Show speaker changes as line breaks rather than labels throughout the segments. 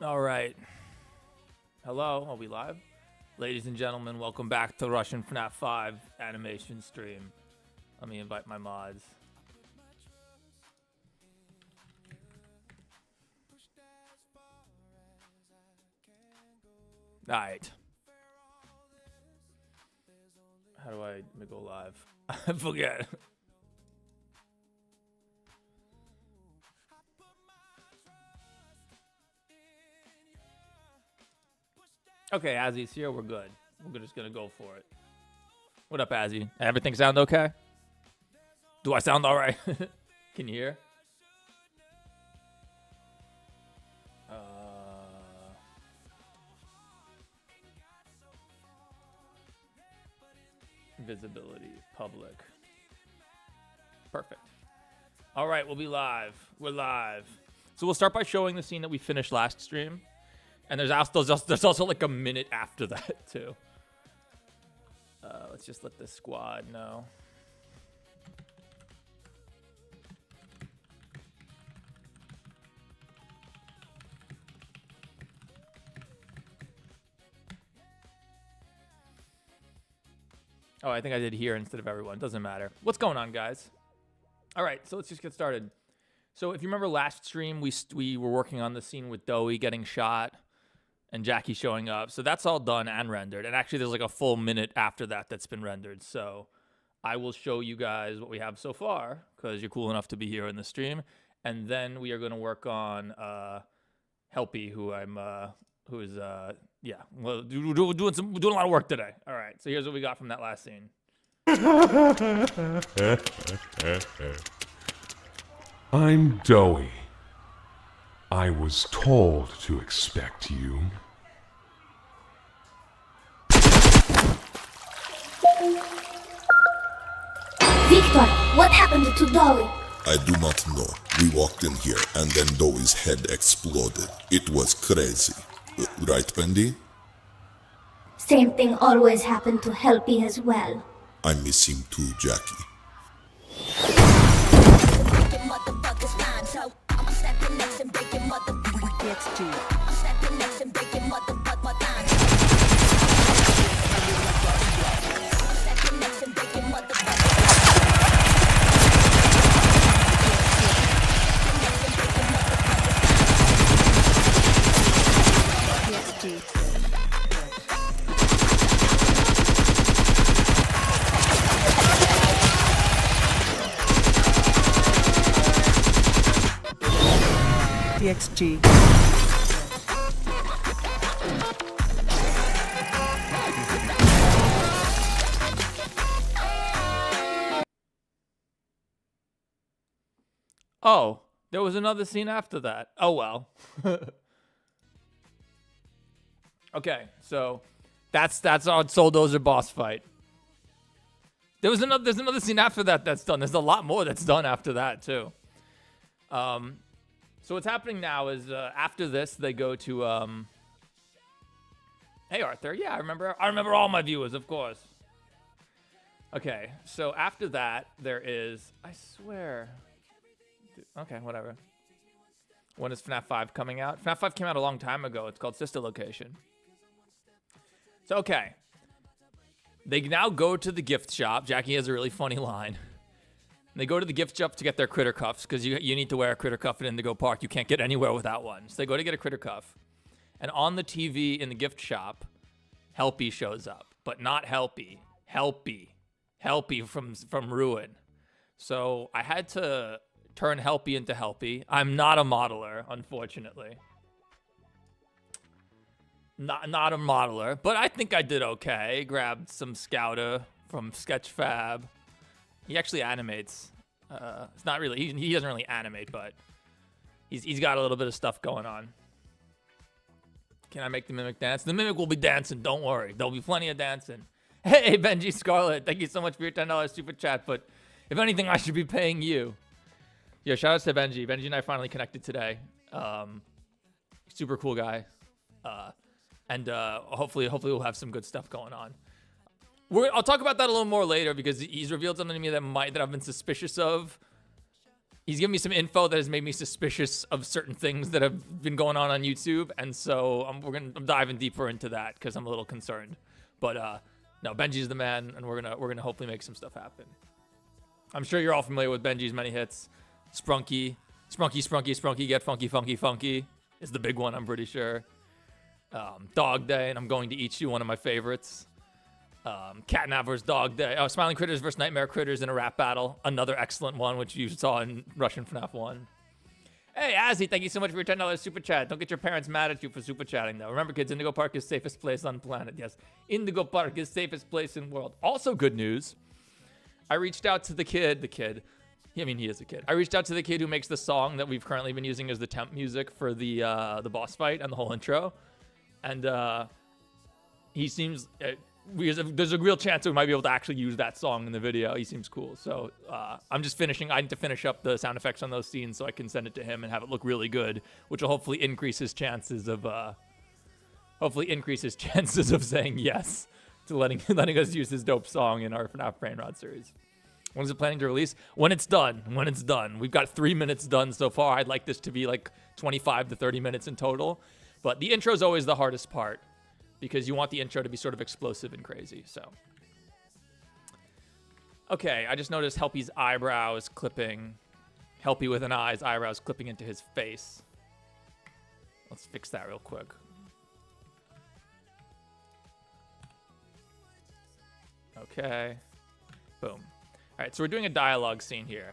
All right. Hello, are we live? Ladies and gentlemen, welcome back to Russian FNAF 5 animation stream. Let me invite my mods. All right. How do I go live? I forget. Okay, Azzy's here. We're good. We're just gonna go for it. What up, Azzy? Everything sound okay? Do I sound all right? Can you hear? Visibility, public. Perfect. All right, we'll be live. We're live. So we'll start by showing the scene that we finished last stream. And there's also like a minute after that, too. Let's just let the squad know. Oh, I think I did here instead of everyone. Doesn't matter. What's going on, guys? All right, so let's just get started. So if you remember last stream, we were working on the scene with Doey getting shot and Jackie showing up. So that's all done and rendered. And actually, there's like a full minute after that that's been rendered. So I will show you guys what we have so far because you're cool enough to be here in the stream. And then we are going to work on Helpy, well, doing a lot of work today. All right, so here's what we got from that last scene.
I'm Doey. I was told to expect you.
Victor, what happened to Doey?
I do not know. We walked in here and then Doey's head exploded. It was crazy. Right, Bendy?
Same thing always happened to Helpy as well.
I miss him too, Jackie.
TXG.
Oh, there was another scene after that. Oh, well. Okay, so that's our Souldozer boss fight. There's another scene after that that's done. There's a lot more that's done after that, too. So what's happening now is after this, they go to... Hey, Arthur. Yeah, I remember all my viewers, of course. Okay, so after that, there is... I swear... Okay, whatever. When is FNAF 5 coming out? FNAF 5 came out a long time ago. It's called Sister Location. So, okay. They now go to the gift shop. Jackie has a really funny line. They go to the gift shop to get their critter cuffs because you need to wear a critter cuff in Indigo Park. You can't get anywhere without one. So they go to get a critter cuff. And on the TV in the gift shop, Helpy shows up. But not Helpy. Helpy from Ruin. So I had to turn Helpy into Helpy. I'm not a modeler, unfortunately. Not a modeler, but I think I did okay. Grabbed some Scouter from Sketchfab. He actually animates. It's not really, he doesn't really animate, but he's got a little bit of stuff going on. Can I make the Mimic dance? The Mimic will be dancing, don't worry. There'll be plenty of dancing. Hey, Benji Scarlet, thank you so much for your $10 super chat, but if anything, I should be paying you. Yeah, shout out to Benji. Benji and I finally connected today. Super cool guy. And hopefully we'll have some good stuff going on. I'll talk about that a little more later because he's revealed something to me that I've been suspicious of He's given me some info that has made me suspicious of certain things that have been going on YouTube, and so I'm diving deeper into that because I'm a little concerned. But no, Benji's the man, and we're gonna hopefully make some stuff happen. I'm sure you're all familiar with Benji's many hits. Sprunky, get funky, funky, funky is the big one, I'm pretty sure. Dog Day, and I'm going to eat you, one of my favorites. Catnap vs. Dog Day. Oh, Smiling Critters vs. Nightmare Critters in a rap battle. Another excellent one, which you saw in Russian FNAF 1. Hey, Azzy, thank you so much for your $10 super chat. Don't get your parents mad at you for super chatting, though. Remember, kids, Indigo Park is safest place on planet. Yes, Indigo Park is safest place in world. Also good news. I reached out to the kid. I mean, he is a kid. I reached out to the kid who makes the song that we've currently been using as the temp music for the boss fight and the whole intro. And he seems... there's a real chance we might be able to actually use that song in the video. He seems cool. So I'm just finishing. I need to finish up the sound effects on those scenes so I can send it to him and have it look really good, which will hopefully increase his chances of saying yes to letting us use his dope song in our FNAF Brain Rot series. When is it planning to release? When it's done. We've got 3 minutes done so far. I'd like this to be like 25 to 30 minutes in total. But the intro is always the hardest part, because you want the intro to be sort of explosive and crazy, so. Okay, I just noticed Helpy's eyebrows clipping. Helpy with an eye's eyebrows clipping into his face. Let's fix that real quick. Okay. Boom. All right, so we're doing a dialogue scene here.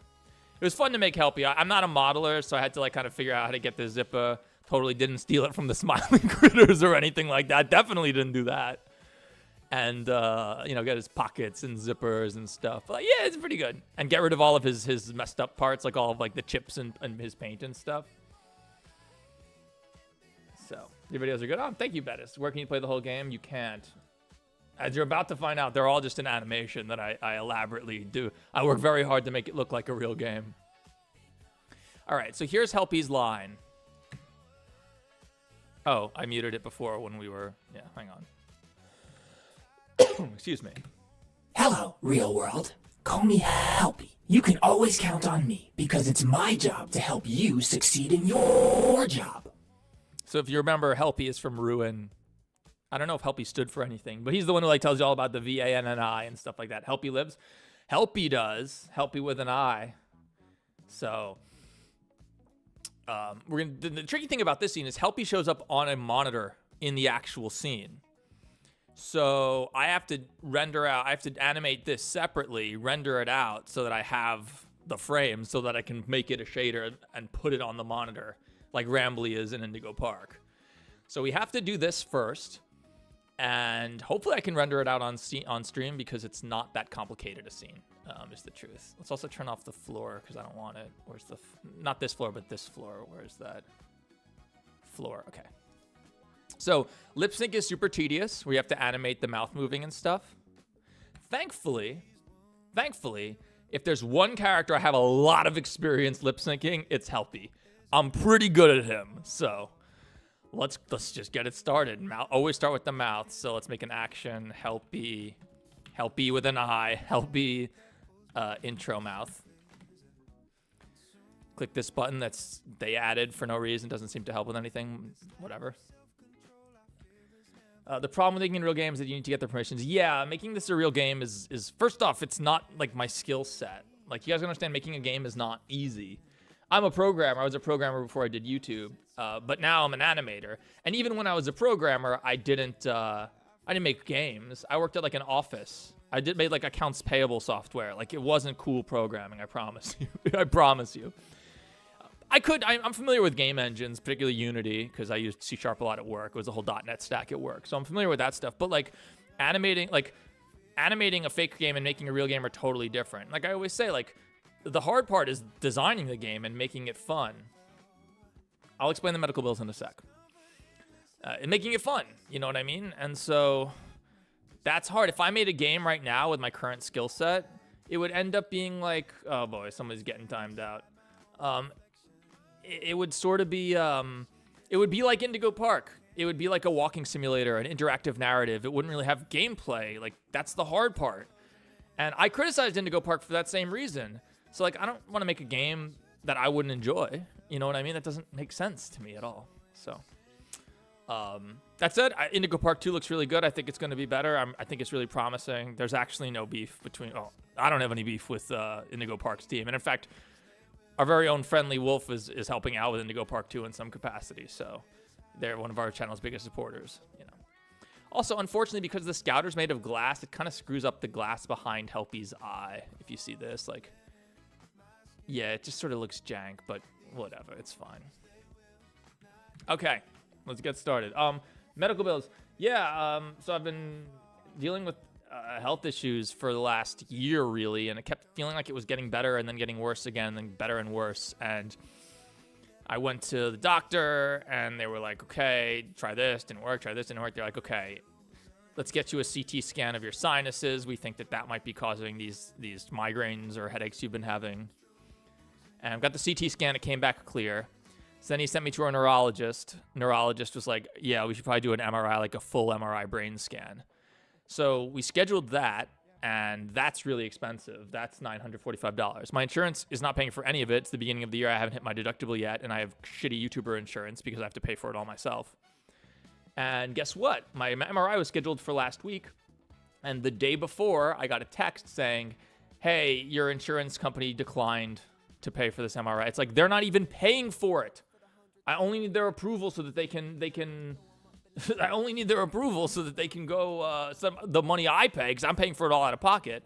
It was fun to make Helpy. I'm not a modeler, so I had to like kind of figure out how to get the zipper. Totally didn't steal it from the Smiling Critters or anything like that. Definitely didn't do that. And, get his pockets and zippers and stuff. But, yeah, it's pretty good. And get rid of all of his messed up parts, like all of like the chips and his paint and stuff. So, your videos are good. Oh, thank you, Bettis. Where can you play the whole game? You can't. As you're about to find out, they're all just an animation that I elaborately do. I work very hard to make it look like a real game. All right, so here's Helpy's line. Oh, I muted it before when we were... Yeah, hang on. Excuse me.
Hello, real world. Call me Helpy. You can always count on me, because it's my job to help you succeed in your job.
So if you remember, Helpy is from Ruin. I don't know if Helpy stood for anything, but he's the one who like tells you all about the VANNI and stuff like that. Helpy lives. Helpy does. Helpy with an I. So... the tricky thing about this scene is Helpy shows up on a monitor in the actual scene. So I have to animate this separately, render it out so that I have the frame so that I can make it a shader and put it on the monitor like Rambly is in Indigo Park. So we have to do this first, and hopefully I can render it out on stream because it's not that complicated a scene. Is the truth. Let's also turn off the floor because I don't want it. Where's the... not this floor, but this floor. Where's that? Floor. Okay. So, lip sync is super tedious. We have to animate the mouth moving and stuff. Thankfully, if there's one character I have a lot of experience lip syncing, it's Helpy. I'm pretty good at him. So, let's just get it started. Always start with the mouth. So, let's make an action. Helpy with an I. Helpy... intro mouth. Click this button they added for no reason. Doesn't seem to help with anything. Whatever. The problem with making real games is that you need to get the permissions. Yeah, making this a real game is first off, it's not like my skill set. Like, you guys understand, making a game is not easy. I'm a programmer. I was a programmer before I did YouTube, but now I'm an animator. And even when I was a programmer, I didn't make games. I worked at like an office. I made like accounts payable software. Like, it wasn't cool programming, I promise you. I promise you. I'm familiar with game engines, particularly Unity, because I used C# a lot at work. It was a whole .NET stack at work. So I'm familiar with that stuff. But like animating a fake game and making a real game are totally different. Like I always say, like the hard part is designing the game and making it fun. I'll explain the medical bills in a sec. And making it fun, you know what I mean? And so... that's hard. If I made a game right now with my current skill set, it would end up being like, oh boy, somebody's getting timed out. It would sort of be, it would be like Indigo Park. It would be like a walking simulator, an interactive narrative. It wouldn't really have gameplay. Like, that's the hard part. And I criticized Indigo Park for that same reason. So like, I don't want to make a game that I wouldn't enjoy. You know what I mean? That doesn't make sense to me at all. So, that said, Indigo Park 2 looks really good. I think it's going to be better. I think it's really promising. There's actually no beef between... Oh, I don't have any beef with Indigo Park's team. And in fact, our very own Friendly Wolf is helping out with Indigo Park 2 in some capacity. So they're one of our channel's biggest supporters, you know. Also, unfortunately, because the Scouter's made of glass, it kind of screws up the glass behind Helpy's eye. If you see this, like... Yeah, it just sort of looks jank, but whatever. It's fine. Okay. Let's get started. Medical bills. Yeah, so I've been dealing with health issues for the last year, really, and it kept feeling like it was getting better and then getting worse again, and then better and worse. And I went to the doctor, and they were like, okay, try this, didn't work, try this, didn't work. They're like, okay, let's get you a CT scan of your sinuses. We think that might be causing these migraines or headaches you've been having. And I got the CT scan, it came back clear. So then he sent me to our neurologist. Neurologist was like, yeah, we should probably do an MRI, like a full MRI brain scan. So we scheduled that, and that's really expensive. That's $945. My insurance is not paying for any of it. It's the beginning of the year. I haven't hit my deductible yet, and I have shitty YouTuber insurance because I have to pay for it all myself. And guess what? My MRI was scheduled for last week, and the day before, I got a text saying, hey, your insurance company declined to pay for this MRI. It's like, they're not even paying for it. I only need their approval so that they can I only need their approval so that they can go the money I pay, because I'm paying for it all out of pocket.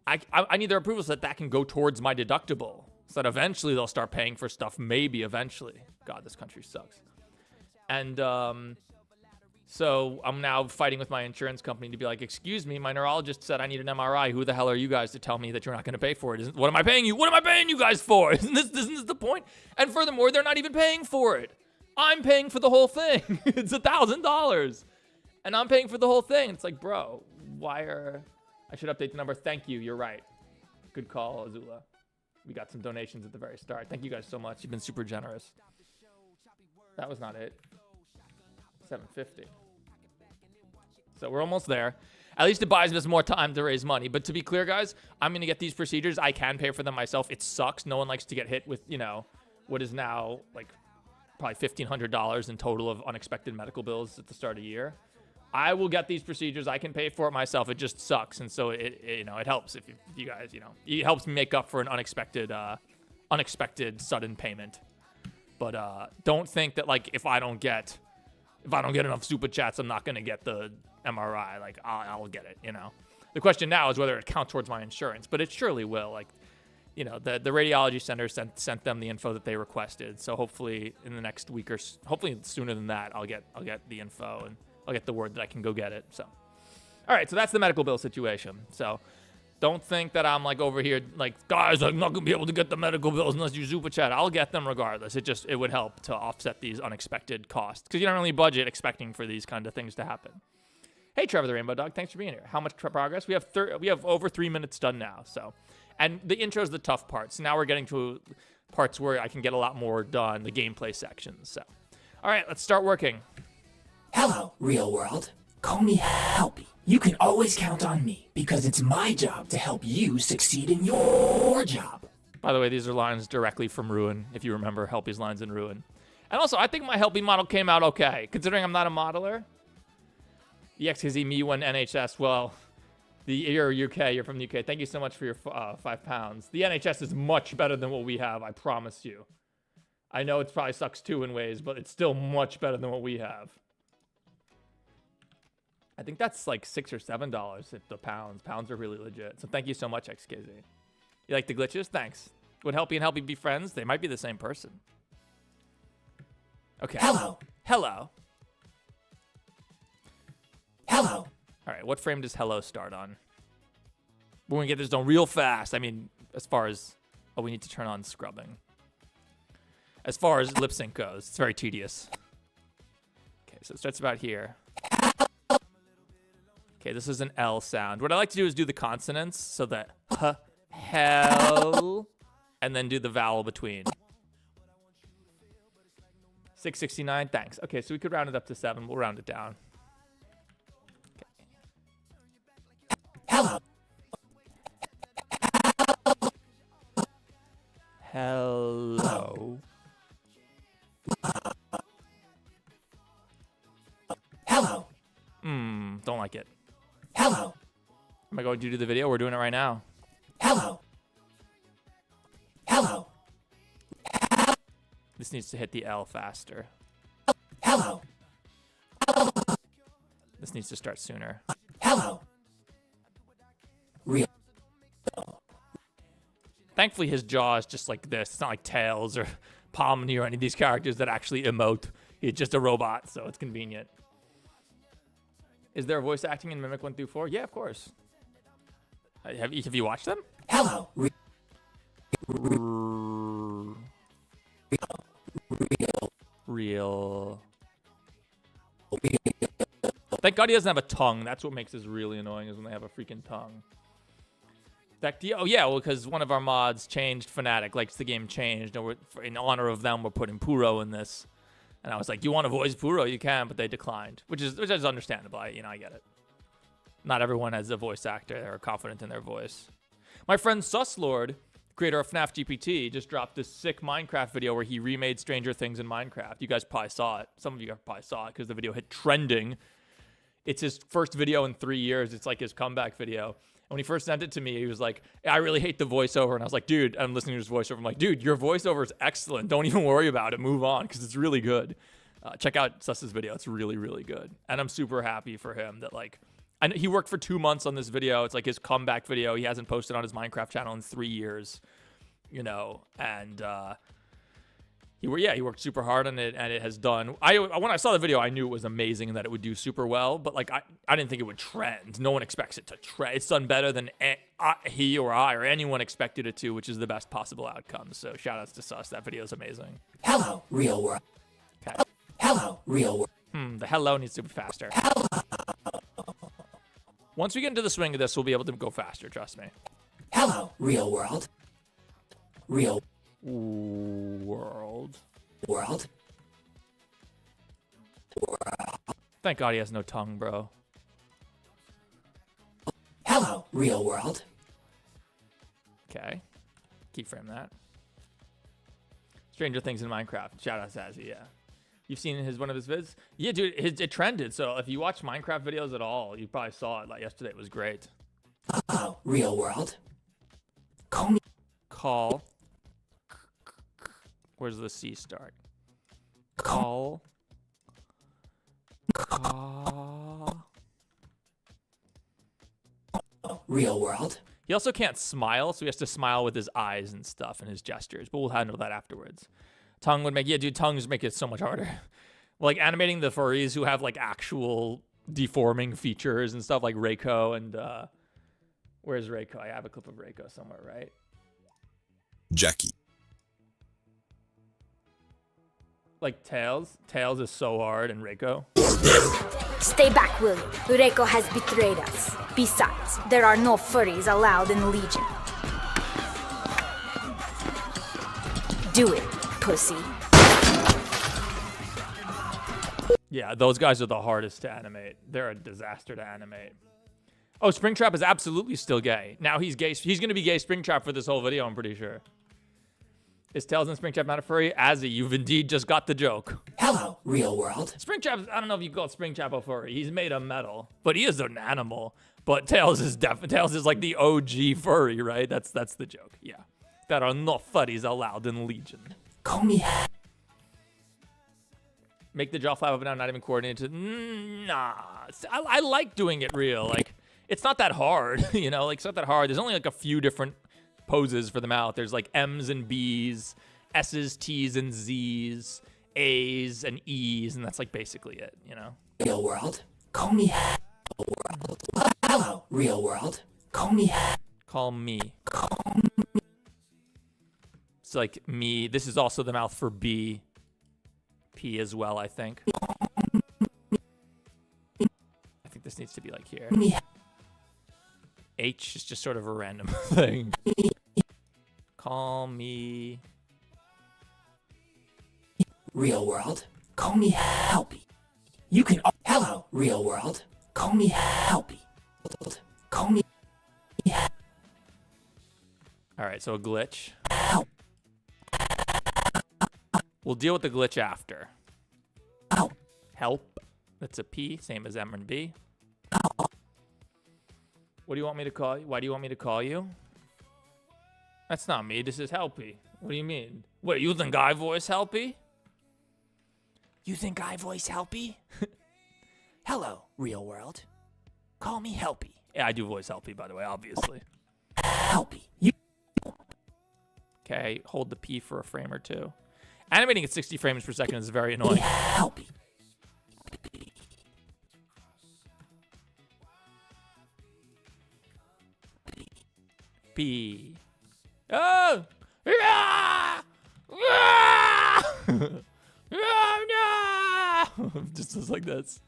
I need their approval so that can go towards my deductible, so that eventually they'll start paying for stuff, maybe eventually. God, this country sucks. And so I'm now fighting with my insurance company to be like, excuse me, my neurologist said I need an MRI. Who the hell are you guys to tell me that you're not going to pay for it? What am I paying you? What am I paying you guys for? Isn't this the point? And furthermore, they're not even paying for it. I'm paying for the whole thing. It's $1,000. And I'm paying for the whole thing. It's like, bro, I should update the number. Thank you. You're right. Good call, Azula. We got some donations at the very start. Thank you guys so much. You've been super generous. That was not it. $750. So we're almost there. At least it buys us more time to raise money. But to be clear, guys, I'm going to get these procedures. I can pay for them myself. It sucks. No one likes to get hit with, you know, what is now like probably $1,500 in total of unexpected medical bills at the start of the year. I will get these procedures. I can pay for it myself. It just sucks. And so it you know, it helps if you guys, you know, it helps me make up for an unexpected sudden payment. But don't think that like if I don't get enough super chats, I'm not going to get the MRI. Like, I'll get it, you know. The question now is whether it counts towards my insurance, but it surely will. Like, you know, the radiology center sent them the info that they requested. So hopefully in the next week or hopefully sooner than that, I'll get the info and I'll get the word that I can go get it. So, all right, so that's the medical bill situation. So don't think that I'm like over here like, guys, I'm not going to be able to get the medical bills unless you super chat. I'll get them regardless. It would help to offset these unexpected costs because you don't really budget expecting for these kind of things to happen. Hey, Trevor the Rainbow Dog, thanks for being here. How much progress? We have over 3 minutes done now. So, and the intro is the tough part. So now we're getting to parts where I can get a lot more done, the gameplay sections. So, all right, let's start working.
Hello, real world. Call me Helpy. You can always count on me because it's my job to help you succeed in your job.
By the way, these are lines directly from Ruin, if you remember Helpy's lines in Ruin. And also, I think my Helpy model came out okay, considering I'm not a modeler. The XKZ Me1 NHS, well, you're UK, you're from the UK. Thank you so much for your £5. The NHS is much better than what we have, I promise you. I know it probably sucks too in ways, but it's still much better than what we have. I think that's like $6 or $7 at the pounds. Pounds are really legit. So thank you so much, XKZ. You like the glitches? Thanks. Would Helpy and Helpy be friends? They might be the same person. Okay.
Hello.
Hello.
Hello.
All right, what frame does hello start on? We're going to get this done real fast. I mean, as far as... Oh, we need to turn on scrubbing. As far as lip sync goes, it's very tedious. Okay, so it starts about here. Okay, this is an L sound. What I like to do is do the consonants, so that hell, and then do the vowel between. 669, thanks. Okay, so we could round it up to 7. We'll round it down.
Hello.
Hell. to do the video? We're doing it right now.
Hello. Hello.
This needs to hit the L faster.
Hello.
This needs to start sooner.
Hello. Real.
Thankfully, his jaw is just like this. It's not like Tails or Pomni or any of these characters that actually emote. He's just a robot, so it's convenient. Is there voice acting in Mimic 1 through 4? Yeah, of course. Have you watched them?
Hello.
Real. Thank God he doesn't have a tongue. That's what makes this really annoying, is when they have a freaking tongue. Oh yeah, well, because one of our mods changed Fnatic, like the game changed, and in honor of them, we're putting Puro in this. And I was like, you want to voice Puro? You can, but they declined, which is understandable. I get it. Not everyone has a voice actor that are confident in their voice. My friend Suslord, creator of FNAF GPT, just dropped this sick Minecraft video where he remade Stranger Things in Minecraft. You guys probably saw it. Some of you probably saw it because the video hit trending. It's his first video in 3 years. It's like his comeback video. And when he first sent it to me, he was like, I really hate the voiceover. And I was like, dude, I'm listening to his voiceover. I'm like, dude, your voiceover is excellent. Don't even worry about it. Move on, because it's really good. Check out Sus's video. It's really, really good. And I'm super happy for him that, like, I know he worked for 2 months on this video. It's like his comeback video. He hasn't posted on his Minecraft channel in 3 years, you know, and he worked super hard on it, and it has done. When I saw the video, I knew it was amazing and that it would do super well, but like I didn't think it would trend. No one expects it to trend. It's done better than he or I or anyone expected it to, which is the best possible outcome. So shout outs to Sus. That video is amazing.
Hello, real world.
Okay.
Hello, real world.
The hello needs to be faster.
Hello.
Once we get into the swing of this, we'll be able to go faster. Trust me.
Hello, real world. Real
world.
World.
Thank God he has no tongue, bro.
Hello, real world.
Okay. Keyframe that. Stranger Things in Minecraft. Shout out Zazzy, yeah. You've seen one of his vids? Yeah, dude, it trended. So if you watch Minecraft videos at all, you probably saw it. Like yesterday, it was great.
Hello, real world.
Call. Where's the C start? Call.
Real world.
He also can't smile, so he has to smile with his eyes and stuff and his gestures, but we'll handle that afterwards. Tongue would make, yeah, dude, tongues make it so much harder. Like animating the furries who have like actual deforming features and stuff, like Reiko and, where's Reiko? I have a clip of Reiko somewhere, right?
Jackie.
Like Tails. Tails is so hard, and Reiko.
Stay back, William. Reiko has betrayed us. Besides, there are no furries allowed in Legion. Do it, pussy.
Yeah, those guys are the hardest to animate. They're a disaster to animate. Oh, Springtrap is absolutely still gay. Now he's gay. He's going to be gay Springtrap for this whole video, I'm pretty sure. Is Tails and Springtrap not a furry? Azzy, you've indeed just got the joke.
Hello, real world.
Springtrap, I don't know if you call Springtrap a furry. He's made of metal, but he is an animal. But Tails is like the OG furry, right? That's the joke. Yeah. There are no furries allowed in Legion.
Call me.
Make the jaw flap up and down, not even coordinated. Nah. I like doing it real. Like, it's not that hard, you know? Like, it's not that hard. There's only like a few different poses for the mouth. There's like M's and B's, S's, T's, and Z's, A's, and E's, and that's like basically it, you know?
Real world. Call me. Hello, real world. Call me.
Call me. It's like me. This is also the mouth for B. P as well, I think. I think this needs to be like here. H is just sort of a random thing. Call me.
Real world. Call me Helpy. You can. Hello, real world. Call me Helpy. Call me.
All right, so a glitch.
Help.
We'll deal with the glitch after.
Help.
Help. That's a P, same as M and B. What do you want me to call you? Why do you want me to call you? That's not me. This is Helpy. What do you mean? Wait, you think I voice Helpy?
You think I voice Helpy? Hello, real world. Call me Helpy.
Yeah, I do voice Helpy, by the way, obviously.
Helpy. You
Okay, hold the P for a frame or two. Animating at 60 frames per second is very annoying.
Helpy.
P. Oh! Ah! Ah! Oh, no! Just like this.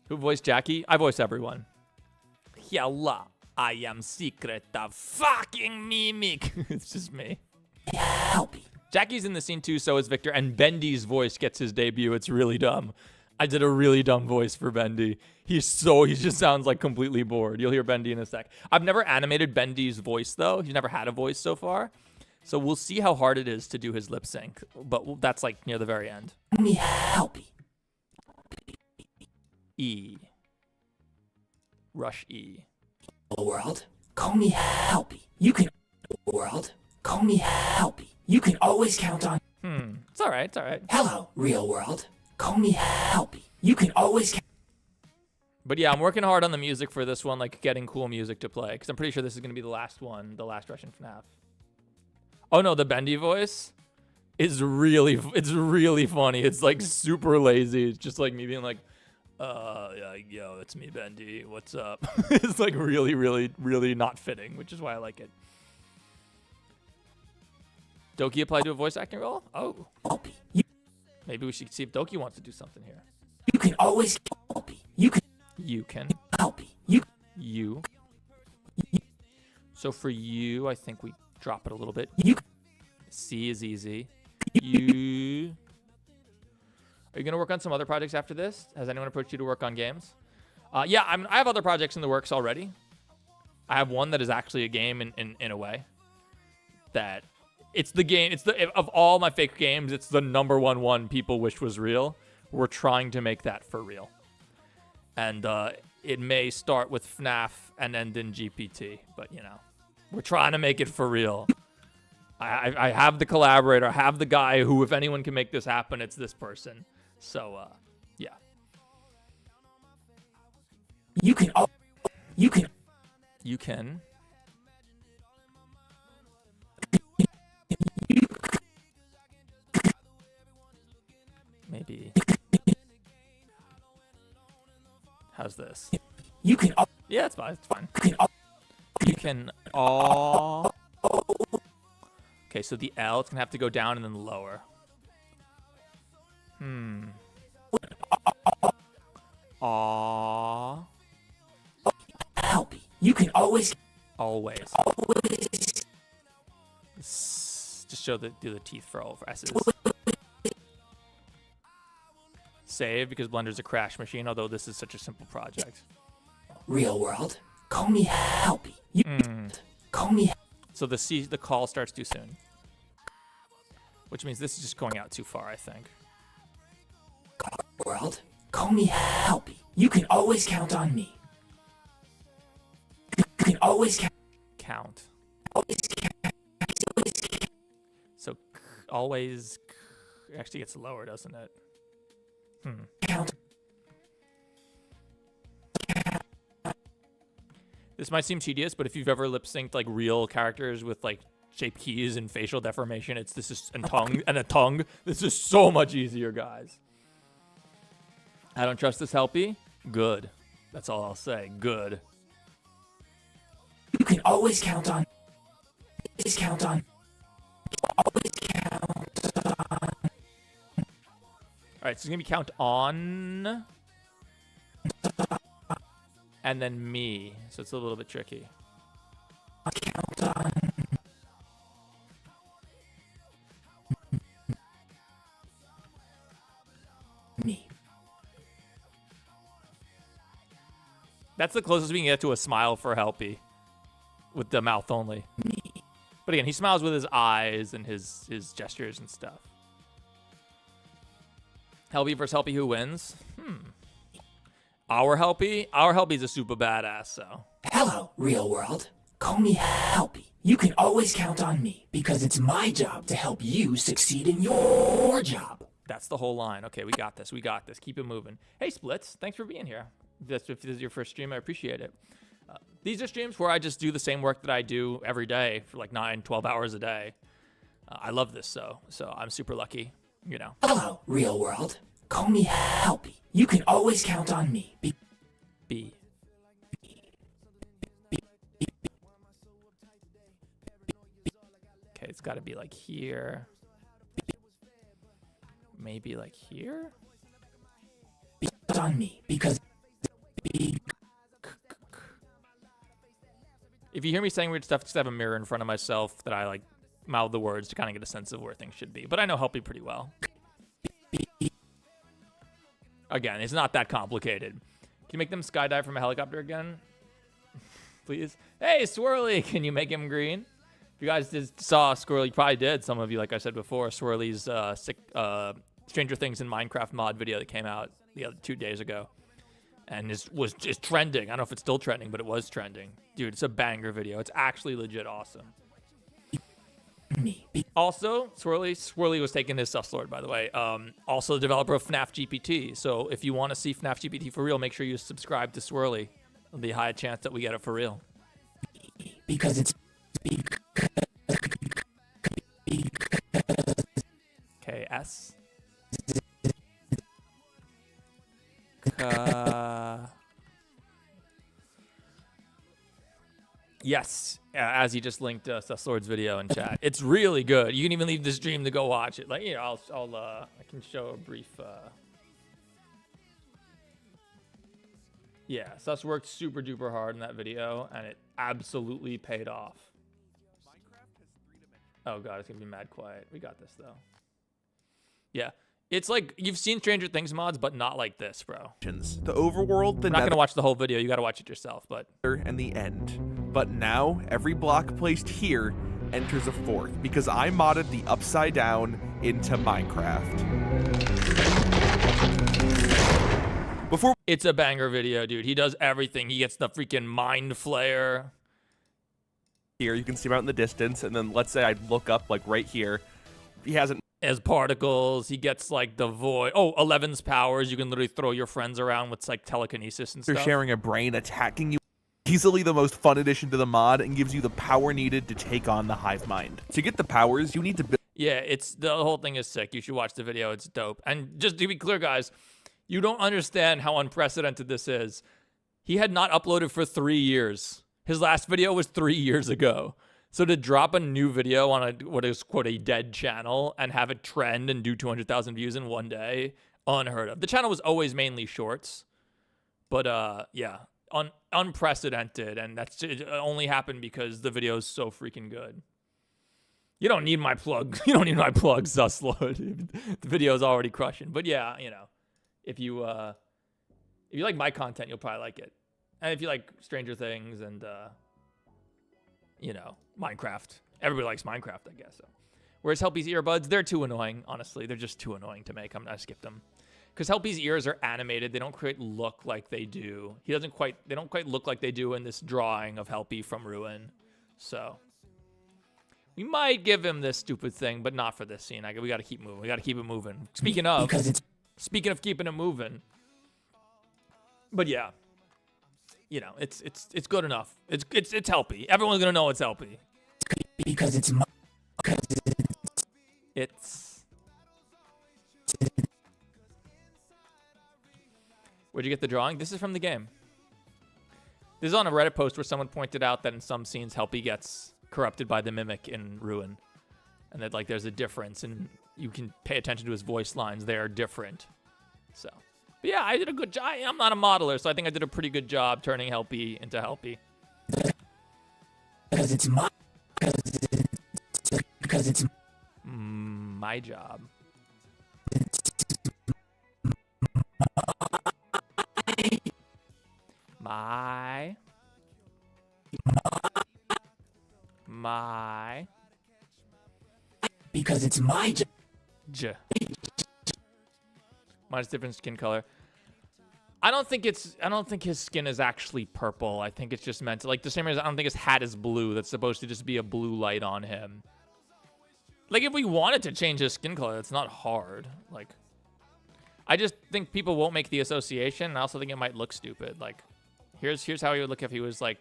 Who voiced Jackie? I voice everyone. Hello, I am secret of fucking mimic. It's just me.
Helpy.
Jackie's in the scene too, so is Victor, and Bendy's voice gets his debut. It's really dumb. I did a really dumb voice for Bendy. He just sounds like completely bored. You'll hear Bendy in a sec. I've never animated Bendy's voice though. He's never had a voice so far. So we'll see how hard it is to do his lip sync, but that's like near the very end.
Me Helpy.
E. Rush E.
World, call me Helpy. You can world, call me Helpy. You can always count on.
It's all right. It's all right.
Hello, real world. Call me Helpy. You can always count.
But yeah, I'm working hard on the music for this one, like getting cool music to play, because I'm pretty sure this is going to be the last one, the last Russian FNAF. Oh no, the Bendy voice is it's really funny. It's like super lazy. It's just like me being like, yeah, yo, it's me, Bendy. What's up? It's like really, really, really not fitting, which is why I like it. Doki applied to a voice acting role? Oh.
Helpy. You
Maybe we should see if Doki wants to do something here.
can always Helpy. You can
You can.
Helpy. You
You. So for you, I think we drop it a little bit.
you
C is easy. You. Are you going to work on some other projects after this? Has anyone approached you to work on games? Yeah, I have other projects in the works already. I have one that is actually a game in a way. That it's the game. Of all my fake games, it's the number one people wish was real. We're trying to make that for real. And it may start with FNAF and end in GPT, but you know, we're trying to make it for real. I have the collaborator, I have the guy who, if anyone can make this happen, it's this person. So, yeah.
you can
You can. Maybe. How's this?
you can
Yeah, it's fine. It's fine.
you can
You can all. Okay, so the L, it's gonna have to go down and then lower. Aw.
Helpy. You can always
Always. Just do the teeth for all of S's. Save, because Blender's a crash machine, although this is such a simple project.
real world. Call me Helpy. You call me
So the call starts too soon. Which means this is just going out too far, I think.
world. Call me Helpy. You can always count on me. You can always
Count.
always
So always actually gets lower, doesn't it?
count.
This might seem tedious, but if you've ever lip synced like real characters with like shape keys and facial deformation, and tongue. This is so much easier, guys. I don't trust this Helpy. Good. That's all I'll say. Good.
You can always count on. Always count on. Always count on.
All right, so it's gonna be count on, and then me. So it's a little bit tricky.
Count on. Me.
That's the closest we can get to a smile for Helpy, with the mouth only. But again, he smiles with his eyes and his gestures and stuff. Helpy versus Helpy, who wins? Our Helpy's a super badass, so.
Hello, real world. Call me Helpy. You can always count on me because it's my job to help you succeed in your job.
That's the whole line. Okay, we got this. We got this. Keep it moving. Hey, Splits, thanks for being here. If this is your first stream, I appreciate it. These are streams where I just do the same work that I do every day for like 9, 12 hours a day. I love this, so I'm super lucky, you know.
Hello, real world. Call me Helpy. You can always count on me.
B. Okay, it's got to be like here. Maybe like here?
On me because
if you hear me saying weird stuff, just have a mirror in front of myself that I like mouth the words to kind of get a sense of where things should be. But I know Helpy pretty well. Again, it's not that complicated. Can you make them skydive from a helicopter again? Please? Hey, Swirly, can you make him green? If you guys just saw Swirly, you probably did. Some of you, like I said before, Swirly's Stranger Things in Minecraft mod video that came out the other 2 days ago. And was just trending. I don't know if it's still trending, but it was trending. Dude, it's a banger video. It's actually legit awesome. Also, Swirly was taking his sus lord, by the way. Also the developer of FNAF GPT. So if you want to see FNAF GPT for real, make sure you subscribe to Swirly. There'll be a high chance that we get it for real.
Because it's
KS. Yes, as he just linked Sus Lord's video in chat. It's really good. You can even leave the stream to go watch it. Like, you know, I can show a brief. Yeah, Sus worked super duper hard in that video, and it absolutely paid off. Oh god, it's gonna be mad quiet. We got this though. Yeah. It's like, you've seen Stranger Things mods, but not like this, bro.
The overworld, the
I'm not going to watch the whole video. You got to watch it yourself, but...
and the end. But now, every block placed here enters a fourth, because I modded the Upside Down into Minecraft. Before...
It's a banger video, dude. He does everything. He gets the freaking mind flare.
Here, you can see him out in the distance, and then let's say I look up, like, right here. He hasn't...
As particles, he gets like the void. Oh, 11's powers. You can literally throw your friends around with like telekinesis and stuff.
They're sharing a brain, attacking you. Easily the most fun addition to the mod and gives you the power needed to take on the hive mind. To get the powers, you need to build.
Yeah, the whole thing is sick. You should watch the video. It's dope. And just to be clear, guys, you don't understand how unprecedented this is. He had not uploaded for 3 years. His last video was 3 years ago. So to drop a new video on what is, quote, a dead channel and have it trend and do 200,000 views in one day, unheard of. The channel was always mainly shorts, but yeah, unprecedented, and it only happened because the video is so freaking good. You don't need my plug. You don't need my plug, Suslord. The video is already crushing. But yeah, you know, if you like my content, you'll probably like it. And if you like Stranger Things and you know, Minecraft. Everybody likes Minecraft, I guess. So. Whereas Helpy's earbuds, they're too annoying, honestly. They're just too annoying to make. I skipped them. Because Helpy's ears are animated. They don't quite look like they do. They don't quite look like they do in this drawing of Helpy from Ruin. So we might give him this stupid thing, but not for this scene. We got to keep moving. We got to keep it moving. Speaking of keeping it moving. But yeah. You know, it's good enough. It's Helpy. Everyone's gonna know it's Helpy.
Because it's my...
It's... Where'd you get the drawing? This is from the game. This is on a Reddit post where someone pointed out that in some scenes Helpy gets corrupted by the mimic in Ruin. And that, like, there's a difference, and you can pay attention to his voice lines. They are different. So... But yeah, I did a good job. I'm not a modeler, so I think I did a pretty good job turning Helpy into Helpy.
Because it's my... Because it's...
my job. My...
Because it's my job.
Minus different skin color. I don't think his skin is actually purple. I think it's just meant to, like, the same as I don't think his hat is blue. That's supposed to just be a blue light on him. Like, if we wanted to change his skin color, it's not hard. Like, I just think people won't make the association. And I also think it might look stupid. Like, here's how he would look if he was, like,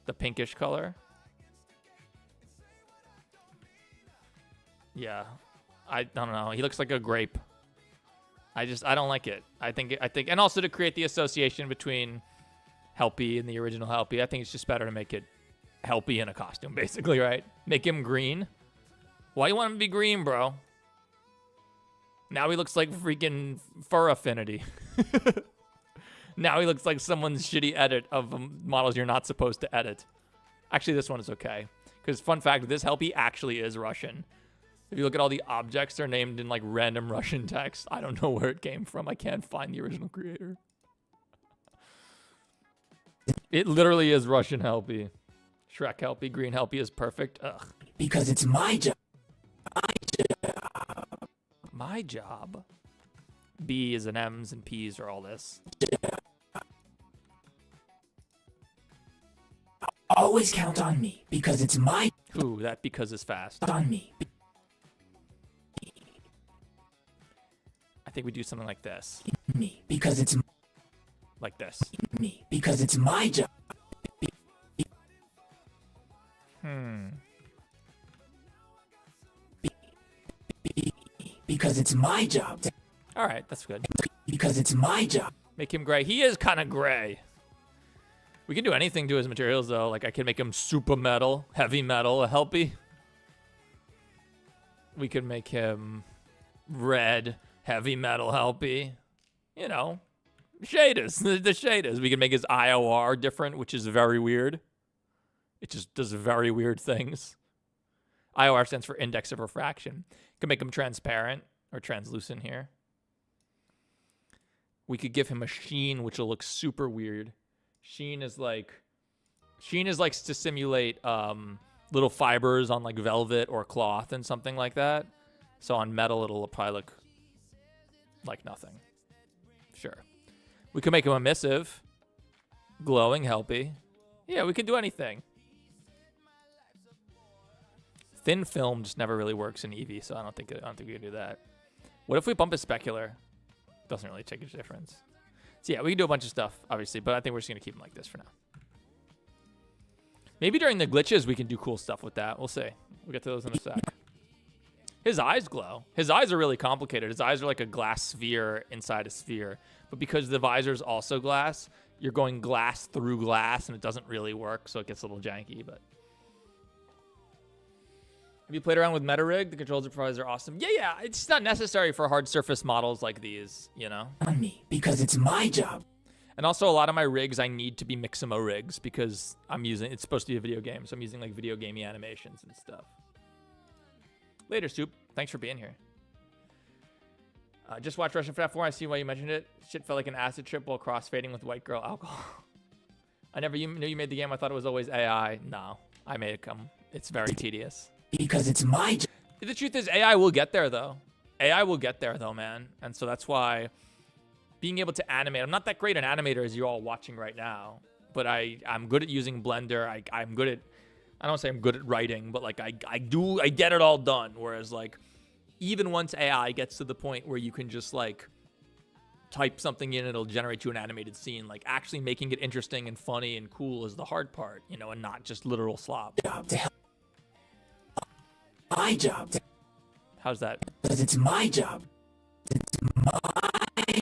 the pinkish color. Yeah. I don't know. He looks like a grape. I don't like it. I think, and also to create the association between Helpy and the original Helpy, I think it's just better to make it Helpy in a costume, basically, right? Make him green. Why you want him to be green, bro? Now he looks like freaking Fur Affinity. Now he looks like someone's shitty edit of models you're not supposed to edit. Actually, this one is okay. Because fun fact, this Helpy actually is Russian. If you look at all the objects, they're named in like random Russian text. I don't know where it came from. I can't find the original creator. It literally is Russian Helpy. Shrek Helpy, Green Helpy is perfect. Ugh.
Because it's my job.
My job? B's and M's and P's are all this.
Always count on me because it's my.
Ooh, that because is fast.
On me.
I think we do something like this.
Me because it's.
Like this.
Me because it's my job. Because it's my job.
All right, that's good.
Because it's my job.
Make him gray. He is kind of gray. We can do anything to his materials, though. Like, I can make him super metal, heavy metal, a Helpy. We could make him red, heavy metal Helpy. You know, shaders, the shaders. We can make his IOR different, which is very weird. It just does very weird things. IOR stands for index of refraction. Could make him transparent or translucent here. We could give him a sheen, which will look super weird. Sheen is like to simulate little fibers on like velvet or cloth and something like that. So on metal, it'll probably look like nothing. Sure. We could make him emissive, glowing, Helpy. Yeah, we could do anything. Thin film just never really works in Eevee, so I don't think we can do that. What if we bump his specular? Doesn't really make a difference. So yeah, we can do a bunch of stuff, obviously, but I think we're just gonna keep him like this for now. Maybe during the glitches we can do cool stuff with that. We'll see. We'll get to those in a sec. His eyes glow. His eyes are really complicated. His eyes are like a glass sphere inside a sphere. But because the visor is also glass, you're going glass through glass, and it doesn't really work, so it gets a little janky, but... Have you played around with MetaRig? The controls it provides are awesome. Yeah, it's not necessary for hard surface models like these, you know?
On me, because it's my job.
And also, a lot of my rigs, I need to be Mixamo rigs because it's supposed to be a video game, so I'm using like video gamey animations and stuff. Later, Soup. Thanks for being here. Just watched Russian FNAF 4. I see why you mentioned it. Shit felt like an acid trip while crossfading with white girl alcohol. I never knew you made the game. I thought it was always AI. No, I made it come. It's very tedious.
Because it's my job.
The truth is, AI will get there, though. AI will get there, though, man. And so that's why being able to animate... I'm not that great an animator as you're all watching right now, but I'm good at using Blender. I'm good at... I don't say I'm good at writing, but, like, I get it all done. Whereas, like, even once AI gets to the point where you can just, like, type something in, it'll generate you an animated scene. Like, actually making it interesting and funny and cool is the hard part, you know, and not just literal slop.
Job to help. My job.
How's that?
Because it's my job. It's my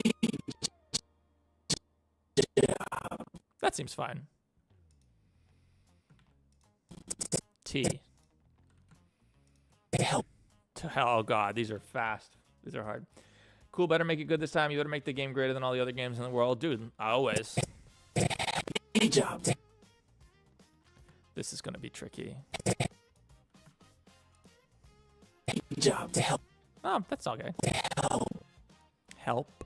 job.
That seems fine. T.
To help.
Oh, God. These are fast. These are hard. Cool. Better make it good this time. You better make the game greater than all the other games in the world. Dude, always.
My job.
This is going to be tricky.
Job to help.
Oh, that's okay. Help.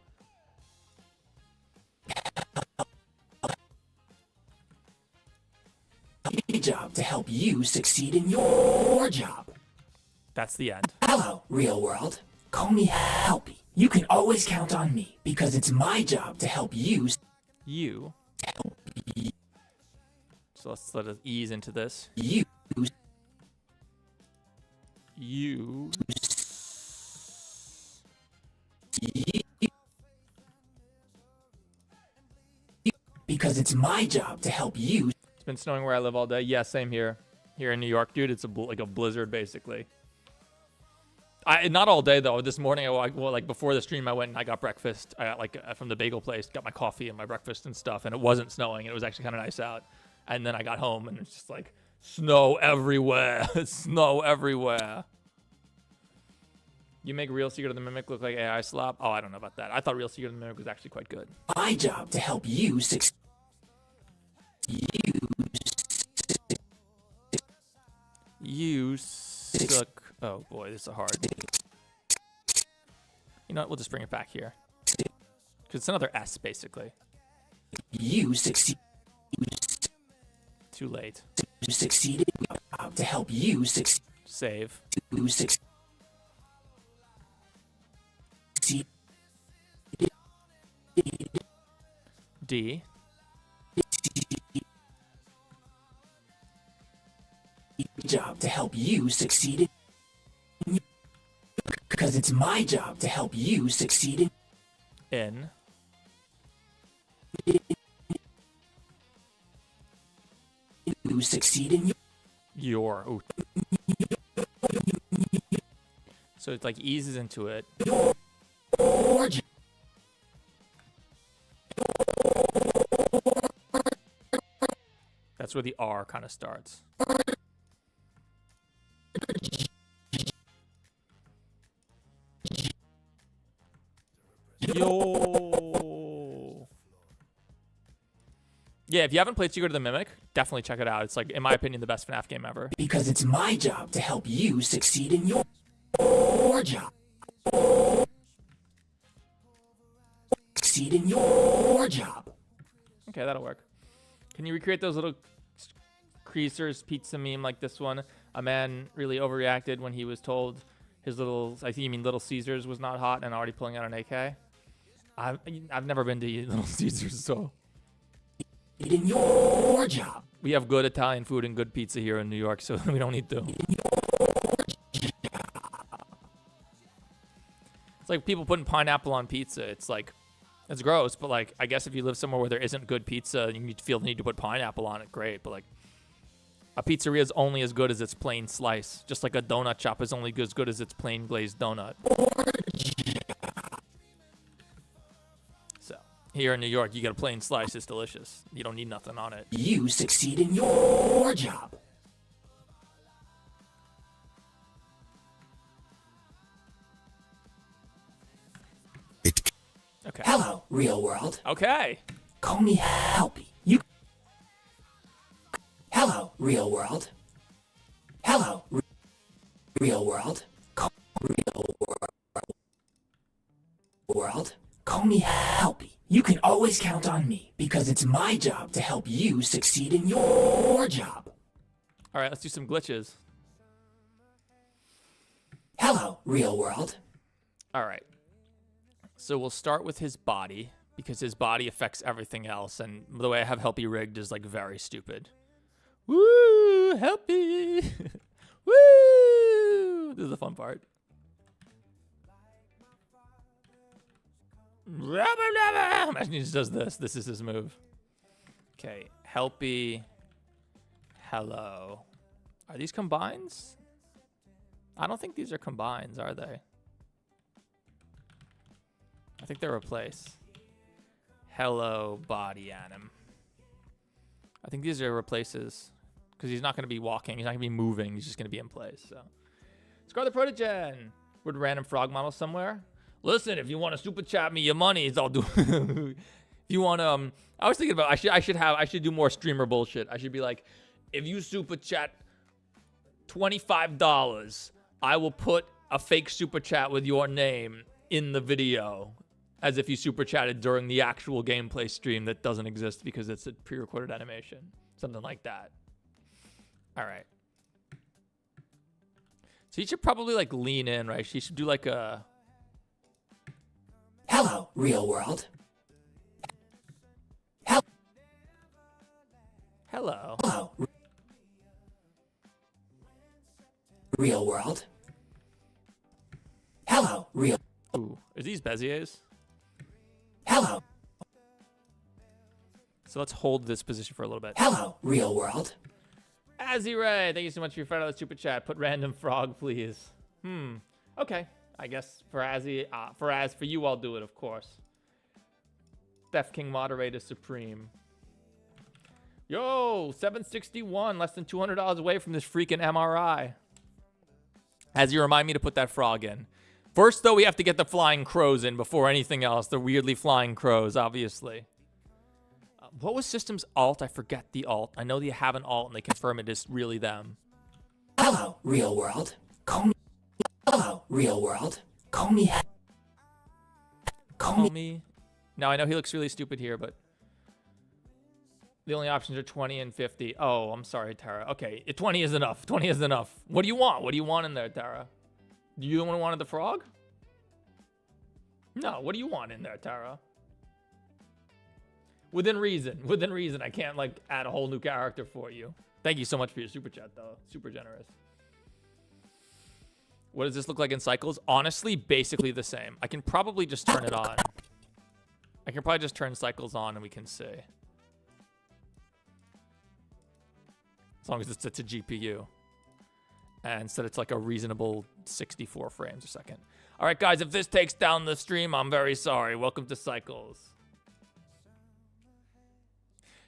Job to help you succeed in your job.
That's the end.
Hello, real world. Call me Helpy. You can always count on me because it's my job to help you.
You. So let us ease into this.
You.
You.
Because it's my job to help you.
It's been snowing where I live all day. Yeah, same here. Here in New York, dude, it's like a blizzard basically. Not all day though. This morning, like before the stream, I went and I got breakfast. I got from the bagel place, got my coffee and my breakfast and stuff, and it wasn't snowing. It was actually kind of nice out. And then I got home and it's just like snow everywhere. Snow everywhere. You make Real Secret of the Mimic look like AI slop? Oh, I don't know about that. I thought Real Secret of the Mimic was actually quite good.
My job to help you succeed.
You suck. Oh boy, this is hard. You know what? We'll just bring it back here. Because it's another S, basically.
You succeed.
Too late.
You succeeded. To help you succeed.
Save.
You succeed.
D.
Job to help you succeed. Because it's my job to help you succeed.
N.
You succeed in
Your. Ooh. So it like eases into it.
your job.
That's where the R kind of starts. Yo. Yeah, if you haven't played Secret of the Mimic, definitely check it out. It's like, in my opinion, the best FNAF game ever.
Because it's my job to help you succeed in your job. Succeed in your job.
Okay, that'll work. Can you recreate those little creasers pizza meme like this one? A man really overreacted when he was told his little, I think you mean Little Caesars was not hot and already pulling out an AK. I've never been to Little Caesars, so.
In your job.
We have good Italian food and good pizza here in New York, so we don't need to. It's like people putting pineapple on pizza. It's like, it's gross, but like, I guess if you live somewhere where there isn't good pizza and you feel the need to put pineapple on it, great. But like, a pizzeria is only as good as its plain slice. Just like a donut shop is only as good as its plain glazed donut. So, here in New York, you get a plain slice. It's delicious. You don't need nothing on it.
You succeed in your job.
Okay.
Hello, real world.
Okay.
Call me Helpy. You. Hello, real world. Hello, real world. Call real world. Call me Helpy. You can always count on me because it's my job to help you succeed in your job.
All right, let's do some glitches.
Hello, real world.
All right. So we'll start with his body because his body affects everything else. And the way I have Helpy rigged is like very stupid. Woo! Helpy! Woo! This is the fun part. Imagine he just does this. This is his move. Okay. Helpy. Hello. Are these combines? I don't think these are combines, are they? I think they're replace. Hello, body anim. I think these are replaces because he's not going to be walking. He's not going to be moving. He's just going to be in place. So, Scar the Protogen. Would random frog model somewhere? Listen, if you want to super chat me your money, I'll do. If you want I was thinking about I should do more streamer bullshit. I should be like, if you super chat $25, I will put a fake super chat with your name in the video. As if you super chatted during the actual gameplay stream that doesn't exist because it's a pre-recorded animation. Something like that. All right. So you should probably like lean in, right? She should do like a
real world.
Hello.
Hello. Real world. Hello, real.
Ooh, are these Beziers?
Hello.
So let's hold this position for a little bit.
Hello, real world.
Azzy Ray, thank you so much for your $5 super chat. Put random frog, please. Okay. I guess for Azzy, for you, I'll do it, of course. Theft King Moderator Supreme. Yo, 761, less than $200 away from this freaking MRI. As you remind me to put that frog in. First, though, we have to get the flying crows in before anything else. The weirdly flying crows, obviously. What was System's alt? I forget the alt. I know they have an alt and they confirm it is really them.
Hello, real world. Call me. Hello, real world. Call me.
Call me. Now, I know he looks really stupid here, but the only options are 20 and 50. Oh, I'm sorry, Tara. Okay, 20 is enough. 20 is enough. What do you want? What do you want in there, Tara? Do you want the frog? No, what do you want in there, Tara? Within reason. Within reason. I can't, like, add a whole new character for you. Thank you so much for your super chat, though. Super generous. What does this look like in cycles? Honestly, basically the same. I can probably just turn it on. I can probably just turn cycles on and we can see. As long as it's a GPU. And set it's like a reasonable 64 frames a second. All right, guys, if this takes down the stream, I'm very sorry. Welcome to Cycles.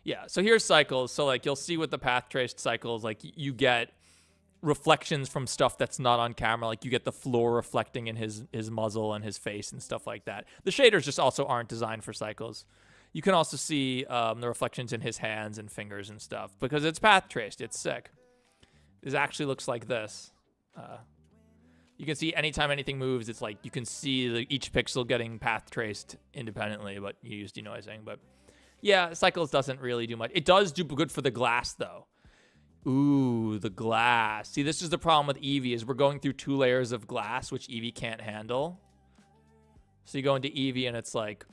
Yeah, so here's Cycles. So, like, you'll see with the path traced Cycles, like, you get reflections from stuff that's not on camera. Like, you get the floor reflecting in his muzzle and his face and stuff like that. The shaders just also aren't designed for Cycles. You can also see the reflections in his hands and fingers and stuff because it's path traced. It's sick. This actually looks like this. You can see anytime anything moves, it's like you can see each pixel getting path traced independently, but you use denoising. But yeah, Cycles doesn't really do much. It does do good for the glass, though. Ooh, the glass. See, this is the problem with Eevee is we're going through 2 layers of glass, which Eevee can't handle. So you go into Eevee and it's like...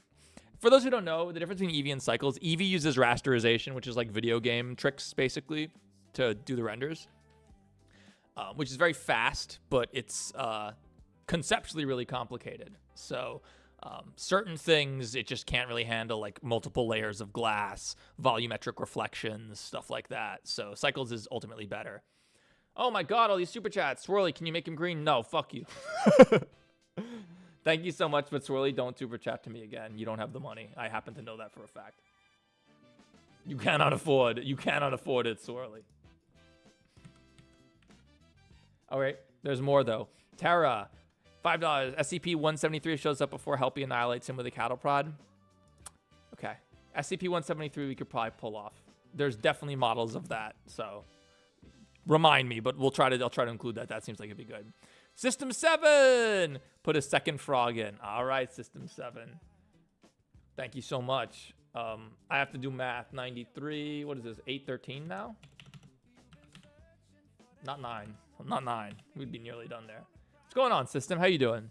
For those who don't know, the difference between Eevee and Cycles, Eevee uses rasterization, which is like video game tricks, basically, to do the renders. Which is very fast, but it's conceptually really complicated. So certain things it just can't really handle, like multiple layers of glass, volumetric reflections, stuff like that. So Cycles is ultimately better. Oh my god, all these super chats. Swirly, can you make him green? No, fuck you. Thank you so much, but Swirly, don't super chat to me again. You don't have the money. I happen to know that for a fact. You cannot afford it, Swirly. All right, there's more, though. Tara, $5. SCP-173 shows up before Helpy annihilates him with a cattle prod. Okay. SCP-173 we could probably pull off. There's definitely models of that, so remind me, but I'll try to include that. That seems like it'd be good. System 7! Put a second frog in. All right, System 7. Thank you so much. I have to do math. 93, what is this, 813 now? Not 9. Not 9. We'd be nearly done there. What's going on, System? How you doing?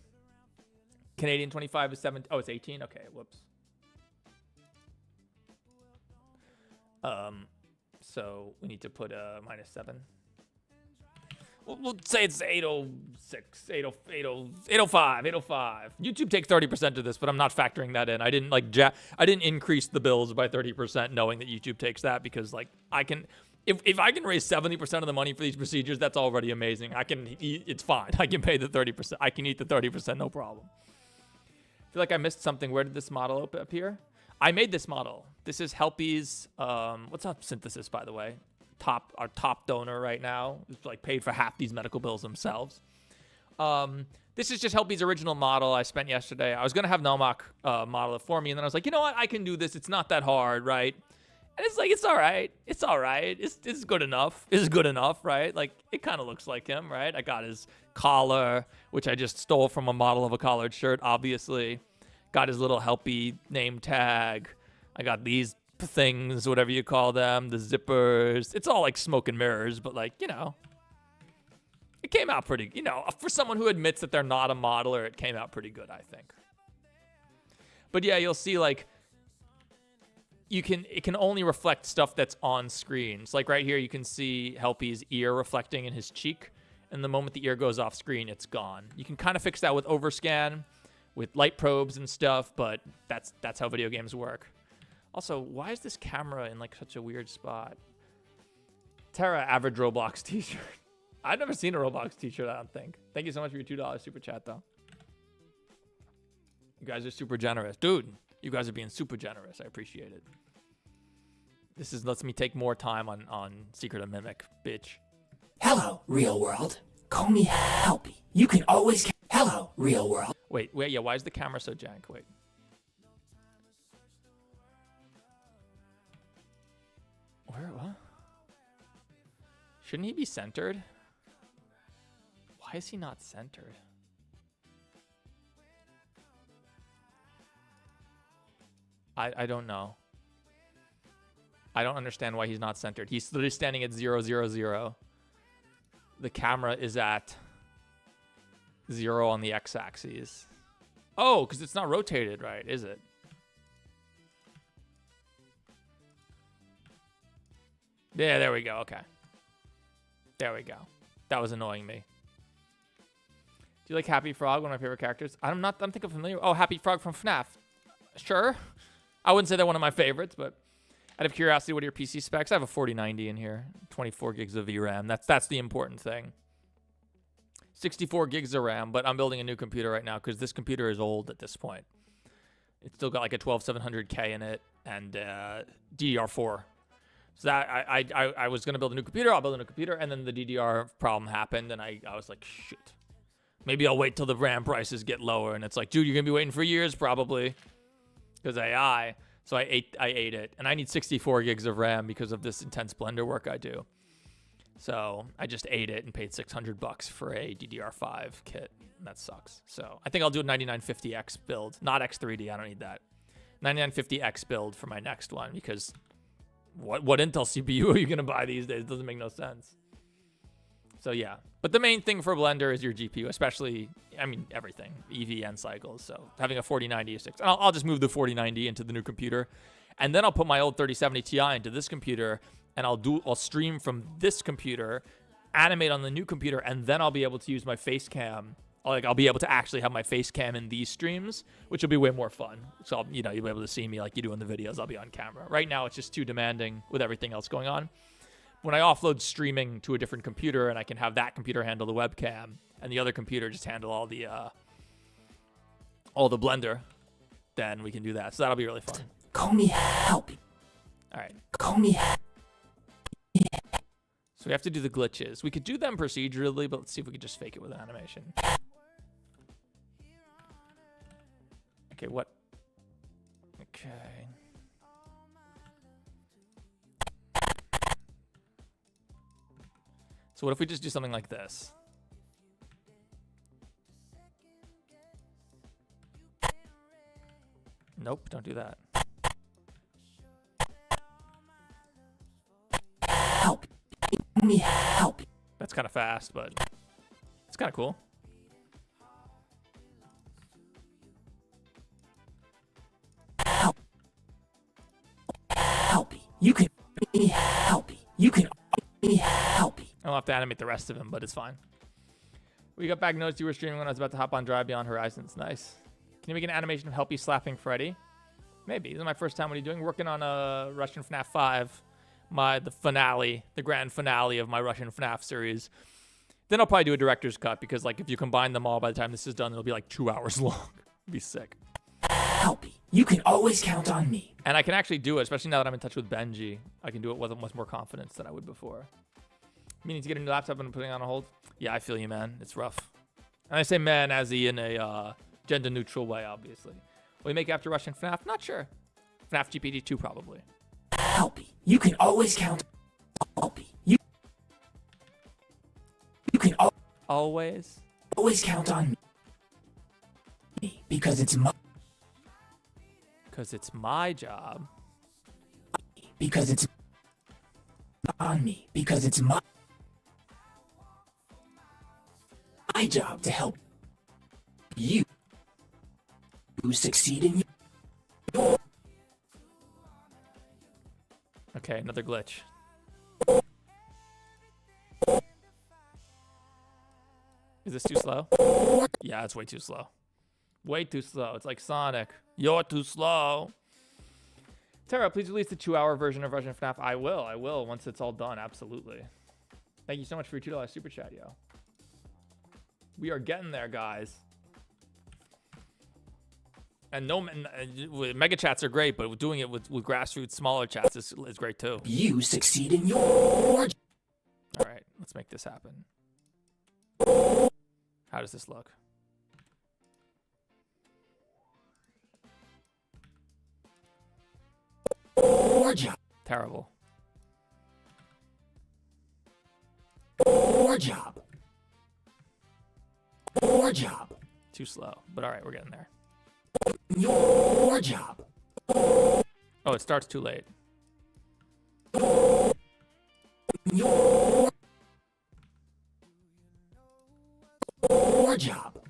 Canadian 25 is 7. Oh, it's 18? Okay, whoops. So we need to put a -7. We'll say it's 806, 805. YouTube takes 30% of this, but I'm not factoring that in. I didn't I didn't increase the bills by 30% knowing that YouTube takes that because like I can... If I can raise 70% of the money for these procedures, that's already amazing. It's fine. I can pay the 30%. I can eat the 30%, no problem. I feel like I missed something. Where did this model appear? I made this model. This is Helpy's, what's up Synthesis, by the way? Our top donor right now. It's like paid for half these medical bills themselves. This is just Helpy's original model I spent yesterday. I was going to have Nomak model it for me, and then I was like, you know what? I can do this. It's not that hard, right? And it's like, it's all right. It's all right. It's good enough. It's good enough, right? Like, it kind of looks like him, right? I got his collar, which I just stole from a model of a collared shirt, obviously. Got his little Helpy name tag. I got these things, whatever you call them, the zippers. It's all like smoke and mirrors, but like, you know, it came out pretty, you know, for someone who admits that they're not a modeler, it came out pretty good, I think. But yeah, you'll see like it can only reflect stuff that's on screen. So like right here, you can see Helpy's ear reflecting in his cheek. And the moment the ear goes off screen, it's gone. You can kind of fix that with overscan, with light probes and stuff, but that's how video games work. Also, why is this camera in like such a weird spot? Terra, average Roblox t-shirt. I've never seen a Roblox t-shirt, I don't think. Thank you so much for your $2 super chat, though. You guys are super generous. Dude, you guys are being super generous. I appreciate it. This lets me take more time on Secret of Mimic, bitch.
Hello, real world. Call me Helpy. You can always... Hello, real world.
Wait, yeah, why is the camera so jank? Wait. What? Shouldn't he be centered? Why is he not centered? I don't know. I don't understand why he's not centered. He's literally standing at 0, 0, 0. The camera is at 0 on the x-axis. Oh, because it's not rotated right, is it? Yeah, there we go. Okay. There we go. That was annoying me. Do you like Happy Frog, one of my favorite characters? I'm thinking familiar. Oh, Happy Frog from FNAF. Sure. I wouldn't say they're one of my favorites, but out of curiosity, what are your PC specs? I have a 4090 in here, 24 gigs of VRAM. That's the important thing. 64 gigs of RAM, but I'm building a new computer right now because this computer is old at this point. It's still got like a 12700K in it and DDR4. So that I was gonna build a new computer. I'll build a new computer, and then the DDR problem happened, and I was like, shit. Maybe I'll wait till the RAM prices get lower. And it's like, dude, you're gonna be waiting for years probably, because AI. So I ate it, and I need 64 gigs of RAM because of this intense Blender work I do. So I just ate it and paid $600 for a DDR5 kit. That sucks. So I think I'll do a 9950X build, not X3D. I don't need that. 9950X build for my next one because what Intel CPU are you gonna buy these days? It doesn't make no sense. So yeah, but the main thing for Blender is your GPU, especially, I mean, everything, EV and cycles. So having a 4090 is 6. I'll just move the 4090 into the new computer, and then I'll put my old 3070 Ti into this computer, and I'll stream from this computer, animate on the new computer, and then I'll be able to use my face cam. I'll be able to actually have my face cam in these streams, which will be way more fun. So you'll be able to see me like you do in the videos. I'll be on camera. Right now, it's just too demanding with everything else going on. When I offload streaming to a different computer and I can have that computer handle the webcam and the other computer just handle all the Blender, then we can do that. So that'll be really fun.
Call me Helpy.
All right.
Call me Helpy.
So we have to do the glitches. We could do them procedurally, but let's see if we could just fake it with an animation. Okay, what? Okay. So what if we just do something like this? Nope, don't do that.
Help me, help.
That's kind of fast, but it's kind of cool.
Helpy. You can be helpy. You can be helpy.
I'll have to animate the rest of him, but it's fine. We got back, noticed you were streaming when I was about to hop on Drive Beyond Horizons. Nice. Can you make an animation of Helpy slapping Freddy? Maybe. This is my first time. What are you doing? Working on a Russian FNAF 5. The grand finale of my Russian FNAF series. Then I'll probably do a director's cut because, like, if you combine them all by the time this is done, it'll be like 2 hours long. It'd be sick.
Helpy. You can always count on me.
And I can actually do it, especially now that I'm in touch with Benji. I can do it with much more confidence than I would before. Meaning to get a new laptop and putting it on hold? Yeah, I feel you, man. It's rough. And I say man as in a gender-neutral way, obviously. Will you make after Russian FNAF? Not sure. FNAF GPT 2, probably.
Helpy. You can always count. Helpy. You can
always
count on me because it's my
job.
Because it's on me because it's my job to help you succeed in
Okay, another glitch. Is this too slow? Yeah, it's way too slow. Way too slow. It's like Sonic. You're too slow. Tara, please release the 2-hour version of Russian FNAF. I will once it's all done. Absolutely. Thank you so much for your $2 super chat, yo. We are getting there, guys. And mega chats are great, but doing it with grassroots, smaller chats is great too.
You succeed in your...
All right, let's make this happen. How does this look? Terrible.
Job.
Too slow, but all right, we're getting there.
Your job.
Oh, it starts too late.
Your job.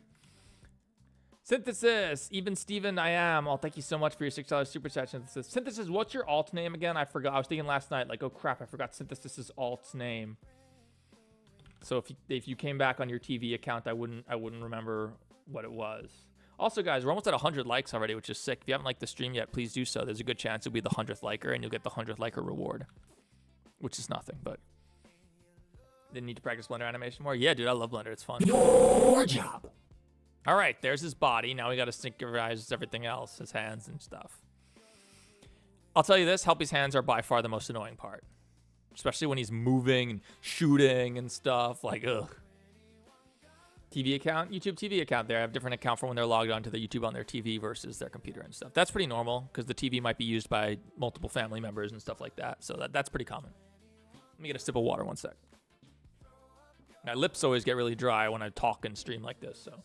Synthesis, even Steven, I am. Oh, thank you so much for your $6 super chat, Synthesis. Synthesis, what's your alt name again? I forgot. I was thinking last night, like, oh crap, I forgot Synthesis's alt's name. So if you came back on your TV account, I wouldn't remember what it was. Also, guys, we're almost at 100 likes already, which is sick. If you haven't liked the stream yet, please do so. There's a good chance it'll be the 100th liker, and you'll get the 100th liker reward, which is nothing, but didn't need to practice Blender animation more. Yeah, dude, I love Blender. It's fun.
Your job.
All right, there's his body. Now we got to synchronize everything else, his hands and stuff. I'll tell you this, Helpy's hands are by far the most annoying part, especially when he's moving and shooting and stuff. Like, ugh. TV account, YouTube TV account there. I have a different account for when they're logged onto the YouTube on their TV versus their computer and stuff. That's pretty normal because the TV might be used by multiple family members and stuff like that. So that's pretty common. Let me get a sip of water 1 sec. My lips always get really dry when I talk and stream like this, so.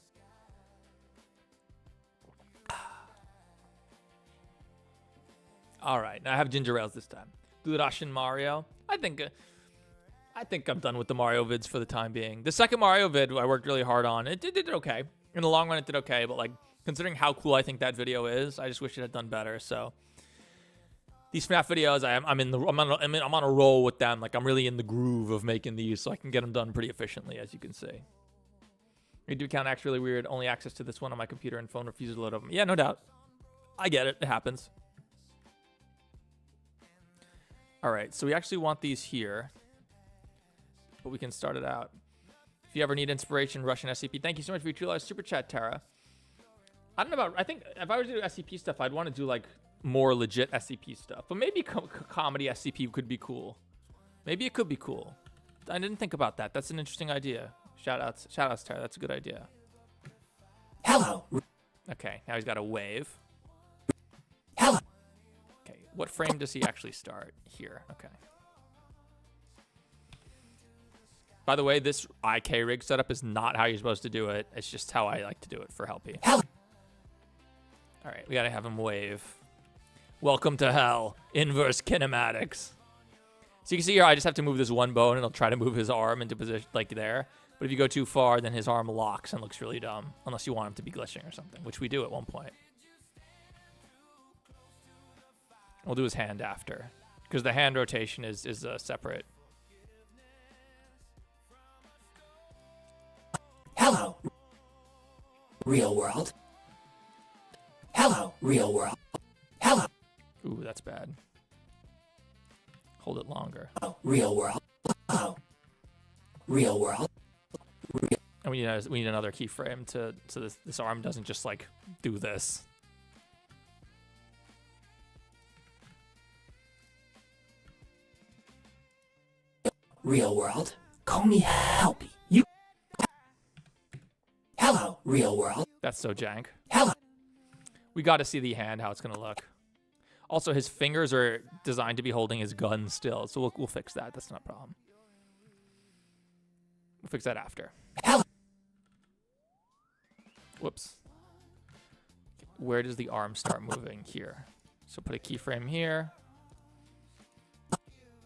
All right, now I have ginger ales this time. Do the Russian Mario. I think I'm done with the Mario vids for the time being. The second Mario vid I worked really hard on. It did okay. In the long run, it did okay, but like considering how cool I think that video is, I just wish it had done better. So these FNAF videos, I'm on a roll with them. Like I'm really in the groove of making these, so I can get them done pretty efficiently, as you can see. Your account acts really weird. Only access to this one on my computer and phone refuses to load them. Yeah, no doubt. I get it. It happens. All right, so we actually want these here, but we can start it out. If you ever need inspiration, Russian SCP. Thank you so much for your $2 super chat, Tara. I don't know about, I think if I was to do SCP stuff, I'd want to do like more legit SCP stuff, but maybe comedy SCP could be cool. Maybe it could be cool. I didn't think about that. That's an interesting idea. Shout outs, Tara. That's a good idea.
Hello.
Okay, now he's got a wave.
Hello.
Okay, what frame does he actually start? Here, okay. By the way, this IK rig setup is not how you're supposed to do it. It's just how I like to do it for Helpy.
Hello.
All right, we gotta have him wave. Welcome to hell. Inverse kinematics. So you can see here, I just have to move this one bone and it'll try to move his arm into position like there. But if you go too far, then his arm locks and looks really dumb. Unless you want him to be glitching or something, which we do at one point. We'll do his hand after, because the hand rotation is separate.
Hello. Real world. Hello, real world. Hello.
Ooh, that's bad. Hold it longer.
Oh, real world. Oh. Real world.
And we need another keyframe so this arm doesn't just like do this.
Real world. Call me Helpy. You. Hello, real world.
That's so jank.
Hello.
We got to see the hand, how it's going to look. Also, his fingers are designed to be holding his gun still, so we'll fix that. That's not a problem. We'll fix that after.
Hello.
Whoops. Where does the arm start moving? Here. So put a keyframe here.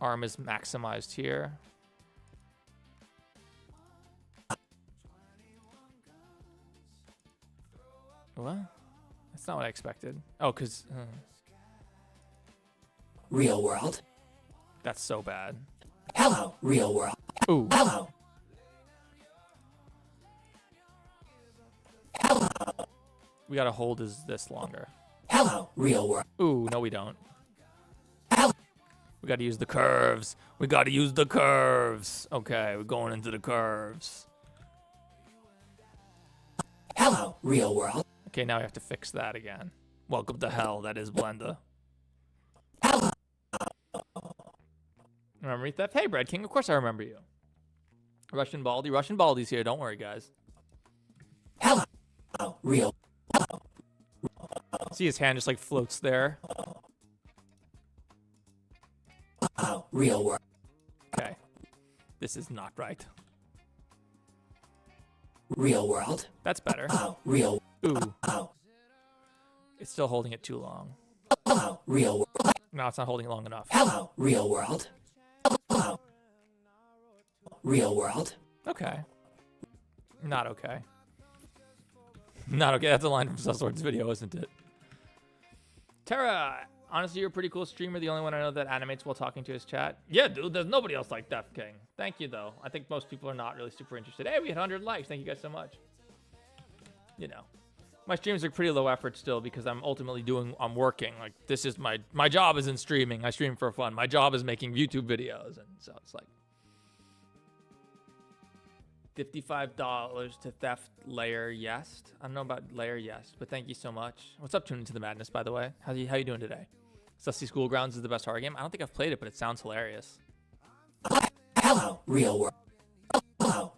Arm is maximized here. What? That's not what I expected. Oh, because...
Real world.
That's so bad.
Hello, real world.
Ooh.
Hello. Hello.
We gotta hold this longer.
Hello, real world.
Ooh, no we don't.
Hello.
We gotta use the curves. We gotta use the curves. Okay, we're going into the curves.
Hello, real world.
Okay, now we have to fix that again. Welcome to hell, that is Blender.
Hello.
Remember me, Theft? Hey, Bread King, of course I remember you. Russian Baldy. Russian Baldy's here, don't worry, guys.
Hello, real.
See his hand just like floats there.
Hello, real world.
Okay. This is not right.
Real world.
That's better.
Hello, real.
Ooh.
Hello.
It's still holding it too long.
Hello, real world.
No, it's not holding it long enough.
Hello, real world. Hello. Real world.
Okay. Not okay. Not okay. That's a line from Sussword's video, isn't it? Tara, honestly, you're a pretty cool streamer. The only one I know that animates while talking to his chat. Yeah, dude, there's nobody else like Def King. Thank you, though. I think most people are not really super interested. Hey, we had 100 likes. Thank you guys so much. You know, my streams are pretty low effort still because I'm ultimately I'm working. Like, this is my job is in streaming. I stream for fun. My job is making YouTube videos. And so it's like $55 to Theft Layer Yes. I don't know about Layer Yes, but thank you so much. What's up, Tune Into the Madness, by the way? How you doing today? Susty Schoolgrounds is the best horror game. I don't think I've played it, but it sounds hilarious.
Hello, real world. Hello.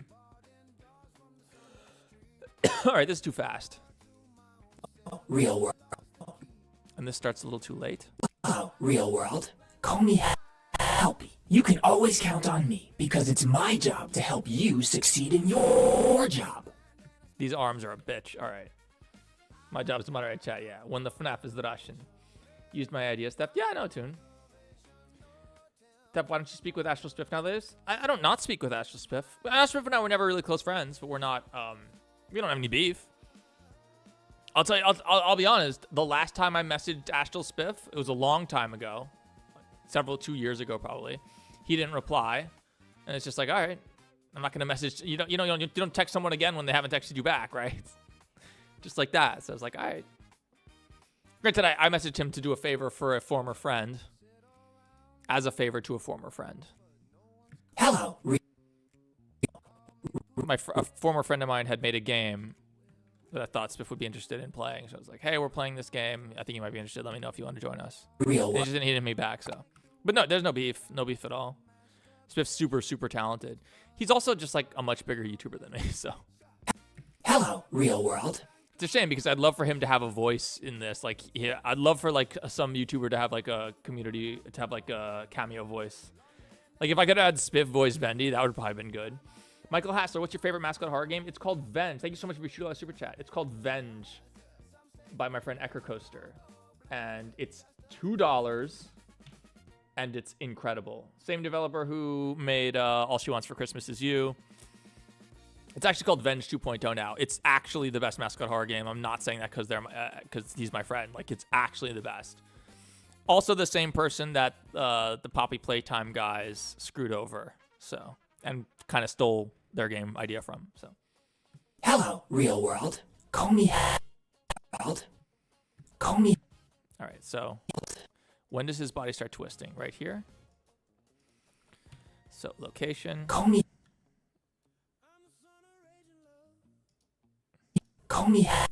All right, this is too fast.
Real world.
And this starts a little too late.
Hello, real world. Call me Helpy. You can always count on me because it's my job to help you succeed in your job.
These arms are a bitch. All right. My job is to moderate chat, yeah. When the FNAF is the Russian. Used my idea, Steph. Yeah, I know, Tune. Steph, why don't you speak with Astral Spiff now, Liz? I don't not speak with Astral Spiff. Astral Spiff and I were never really close friends, but we're not, we don't have any beef. I'll tell you, I'll be honest. The last time I messaged Astral Spiff, it was a long time ago. 2 years ago, probably. He didn't reply. And it's just like, all right, I'm not going to message. You don't text someone again when they haven't texted you back, right? Just like that. So I was like, all right. Granted, I messaged him to do a favor for a former friend. As a favor to a former friend.
Hello.
A former friend of mine had made a game that I thought Spiff would be interested in playing. So I was like, hey, we're playing this game. I think you might be interested. Let me know if you want to join us.
Real.
He just didn't hit me back, so. But no, there's no beef. No beef at all. Spiff's super, super talented. He's also just like a much bigger YouTuber than me, so.
Hello, real world.
It's a shame because I'd love for him to have a voice in this. Like, yeah, I'd love for like some YouTuber to have like a community, to have like a cameo voice. Like if I could add Spiff voice Bendy, that would probably been good. Michael Hassler, what's your favorite mascot horror game? It's called Venge. Thank you so much for your $2 super chat. It's called Venge by my friend Ecker Coaster. And it's $2 and it's incredible. Same developer who made All She Wants for Christmas Is You. It's actually called Venge 2.0 now. It's actually the best mascot horror game. I'm not saying that because he's my friend. Like, it's actually the best. Also the same person that the Poppy Playtime guys screwed over. So, and kind of stole their game idea from. So,
hello, real world. Call me world. Call me.
All right. So, when does his body start twisting? Right here. So, location.
Call me. Call me.
All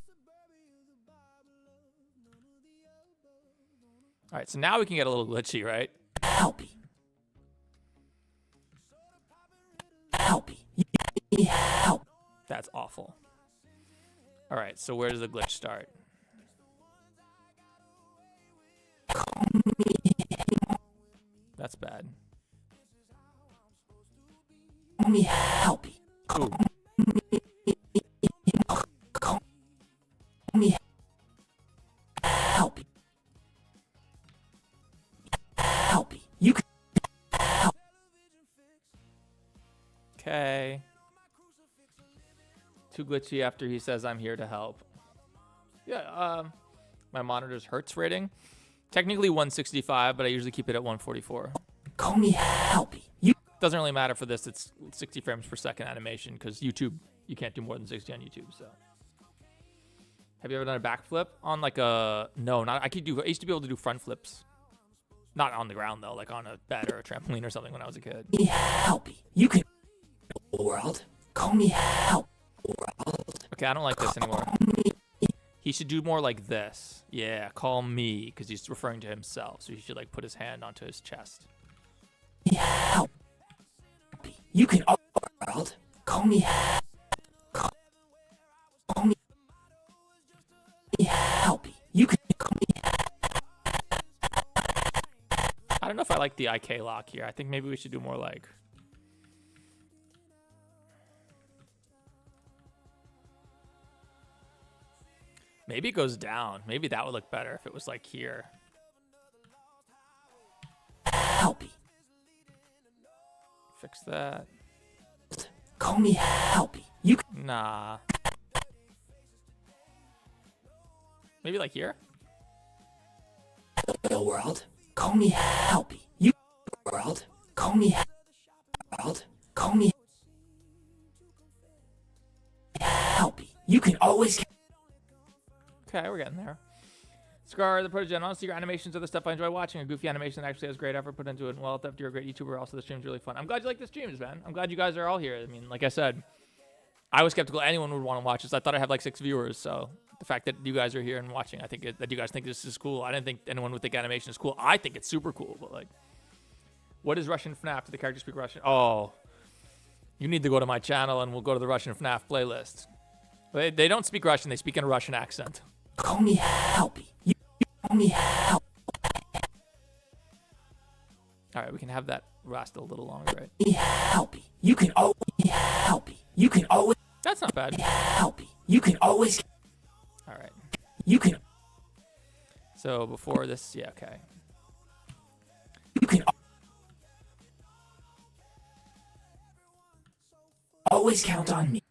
right. So now we can get a little glitchy, right?
Helpy. Helpy. Help.
That's awful. All right. So where does the glitch start? That's bad.
Call me Helpy.
Ooh.
Call me Helpy. Helpy. You can help.
Okay. Too glitchy after he says I'm here to help. Yeah, my monitor's hertz rating. Technically 165, but I usually keep it at 144.
Call me Helpy. You
Doesn't really matter for this. It's 60 frames per second animation because YouTube, you can't do more than 60 on YouTube. So, have you ever done a backflip on like a? No, not. I used to be able to do front flips, not on the ground though, like on a bed or a trampoline or something when I was a kid.
me Helpy. You can world. Call me Help.
Okay, I don't like this anymore. He should do more like this. Yeah, call me, because he's referring to himself. So he should like put his hand onto his chest.
Help. You can world. Call me Help. Call me Helpy. You can call me.
I don't know if I like the IK lock here. I think maybe we should do more like. Maybe it goes down. Maybe that would look better if it was like here.
Helpy.
Fix that.
Call me Helpy. You can
Nah. Maybe like here?
real world. Call me Helpy. You world. Call me world. Call me Helpy. You can always.
Okay, we're getting there. Scar, the Protogen. Honestly, your animations are the stuff I enjoy watching. A goofy animation that actually has great effort put into it. And well, Theft, you're a great YouTuber. Also, the stream's really fun. I'm glad you like the streams, man. I'm glad you guys are all here. I mean, like I said, I was skeptical anyone would want to watch this. I thought I had like 6 viewers. So the fact that you guys are here and watching, I think that you guys think this is cool. I didn't think anyone would think animation is cool. I think it's super cool. But like, what is Russian FNAF? Do the characters speak Russian? Oh, you need to go to my channel and we'll go to the Russian FNAF playlist. They don't speak Russian. They speak in a Russian accent.
Call me Helpy. You call me Help.
All right, we can have that last a little longer, right?
Helpy. You can always Helpy. You can always
That's not bad.
Helpy. You can always.
All right.
You can.
So before this, yeah, okay.
You can always count on me.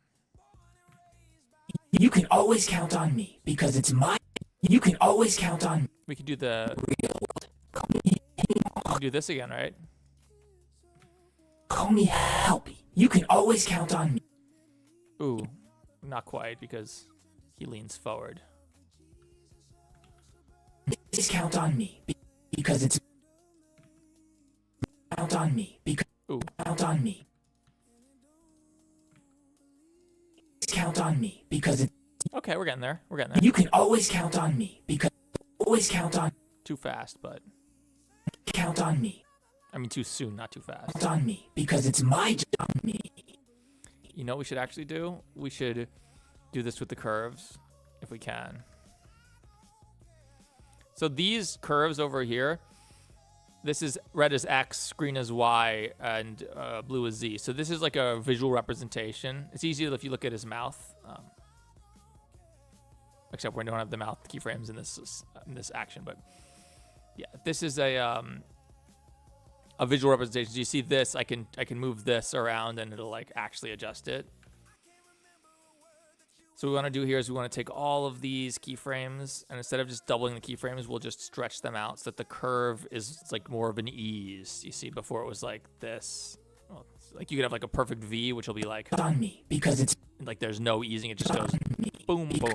You can always count on me because it's my. You can always count on me.
We could do the.
Real world.
We can do this again, right?
Call me Helpy. You can always count on me.
Ooh, not quite because he leans forward.
Please count on me because it's. Count on me because.
Ooh.
Count on me. Count on me because it's.
Okay, we're getting there. We're getting there.
You can always count on me because. Always count on.
Too fast, but
Count on me.
I mean too soon, not too fast.
Count on me because it's my job. Me.
You know what we should actually do? We should do this with the curves if we can. So these curves over here, this is red as X, green as Y, and blue as Z. So this is like a visual representation. It's easier if you look at his mouth. Except we don't have the mouth keyframes in this action, but yeah, this is a visual representation. So you see this, I can move this around and it'll like actually adjust it. So what we want to do here is we want to take all of these keyframes and instead of just doubling the keyframes, we'll just stretch them out so that the curve is like more of an ease. You see, before it was like this. Well, like you could have like a perfect V, which will be like
On me because it's.
like there's no easing, it just goes boom, boom.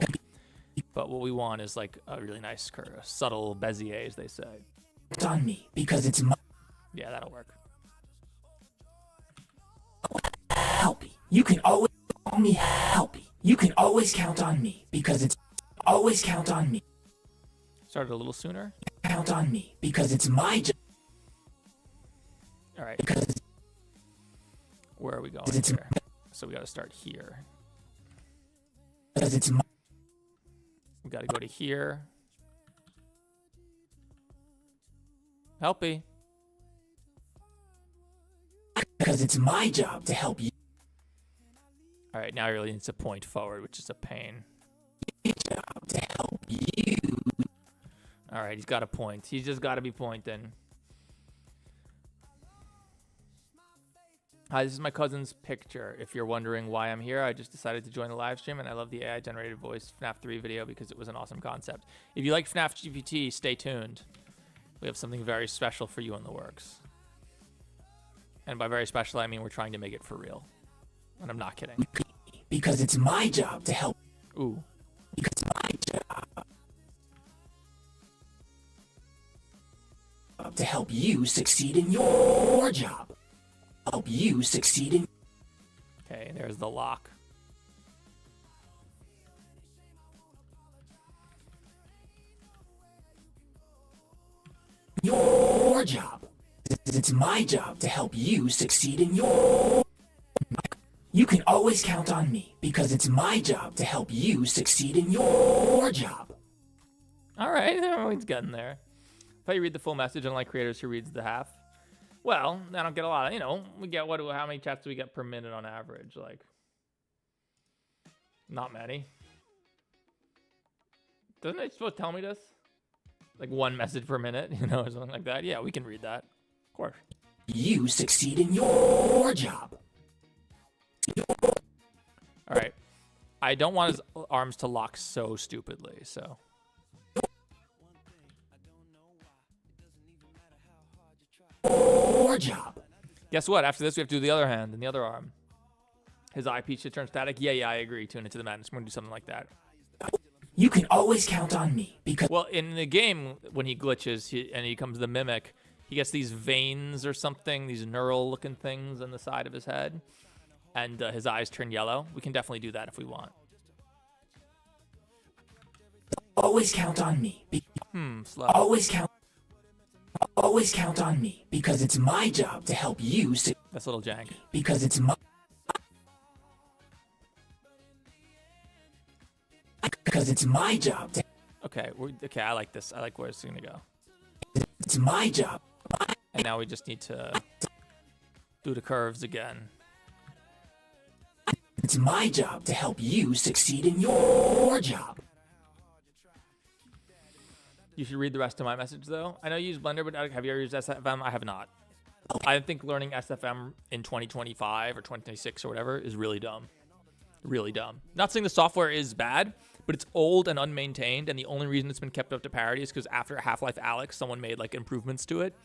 But what we want is like a really nice curve, a subtle Bezier, as they say.
On me because it's my.
Yeah, that'll work.
Helpy. You can always call me Helpy. You can always count on me because it's. Always count on me.
Started a little sooner.
Count on me because it's my job.
All right.
Because it's.
Where are we going
It's-
here? So we got to start here.
Because it's my.
We got to go to here. Helpy.
Because it's my job to help you.
All right, now he really needs to point forward, which is a pain.
Job to help you.
All right, he's got to point. He's just got to be pointing. Hi, this is my cousin's picture. If you're wondering why I'm here, I just decided to join the live stream, and I love the AI-generated voice FNAF 3 video because it was an awesome concept. If you like FNAF GPT, stay tuned. We have something very special for you in the works. And by very special, I mean we're trying to make it for real. And I'm not kidding.
Because it's my job to help.
Ooh.
Because it's my job to help you succeed in your job. Help you succeed in
Okay, there's the lock.
your job. It's my job to help you succeed in your... You can always count on me because it's my job to help you succeed in your job.
All right, everyone's getting there. If I read the full message, unlike creators who reads the half, well, I don't get a lot of, you know, we get how many chats do we get per minute on average? Like, not many. Doesn't it supposed to tell me this? Like 1 message per minute, you know, or something like that. Yeah, we can read that. Of course.
You succeed in your job.
All right. I don't want his arms to lock so stupidly, so.
Your job.
Guess what? After this, we have to do the other hand and the other arm. His eyepiece should turn static. Yeah, I agree. Tune into the madness. We're going to do something like that.
You can always count on me because...
Well, in the game, when he glitches and he becomes the mimic, he gets these veins or something, these neural-looking things on the side of his head, and his eyes turn yellow. We can definitely do that if we want.
Always count on me.
Slow.
Always count on me because it's my job to help you.
That's a little jank.
Because it's my... Because it's my job to...
Okay, okay, I like this. I like where it's going to go.
It's my job.
And now we just need to do the curves again.
It's my job to help you succeed in your job.
You should read the rest of my message, though. I know you use Blender, but have you ever used SFM? I have not. I think learning SFM in 2025 or 2026 or whatever is really dumb. Really dumb. Not saying the software is bad, but it's old and unmaintained, and the only reason it's been kept up to parity is because after Half-Life Alyx, someone made like improvements to it.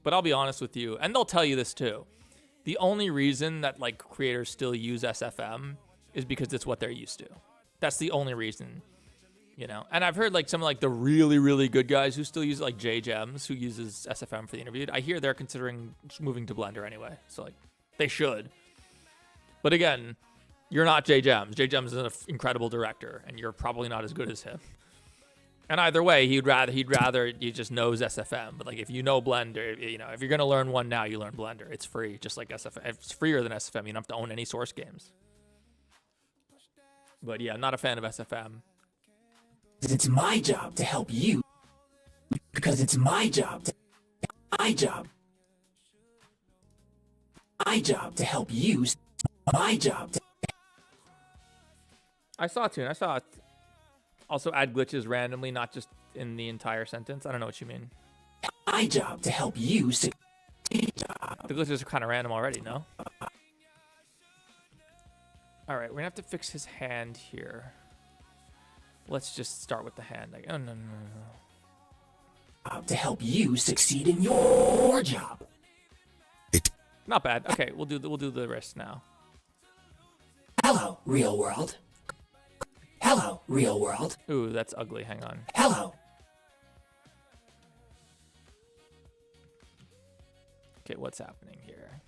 But I'll be honest with you, and they'll tell you this too. The only reason that like creators still use SFM is because it's what they're used to. That's the only reason, you know. And I've heard like some of like the really, really good guys who still use it, like J Gems, who uses SFM for the interview. I hear they're considering moving to Blender anyway, so like they should. But again, you're not J Gems. J Gems is an incredible director, and you're probably not as good as him. And either way, he'd rather you just knows SFM. But like if you know Blender, you know, if you're gonna learn one now, you learn Blender. It's free, just like SFM. It's freer than SFM. You don't have to own any source games. But yeah, I'm not a fan of SFM.
It's my job to help you. Because it's my job to help you. My job to...
I saw it too. I saw it. Also add glitches randomly, not just in the entire sentence. I don't know what you mean.
My job to help you.
The glitches are kind of random already, no? All right, we're gonna have to fix his hand here. Let's just start with the hand. Like, oh no.
To help you succeed in your job.
Not bad. Okay, we'll do the wrist now.
Hello, real world. Hello, real world.
Ooh, that's ugly. Hang on.
Hello.
Okay, what's happening here?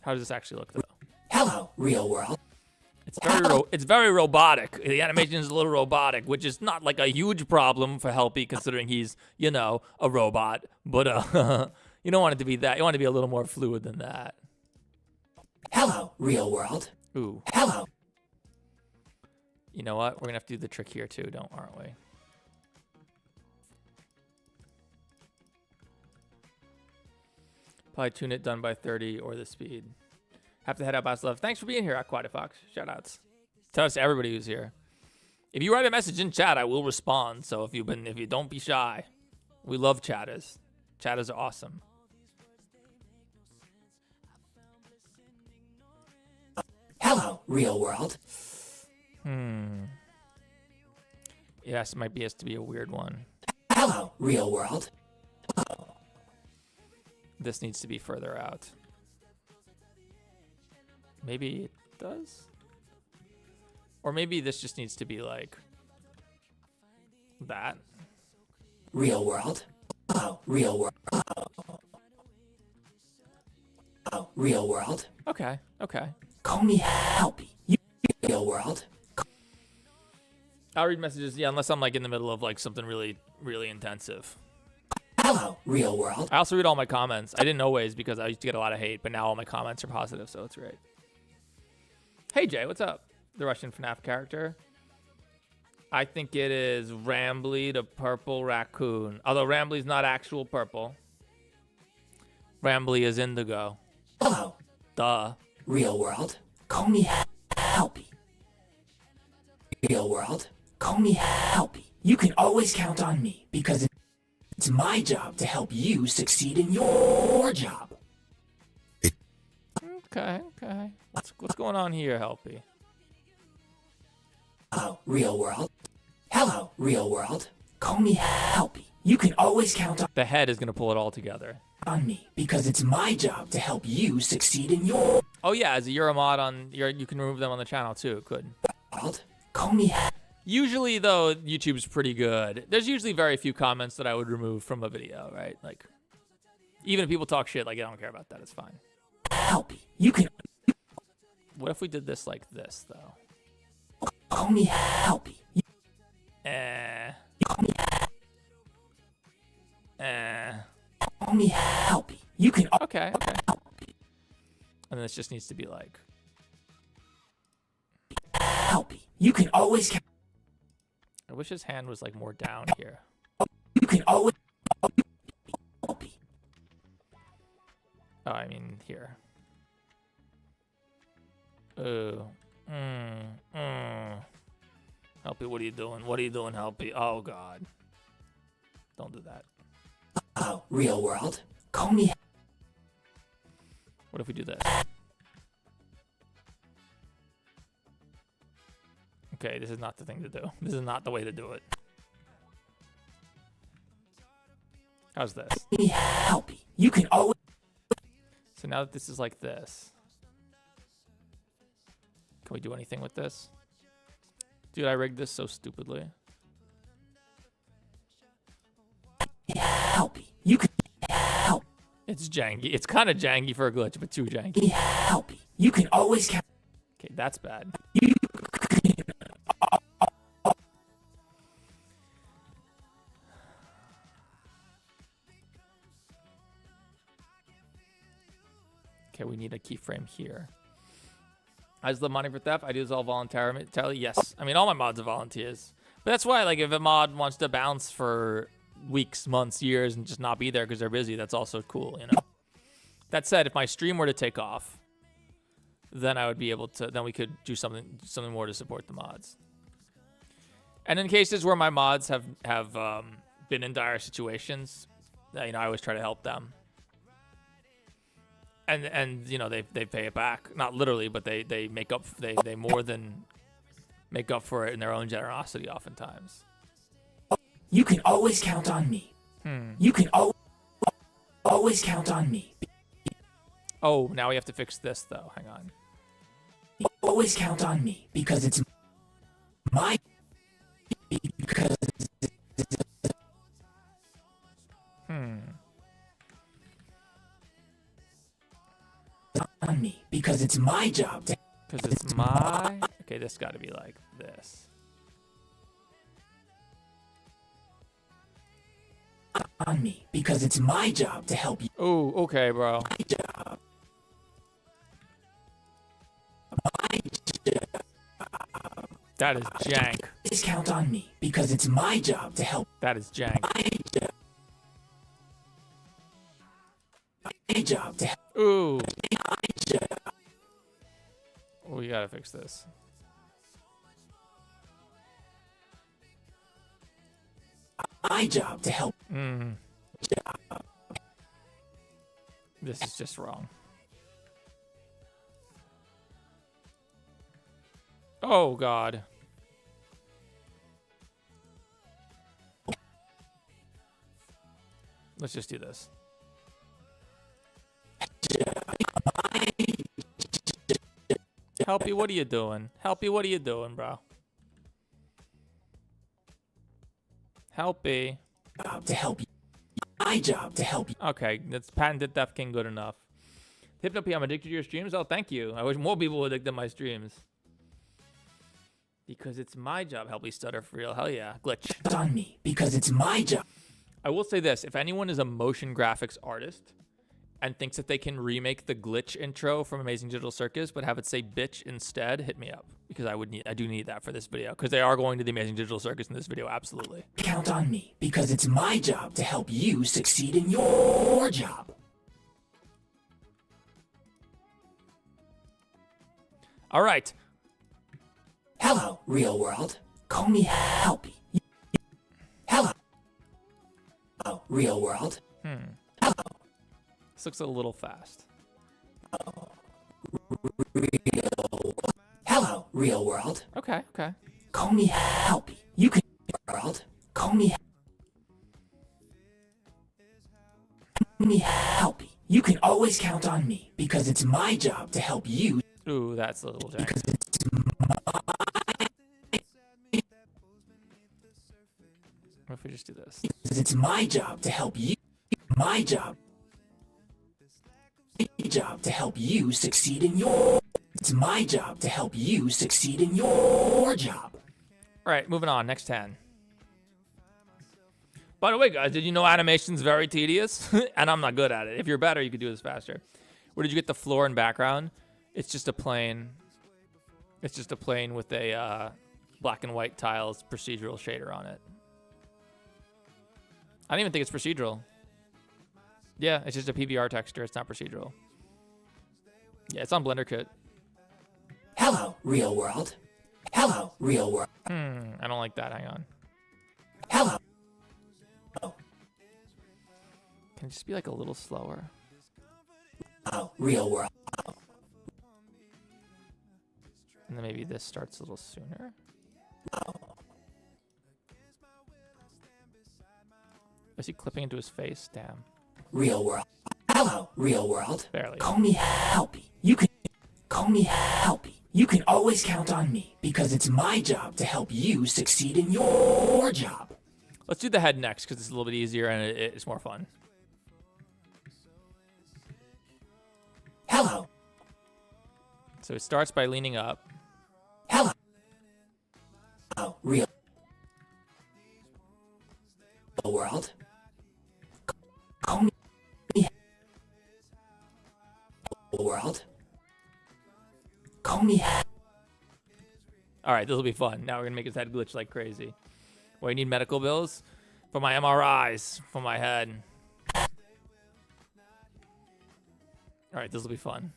How does this actually look, though?
Hello, real world.
It's very robotic. The animation is a little robotic, which is not like a huge problem for Helpy, considering he's, you know, a robot. But you don't want it to be that. You want it to be a little more fluid than that.
Hello, real world.
Ooh.
Hello.
You know what? We're gonna have to do the trick here too, aren't we? Probably tune it done by 30 or the speed. Have to head out, boss love. Thanks for being here, Aquatic Fox. Shout outs. Tell us to everybody who's here. If you write a message in chat, I will respond. So if you don't be shy. We love chatters. Chatters are awesome.
Hello, real world.
Yes, it might be has to be a weird one.
Hello, real world.
This needs to be further out. Maybe it does? Or maybe this just needs to be like that.
Real world. Hello, real world. Hello, real world.
Okay, okay.
Call me Helpy. You real world.
I'll read messages, yeah, unless I'm like in the middle of like something really, really intensive.
Hello, real world.
I also read all my comments. I didn't always because I used to get a lot of hate, but now all my comments are positive, so it's great. Hey Jay, what's up? The Russian FNAF character. I think it is Rambly the purple raccoon. Although Rambly's not actual purple. Rambly is indigo.
Hello.
Duh.
Real world. Call me Helpy. Real world. Call me Helpy. You can always count on me because it's my job to help you succeed in your job.
Okay, okay. What's going on here, Helpy?
Hello, real world. Hello, real world. Call me Helpy. You can always count
The head is gonna pull it all together.
on me because it's my job to help you succeed in your
Oh yeah, as a you're a mod on you can remove them on the channel too. Good.
world. Call me
Usually though, YouTube's pretty good. There's usually very few comments that I would remove from a video, right? Like, even if people talk shit, like I don't care about that. It's fine.
Helpy. You can
What if we did this like this though?
call me Helpy. Call me Helpy. You can
Okay, okay. And then this just needs to be like
Helpy. You can always count.
I wish his hand was like more down here.
You can always Helpy.
Oh, I mean here. Oh. Helpy, what are you doing? What are you doing, Helpy? Oh god. Don't do that.
Oh, real world. Call me.
What if we do this? Okay, this is not the thing to do. This is not the way to do it. How's this?
Helpy. You can always.
So now that this is like this, can we do anything with this? Dude, I rigged this so stupidly.
Helpy. You can help.
It's janky. It's kind of janky for a glitch, but too janky.
Helpy. You can always count.
Okay, that's bad. Okay, we need a keyframe here. I just love modding for theft. I do this all voluntarily. Yes. I mean, all my mods are volunteers. But that's why, like, if a mod wants to bounce for weeks, months, years, and just not be there because they're busy, that's also cool, you know? That said, if my stream were to take off, then I would be able to, then we could do something more to support the mods. And in cases where my mods have been in dire situations, you know, I always try to help them. And you know, they pay it back, not literally, but they make up, they more than make up for it in their own generosity oftentimes.
You can always count on me. You can always count on me.
Oh, now we have to fix this though. Hang on.
Always count on me because it's my because on me because it's my job to
Because it's my... Okay, this got to be like this.
on me because it's my job to help you.
Oh, okay, bro.
My job. My job.
That is jank.
Always count on me because it's my job to help.
That is jank.
My job. My job to help.
Ooh.
My job.
We gotta fix this.
My job to help.
Job. This is just wrong. Oh, God. Let's just do this. Helpy, what are you doing? Helpy, what are you doing, bro? Helpy.
To help you. My job to help you.
Okay, that's patented Theft King good enough. Hypno I'm addicted to your streams. Oh, thank you. I wish more people would addict to my streams. Because it's my job. Help me stutter for real. Hell yeah. Glitch.
It's on me because it's my job.
I will say this. If anyone is a motion graphics artist and thinks that they can remake the glitch intro from Amazing Digital Circus but have it say bitch instead, hit me up. Because I do need that for this video. Because they are going to the Amazing Digital Circus in this video. Absolutely.
Count on me because it's my job to help you succeed in your job.
All right.
Hello, real world. Call me Helpy. Hello. Hello, real world. Hello.
This looks a little fast.
Hello, real world.
Okay, okay.
Call me Helpy. You can world. Call me Helpy. You can always count on me because it's my job to help you.
Ooh, that's a little jank.
Because it's
What if we just do this?
It's my job to help you. My job. My job to help you succeed in your. It's my job to help you succeed in your job.
All right, moving on. Next 10. By the way, guys, did you know animation's very tedious? And I'm not good at it. If you're better, you could do this faster. Where did you get the floor and background? It's just a plane. It's just a plane with a black and white tiles procedural shader on it. I don't even think it's procedural. Yeah, it's just a PBR texture. It's not procedural. Yeah, it's on Blender Kit.
Hello, real world. Hello, real world.
I don't like that. Hang on.
Hello.
Can it just be like a little slower?
Hello, real world.
And then maybe this starts a little sooner. Is he clipping into his face? Damn.
Real world. Hello, real world.
Barely.
Call me Helpy. You can call me Helpy. You can always count on me because it's my job to help you succeed in your job.
Let's do the head next because it's a little bit easier and it's more fun.
Hello.
So it starts by leaning up.
Hello. Hello, real world. Call me world. Call me.
All right, this will be fun. Now we're gonna make his head glitch like crazy. Well, you need medical bills for my MRIs for my head. All right, this will be fun.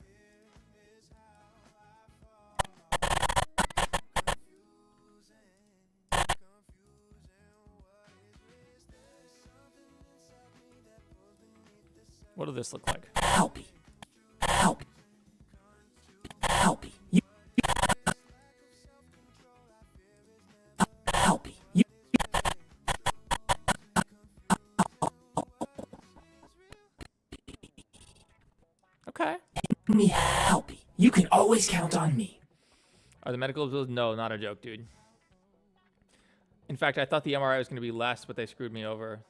What does this look like?
Helpy. Helpy. Helpy. You. Helpy. You.
Okay.
Me Helpy. You can always count on me.
Are the medical bills? No, not a joke, dude. In fact, I thought the MRI was going to be less, but they screwed me over.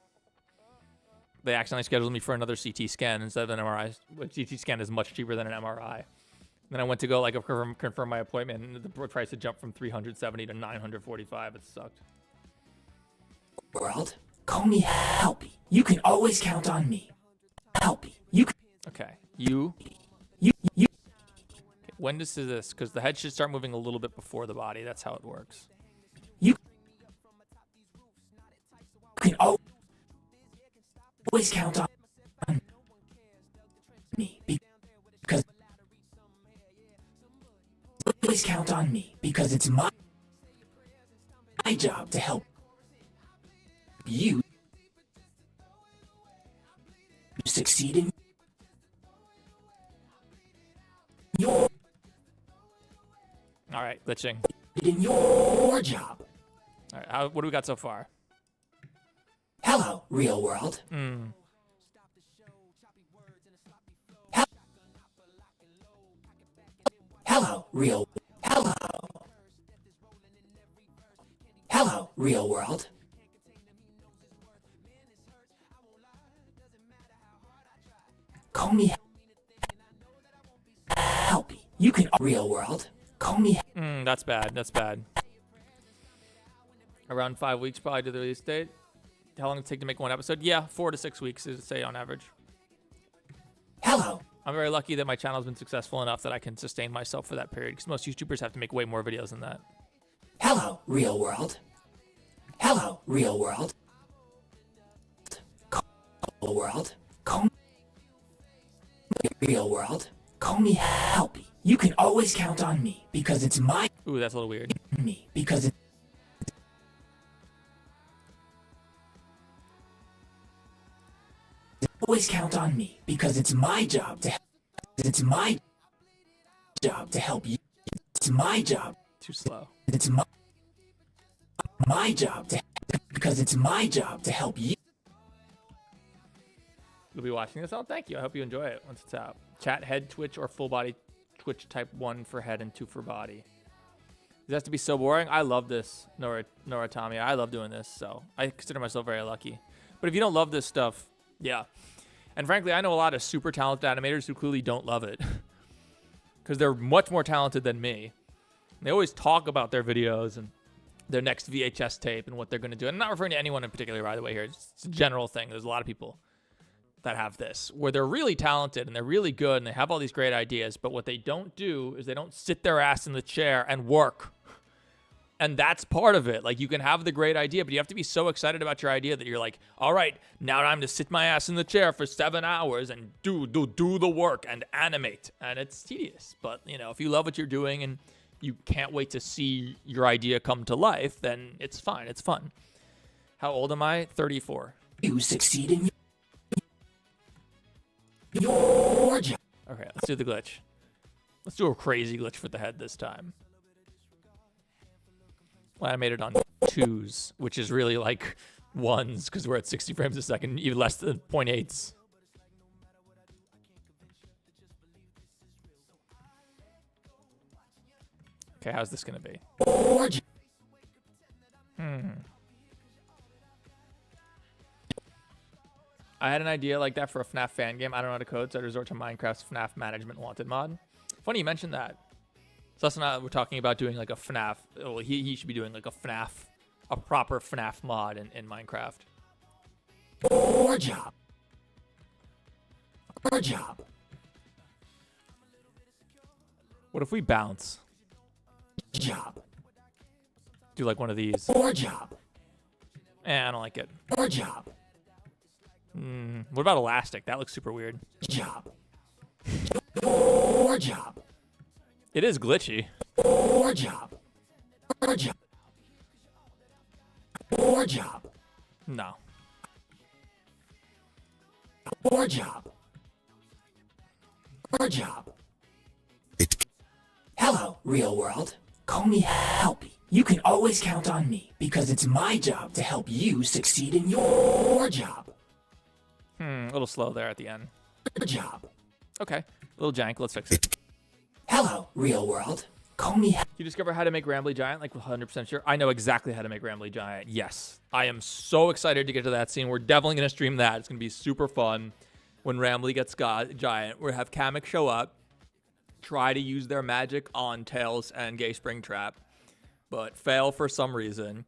They accidentally scheduled me for another CT scan instead of an MRI. A CT scan is much cheaper than an MRI. Then I went to go like confirm my appointment, and the price had jumped from $370 to $945. It sucked.
World, call me Helpy. You can always count on me. Helpy. You.
Okay, you.
You.
Okay, when does this? Because the head should start moving a little bit before the body. That's how it works.
You can always count on me because always count on me because it's my job to help you succeed in your
All right, glitching.
in your job.
All right, what do we got so far?
Hello, real world. Hello, real. Hello. Hello, real world. Call me Helpy. You can real world. Call me.
That's bad. That's bad. Around 5 weeks probably to the release date. How long does it take to make one episode? Yeah, 4 to 6 weeks is say on average.
Hello.
I'm very lucky that my channel's been successful enough that I can sustain myself for that period, because most YouTubers have to make way more videos than that.
Hello, real world. Hello, real world. Call world. Call me real world. Call me Helpy. You can always count on me because it's my
Ooh, that's a little weird.
me because it always count on me because it's my job to help you. It's my job.
Too slow.
It's my job to because it's my job to help you.
You'll be watching this. Oh, thank you. I hope you enjoy it once it's out. Chat head Twitch or full body Twitch type 1 for head and 2 for body. This has to be so boring. I love this, Noratami. I love doing this, so I consider myself very lucky. But if you don't love this stuff, yeah. And frankly, I know a lot of super talented animators who clearly don't love it because they're much more talented than me. They always talk about their videos and their next VHS tape and what they're going to do. And I'm not referring to anyone in particular, by the way, here. It's a general thing. There's a lot of people that have this, where they're really talented and they're really good and they have all these great ideas, but what they don't do is they don't sit their ass in the chair and work. And that's part of it. Like, you can have the great idea, but you have to be so excited about your idea that you're like, all right, now I'm to sit my ass in the chair for 7 hours and do the work and animate. And it's tedious. But, you know, if you love what you're doing and you can't wait to see your idea come to life, then it's fine. It's fun. How old am I? 34.
You succeed in your job.
Okay, let's do the glitch. Let's do a crazy glitch for the head this time. Well, I made it on 2s, which is really like 1s because we're at 60 frames a second, even less than 0.8s. Okay, how's this gonna be? I had an idea like that for a FNAF fan game. I don't know how to code, so I resort to Minecraft's FNAF Management Wanted mod. Funny you mentioned that. Sus and I were talking about doing like a FNAF. Well, he should be doing like a FNAF, a proper FNAF mod in Minecraft.
Your job. Your job.
What if we bounce?
Job.
Do like one of these.
Your job.
I don't like it.
Your job.
What about elastic? That looks super weird.
Job. Your job.
It is glitchy.
Your job. Your job. Your job.
No.
Your job. Your job. Hello, real world. Call me Helpy. You can always count on me because it's my job to help you succeed in your job.
A little slow there at the end.
Your job.
Okay. A little jank. Let's fix it.
Hello, real world. Call me
You discover how to make Rambly Giant? Like 100% sure. I know exactly how to make Rambly Giant. Yes. I am so excited to get to that scene. We're definitely going to stream that. It's going to be super fun when Rambly gets giant. We'll have Kamek show up, try to use their magic on Tails and Gay Springtrap, but fail for some reason.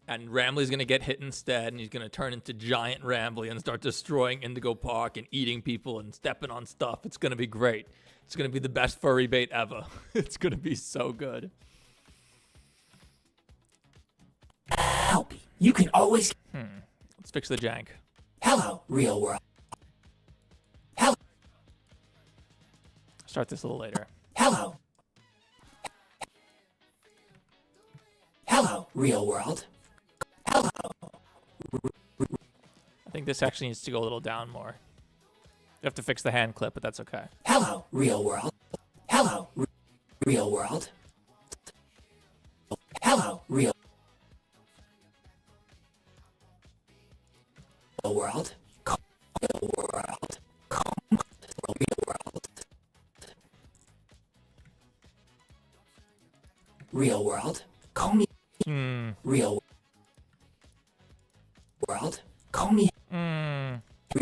And Rambly's going to get hit instead, and he's going to turn into Giant Rambly and start destroying Indigo Park and eating people and stepping on stuff. It's going to be great. It's going to be the best furry bait ever. It's going to be so good.
Helpy. You can always...
Let's fix the jank.
Hello, real world. Hello.
Start this a little later.
Hello. Hello, real world. Hello.
I think this actually needs to go a little down more. You have to fix the hand clip, but that's okay.
Hello, real world. Hello, real world. Hello, real world. Real world. Real world. real world. Call me real world. Call me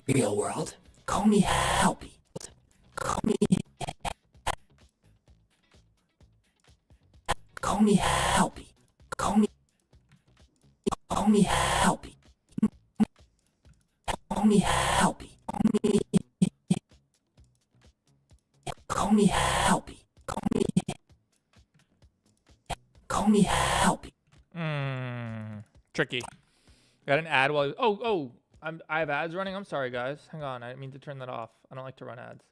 real world. Call me Helpy. Call me Helpy. Call me Helpy. Call me Helpy. Call me Helpy. Call me Helpy.
Tricky. Got an ad while. I have ads running. I'm sorry, guys. Hang on. I didn't mean to turn that off. I don't like to run ads.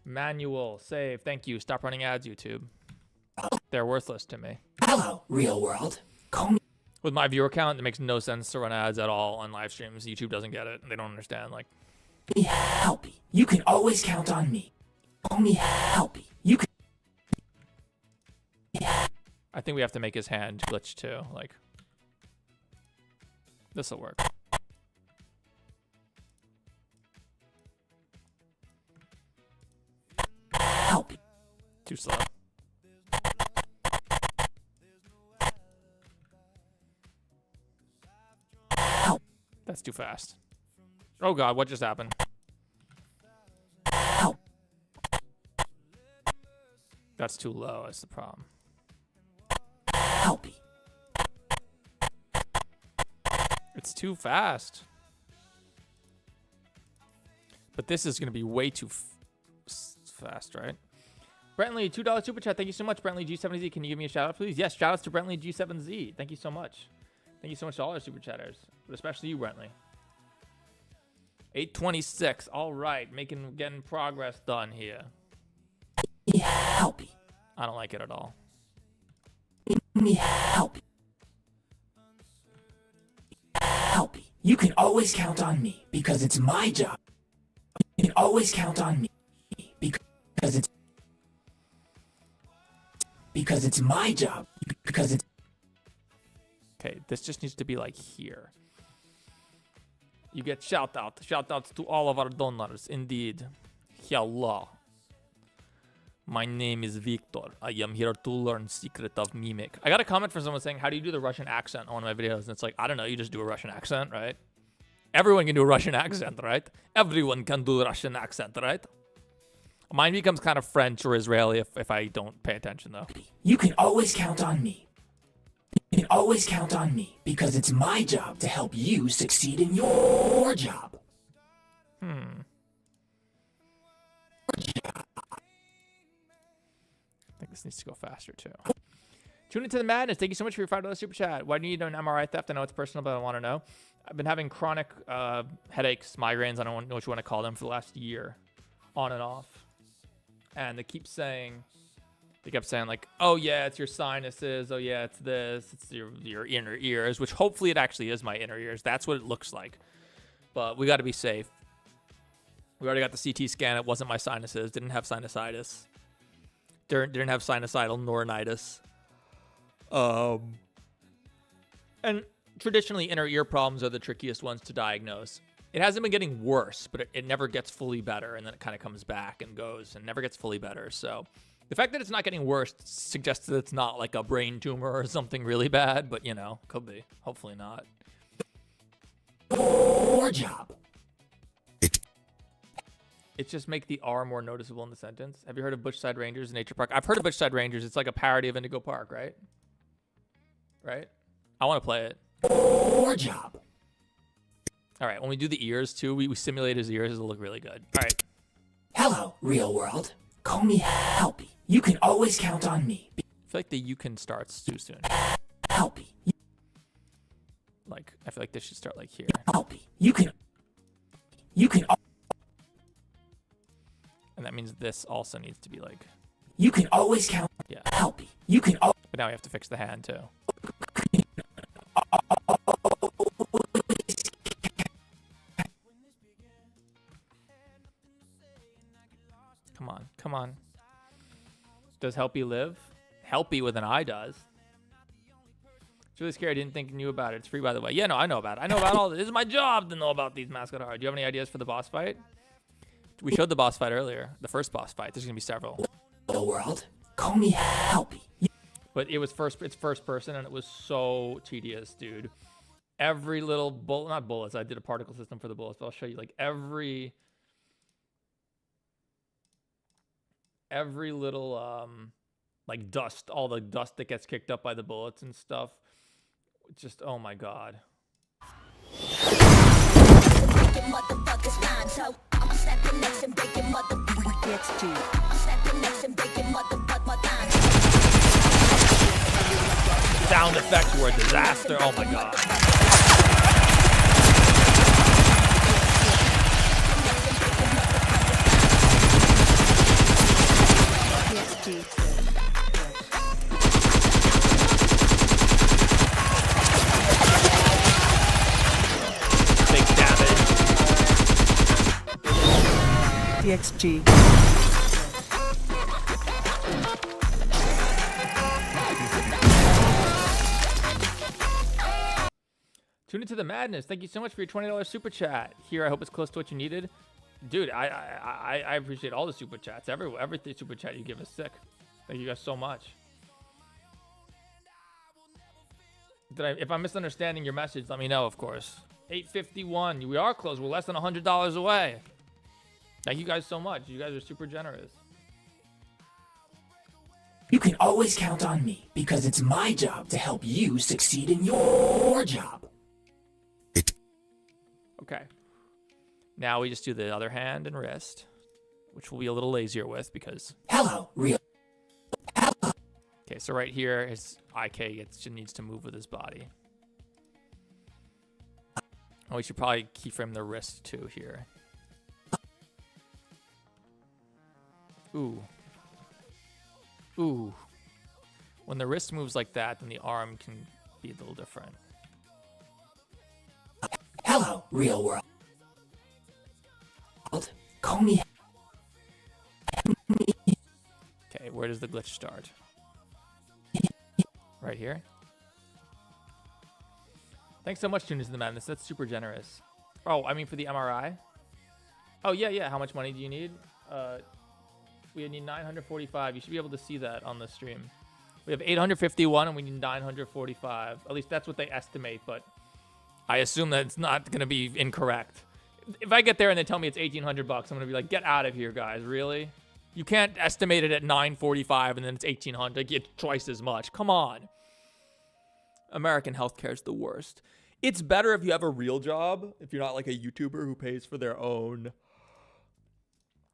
Manual save. Thank you. Stop running ads, YouTube. They're worthless to me.
Hello, real world. Call me
With my viewer count, it makes no sense to run ads at all on live streams. YouTube doesn't get it. They don't understand. Like,
Helpy. You can always count on me. Call me Helpy. You can.
I think we have to make his hand glitch too. Like, this'll work.
Helpy.
Too slow.
Help.
That's too fast. Oh God, what just happened?
Help.
That's too low. That's the problem.
Helpy.
It's too fast. But this is going to be way too fast, right? Brentley, $2 super chat. Thank you so much, Brentley G7Z. Can you give me a shout out, please? Yes, shout outs to Brentley G7Z. Thank you so much. Thank you so much to all our super chatters, but especially you, Brentley. 826. All right, getting progress done here.
Helpy.
I don't like it at all.
Me Helpy. Helpy. You can always count on me because it's my job. You can always count on me because it's my job. Because it's
Okay, this just needs to be like here. You get shout out. Shout outs to all of our donors. Indeed. Hello. My name is Victor. I am here to learn secret of mimic. I got a comment from someone saying, how do you do the Russian accent on one of my videos? And it's like, I don't know. You just do a Russian accent, right? Everyone can do a Russian accent, right? Everyone can do a Russian accent, right? Mine becomes kind of French or Israeli if I don't pay attention, though.
You can always count on me. You can always count on me because it's my job to help you succeed in your job.
I think this needs to go faster, too. Tune into the madness. Thank you so much for your $5 super chat. Why do you need an MRI theft? I know it's personal, but I want to know. I've been having chronic headaches, migraines, I don't know what you want to call them, for the last year, on and off. And they kept saying, like, oh, yeah, it's your sinuses. Oh, yeah, it's this. It's your inner ears, which hopefully it actually is my inner ears. That's what it looks like. But we got to be safe. We already got the CT scan. It wasn't my sinuses. Didn't have sinusitis. Didn't have sinusoidal neuritis. And traditionally, inner ear problems are the trickiest ones to diagnose. It hasn't been getting worse, but it never gets fully better, and then it kind of comes back and goes and never gets fully better. So the fact that it's not getting worse suggests that it's not like a brain tumor or something really bad, but, you know, could be. Hopefully not.
Your job.
It just make the R more noticeable in the sentence. Have you heard of Bushside Rangers Nature Park? I've heard of Bushside Rangers. It's like a parody of Indigo Park, right? Right? I want to play it.
Your job.
All right, when we do the ears, too, we simulate his ears. It'll look really good. All right.
Hello, real world. Call me Helpy. You can always count on me.
I feel like the you can starts too soon.
Helpy.
Like, I feel like this should start like here.
Helpy. You can.
And that means this also needs to be like.
You can always count.
Yeah.
Helpy. You can.
But now we have to fix the hand too. Come on. Does Helpy live? Helpy with an I does. It's really scary. I didn't think you knew about it. It's free, by the way. Yeah, no, I know about it. I know about all this. This is my job to know about these mascot horror. Do you have any ideas for the boss fight? We showed the boss fight earlier. The first boss fight. There's going to be several.
The world. Call me Helpy.
But it's first person, and it was so tedious, dude. Every little bullet, not bullets. I did a particle system for the bullets, but I'll show you like every little like dust, all the dust that gets kicked up by the bullets and stuff. Just oh my god. Sound effects were a disaster. Oh my god. Big damage.
TXG.
Tune into the madness. Thank you so much for your $20 super chat. Here, I hope it's close to what you needed. Dude, I appreciate all the super chats. Every super chat you give is sick. Thank you guys so much. If I'm misunderstanding your message, let me know, of course. 851. We are close. We're less than $100 away. Thank you guys so much. You guys are super generous.
You can always count on me because it's my job to help you succeed in your job.
Okay. Now we just do the other hand and wrist, which we'll be a little lazier with because...
Hello, real. Hello.
Okay, so right here, his IK needs to move with his body. Oh, we should probably keyframe the wrist too here. Ooh. Ooh. When the wrist moves like that, then the arm can be a little different.
Hello, real world. Call me.
Okay, where does the glitch start? Right here. Thanks so much, Tunes to the Madness. That's super generous. Oh, I mean for the MRI? Oh, yeah. How much money do you need? We need 945. You should be able to see that on the stream. We have 851 and we need 945. At least that's what they estimate, but I assume that it's not going to be incorrect. If I get there and they tell me it's 1,800 bucks, I'm going to be like, get out of here, guys. Really? You can't estimate it at 945 and then it's 1,800. Get twice as much. Come on. American healthcare is the worst. It's better if you have a real job. If you're not like a YouTuber who pays for their own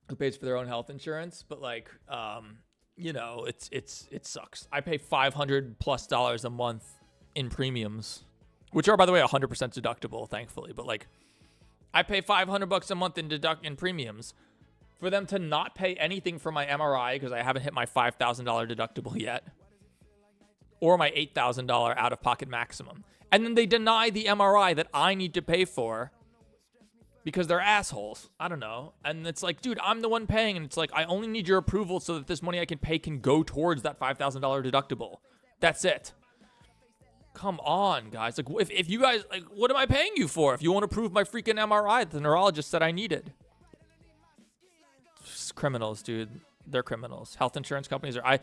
health insurance, but like, you know, it sucks. I pay $500+ a month in premiums, which are, by the way, 100% deductible, thankfully. But like, I pay $500 a month in premiums for them to not pay anything for my MRI because I haven't hit my $5,000 deductible yet, or my $8,000 out-of-pocket maximum, and then they deny the MRI that I need to pay for because they're assholes. I don't know. And it's like, dude, I'm the one paying. And it's like, I only need your approval so that this money I can pay can go towards that $5,000 deductible. That's it. Come on, guys. Like, if you guys, like, what am I paying you for? If you want to prove my freaking MRI that the neurologist said I needed. Just criminals, dude. They're criminals. Health insurance companies are,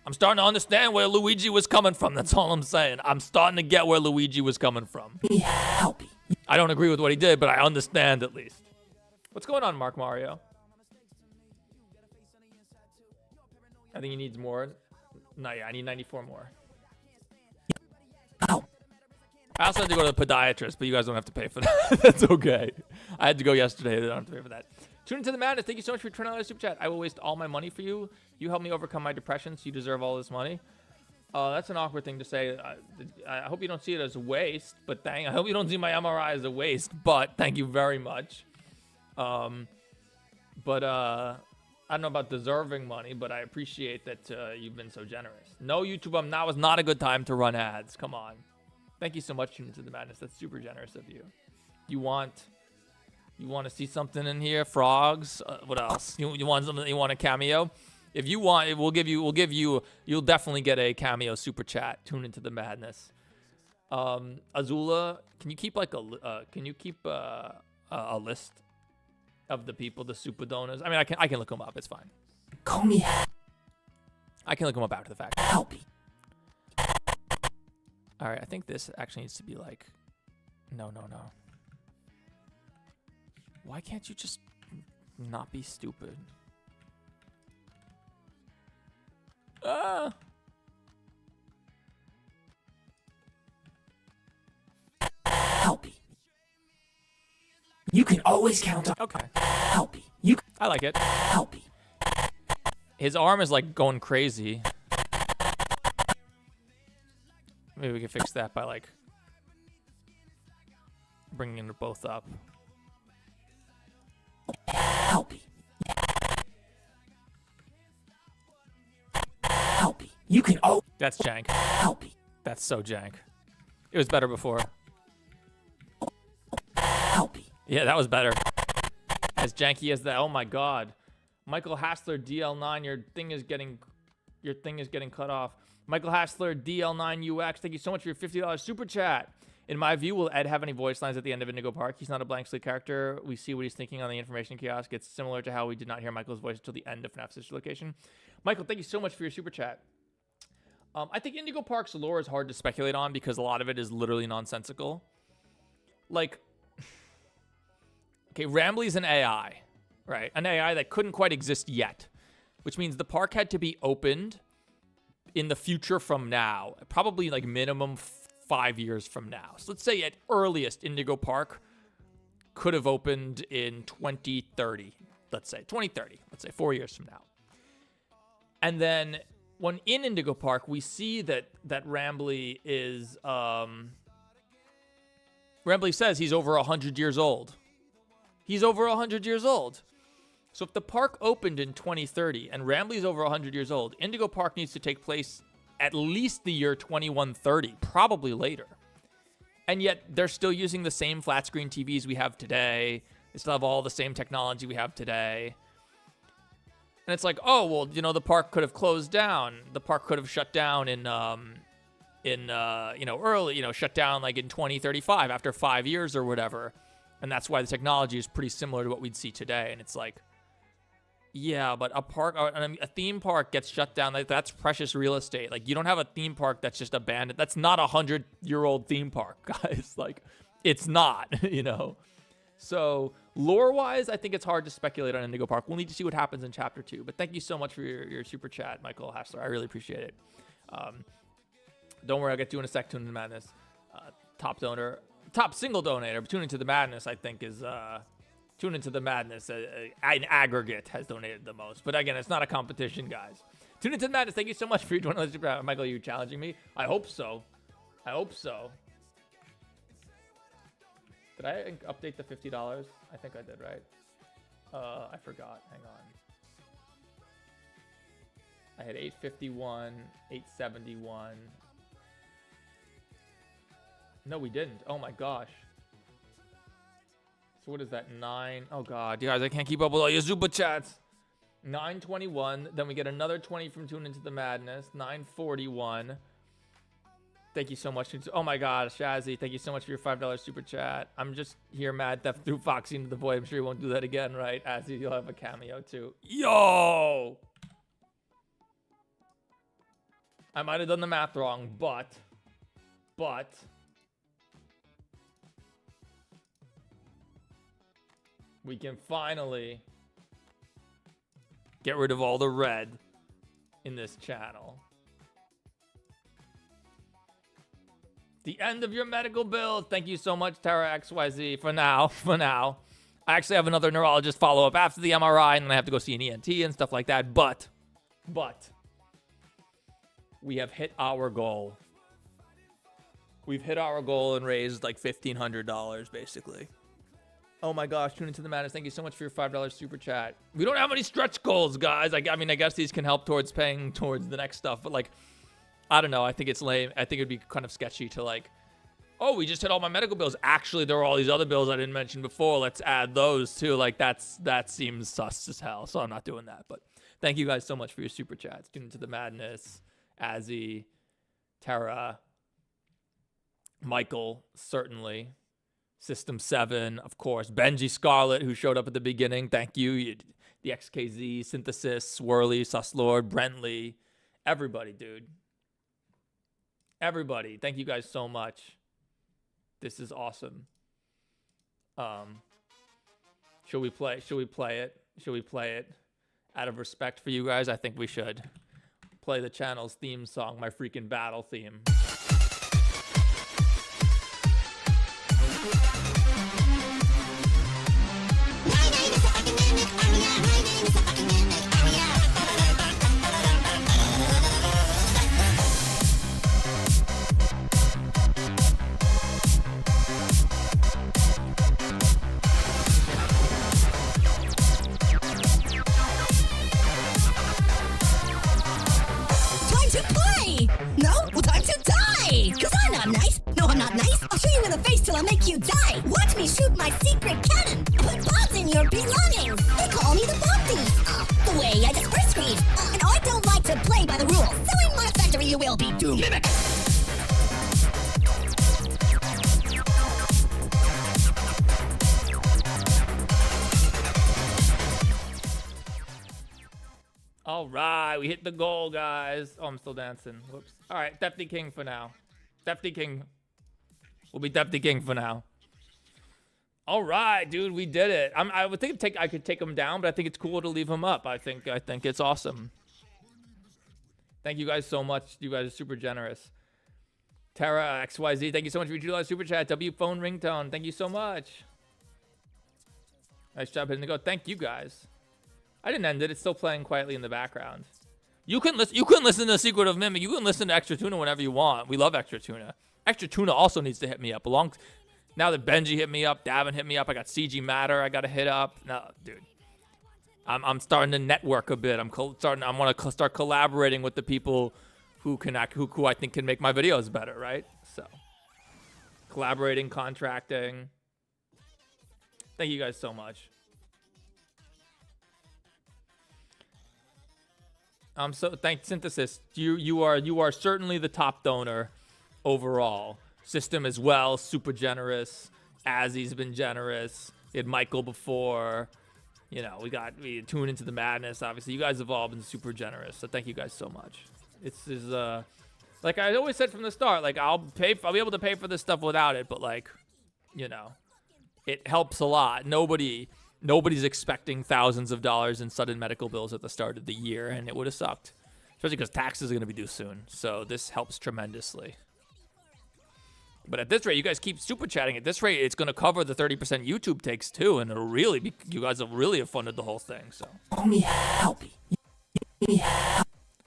I'm starting to understand where Luigi was coming from. That's all I'm saying. I'm starting to get where Luigi was coming from.
Help.
I don't agree with what he did, but I understand at least. What's going on, Mark Mario? I think he needs more. No, yeah, I need 94 more.
Ow.
I also had to go to the podiatrist, but you guys don't have to pay for that. That's okay. I had to go yesterday. They don't have to pay for that. Tune into the madness. Thank you so much for your $20 super chat. I will waste all my money for you. You helped me overcome my depression, so you deserve all this money. That's an awkward thing to say. I hope you don't see it as a waste, but I hope you don't see my MRI as a waste, but thank you very much. I don't know about deserving money, but I appreciate that you've been so generous. No, YouTube, now is not a good time to run ads. Come on. Thank you so much, Tune Into the Madness. That's super generous of you. You want to see something in here? Frogs? What else? You want something? You want a cameo? If you want, you'll definitely get a cameo super chat. Tune Into the Madness. Azula, can you keep a list of the people, the super donors? I mean, I can look them up. It's fine.
Call me.
I can look them up after the fact.
Help.
All right, I think this actually needs to be like, no. Why can't you just not be stupid?
Help. You can always count on.
Okay,
Help.
I like it.
Help.
His arm is like going crazy. Maybe we can fix that by like bringing them both up.
Help. Help. You can
That's jank.
help.
That's so jank. It was better before.
Help.
Yeah, that was better. As janky as that. Oh my god. Michael Hassler, DL9, your thing is getting cut off. Michael Hassler, DL9UX, thank you so much for your $50 super chat. In my view, will Ed have any voice lines at the end of Indigo Park? He's not a blank slate character. We see what he's thinking on the information kiosk. It's similar to how we did not hear Michael's voice until the end of FNAF Sister Location. Michael, thank you so much for your super chat. I think Indigo Park's lore is hard to speculate on because a lot of it is literally nonsensical. Like, okay, Rambley's an AI, right? An AI that couldn't quite exist yet, which means the park had to be opened in the future from now, probably like minimum 5 years from now. So let's say at earliest, Indigo Park could have opened in 2030. Let's say 2030. Let's say 4 years from now. And then when in Indigo Park, we see that Rambley is Rambley says he's over 100 years old. He's over 100 years old. So if the park opened in 2030 and Rambley's over 100 years old, Indigo Park needs to take place at least the year 2130, probably later. And yet they're still using the same flat screen TVs we have today. They still have all the same technology we have today. And it's like, oh, well, you know, the park could have closed down. The park could have shut down shut down like in 2035 after 5 years or whatever. And that's why the technology is pretty similar to what we'd see today. And it's like, yeah, but a theme park gets shut down. Like, that's precious real estate. Like, you don't have a theme park that's just abandoned. That's not a 100-year-old theme park, guys. Like, it's not, you know? So, lore-wise, I think it's hard to speculate on Indigo Park. We'll need to see what happens in Chapter 2. But thank you so much for your super chat, Michael Hassler. I really appreciate it. Don't worry, I'll get to you in a sec. Tune into Madness. Top single donator, Tune Into the Madness, I think, is... Tune Into the Madness, in aggregate, has donated the most. But again, it's not a competition, guys. Tune Into the Madness, thank you so much for your $20 super chat. Michael, are you challenging me? I hope so. I hope so. Did I update the $50? I think I did, right? I forgot. Hang on. I had 851, 871. No, we didn't. Oh my gosh. So what is that? 9. Oh god, you guys, I can't keep up with all your super chats. 921. Then we get another 20 from Tune Into the Madness. 941. Thank you so much. Oh my god, Shazzy, thank you so much for your $5 super chat. I'm just here mad theft through Foxy into the void. I'm sure you won't do that again, right? Azzy, you'll have a cameo too. Yo! I might have done the math wrong, but we can finally get rid of all the red in this channel. The end of your medical bills. Thank you so much, Tara XYZ. For now. I actually have another neurologist follow-up after the MRI, and then I have to go see an ENT and stuff like that. But we have hit our goal. We've hit our goal and raised like $1,500, basically. Oh my gosh, Tune Into the Madness. Thank you so much for your $5 super chat. We don't have any stretch goals, guys. I mean, I guess these can help towards paying towards the next stuff, but like, I don't know. I think it's lame. I think it'd be kind of sketchy to like, oh, we just hit all my medical bills. Actually, there are all these other bills I didn't mention before. Let's add those too. Like, that seems sus as hell. So I'm not doing that. But thank you guys so much for your super chats. Tune Into the Madness, Azzy, Tara, Michael, certainly. System 7, of course. Benji Scarlet, who showed up at the beginning. Thank you. The XKZ, Synthesis, Swirly, Suslord, Brentley, Everybody, dude. Everybody, thank you guys so much. This is awesome. Should we play it? Should we play it? Out of respect for you guys, I think we should play the channel's theme song, my freaking battle theme.
No? Well, time to die! Cause I'm not nice! No, I'm not nice! I'll shoot you in the face till I make you die! Watch me shoot my secret cannon! Put bombs in your belongings! They call me the bomb thief! The way I disperse grief! And I don't like to play by the rules! So in my factory you will be doomed! Mimic!
All right, we hit the goal, guys. Oh, I'm still dancing. Whoops. All right, Deputy King for now. Deputy King. We'll be Deputy King for now. All right, dude, we did it. I would think I could take him down, but I think it's cool to leave him up. I think it's awesome. Thank you guys so much. You guys are super generous. Tara XYZ, thank you so much for your super chat. W phone ringtone, thank you so much. Nice job hitting the go. Thank you guys. I didn't end it. It's still playing quietly in the background. You can listen to Secret of Mimic. You can listen to Extra Tuna whenever you want. We love Extra Tuna. Extra Tuna also needs to hit me up. Now that Benji hit me up, Davin hit me up. I got CG Matter. I got to hit up. No, dude. I'm starting to network a bit. I want to start collaborating with the people who I think can make my videos better, right? So, collaborating, contracting. Thank you guys so much. Thanks, Synthesis. You are certainly the top donor overall. System as well, super generous. Azzy's been generous. We had Michael before. You know, we tuned into the madness. Obviously, you guys have all been super generous. So thank you guys so much. It's like I always said from the start. Like I'll be able to pay for this stuff without it, but like, you know, it helps a lot. Nobody's expecting thousands of dollars in sudden medical bills at the start of the year, and it would have sucked. Especially because taxes are going to be due soon. So this helps tremendously. But at this rate, you guys keep super chatting. At this rate, it's going to cover the 30% YouTube takes too, and it'll really be, you guys will really have funded the whole thing. So. All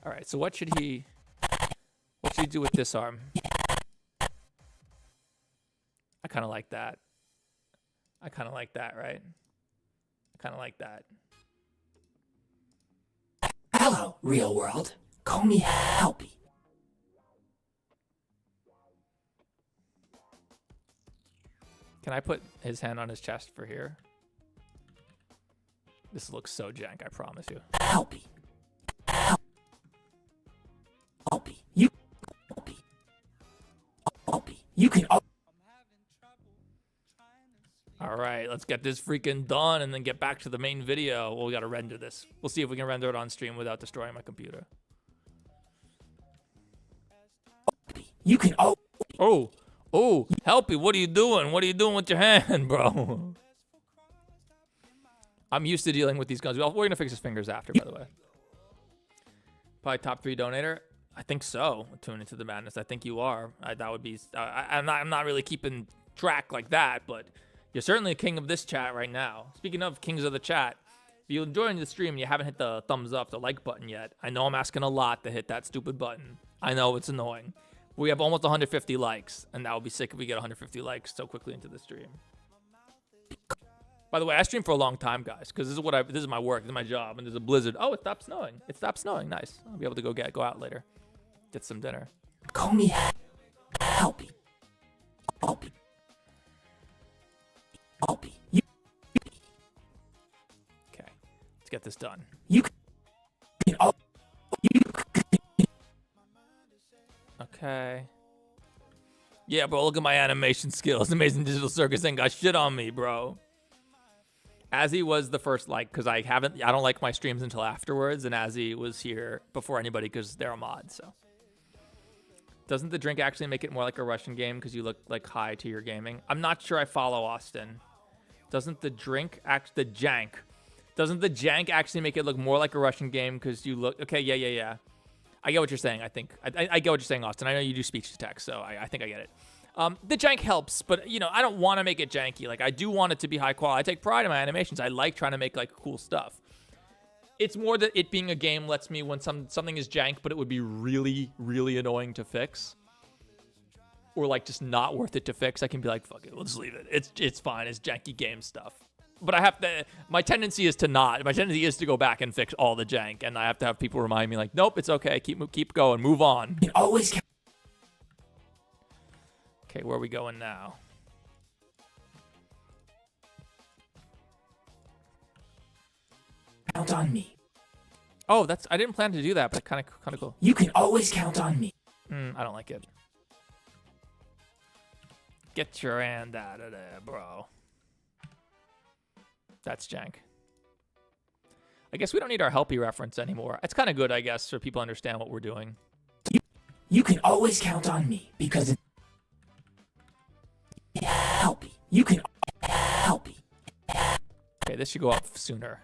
right. So what should he do with this arm? I kind of like that. Right? I kind of like that.
Hello, real world. Call me Helpy.
Can I put his hand on his chest for here? This looks so jank, I promise you.
Helpy. You can.
All right, let's get this freaking done and then get back to the main video. Well, we got to render this. We'll see if we can render it on stream without destroying my computer.
You can.
Oh, Helpy, what are you doing? What are you doing with your hand, bro? I'm used to dealing with these guns. We're going to fix his fingers after, by the way. Probably top 3 donator. I think so. Tune into the madness. I think you are. That would be. I'm not really keeping track like that, but you're certainly a king of this chat right now. Speaking of kings of the chat, if you're enjoying the stream and you haven't hit the thumbs up, the like button yet, I know I'm asking a lot to hit that stupid button. I know it's annoying. We have almost 150 likes, and that would be sick if we get 150 likes so quickly into the stream. By the way, I stream for a long time, guys, because this is my work, this is my job, and there's a blizzard. Oh, it stopped snowing. It stopped snowing. Nice. I'll be able to go out later, get some dinner.
Call me Helpy.
Okay, let's get this done. Okay. Yeah, bro, look at my animation skills. Amazing Digital Circus ain't got shit on me, bro. Azzy was the first like, because I don't like my streams until afterwards, and Azzy was here before anybody because they're a mod. So doesn't the drink actually make it more like a Russian game because you look like high to your gaming? I'm not sure I follow Austin. Doesn't the jank actually make it look more like a Russian game because you look okay? Yeah. I get what you're saying. I think I get what you're saying, Austin. I know you do speech to text, so I think I get it. The jank helps, but you know, I don't want to make it janky. Like I do want it to be high quality. I take pride in my animations. I like trying to make like cool stuff. It's more that it being a game lets me when something is jank, but it would be really, really annoying to fix, or like just not worth it to fix. I can be like, fuck it, we'll just leave it. It's fine. It's janky game stuff. But I have to. My tendency is to not. My tendency is to go back and fix all the jank, and I have to have people remind me like, nope, it's okay. Keep going. Move on.
You can always
Okay, where are we going now?
count on me.
Oh, I didn't plan to do that, but kind of cool.
You can always count on me.
I don't like it. Get your hand out of there, bro. That's jank. I guess we don't need our helpy reference anymore. It's kind of good, I guess, so people understand what we're doing.
You can always count on me because it's helpy. You can helpy.
Okay, this should go up sooner.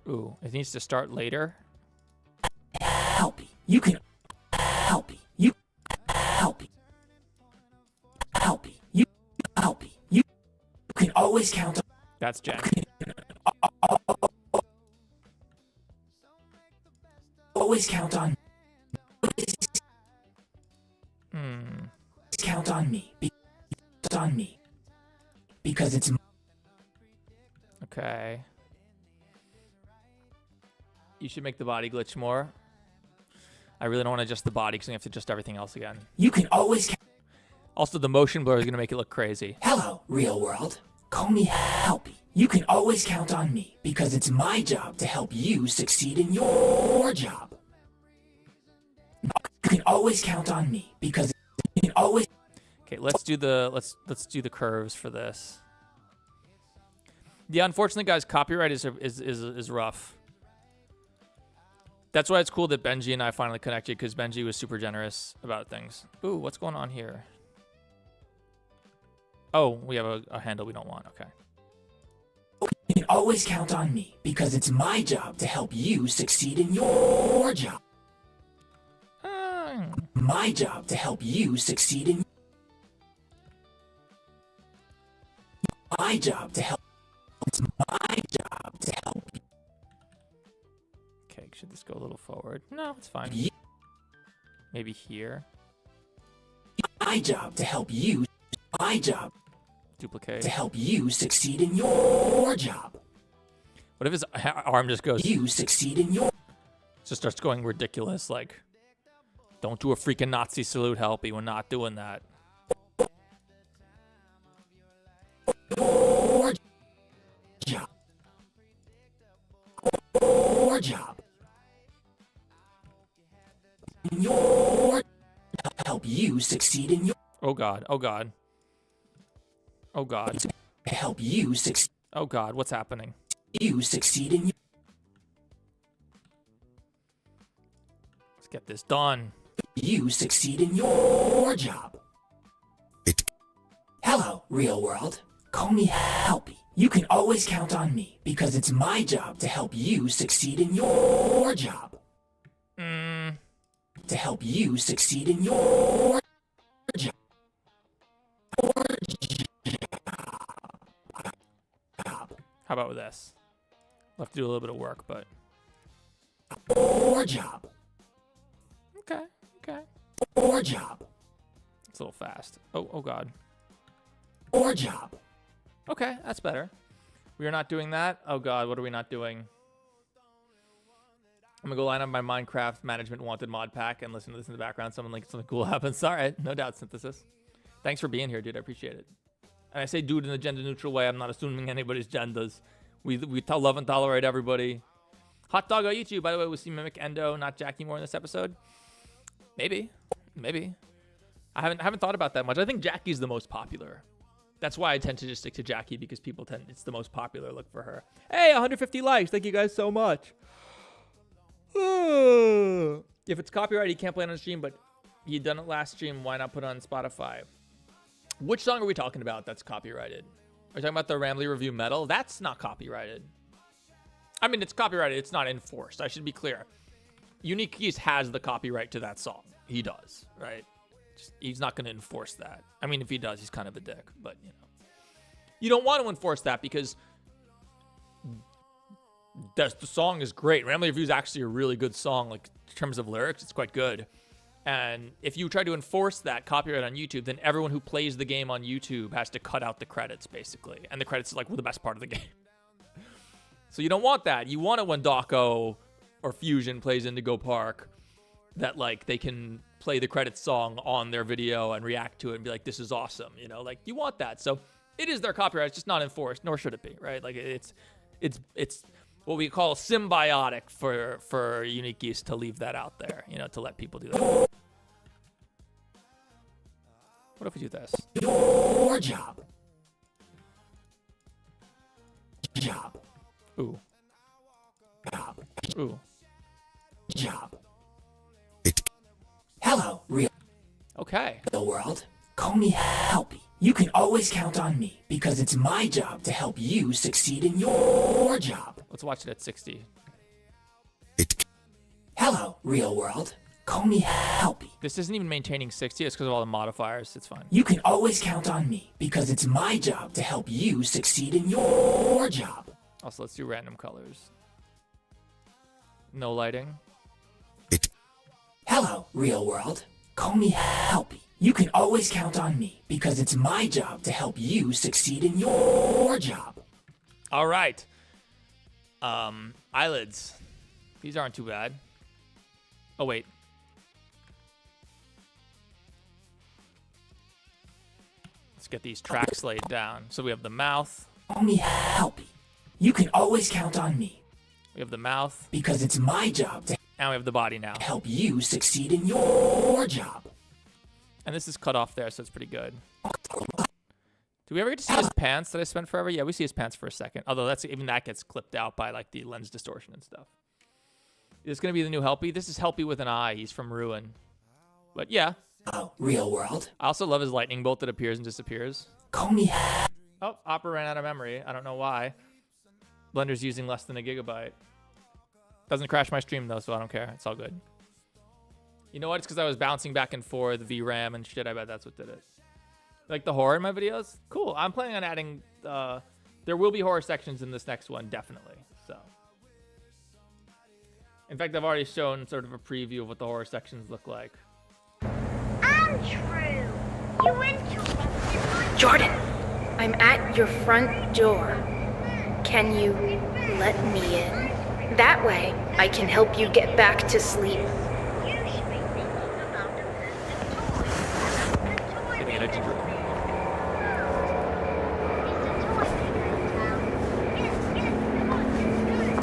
Ooh, it needs to start later.
Helpy. You can helpy. You helpy. Helpy. You helpy. You can always count on.
That's jank.
Always count on.
Hmm.
Count on me. On me. Because it's.
Okay. You should make the body glitch more. I really don't want to adjust the body because we have to adjust everything else again.
You can always.
Also, the motion blur is going to make it look crazy.
Hello, real world. Call me helpy. You can always count on me because it's my job to help you succeed in your job. You can always count on me because you can always.
Okay, let's do the curves for this. Yeah, unfortunately, guys, copyright is rough. That's why it's cool that Benji and I finally connected, because Benji was super generous about things. Ooh, what's going on here? Oh, we have a handle we don't want. Okay.
You can always count on me because it's my job to help you succeed in your job. My job to help you succeed in. My job to help. It's my job to help.
Okay, should this go a little forward? No, it's fine. Maybe here.
My job to help you. My job.
Duplicate.
To help you succeed in your job.
What if his arm just goes?
You succeed in your.
Just starts going ridiculous, like, don't do a freaking Nazi salute, helpy. We're not doing that.
Your job. Your job. Your help you succeed in your.
Oh God! Oh God! Oh God!
Help you succeed.
Oh God! What's happening?
You succeed in your.
Let's get this done.
You succeed in your job. Hello, real world. Call me helpy. You can always count on me because it's my job to help you succeed in your job. To help you succeed in your job.
How about with this? We'll have to do a little bit of work, but.
Your job.
Okay. Okay.
Your job.
It's a little fast. Oh God.
Your job.
Okay, that's better. We are not doing that. Oh God, what are we not doing? I'm gonna go line up my Minecraft management wanted mod pack and listen to this in the background. Something cool happens. All right, no doubt, Synthesis. Thanks for being here, dude. I appreciate it. And I say dude in a gender neutral way. I'm not assuming anybody's genders. We love and tolerate everybody. Hot dog, I'll eat you. By the way, we'll see Mimic Endo, not Jackie Moore in this episode. Maybe. Maybe. I haven't thought about that much. I think Jackie's the most popular. That's why I tend to just stick to Jackie, because it's the most popular look for her. Hey, 150 likes. Thank you guys so much. If it's copyrighted, you can't play it on stream, but you done it last stream. Why not put it on Spotify? Which song are we talking about that's copyrighted? Are we talking about the Rambly Review Metal? That's not copyrighted. I mean, it's copyrighted. It's not enforced. I should be clear. Unique Keys has the copyright to that song. He does, right? He's not going to enforce that. I mean, if he does, he's kind of a dick. But, you know. You don't want to enforce that because the song is great. Rambly Review is actually a really good song. Like, in terms of lyrics, it's quite good. And if you try to enforce that copyright on YouTube, then everyone who plays the game on YouTube has to cut out the credits, basically. And the credits are like, well, the best part of the game. So you don't want that. You want it when Dawko or Fusion plays Indigo Park, that like they can play the credits song on their video and react to it and be like, this is awesome. You know, like you want that. So it is their copyright. It's just not enforced, nor should it be, right? Like it's what we call symbiotic for Unique Geese to leave that out there, you know, to let people do that. What if we do this?
Your job. Job.
Ooh.
Job.
Ooh.
Job. Hello, real
Okay.
world. Call me Helpy. You can always count on me because it's my job to help you succeed in your job.
Let's watch it at 60.
Hello, real world. Call me Helpy.
This isn't even maintaining 60. It's because of all the modifiers. It's fine.
You can always count on me because it's my job to help you succeed in your job.
Also, let's do random colors. No lighting.
Hello, real world. Call me Helpy. You can always count on me because it's my job to help you succeed in your job.
All right. Eyelids. These aren't too bad. Oh, wait. Let's get these tracks laid down. So we have the mouth.
Call me Helpy. You can always count on me
We have the mouth.
because it's my job to
And we have the body now.
help you succeed in your job.
And this is cut off there, so it's pretty good. Do we ever get to see his pants that I spent forever? Yeah, we see his pants for a second. Although even that gets clipped out by like the lens distortion and stuff. Is this going to be the new Helpy? This is Helpy with an eye. He's from Ruin. But yeah.
Oh, real world.
I also love his lightning bolt that appears and disappears.
Call me
Oh, Opera ran out of memory. I don't know why. Blender's using less than a gigabyte. Doesn't crash my stream though, so I don't care. It's all good. You know what? It's because I was bouncing back and forth, VRAM and shit. I bet that's what did it. Like the horror in my videos? Cool. I'm planning on adding... there will be horror sections in this next one, definitely. So, in fact, I've already shown sort of a preview of what the horror sections look like.
Andrew, you went to Jordan, I'm at your front door. Can you let me in? That way, I can help you get back to sleep.
Getting it to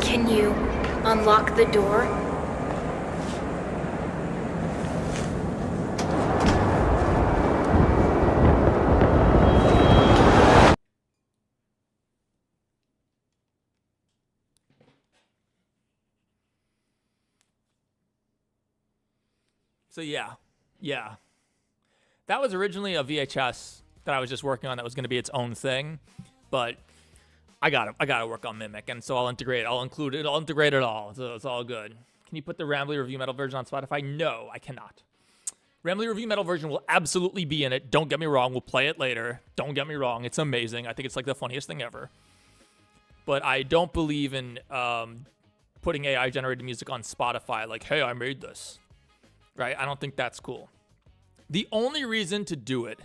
Can you unlock the door?
So yeah. That was originally a VHS that I was just working on that was going to be its own thing, but I gotta work on Mimic, and so I'll integrate it. I'll include it. I'll integrate it all. So it's all good. Can you put the Rambly Review Metal version on Spotify? No, I cannot. Rambly Review Metal version will absolutely be in it. Don't get me wrong. We'll play it later. Don't get me wrong. It's amazing. I think it's like the funniest thing ever. But I don't believe in putting AI-generated music on Spotify like, hey, I made this. Right? I don't think that's cool. The only reason to do it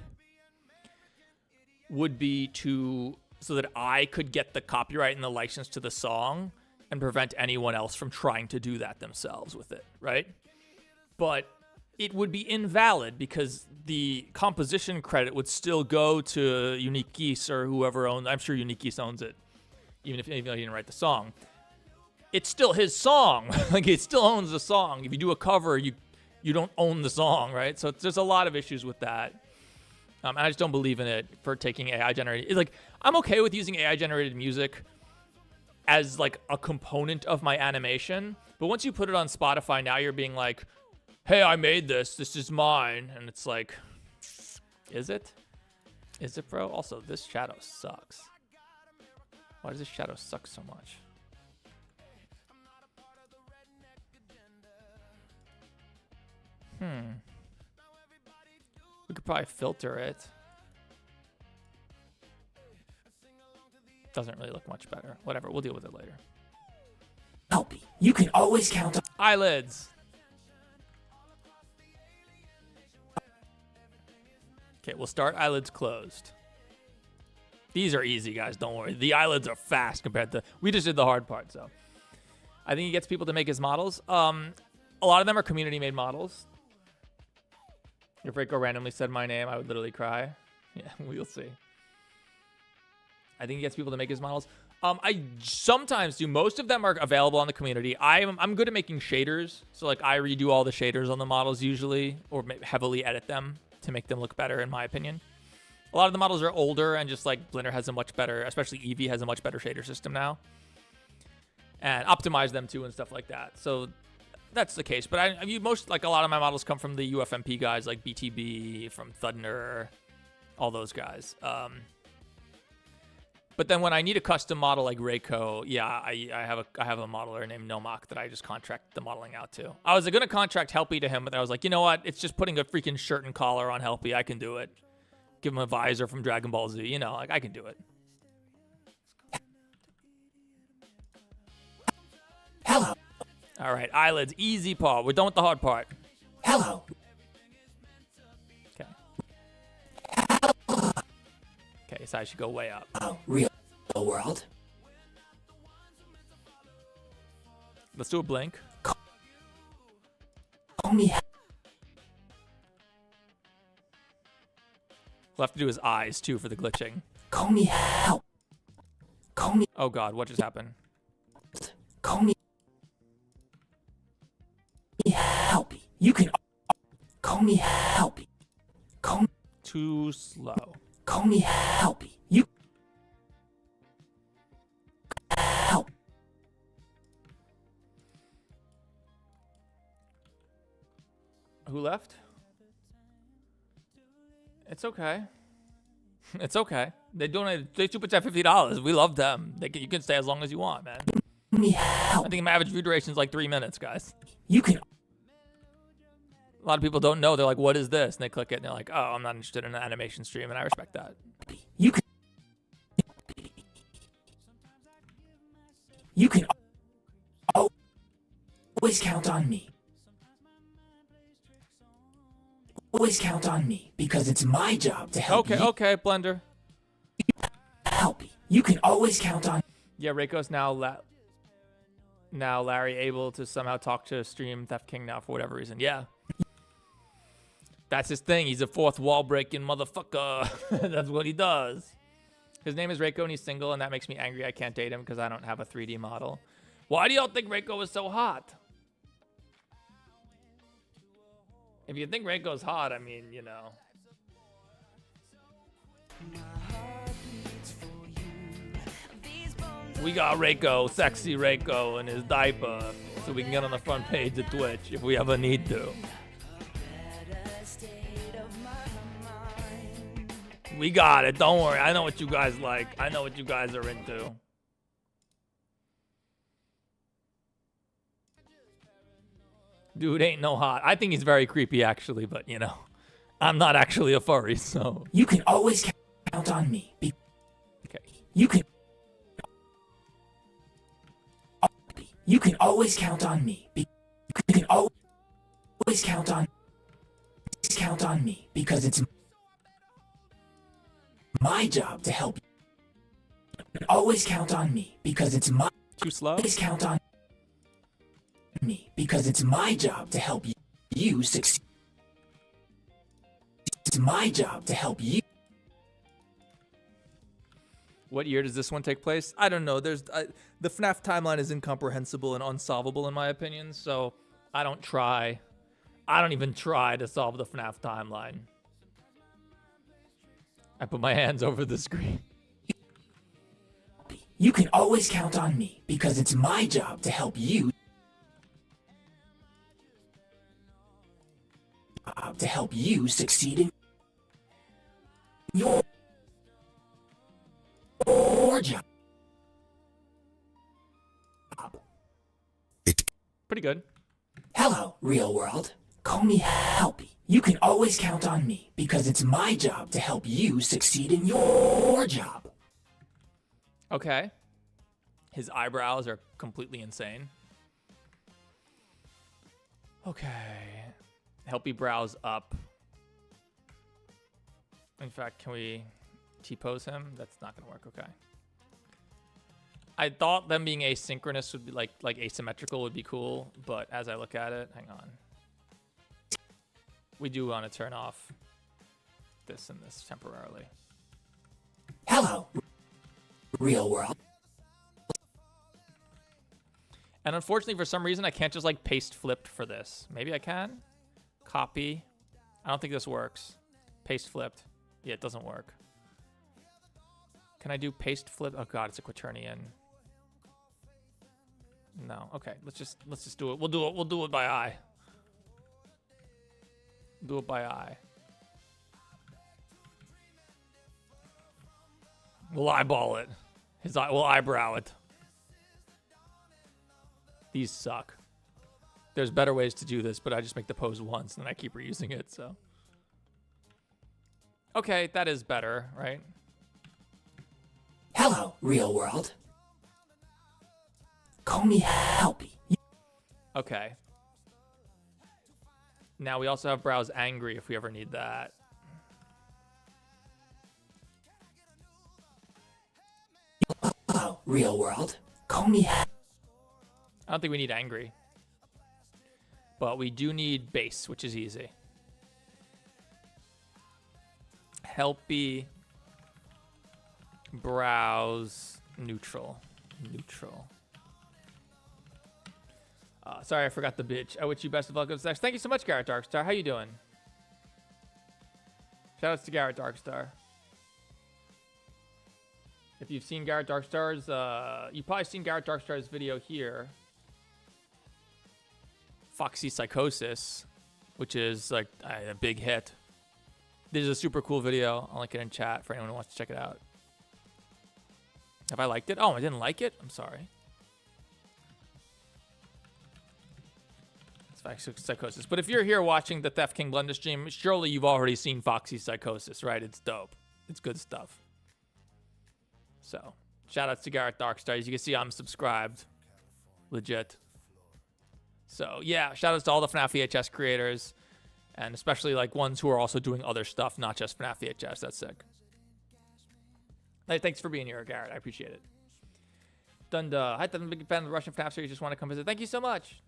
would be so that I could get the copyright and the license to the song and prevent anyone else from trying to do that themselves with it, right? But it would be invalid because the composition credit would still go to Unique Geese or whoever owns. I'm sure Unique Geese owns it, even if he didn't write the song. It's still his song. Like, it still owns the song. If you do a cover, you you don't own the song, right? So there's a lot of issues with that. And I just don't believe in it for taking AI generated. Like, I'm okay with using AI generated music as like a component of my animation, but once you put it on Spotify, now you're being like, hey, I made this. This is mine. And it's like, is it? Is it, bro? Also, this shadow sucks. Why does this shadow suck so much? We could probably filter it. Doesn't really look much better. Whatever, we'll deal with it later.
Helpy, you can always count on
Eyelids. Okay, we'll start eyelids closed. These are easy, guys. Don't worry. The eyelids are fast compared to... We just did the hard part, so... I think he gets people to make his models. A lot of them are community-made models. If Rico randomly said my name, I would literally cry. Yeah, we'll see. I think he gets people to make his models. I sometimes do. Most of them are available on the community. I'm good at making shaders. So, like, I redo all the shaders on the models usually, or heavily edit them to make them look better, in my opinion. A lot of the models are older, and just, like, Blender has a much better, especially Eevee has a much better shader system now. And optimize them, too, and stuff like that. So... that's the case, but a lot of my models come from the UFMP guys like BTB, from Thunder, all those guys. But then when I need a custom model like Reiko, yeah, I have a modeler named Nomak that I just contract the modeling out to. I was gonna contract Helpy to him, but I was like, you know what? It's just putting a freaking shirt and collar on Helpy. I can do it. Give him a visor from Dragon Ball Z. You know, like I can do it.
Hello.
All right, eyelids, easy part. We're done with the hard part.
Hello.
Okay. Okay, so I should go way up.
Oh, real world.
Let's do a blink.
Call me.
We'll have to do his eyes too for the glitching.
Call me help. Call me.
Oh God, what just happened?
Call me. Helpy. You can call me Helpy. Call me
too slow.
Call me Helpy. You help.
Who left? It's okay. It's okay. They donated. They super chat $50. We love them. You can stay as long as you want, man.
Me help.
I think my average view duration is like 3 minutes, guys.
You can.
A lot of people don't know. They're like, "What is this?" And they click it, and they're like, "Oh, I'm not interested in an animation stream," and I respect that.
You can. You can always count on me. Always count on me because it's my job to help you.
Okay, Blender.
Help. You can always count on.
Yeah, Reiko's now Larry able to somehow talk to Stream Theft King now for whatever reason. Yeah. That's his thing. He's a fourth wall breaking motherfucker. That's what he does. His name is Reiko and he's single, and that makes me angry. I can't date him because I don't have a 3D model. Why do y'all think Reiko is so hot? If you think Reiko's hot, I mean, you know. We got Reiko, sexy Reiko, in his diaper, so we can get on the front page of Twitch if we ever need to. We got it. Don't worry. I know what you guys like. I know what you guys are into. Dude ain't no hot. I think he's very creepy, actually, but, you know, I'm not actually a furry, so.
You can always count on me.
Okay.
You can always count on me. You can always count on me because it's my job to help you. You can always count on me because it's my.
Too slow?
Always count on me because it's my job to help you succeed. It's my job to help you.
What year does this one take place? I don't know. The FNAF timeline is incomprehensible and unsolvable in my opinion, so I don't try. I don't even try to solve the FNAF timeline. I put my hands over the screen.
You can always count on me because it's my job to help you. Succeed in your job.
Pretty good.
Hello, real world. Call me Helpy. You can always count on me because it's my job to help you succeed in your job.
Okay. His eyebrows are completely insane. Okay. Helpy brows up. In fact, can we T-pose him? That's not gonna work, okay. I thought them being asynchronous would be like asymmetrical would be cool, but as I look at it, hang on. We do want to turn off this and this temporarily.
Hello, real world.
And unfortunately, for some reason, I can't just like paste flipped for this. Maybe I can. Copy. I don't think this works. Paste flipped. Yeah, it doesn't work. Can I do paste flip? Oh god, it's a quaternion. No. Okay, let's just do it. We'll do it by eye. Do it by eye. We'll eyeball it. We'll eyebrow it. These suck. There's better ways to do this, but I just make the pose once and then I keep reusing it, so. Okay, that is better, right?
Hello, real world. Call me Helpy.
Okay. Now we also have brows angry if we ever need that.
Hello, real world. Call me
I don't think we need angry. But we do need base, which is easy. Helpy. Brows. Neutral. Neutral. Sorry, I forgot the bitch. I wish you best of luck with sex. Thank you so much, Garrett Darkstar. How you doing? Shoutouts to Garrett Darkstar. If you've seen Garrett Darkstar's, you've probably seen Garrett Darkstar's video here. Foxy Psychosis, which is like a big hit. This is a super cool video. I'll link it in chat for anyone who wants to check it out. Have I liked it? Oh, I didn't like it? I'm sorry. It's Foxy Psychosis. But if you're here watching the Theft King Blender stream, surely you've already seen Foxy Psychosis, right? It's dope. It's good stuff. So, shout outs to Garrett Darkstar. As you can see, I'm subscribed. Legit. So, yeah, shout outs to all the FNAF VHS creators. And especially, like, ones who are also doing other stuff, not just FNAF VHS. That's sick. Hey, thanks for being here, Garrett. I appreciate it. Dunda. Hi, I'm a big fan of the Russian FNAF series. Just want to come visit. Thank you so much.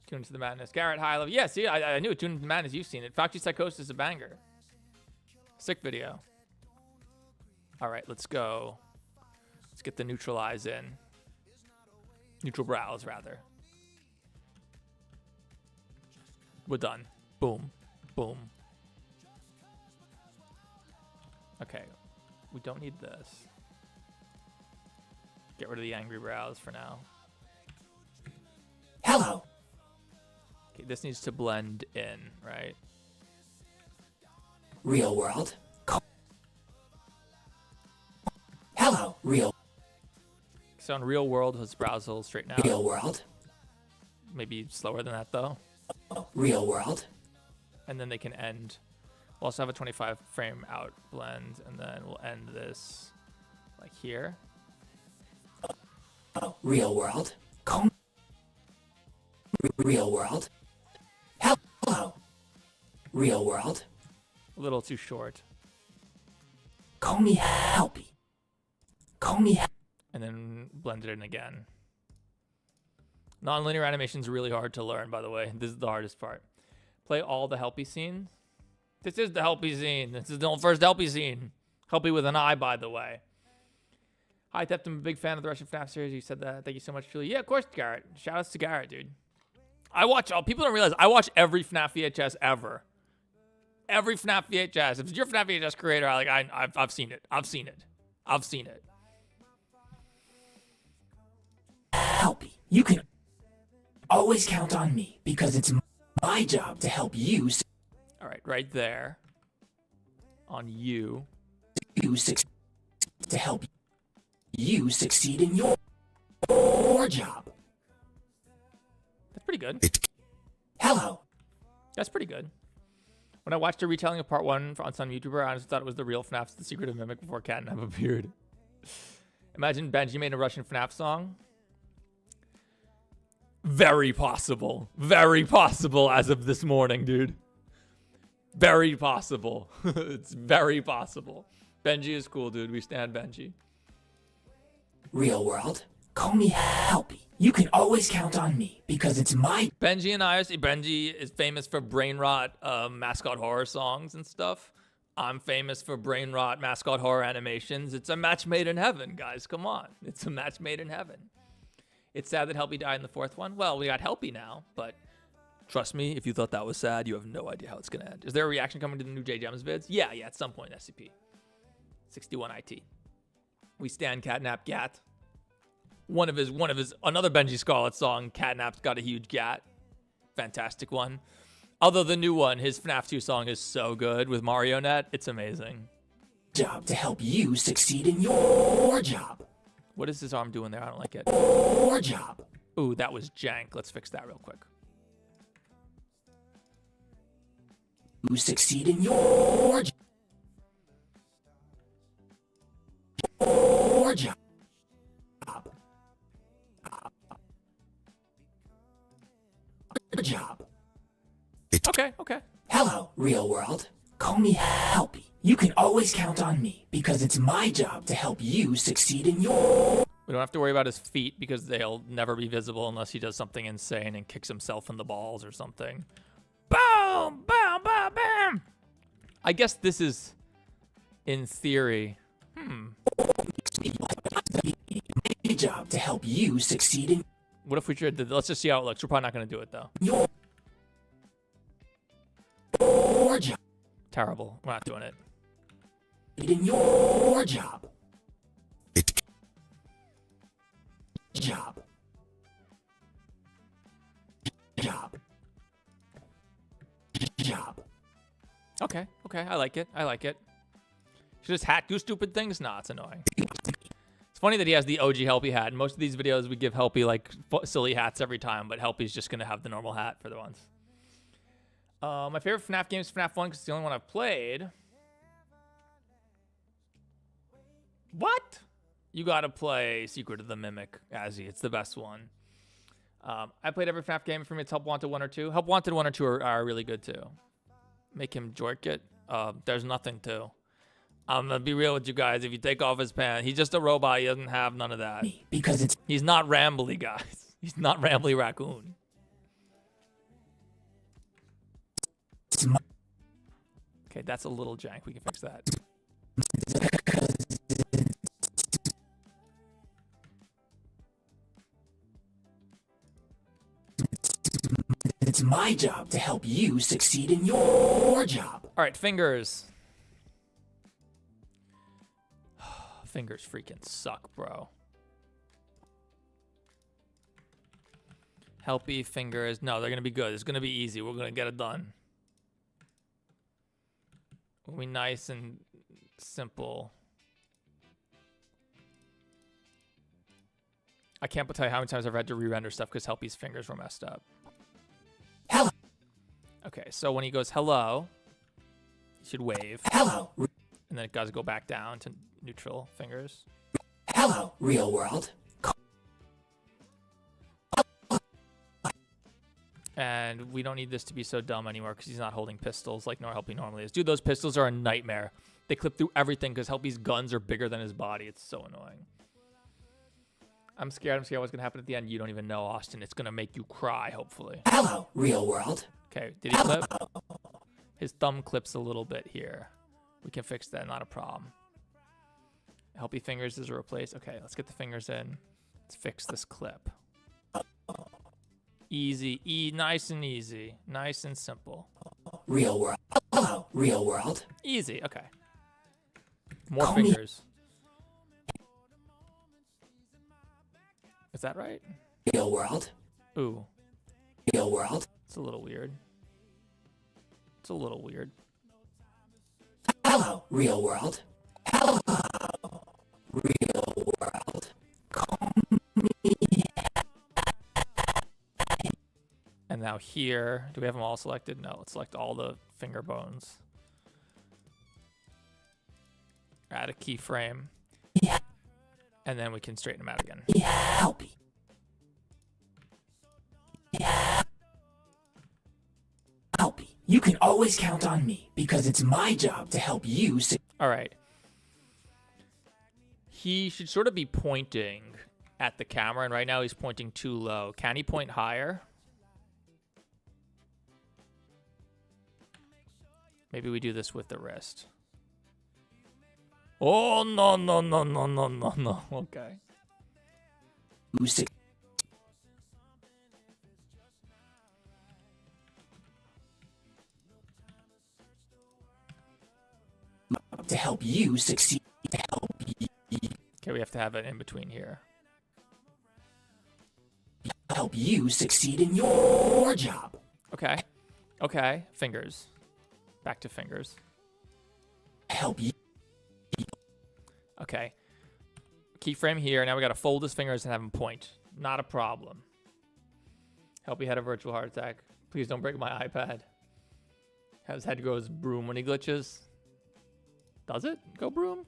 Tune into the madness. Garrett, hi. Love. Yeah, see, I knew it. Tune into the madness. You've seen it. Foxy Psychosis is a banger. Sick video. All right, let's go. Let's get the neutral eyes in. Neutral brows, rather. We're done. Boom. Boom. Okay. We don't need this. Get rid of the angry brows for now.
Hello.
Okay, this needs to blend in, right?
Real world. Hello, real.
So in real world, his brows will straighten out.
Real world.
Maybe slower than that, though.
Real world.
And then they can end. We'll also have a 25 frame out blend, and then we'll end this like here.
Real world. Real world. Hello. Real world.
A little too short.
Call me Helpy. Call me.
And then blend it in again. Non-linear animation is really hard to learn, by the way. This is the hardest part. Play all the Helpy scenes. This is the Helpy scene. This is the first Helpy scene. Helpy with an eye, by the way. Hi, Theft. I'm a big fan of the Russian FNAF series. You said that. Thank you so much, Julie. Yeah, of course, Garrett. Shout outs to Garrett, dude. I watch all. People don't realize I watch every FNAF VHS ever. Every FNAF VHS. If you're a FNAF VHS creator, I've seen it. I've seen it. I've seen it.
Help me. You can always count on me because it's my job to help you.
All right, right there. On you.
To help you succeed in your job.
That's pretty good.
Hello.
That's pretty good. When I watched a retelling of part 1 on some YouTuber, I honestly thought it was the real FNAF's The Secret of Mimic before Catnap appeared. Imagine Benji made a Russian FNAF song. Very possible. Very possible as of this morning, dude. Very possible. It's very possible. Benji is cool, dude. We stand Benji.
Real world, call me Helpy. You can always count on me because it's my...
Benji and Benji is famous for brain rot mascot horror songs and stuff. I'm famous for brain rot mascot horror animations. It's a match made in heaven, guys. Come on. It's a match made in heaven. It's sad that Helpy died in the 4th one. Well, we got Helpy now, but trust me, if you thought that was sad, you have no idea how it's going to end. Is there a reaction coming to the new J Gems vids? Yeah, at some point, SCP. 61 IT. We stand Catnap Gat. One of his another Benji Scarlet song, Catnap's got a huge gat. Fantastic one. Although the new one, his FNAF 2 song is so good with Marionette, it's amazing.
Job to help you succeed in your job.
What is his arm doing there? I don't like it.
Your job.
Ooh, that was jank. Let's fix that real quick.
You succeed in your job. Your job. Job.
Okay.
Hello, real world. Call me Helpy. You can always count on me because it's my job to help you succeed in your...
We don't have to worry about his feet because they'll never be visible unless he does something insane and kicks himself in the balls or something. Boom! Bam! Bam! Bam! I guess this is, in theory...
My job to help you succeed in...
What if we tried to... Let's just see how it looks. We're probably not going to do it, though.
Your job.
Terrible. We're not doing it.
In your job. Job.
Okay. I like it. Should his hat do stupid things? Nah, it's annoying. It's funny that he has the OG Helpy hat. In most of these videos, we give Helpy, like, silly hats every time, but Helpy's just going to have the normal hat for the ones. My favorite FNAF game is FNAF 1 because it's the only one I've played. What? You gotta play Secret of the Mimic, Azzy. It's the best one. I played every FNAF game. For me, it's Help Wanted 1 or 2. Help Wanted 1 or 2 are really good, too. Make him jork it. There's nothing to. I'm gonna be real with you guys. If you take off his pants, he's just a robot. He doesn't have none of that.
Because it's...
He's not Rambly, guys. He's not Rambly Raccoon. Okay, that's a little jank. We can fix that.
It's my job to help you succeed in your job.
All right, fingers. Fingers freaking suck, bro. Helpy fingers. No, they're going to be good. It's going to be easy. We're going to get it done. We'll be nice and simple. I can't tell you how many times I've had to re-render stuff because Helpy's fingers were messed up.
Hello.
Okay, so when he goes hello, he should wave.
Hello.
And then it does go back down to neutral fingers.
Hello, real world.
And we don't need this to be so dumb anymore because he's not holding pistols like Helpy normally is. Dude, those pistols are a nightmare. They clip through everything because Helpy's guns are bigger than his body. It's so annoying. I'm scared what's going to happen at the end. You don't even know, Austin. It's going to make you cry, hopefully.
Hello, real world.
Okay, did he clip? His thumb clips a little bit here. We can fix that, not a problem. Helpy fingers is a replace. Okay, let's get the fingers in. Let's fix this clip. Easy. Nice and easy. Nice and simple.
Real world. Hello, real world.
Easy. Okay. More
Call me-
fingers. Is that right?
Real world.
Ooh.
Real world.
It's a little weird. It's a little weird.
Hello, real world. Hello, real world.
And now here, do we have them all selected? No, let's select all the finger bones. Add a keyframe.
Yeah.
And then we can straighten them out again.
Yeah, help me. Yeah. Help me. You can always count on me because it's my job to help you.
All right. He should sort of be pointing at the camera, and right now he's pointing too low. Can he point higher? Maybe we do this with the wrist. Oh, no. Okay.
To help you succeed. To help you.
Okay, we have to have it in between here.
Help you succeed in your job.
Okay. Okay. Fingers. Back to fingers.
Help you.
Okay. Keyframe here. Now we got to fold his fingers and have him point. Not a problem. Help you had a virtual heart attack. Please don't break my iPad. His head goes broom when he glitches. Does it go broom?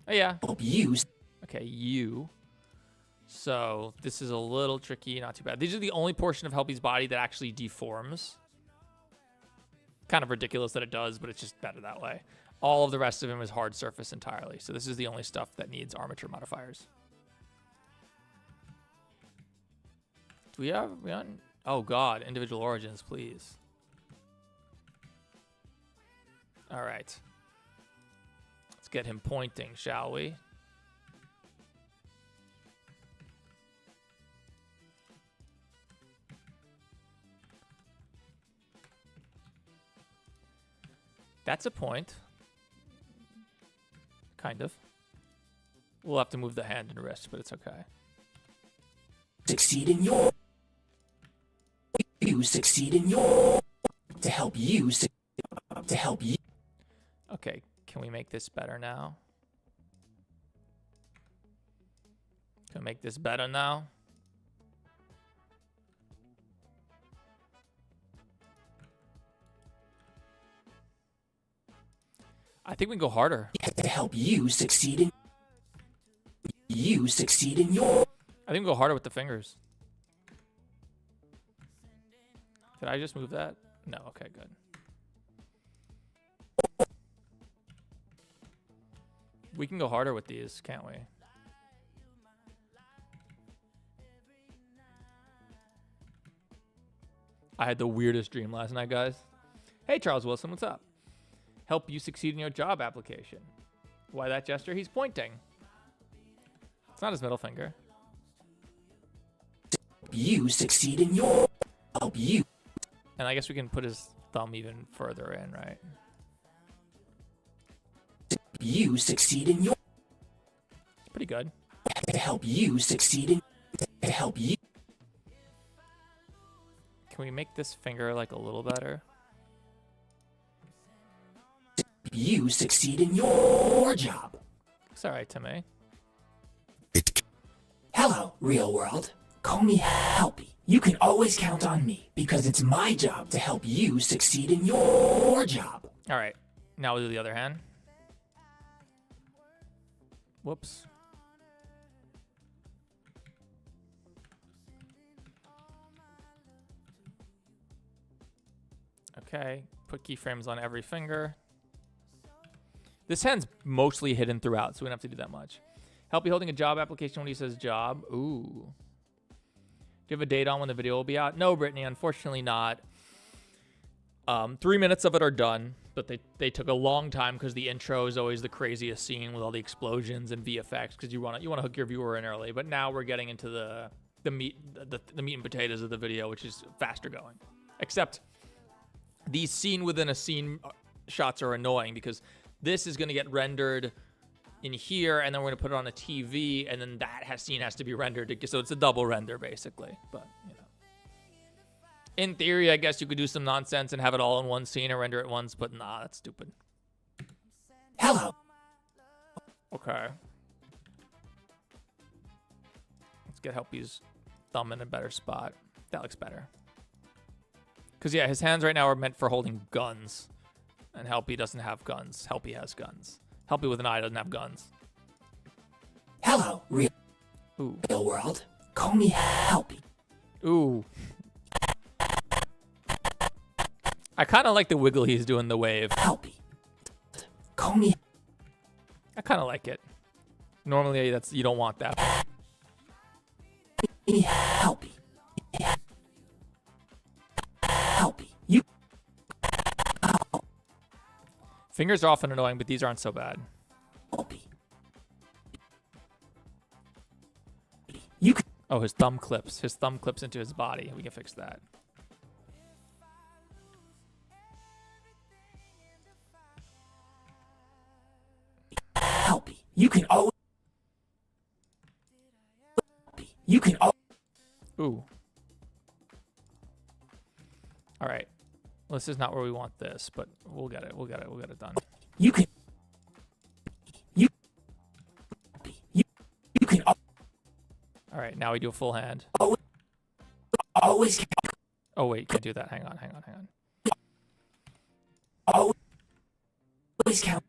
Oh, yeah.
Help you.
Okay, you. So this is a little tricky. Not too bad. These are the only portion of Helpy's body that actually deforms. Kind of ridiculous that it does, but it's just better that way. All of the rest of him is hard surface entirely. So this is the only stuff that needs armature modifiers. Do we have... Oh, God. Individual origins, please. All right. Let's get him pointing, shall we? That's a point. Kind of. We'll have to move the hand and wrist, but it's okay.
Succeed in your. You succeed in your. To help you. To help you.
Okay, can we make this better now? Can we make this better now? I think we can go harder.
To help you succeed in. You succeed in your.
I think we go harder with the fingers. Did I just move that? No, okay, good. We can go harder with these, can't we? I had the weirdest dream last night, guys. Hey, Charles Wilson, what's up? Help you succeed in your job application. Why that gesture? He's pointing. It's not his middle finger.
You succeed in your. Help you.
And I guess we can put his thumb even further in, right?
You succeed in your.
Pretty good.
To help you succeed in. To help you.
Can we make this finger like a little better?
You succeed in your job.
It's all right to me.
Hello, real world. Call me Helpy. You can always count on me because it's my job to help you succeed in your job.
All right. Now we'll do the other hand. Whoops. Okay. Put keyframes on every finger. This hand's mostly hidden throughout, so we don't have to do that much. Help you holding a job application when he says job. Ooh. Do you have a date on when the video will be out? No, Brittany, unfortunately not. 3 minutes of it are done, but they took a long time because the intro is always the craziest scene with all the explosions and VFX because you want to hook your viewer in early. But now we're getting into the the meat and potatoes of the video, which is faster going. Except these scene within a scene shots are annoying because this is going to get rendered in here, and then we're going to put it on a TV, and then that scene has to be rendered. So it's a double render, basically. But, you know. In theory, I guess you could do some nonsense and have it all in one scene and render it once, but nah, that's stupid.
Hello.
Okay. Let's get Helpy's thumb in a better spot. That looks better. Because, yeah, his hands right now are meant for holding guns. And Helpy doesn't have guns. Helpy has guns. Helpy with an eye doesn't have guns.
Hello, real world. Call me Helpy.
Ooh. I kind of like the wiggle he's doing the wave.
Helpy. Call me.
I kind of like it. Normally, you don't want that.
Helpy. Helpy. You.
Fingers are often annoying, but these aren't so bad.
Helpy. You.
Oh, his thumb clips. His thumb clips into his body. We can fix that.
Helpy. You can always. You can always.
Ooh. All right. Well, this is not where we want this, but we'll get it. We'll get it done.
You can. You can.
All right. Now we do a full hand.
Always.
Oh wait, can't do that. Hang on.
Always count.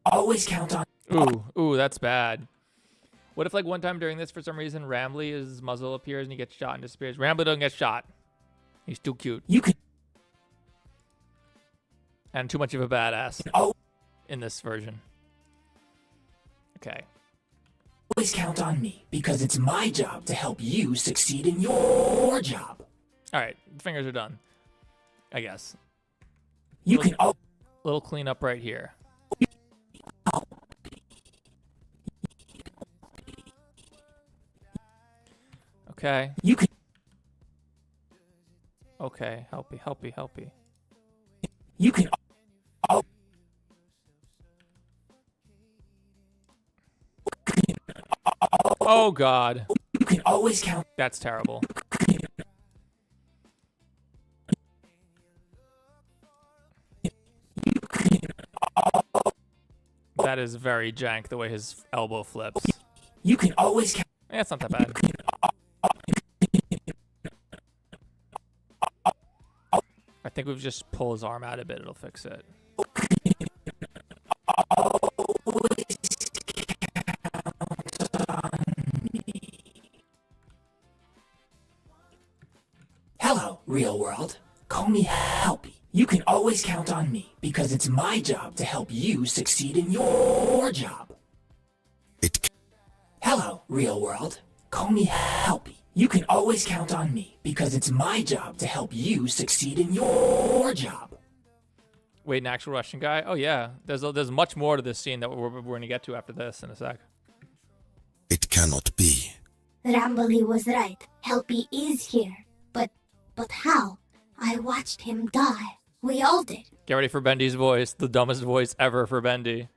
Always count on.
Ooh, that's bad. What if, like, one time during this, for some reason, Rambly, his muzzle appears and he gets shot and disappears? Rambly doesn't get shot. He's too cute.
You can.
And too much of a badass in this version. Okay.
Always count on me because it's my job to help you succeed in your job.
All right, fingers are done. I guess.
You can.
Little cleanup right here. Okay.
You can.
Okay, helpy.
You can.
Oh God.
You can always count.
That's terrible. That is very jank the way his elbow flips.
You can always count.
Yeah, it's not that bad. I think we've just pull his arm out a bit. It'll fix it.
Hello, real world. Call me Helpy. You can always count on me because it's my job to help you succeed in your job. Hello, real world. Call me Helpy. You can always count on me because it's my job to help you succeed in your job.
Wait, an actual Russian guy? Oh yeah, there's much more to this scene that we're going to get to after this in a sec.
It cannot be.
Rambly was right. Helpy is here. But how? I watched him die. We all did.
Get ready for Bendy's voice, the dumbest voice ever for Bendy.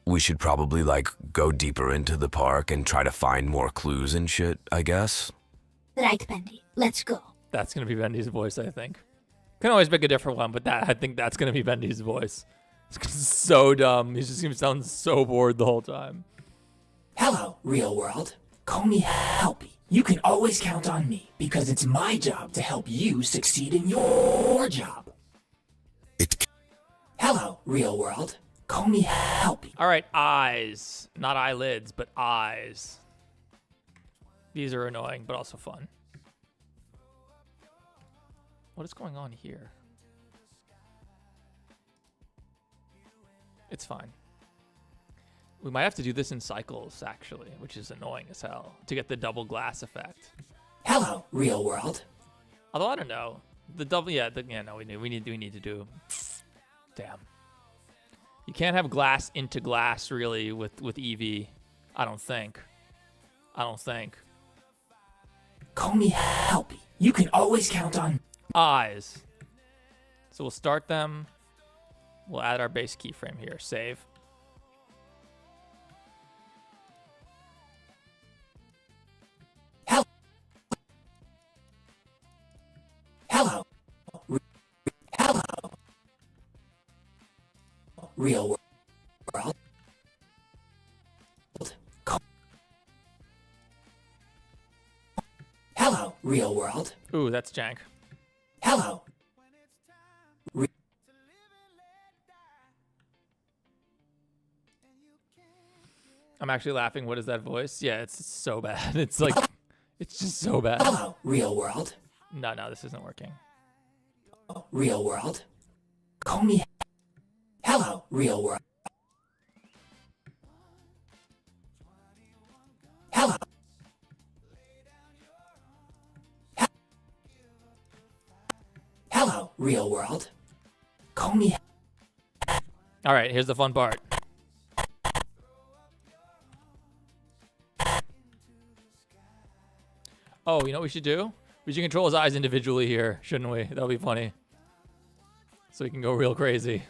We should probably, go deeper into the park and try to find more clues and shit, I guess.
Right, Bendy. Let's go.
That's going to be Bendy's voice, I think. Can always pick a different one, but I think that's going to be Bendy's voice. It's so dumb. He's just going to sound so bored the whole time.
Hello, real world. Call me Helpy. You can always count on me because it's my job to help you succeed in your job. Hello, real world. Call me Helpy.
All right, eyes. Not eyelids, but eyes. These are annoying, but also fun. What is going on here? It's fine. We might have to do this in cycles, actually, which is annoying as hell, to get the double glass effect.
Hello, real world.
Although, I don't know. The double, no, we need to do. Damn. You can't have glass into glass, really, with Eevee, I don't think. I don't think.
Call me Helpy. You can always count on
Eyes. So we'll start them. We'll add our base keyframe here. Save.
Hello. Hello. Real world. Hello, real world.
Ooh, that's jank.
Hello.
I'm actually laughing. What is that voice? Yeah, it's so bad. It's like, it's just so bad.
Hello, real world.
No, this isn't working.
Real world. Call me. Hello, real world. Hello. Hello, real world. Call me.
All right, here's the fun part. Oh, you know what we should do? We should control his eyes individually here, shouldn't we? That'll be funny. So he can go real crazy.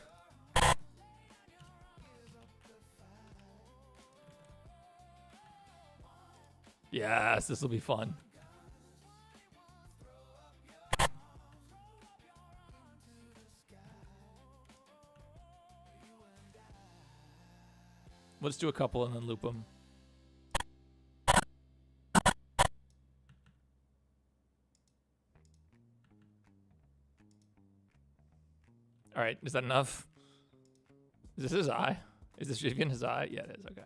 Yes, this will be fun. We'll just do a couple and then loop them. All right, is that enough? Is this his eye? Is this even his eye? Yeah, it is. Okay.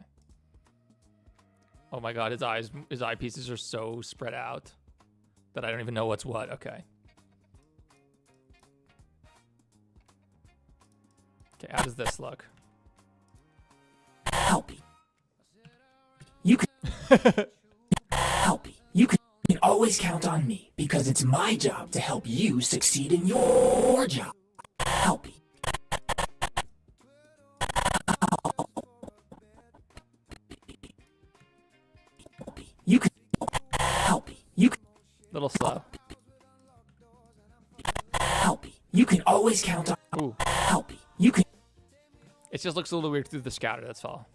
Oh my God, his eye pieces are so spread out that I don't even know what's what. Okay. Okay, how does this look?
Helpy. You can Helpy. You can always count on me because it's my job to help you succeed in your job. Helpy. You can Helpy. You can
Little slow.
Helpy. You can always count on
Ooh.
Helpy. You can.
It just looks a little weird through the scouter, that's all.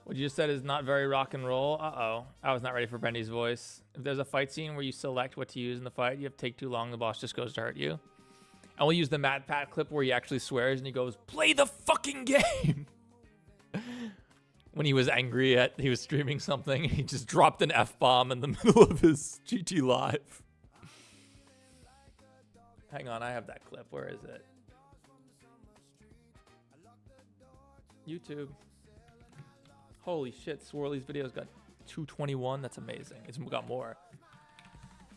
What you just said is not very rock and roll. Uh-oh. I was not ready for Bendy's voice. If there's a fight scene where you select what to use in the fight, you have to take too long, the boss just goes to hurt you. And we'll use the Mad Pat clip where he actually swears and he goes, "Play the fucking game!" When he was angry he was streaming something, he just dropped an F-bomb in the middle of his GT Live. Hang on, I have that clip. Where is it? YouTube. Holy shit, Swirly's video's got 221. That's amazing. It's got more.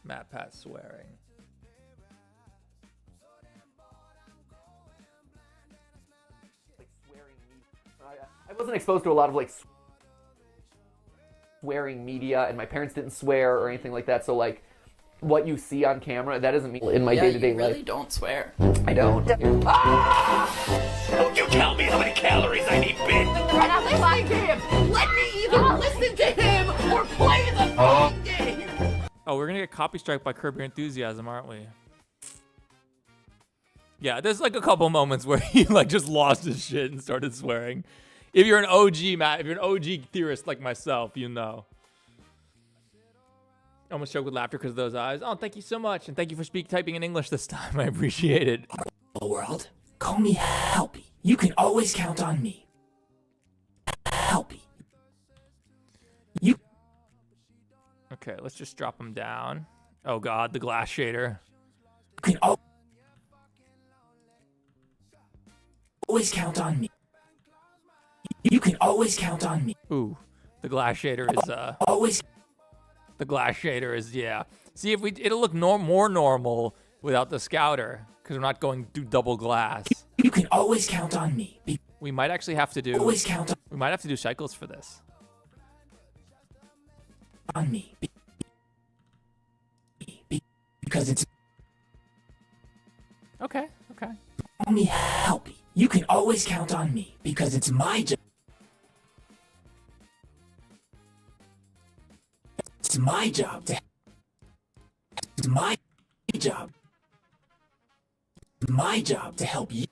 Matt Pat swearing.
Like swearing I wasn't exposed to a lot of like swearing media, and my parents didn't swear or anything like that. So like what you see on camera, that doesn't mean in my day-to-day life.
You really don't swear.
I don't.
Don't you tell me how many calories I need, bitch!
Run out the mind game! Let me either listen to him or play the fucking game!
Oh, we're gonna get copy strike by Curb Your Enthusiasm, aren't we? Yeah, there's like a couple moments where he like just lost his shit and started swearing. If you're an OG, Matt, if you're an OG theorist like myself, you know. I almost choked with laughter because of those eyes. Oh, thank you so much. And thank you for typing in English this time. I appreciate it.
World, call me Helpy. You can always count on me. Helpy. You.
Okay, let's just drop him down. Oh God, the glass shader.
You can always count on me. You can always count on me.
Ooh, the glass shader is
always.
The glass shader is, yeah. See, if it'll look more normal without the scouter because we're not going through double glass.
You can always count on me.
We might actually have to do.
Always count on.
We might have to do cycles for this.
On me. Because it's.
Okay. Okay.
Call me Helpy. You can always count on me because it's my job. It's my job to. It's my job. My job to help you.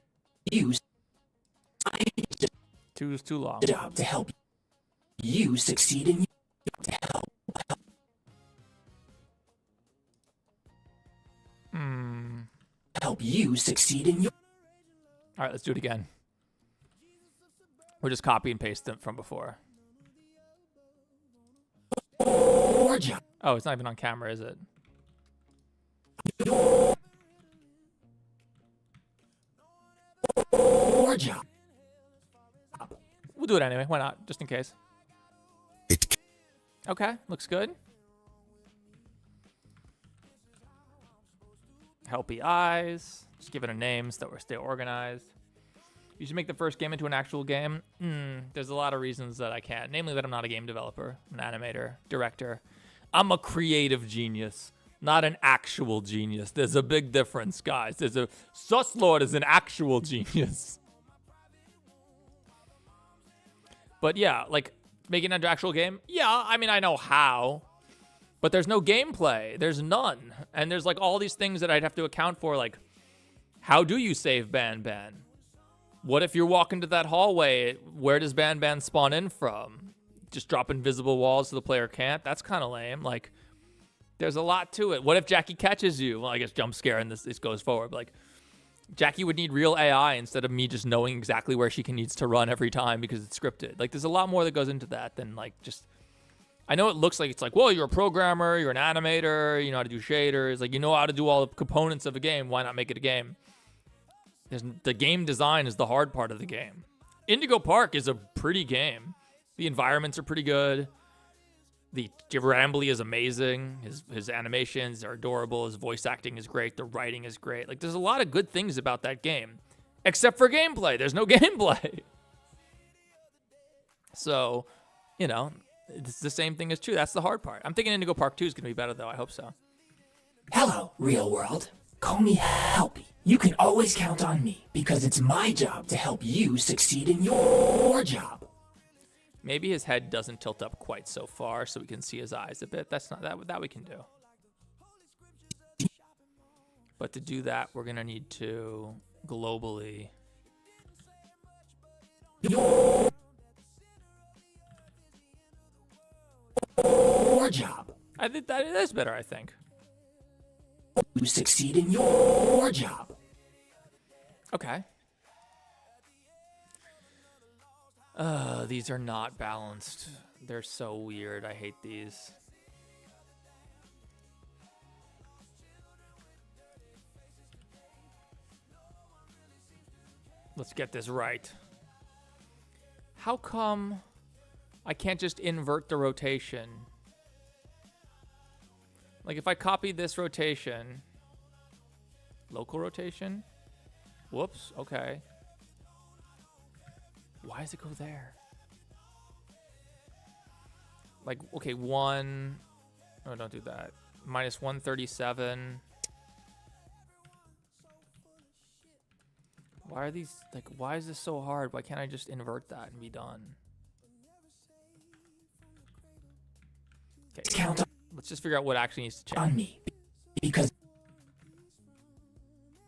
Two is too long.
Job to help you succeed in to help you succeed in your.
All right, let's do it again. We'll just copy and paste them from before. Oh, it's not even on camera, is it?
Your job.
We'll do it anyway. Why not? Just in case. Okay, looks good. Helpy eyes. Just give it a name so that we're stay organized. You should make the first game into an actual game. There's a lot of reasons that I can't. Namely that I'm not a game developer, an animator, director. I'm a creative genius, not an actual genius. There's a big difference, guys. Suslord is an actual genius. But yeah, like, making it into an actual game? Yeah, I mean, I know how. But there's no gameplay. There's none. And there's, like, all these things that I'd have to account for, like, how do you save Ban Ban? What if you're walking to that hallway? Where does Ban Ban spawn in from? Just drop invisible walls so the player can't? That's kind of lame. Like, there's a lot to it. What if Jackie catches you? Well, I guess jump scare and this goes forward. But, like, Jackie would need real AI instead of me just knowing exactly where she needs to run every time because it's scripted. Like, there's a lot more that goes into that than, like, just... I know it looks like it's like, well, you're a programmer, you're an animator, you know how to do shaders, like, you know how to do all the components of a game. Why not make it a game? The game design is the hard part of the game. Indigo Park is a pretty game. The environments are pretty good. The Rambly is amazing. His animations are adorable. His voice acting is great. The writing is great. Like, there's a lot of good things about that game. Except for gameplay. There's no gameplay. So, you know, it's the same thing as 2. That's the hard part. I'm thinking Indigo Park 2 is going to be better, though. I hope so.
Hello, real world. Call me Helpy. You can always count on me because it's my job to help you succeed in your job.
Maybe his head doesn't tilt up quite so far so we can see his eyes a bit. That's not that we can do. But to do that, we're going to need to globally...
Your job.
I think that it is better, I think.
You succeed in your job.
Okay. These are not balanced. They're so weird. I hate these. Let's get this right. How come I can't just invert the rotation? Like, if I copy this rotation, local rotation? Whoops, okay. Why does it go there? Like, okay, one... Oh, don't do that. Minus 137. Why are these... Like, why is this so hard? Why can't I just invert that and be done? Okay, let's just figure out what actually needs to change.
On me, because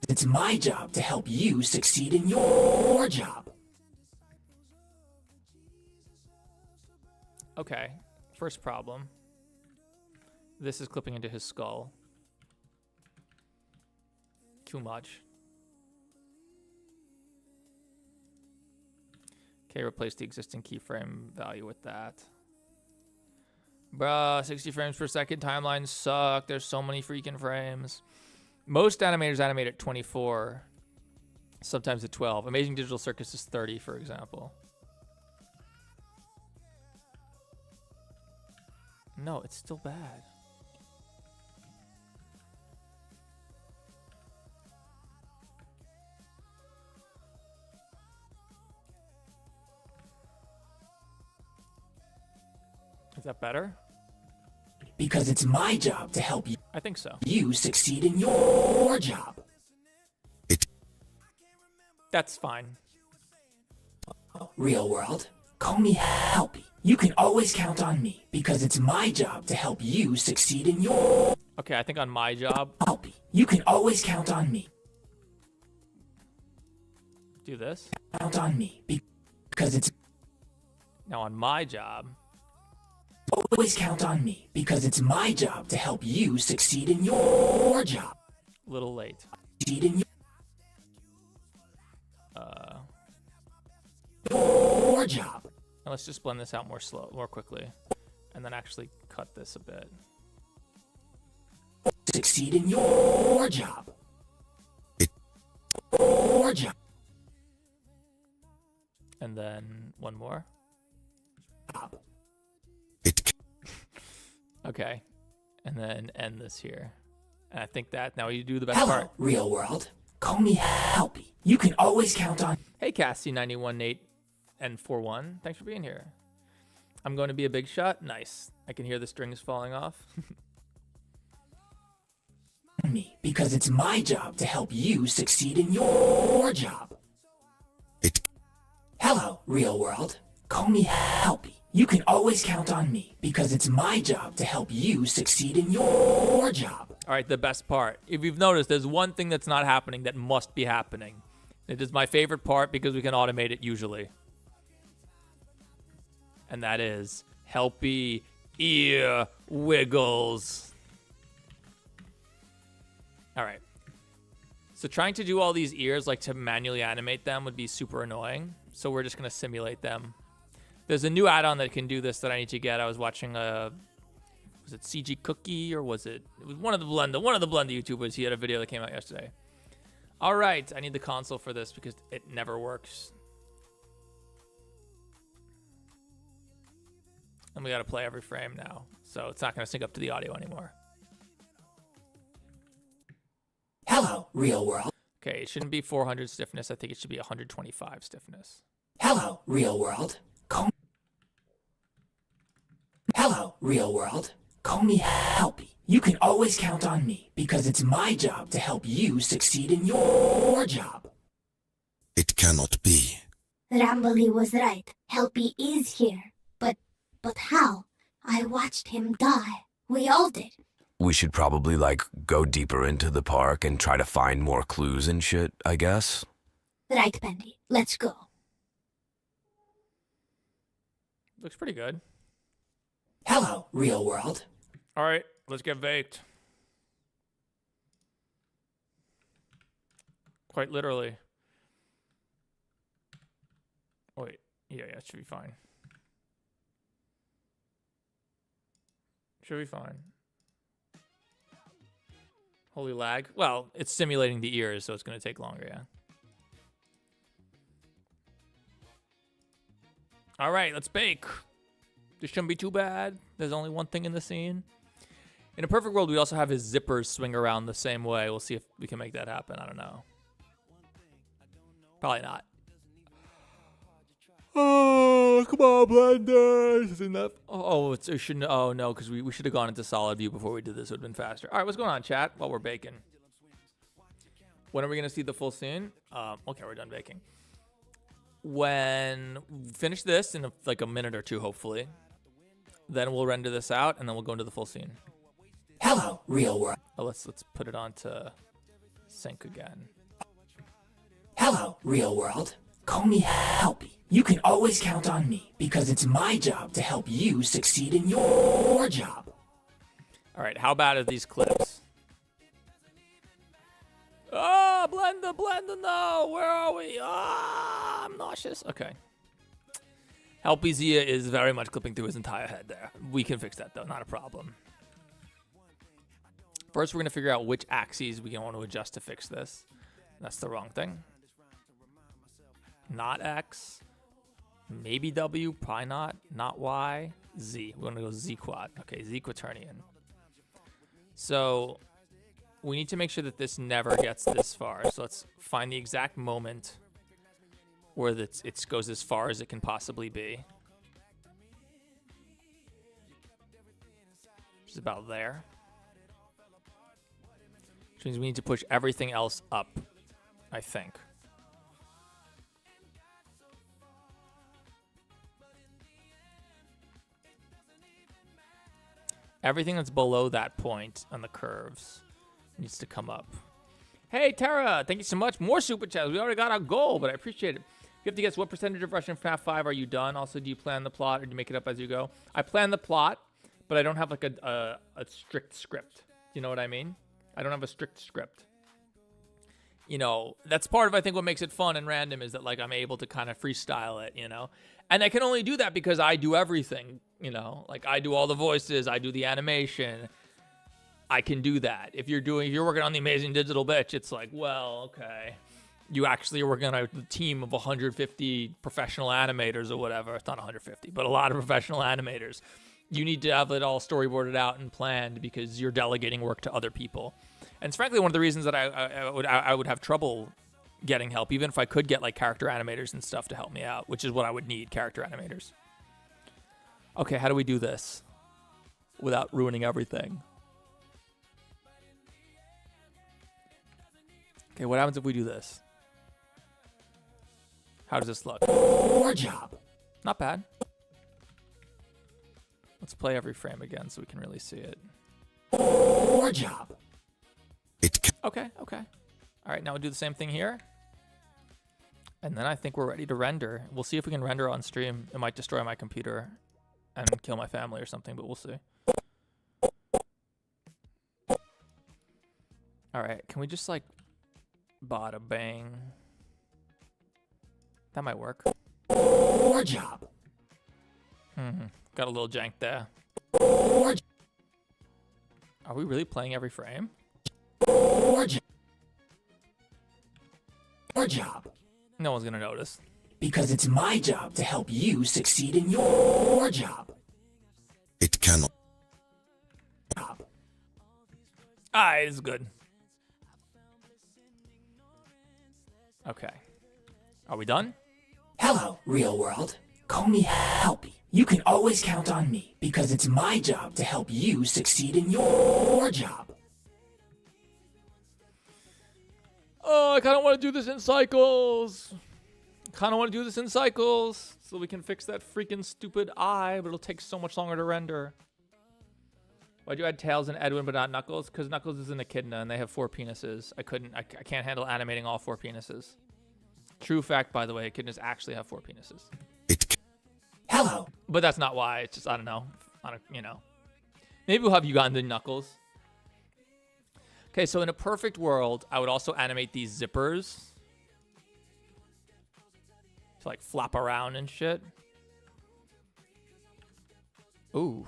it's my job to help you succeed in your job.
Okay, first problem. This is clipping into his skull. Too much. Okay, replace the existing keyframe value with that. Bruh, 60 frames per second. Timelines suck. There's so many freaking frames. Most animators animate at 24. Sometimes at 12. Amazing Digital Circus is 30, for example. No, it's still bad. Is that better?
Because it's my job to help you.
I think so.
You succeed in your job.
That's fine.
Real world, call me Helpy. You can always count on me because it's my job to help you succeed in your
Okay, I think on my job.
hobby. You can always count on me.
Do this.
Count on me because it's
Now on my job.
always count on me because it's my job to help you succeed in your job.
Little late.
Succeed in your job.
Now let's just blend this out more quickly, and then actually cut this a bit.
Succeed in your job. Your job.
And then one more. Okay, and then end this here. And I think that now you do the best
Hello,
part.
real world. Call me Helpy. You can always count on.
Hey, Cassie918 and 41. Thanks for being here. I'm going to be a big shot. Nice. I can hear the strings falling off.
Me because it's my job to help you succeed in your job. Hello, real world. Call me Helpy. You can always count on me because it's my job to help you succeed in your job.
All right, the best part. If you've noticed, there's one thing that's not happening that must be happening. It is my favorite part because we can automate it usually. And that is Helpy ear wiggles. All right. So trying to do all these ears, like to manually animate them, would be super annoying. So we're just going to simulate them. There's a new add-on that can do this that I need to get. I was watching was it CG Cookie or was it was one of the Blender YouTubers. He had a video that came out yesterday. All right, I need the console for this because it never works. And we got to play every frame now. So it's not going to sync up to the audio anymore.
Hello, real world.
Okay, it shouldn't be 400 stiffness. I think it should be 125 stiffness.
Hello, real world. Hello, real world. Call me Helpy. You can always count on me because it's my job to help you succeed in your job.
It cannot be.
Rambly was right. Helpy is here. But how? I watched him die. We all did.
We should probably, like, go deeper into the park and try to find more clues and shit, I guess.
Right, Bendy. Let's go.
Looks pretty good.
Hello, real world.
All right, let's get baked. Quite literally. Wait, yeah, it should be fine. Should be fine. Holy lag. Well, it's simulating the ears, so it's going to take longer, yeah. All right, let's bake. This shouldn't be too bad. There's only one thing in the scene. In a perfect world, we also have his zippers swing around the same way. We'll see if we can make that happen. I don't know. Probably not. Oh, come on, Blender. Isn't that? It shouldn't. Oh, no, because we should have gone into solid view before we did this. It would have been faster. All right, what's going on, chat, while we're baking? When are we going to see the full scene? Okay, we're done baking. When we finish this in like a minute or two, hopefully, then we'll render this out, and then we'll go into the full scene.
Hello, real world.
Oh, let's put it on to sync again.
Hello, real world. Call me Helpy. You can always count on me because it's my job to help you succeed in your job.
All right, how bad are these clips? Ah, Blender, no! Where are we? Ah, I'm nauseous. Okay. Helpy Zia is very much clipping through his entire head there. We can fix that, though. Not a problem. First, we're going to figure out which axes we want to adjust to fix this. That's the wrong thing. Not X. Maybe W. Probably not. Not Y. Z. We're going to go Z quad. Okay, Z quaternion. So we need to make sure that this never gets this far. So let's find the exact moment where it goes as far as it can possibly be. Which is about there. Which means we need to push everything else up, I think. Everything that's below that point on the curves needs to come up. Hey, Tara, thank you so much. More super chats. We already got our goal, but I appreciate it. You have to guess what percentage of Russian FNAF 5 are you done? Also, do you plan the plot or do you make it up as you go? I plan the plot, but I don't have like a strict script. You know what I mean? I don't have a strict script. You know, that's part of, I think, what makes it fun and random is that, like, I'm able to kind of freestyle it, you know? And I can only do that because I do everything, you know? Like, I do all the voices, I do the animation. I can do that. If you're working on the Amazing Digital Bitch, it's like, well, okay. You actually are working on a team of 150 professional animators or whatever. It's not 150, but a lot of professional animators. You need to have it all storyboarded out and planned because you're delegating work to other people. And it's frankly one of the reasons that I would have trouble getting help, even if I could get like character animators and stuff to help me out, which is what I would need, character animators. Okay, how do we do this without ruining everything? Okay, what happens if we do this? How does this look?
Your job.
Not bad. Let's play every frame again so we can really see it.
Your job.
Okay. All right, now we'll do the same thing here. And then I think we're ready to render. We'll see if we can render on stream. It might destroy my computer and kill my family or something, but we'll see. All right, can we just like bada bang? That might work.
Your job.
Got a little jank there. Are we really playing every frame?
Your job.
No one's gonna notice.
Because it's my job to help you succeed in your job.
It cannot.
It's good. Okay. Are we done?
Hello, real world. Call me Helpy. You can always count on me because it's my job to help you succeed in your job.
Oh, I kind of want to do this in cycles. So we can fix that freaking stupid eye, but it'll take so much longer to render. Why'd you add Tails and Edwin but not Knuckles? Because Knuckles is an echidna and they have 4 penises. I can't handle animating all 4 penises. True fact, by the way, echidnas actually have 4 penises.
Hello.
But that's not why. It's just, I don't know. Maybe we'll have Uganda Knuckles. Okay, so in a perfect world, I would also animate these zippers to like flop around and shit. Ooh.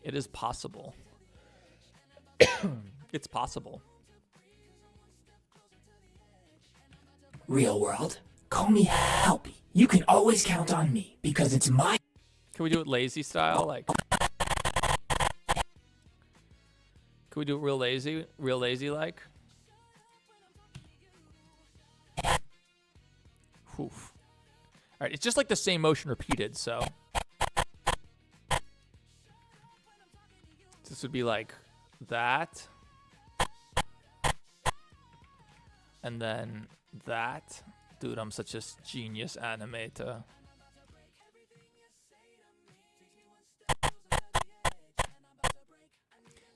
It is possible. It's possible.
Real world, call me Helpy. You can always count on me because it's my...
Can we do it lazy style? Like... Can we do it real lazy like? Oof. All right, it's just like the same motion repeated, so. This would be like that. And then that. Dude, I'm such a genius animator.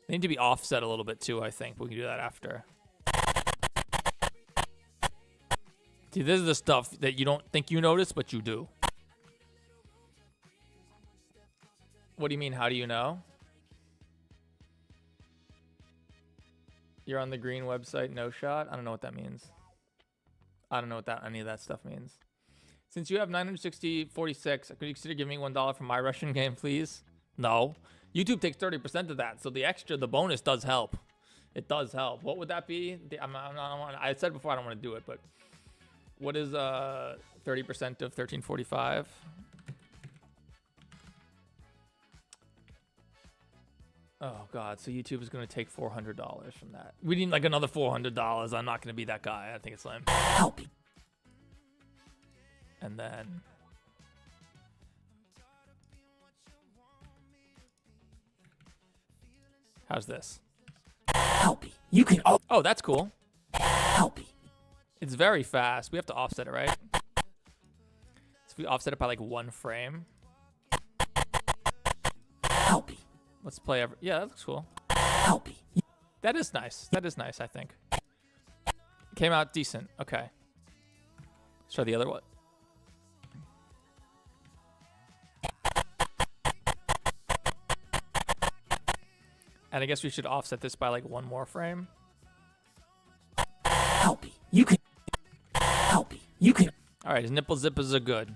They need to be offset a little bit too, I think. We can do that after. See, this is the stuff that you don't think you notice, but you do. What do you mean, how do you know? You're on the green website, no shot? I don't know what that means. I don't know what any of that stuff means. Since you have 960.46, could you consider giving me $1 for my Russian game, please? No. YouTube takes 30% of that, so the bonus does help. It does help. What would that be? I said before I don't want to do it, but what is 30% of 1345? Oh God! So YouTube is going to take $400 from that. We need like another $400. I'm not going to be that guy. I think it's lame.
Help.
And then. How's this?
Helpy. You can.
Oh, that's cool.
Helpy.
It's very fast. We have to offset it, right? So we offset it by like 1 frame. Let's play every. Yeah, that looks cool.
Help.
That is nice. That is nice, I think. Came out decent. Okay. Let's try the other one. And I guess we should offset this by like one more frame.
Help. You can. Help. You can.
All right, his nipple zippers are good.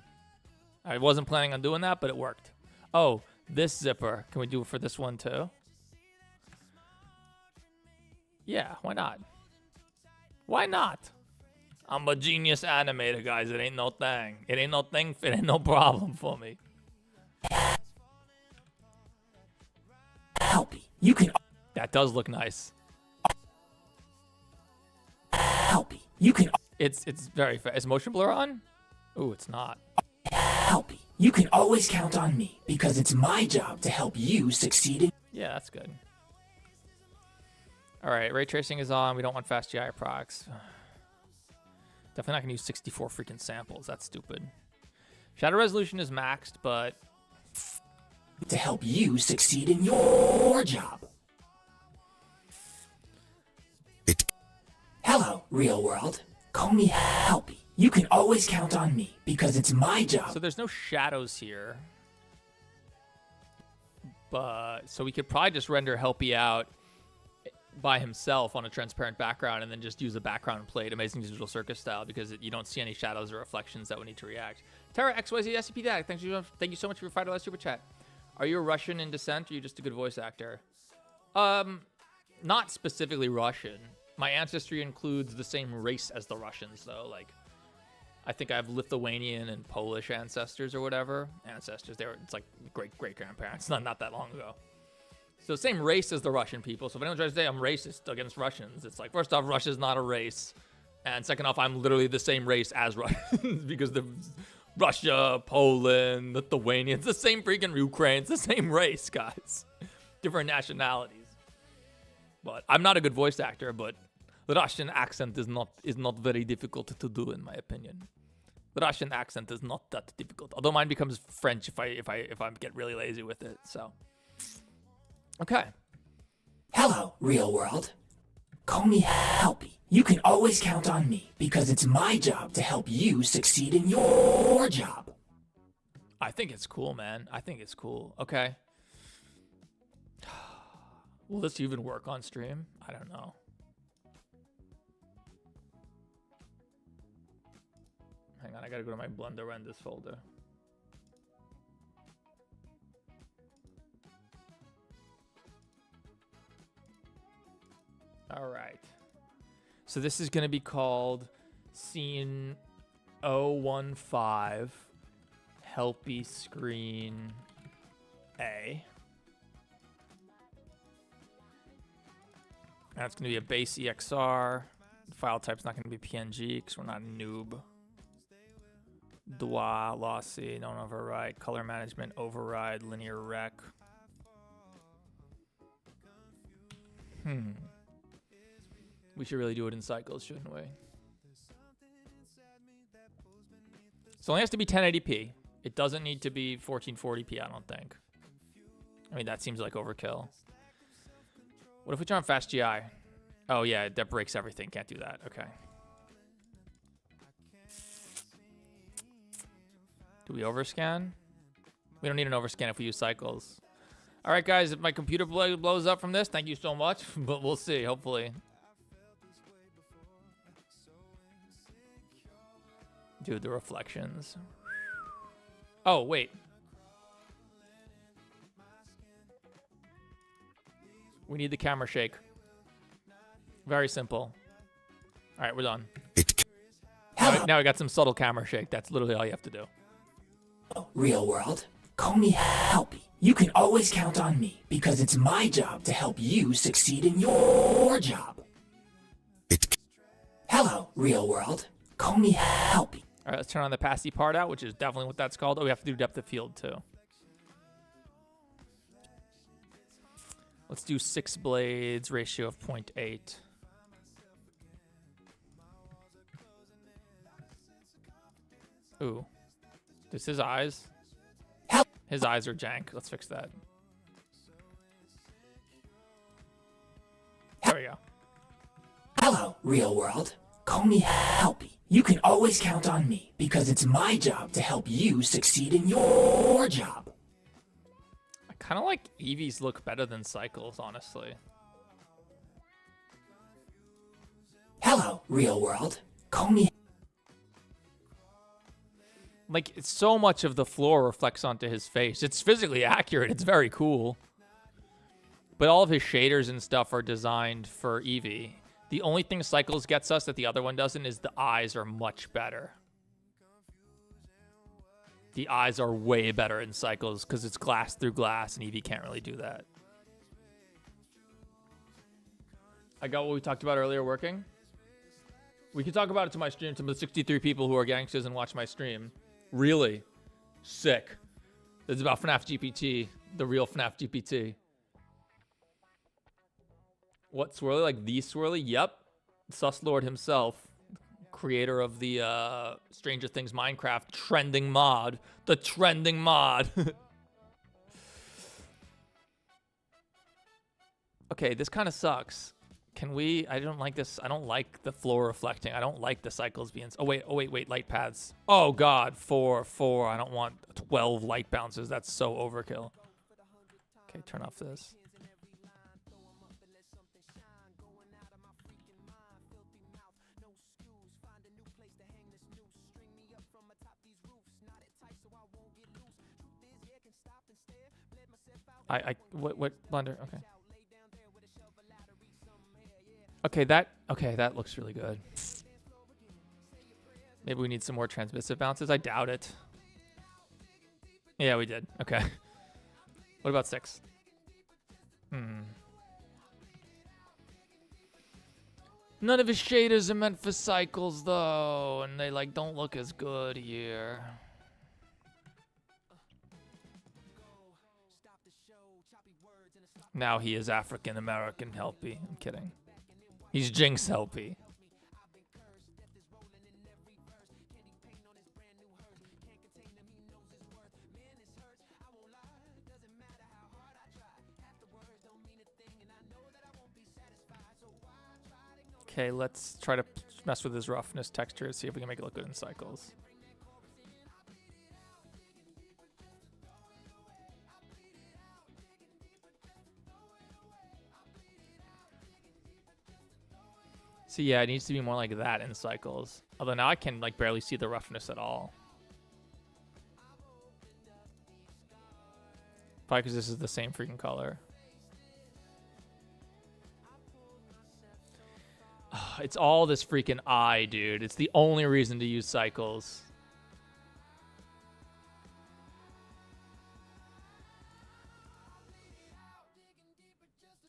I wasn't planning on doing that, but it worked. Oh, this zipper. Can we do it for this one too? Yeah, why not? Why not? I'm a genius animator, guys. It ain't no thing. It ain't no thing. It ain't no problem for me.
Help. You can.
That does look nice.
Help. You can.
It's very fast. Is motion blur on? Ooh, it's not.
Help. You can always count on me because it's my job to help you succeed in.
Yeah, that's good. All right, ray tracing is on. We don't want fast GI procs. Definitely not gonna use 64 freaking samples. That's stupid. Shadow resolution is maxed, but
to help you succeed in your job. Hello, real world. Call me Helpy. You can always count on me because it's my job.
So there's no shadows here. But so we could probably just render Helpy out by himself on a transparent background and then just use a background plate, Amazing Digital Circus style, because you don't see any shadows or reflections that would need to react. Terra XYZ SCP Dag, thank you so much for your $5 super chat. Are you a Russian in descent or are you just a good voice actor? Not specifically Russian. My ancestry includes the same race as the Russians, though. Like, I think I have Lithuanian and Polish ancestors or whatever. Ancestors, it's like great-great-grandparents, not that long ago. So same race as the Russian people. So if anyone tries to say I'm racist against Russians, it's like, first off, Russia's not a race. And second off, I'm literally the same race as Russians because the Russia, Poland, Lithuania, it's the same freaking Ukraine. It's the same race, guys. Different nationalities. But I'm not a good voice actor, but the Russian accent is not very difficult to do, in my opinion. The Russian accent is not that difficult. Although mine becomes French if I get really lazy with it. So, okay.
Hello, real world. Call me Helpy. You can always count on me because it's my job to help you succeed in your job.
I think it's cool, man. I think it's cool. Okay. Will this even work on stream? I don't know. Hang on, I gotta go to my Blender renders folder. All right. So this is gonna be called Scene 015 Helpy Screen A. That's going to be a base EXR. File type's not going to be PNG because we're not a noob. Dwa, lossy, don't override. Color management, override, linear rec. We should really do it in cycles, shouldn't we? So it only has to be 1080p. It doesn't need to be 1440p, I don't think. I mean, that seems like overkill. What if we turn on fast GI? Oh yeah, that breaks everything. Can't do that. Okay. Do we overscan? We don't need an overscan if we use cycles. All right, guys. If my computer blows up from this, thank you so much. But we'll see. Hopefully. Dude, the reflections. Oh wait. We need the camera shake. Very simple. All right, we're done. Now we got some subtle camera shake. That's literally all you have to do.
Real world, call me Helpy. You can always count on me because it's my job to help you succeed in your job. Hello, real world. Call me Helpy.
All right, let's turn on the passy part out, which is definitely what that's called. Oh, we have to do depth of field too. Let's do 6 blades, ratio of 0.8. Ooh. Just his eyes? His eyes are jank. Let's fix that.
real world. Call me Helpy. You can always count on me because it's my job to help you succeed in your job.
I kind of like Eevee's look better than Cycles, honestly.
Hello, real world. Call me.
Like, it's so much of the floor reflects onto his face. It's physically accurate. It's very cool. But all of his shaders and stuff are designed for Eevee. The only thing Cycles gets us that the other one doesn't is the eyes are much better. The eyes are way better in Cycles because it's glass through glass, and Eevee can't really do that. I got what we talked about earlier working. We can talk about it to my stream, to the 63 people who are gangsters and watch my stream. Really? Sick. This is about FNAF GPT, the real FNAF GPT. What, Swirly? Like the Swirly? Yep. Sus Lord himself. Creator of the Stranger Things Minecraft trending mod. The trending mod. Okay, this kind of sucks. Can we... I don't like this. I don't like the floor reflecting. I don't like the Cycles being... Oh, wait. Light paths. Oh, God. 4. I don't want 12 light bounces. That's so overkill. Okay, turn off this. What blender? Okay, that looks really good. Maybe we need some more transmissive bounces. I doubt it. Yeah, we did. Okay. What about 6? None of his shaders are meant for Cycles though, and they like don't look as good here. Now he is African American Helpy. I'm kidding. He's Jinx Helpy. Okay, let's try to mess with his roughness texture, see if we can make it look good in Cycles. So yeah, it needs to be more like that in Cycles. Although now I can like barely see the roughness at all. Probably because this is the same freaking color. It's all this freaking eye, dude. It's the only reason to use Cycles.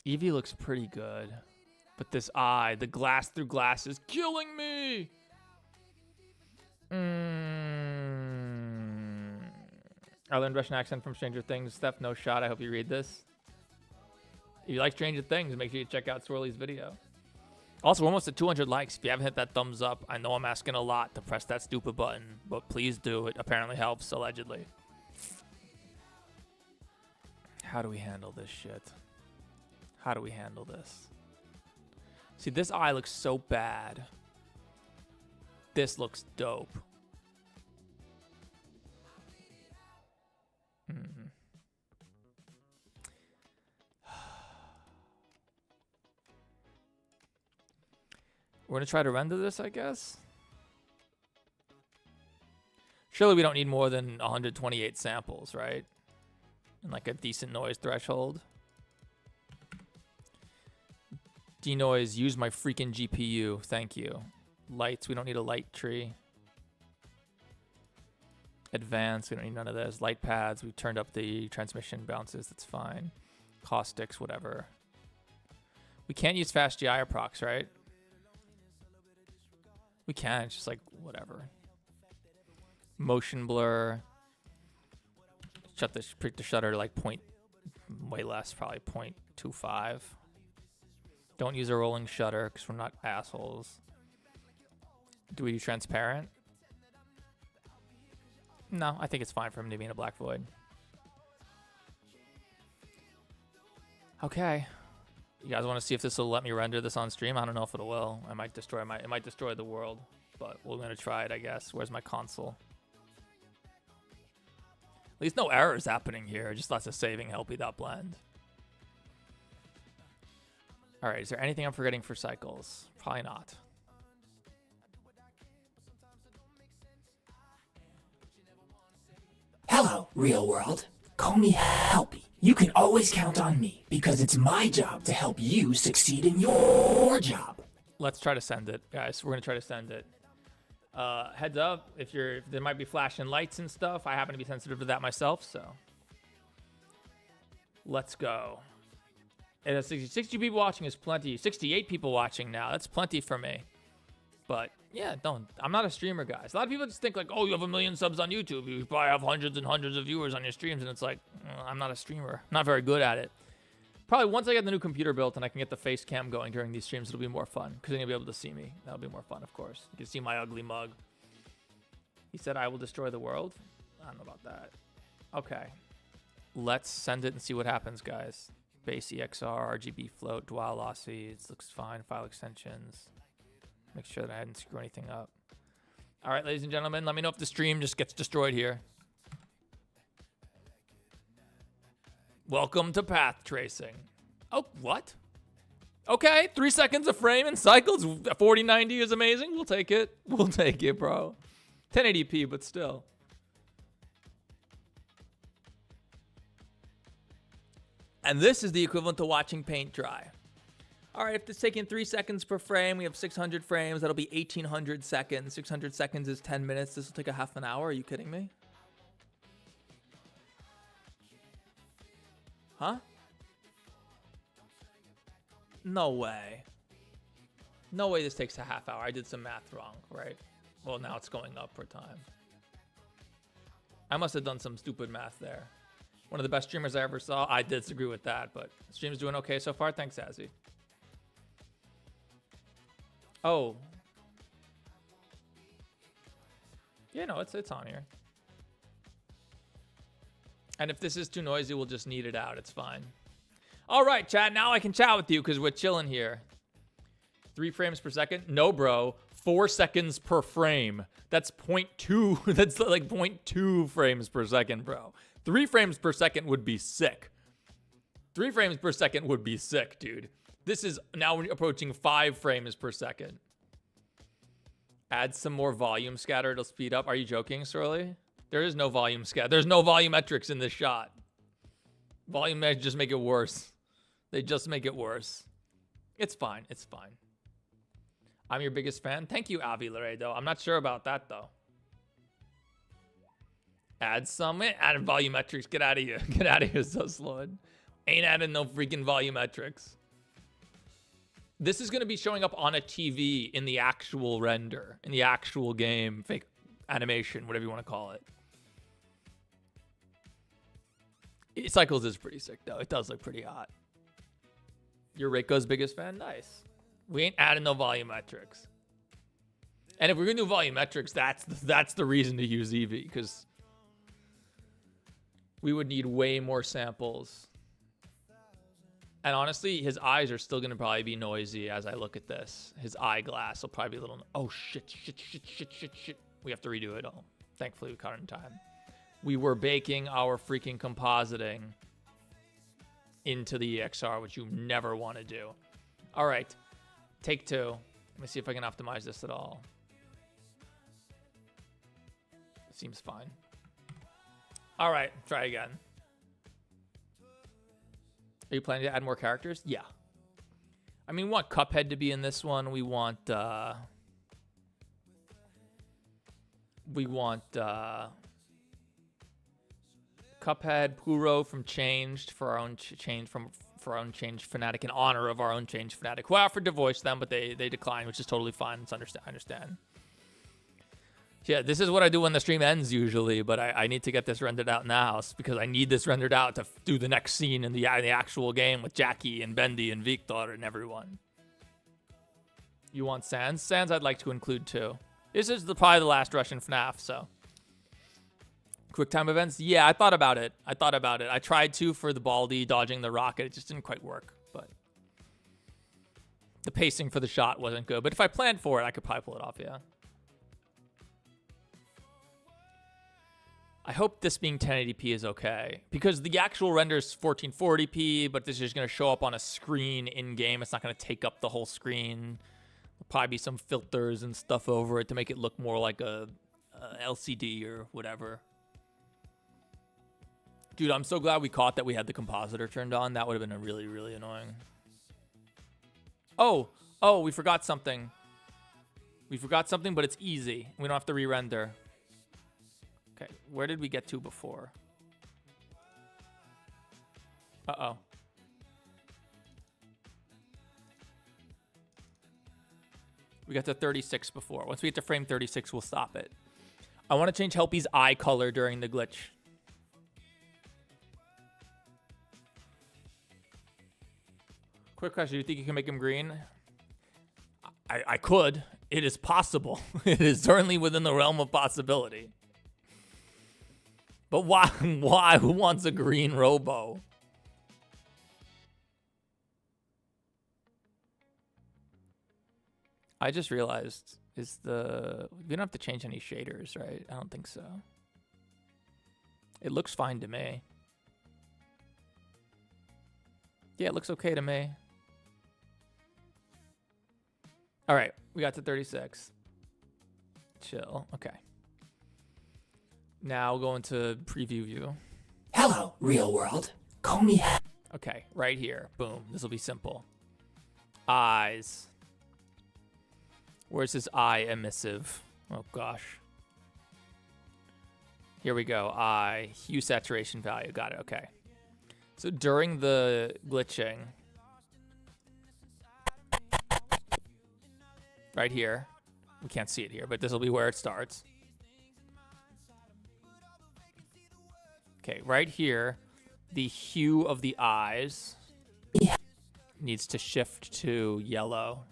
Eevee looks pretty good. But this eye, the glass through glass is killing me. I learned Russian accent from Stranger Things. Steph, no shot. I hope you read this. If you like Stranger Things, make sure you check out Swirly's video. Also, we're almost at 200 likes. If you haven't hit that thumbs up, I know I'm asking a lot to press that stupid button, but please do. It apparently helps, allegedly. How do we handle this shit? How do we handle this? See, this eye looks so bad. This looks dope. We're going to try to render this, I guess. Surely we don't need more than 128 samples, right? And like a decent noise threshold. Denoise, use my freaking GPU. Thank you. Lights, we don't need a light tree. Advanced, we don't need none of this. Light pads, we've turned up the transmission bounces. That's fine. Caustics, whatever. We can't use fast GI or procs, right? We can, it's just like, whatever. Motion blur. Shut the shutter to like way less, probably 0.25. Don't use a rolling shutter because we're not assholes. Do we do transparent? No, I think it's fine for him to be in a black void. Okay. You guys want to see if this will let me render this on stream? I don't know if it will. It might destroy the world, but we're gonna try it, I guess. Where's my console? At least no errors happening here. Just lots of saving help.blend. All right, is there anything I'm forgetting for cycles? Probably not.
Hello, real world. Call me Helpy. You can always count on me because it's my job to help you succeed in your job.
Let's try to send it, guys. We're gonna try to send it. Heads up, if there might be flashing lights and stuff. I happen to be sensitive to that myself, so let's go. It has 60 people watching is plenty. 68 people watching now. That's plenty for me. But yeah, I'm not a streamer, guys. A lot of people just think like, oh, you have 1 million subs on YouTube. You probably have hundreds and hundreds of viewers on your streams, and it's like, I'm not a streamer. I'm not very good at it. Probably once I get the new computer built and I can get the face cam going during these streams, it'll be more fun because you're gonna be able to see me. That'll be more fun, of course. You can see my ugly mug. He said I will destroy the world. I don't know about that. Okay, let's send it and see what happens, guys. Base EXR, RGB float, dual losses. Looks fine. File extensions. Make sure that I didn't screw anything up. All right, ladies and gentlemen, let me know if the stream just gets destroyed here. Welcome to path tracing. Oh, what? Okay, 3 seconds a frame in cycles. 4090 is amazing. We'll take it. We'll take it, bro. 1080p, but still. And this is the equivalent to watching paint dry. All right, if it's taking 3 seconds per frame, we have 600 frames. That'll be 1,800 seconds. 600 seconds is 10 minutes. This will take a half an hour. Are you kidding me? Huh? No way. No way this takes a half hour. I did some math wrong, right? Well, now it's going up per time. I must have done some stupid math there. One of the best streamers I ever saw. I disagree with that, but the stream's doing okay so far. Thanks, Azzy. Oh. Yeah, no, it's on here. And if this is too noisy, we'll just need it out. It's fine. All right, chat. Now I can chat with you because we're chilling here. 3 frames per second? No, bro. 4 seconds per frame. That's 0.2. That's like 0.2 frames per second, bro. 3 frames per second would be sick. 3 frames per second would be sick, dude. This is now approaching 5 frames per second. Add some more volume scatter. It'll speed up. Are you joking, Sorley? There is no volume scatter. There's no volumetrics in this shot. Volume just make it worse. They just make it worse. It's fine. It's fine. I'm your biggest fan. Thank you, Avi Laredo. I'm not sure about that, though. Add some. Add volumetrics. Get out of here. Get out of here, so slow. Ain't adding no freaking volumetrics. This is going to be showing up on a TV in the actual render, in the actual game, fake animation, whatever you want to call it. Cycles is pretty sick, though. It does look pretty hot. You're Reiko's biggest fan? Nice. We ain't adding no volumetrics. And if we're going to do volumetrics, that's the reason to use Eevee, because we would need way more samples. And honestly, his eyes are still going to probably be noisy as I look at this. His eyeglass will probably be a little... Oh, shit. We have to redo it all. Thankfully, we caught it in time. We were baking our freaking compositing into the EXR, which you never want to do. All right. Take 2. Let me see if I can optimize this at all. Seems fine. All right. Try again. Are you planning to add more characters? Yeah. I mean, we want Cuphead to be in this one. We want Cuphead, Puro from Changed for our own for our own Changed fanatic in honor of our own Changed fanatic, who I offered to voice them, but they declined, which is totally fine. It's I understand. Yeah, this is what I do when the stream ends usually, but I need to get this rendered out now because I need this rendered out to do the next scene in the actual game with Jackie and Bendy and Victor and everyone. You want Sans? Sans I'd like to include too. This is probably the last Russian FNAF, so. Quick time events? Yeah, I thought about it. I tried to for the Baldy dodging the rocket. It just didn't quite work, but The pacing for the shot wasn't good, but if I planned for it, I could probably pull it off, yeah. I hope this being 1080p is okay, because the actual render is 1440p, but this is just going to show up on a screen in-game. It's not going to take up the whole screen. There'll probably be some filters and stuff over it to make it look more like a LCD or whatever. Dude, I'm so glad we caught that we had the compositor turned on. That would have been a really, really annoying. Oh, we forgot something. We forgot something, but it's easy. We don't have to re-render. Okay, where did we get to before? Uh-oh. We got to 36 before. Once we get to frame 36, we'll stop it. I want to change Helpy's eye color during the glitch. Quick question, do you think you can make him green? I could. It is possible. It is certainly within the realm of possibility. But why? Why? Who wants a green Robo? I just realized, we don't have to change any shaders, right? I don't think so. It looks fine to me. Yeah, it looks okay to me. All right, we got to 36. Chill, okay. Now we'll go into preview view.
Hello, real world. Call me.
Okay, right here. Boom. This will be simple. Eyes. Where's his eye emissive? Oh, gosh. Here we go. Eye. Hue saturation value. Got it. Okay. So during the glitching, right here, we can't see it here, but this will be where it starts. Okay, right here, the hue of the eyes needs to shift to yellow.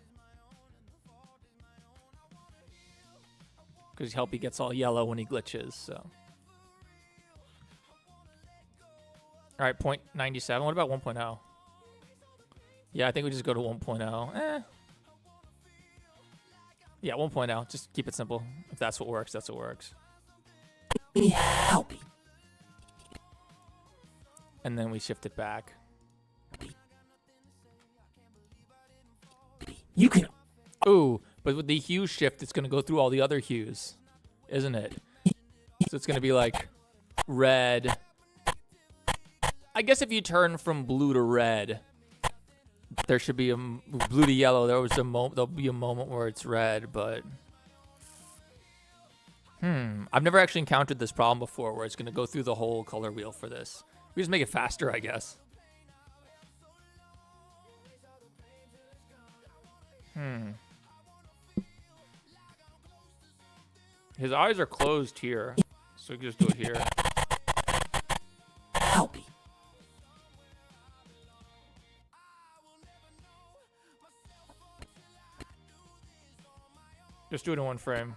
Because Helpy gets all yellow when he glitches, so. All right, 0.97. What about 1.0? Yeah, I think we just go to 1.0. Yeah, 1.0. Just keep it simple. If that's what works, that's what works.
Helpy.
And then we shift it back.
You can.
Ooh, but with the hue shift, it's going to go through all the other hues, isn't it? So it's going to be like red. I guess if you turn from blue to red, there should be a blue to yellow. There'll be a moment where it's red, but I've never actually encountered this problem before, where it's going to go through the whole color wheel for this. We just make it faster, I guess. His eyes are closed here, so we can just do it here.
Helpy.
Just do it in one frame.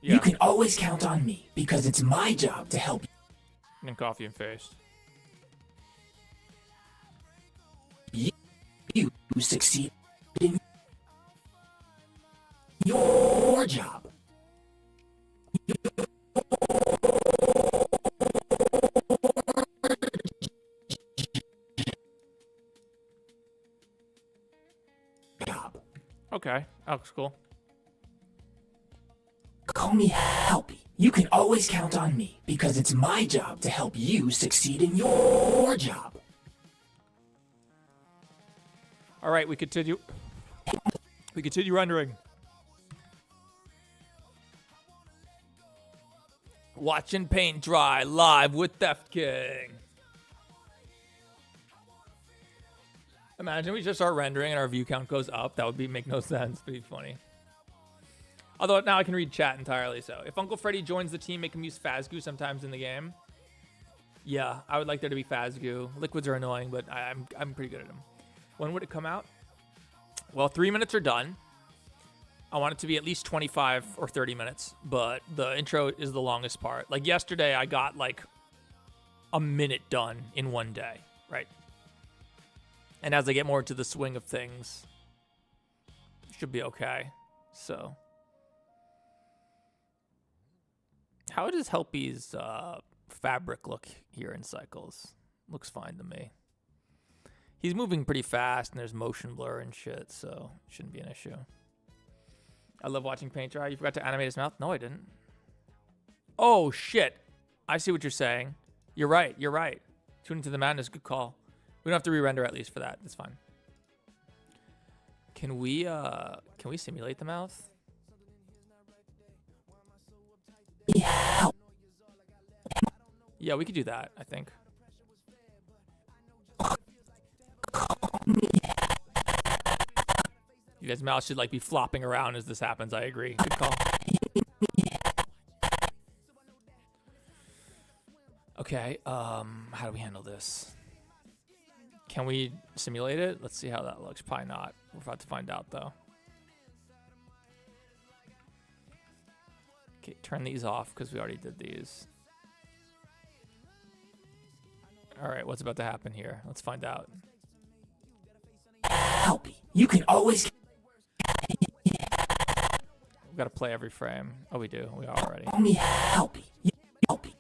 You can always count on me, because it's my job to help you.
And coffee and face.
You succeed in your job.
Okay, that looks cool.
Call me Helpy. You can always count on me, because it's my job to help you succeed in your job.
All right, we continue. We continue rendering. Watching paint dry live with Theft King. Imagine we just start rendering and our view count goes up. That would make no sense. It'd be funny. Although now I can read chat entirely, so. If Uncle Freddy joins the team, make him use Fazgoo sometimes in the game. Yeah, I would like there to be Fazgoo. Liquids are annoying, but I'm pretty good at them. When would it come out? Well, 3 minutes are done. I want it to be at least 25 or 30 minutes, but the intro is the longest part. Like yesterday, I got like a minute done in one day, right? And as I get more into the swing of things, it should be okay. So, how does Helpy's fabric look here in Cycles? Looks fine to me. He's moving pretty fast, and there's motion blur and shit, so it shouldn't be an issue. I love watching paint dry. You forgot to animate his mouth? No, I didn't. Oh, shit. I see what you're saying. You're right. You're right. Tune into the madness. Good call. We don't have to re-render at least for that. That's fine. Can we simulate the mouth?
Yeah.
Yeah, we could do that, I think. You guys' mouth should like be flopping around as this happens. I agree. Good call. Okay, how do we handle this? Can we simulate it? Let's see how that looks. Probably not. We're about to find out, though. Okay, turn these off because we already did these. All right, what's about to happen here? Let's find out.
Help me. You can always...
We've got to play every frame. Oh, we do. We are already.
Call me Help me. Help me.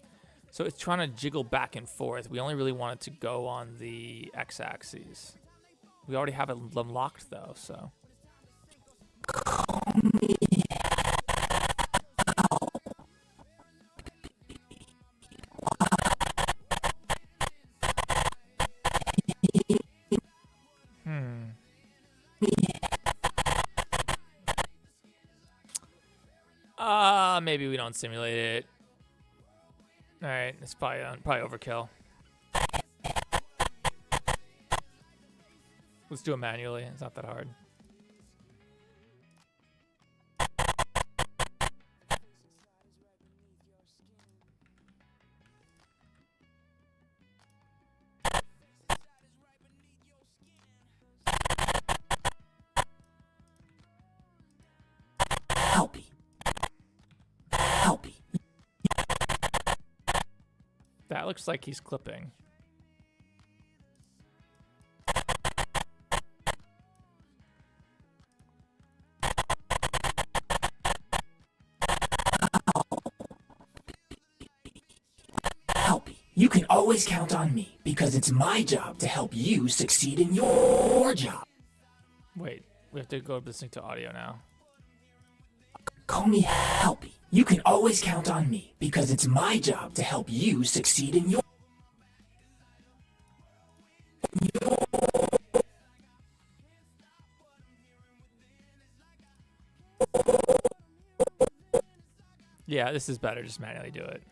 So it's trying to jiggle back and forth. We only really want it to go on the x-axis. We already have it unlocked, though, so. Maybe we don't simulate it. All right, it's probably overkill. Let's do it manually. It's not that hard.
Help me. Help me.
That looks like he's clipping.
Help me. You can always count on me because it's my job to help you succeed in your job.
Wait, we have to go listening to audio now.
Call me Helpy. You can always count on me because it's my job to help you succeed in your...
Yeah, this is better. Just manually do it.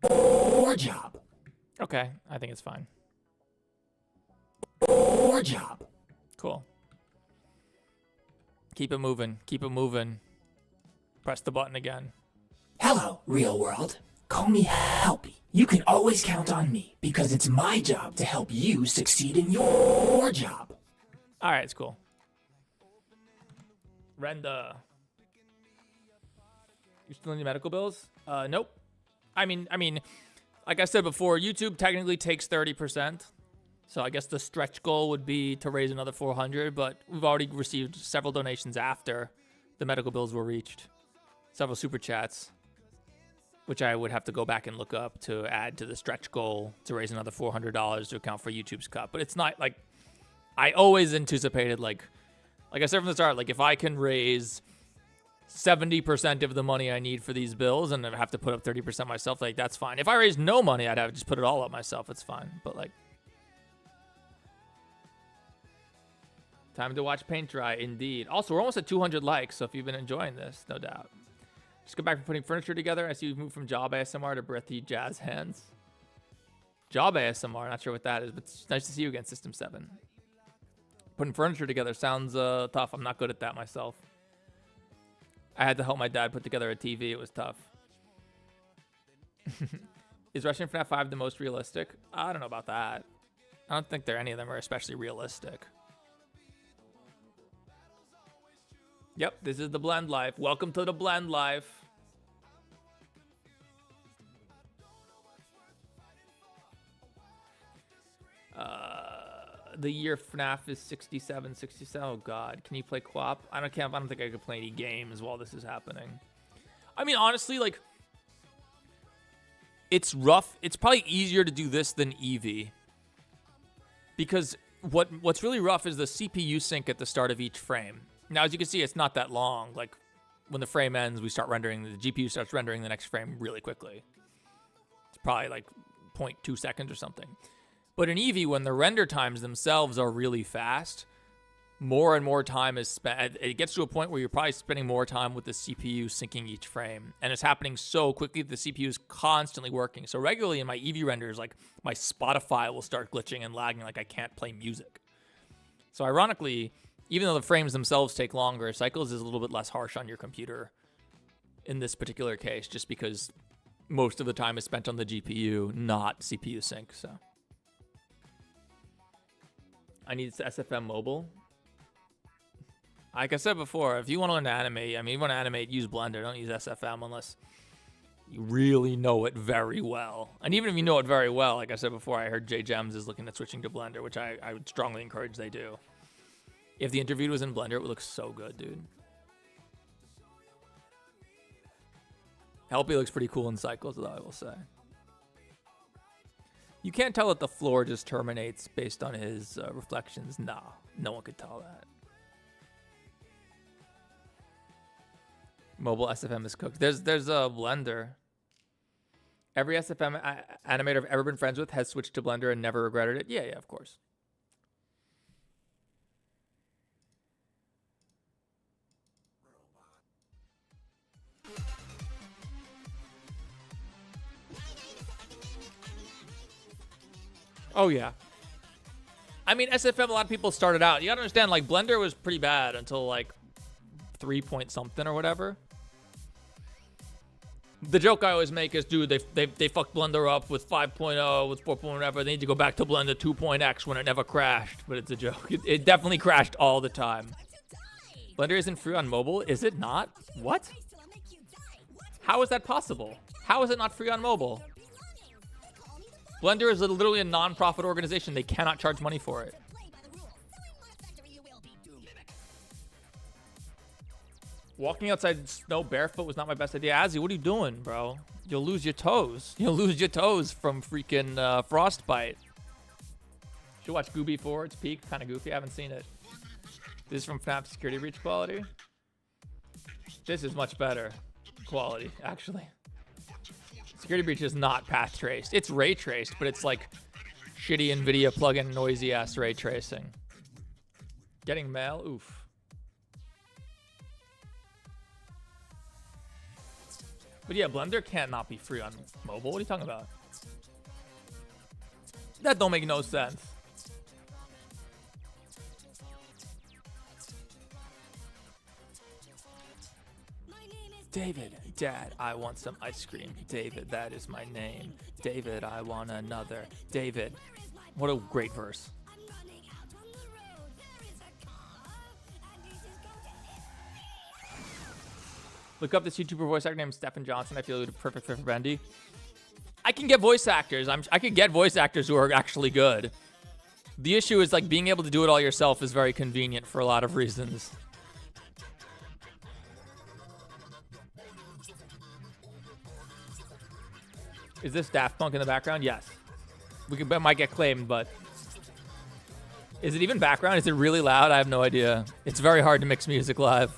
Your job.
Okay, I think it's fine.
Your job.
Cool. Keep it moving. Keep it moving. Press the button again.
Hello, real world. Call me Helpy. You can always count on me because it's my job to help you succeed in your job.
All right, it's cool. Renda. You still need medical bills? Nope. I mean, like I said before, YouTube technically takes 30%. So I guess the stretch goal would be to raise another 400, but we've already received several donations after the medical bills were reached. Several super chats, which I would have to go back and look up to add to the stretch goal to raise another $400 to account for YouTube's cut. But it's not like, I always anticipated, like I said from the start, like if I can raise 70% of the money I need for these bills and I have to put up 30% myself, like that's fine. If I raise no money, I'd have to just put it all up myself. It's fine. But like, time to watch paint dry, indeed. Also, we're almost at 200 likes, so if you've been enjoying this, no doubt. Just go back from putting furniture together. I see you've moved from job ASMR to breathy jazz hands. Job ASMR, not sure what that is, but it's nice to see you again, System 7. Putting furniture together sounds tough. I'm not good at that myself. I had to help my dad put together a TV. It was tough. Is Russian FNAF 5 the most realistic? I don't know about that. I don't think any of them are especially realistic. Yep, this is the blend life. Welcome to the blend life. The year FNAF is 67, 67. Oh God, can you play co-op? I don't think I could play any games while this is happening. I mean, honestly, like, it's rough. It's probably easier to do this than Eevee. Because what's really rough is the CPU sync at the start of each frame. Now, as you can see, it's not that long. Like, when the frame ends, the GPU starts rendering the next frame really quickly. It's probably like 0.2 seconds or something. But in Eevee, when the render times themselves are really fast, more and more time is spent. It gets to a point where you're probably spending more time with the CPU syncing each frame. And it's happening so quickly that the CPU is constantly working. So regularly in my Eevee renders, like, my Spotify will start glitching and lagging, like I can't play music. So ironically, even though the frames themselves take longer, cycles is a little bit less harsh on your computer in this particular case, just because most of the time is spent on the GPU, not CPU sync. So I need SFM mobile. Like I said before, if you want to learn to animate, you want to animate, use Blender. Don't use SFM unless you really know it very well. And even if you know it very well, like I said before, I heard Jay Gems is looking at switching to Blender, which I would strongly encourage they do. If the interview was in Blender, it would look so good, dude. Helpy looks pretty cool in Cycles, though, I will say. You can't tell that the floor just terminates based on his reflections. Nah, no one could tell that. Mobile SFM is cooked. There's a Blender. Every SFM animator I've ever been friends with has switched to Blender and never regretted it. Yeah, of course. Oh, yeah. I mean, SFM, a lot of people started out. You gotta understand, like, Blender was pretty bad until, like, 3 point something or whatever. The joke I always make is, dude, they fucked Blender up with 5.0, with 4.0, whatever. They need to go back to Blender 2.x when it never crashed. But it's a joke. It definitely crashed all the time. Blender isn't free on mobile? Is it not? What? How is that possible? How is it not free on mobile? Blender is literally a non-profit organization. They cannot charge money for it. Walking outside snow barefoot was not my best idea. Azzy, what are you doing, bro? You'll lose your toes. You'll lose your toes from freaking frostbite. Should watch Gooby 4. It's peak. Kind of goofy. I haven't seen it. This is from FNAF Security Breach quality. This is much better quality, actually. Security Breach is not path traced. It's ray traced, but it's like shitty NVIDIA plugin noisy ass ray tracing. Getting mail? Oof. But yeah, Blender can't not be free on mobile. What are you talking about? That don't make no sense. David, Dad, I want some ice cream. David, that is my name. David, I want another. David. What a great verse. Look up this YouTuber voice actor named Stephen Johnson. I feel like a perfect fit for Bendy. I can get voice actors. I can get voice actors who are actually good. The issue is, like, being able to do it all yourself is very convenient for a lot of reasons. Is this Daft Punk in the background? Yes. Might get claimed, but... Is it even background? Is it really loud? I have no idea. It's very hard to mix music live.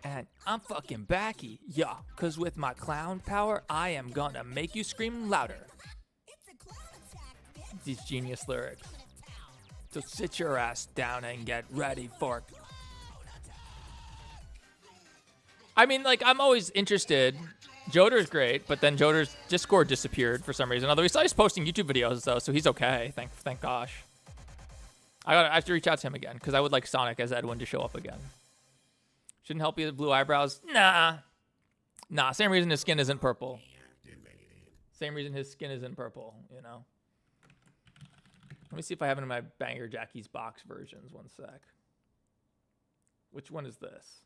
And I'm fucking backy. Yeah, because with my clown power, I am gonna make you scream louder. These genius lyrics. So sit your ass down and get ready for... I mean, like, I'm always interested... Joder's great, but then Joder's Discord disappeared for some reason. Although he's always posting YouTube videos, though, so he's okay. Thank gosh. I have to reach out to him again, because I would like Sonic as Edwin to show up again. Shouldn't help you with blue eyebrows? Nah. Nah, same reason his skin isn't purple. Same reason his skin isn't purple, you know? Let me see if I have it in my Banger Jackie's box versions. One sec. Which one is this?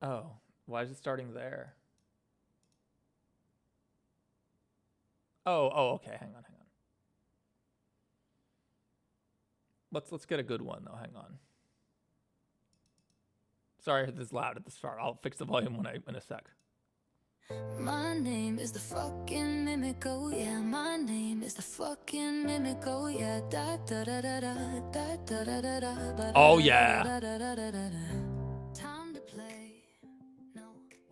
Oh, why is it starting there? Oh, okay. Hang on. Let's get a good one though. Hang on. Sorry, this is loud at the start. I'll fix the volume in a sec.
My name is the fucking mimic, oh yeah. My name is the fucking mimic, oh yeah. Da da da da da da da da da da.
Oh yeah.
Time to play. No,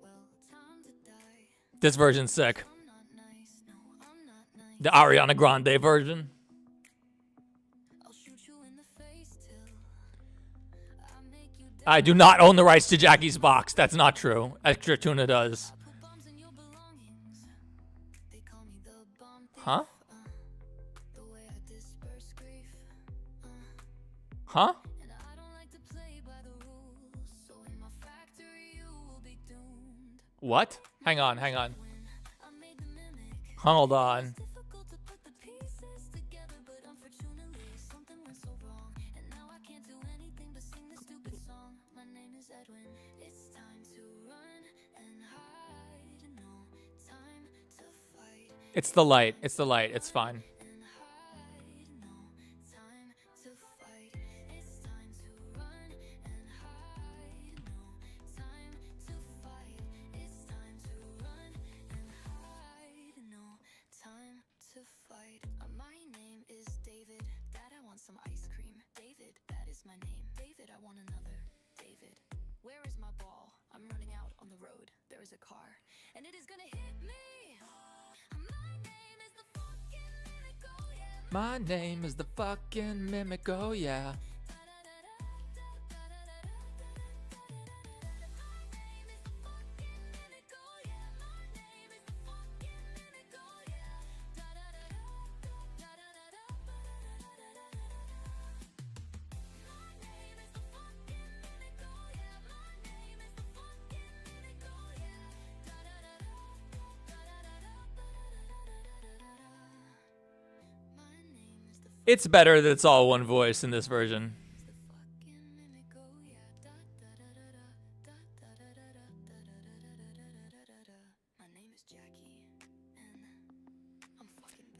well, time to die.
This version's sick. The Ariana Grande version. I do not own the rights to Jackie's box. That's not true. Extra Tuna does. Huh? Huh? What? Hang on. Hold on. It's the light. It's the light. It's fine.
My name is David. Dad, I want some ice cream. David, that is my name. David, I want another. David, where is my ball? I'm running out on the road. There is a car, and it is gonna hit me.
My name is the fucking mimic, oh yeah. It's better that it's all one voice in this version.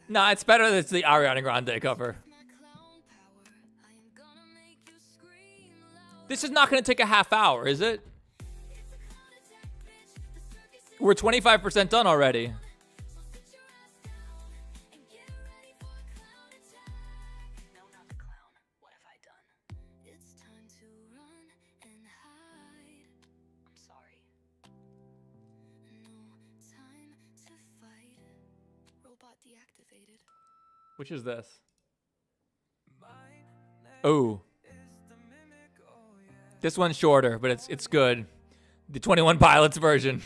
Nah, it's better that it's the Ariana Grande cover. This is not going to take a half hour, is it? We're 25% done already. Which is this? Oh. This one's shorter, but it's good. The 21 Pilots version.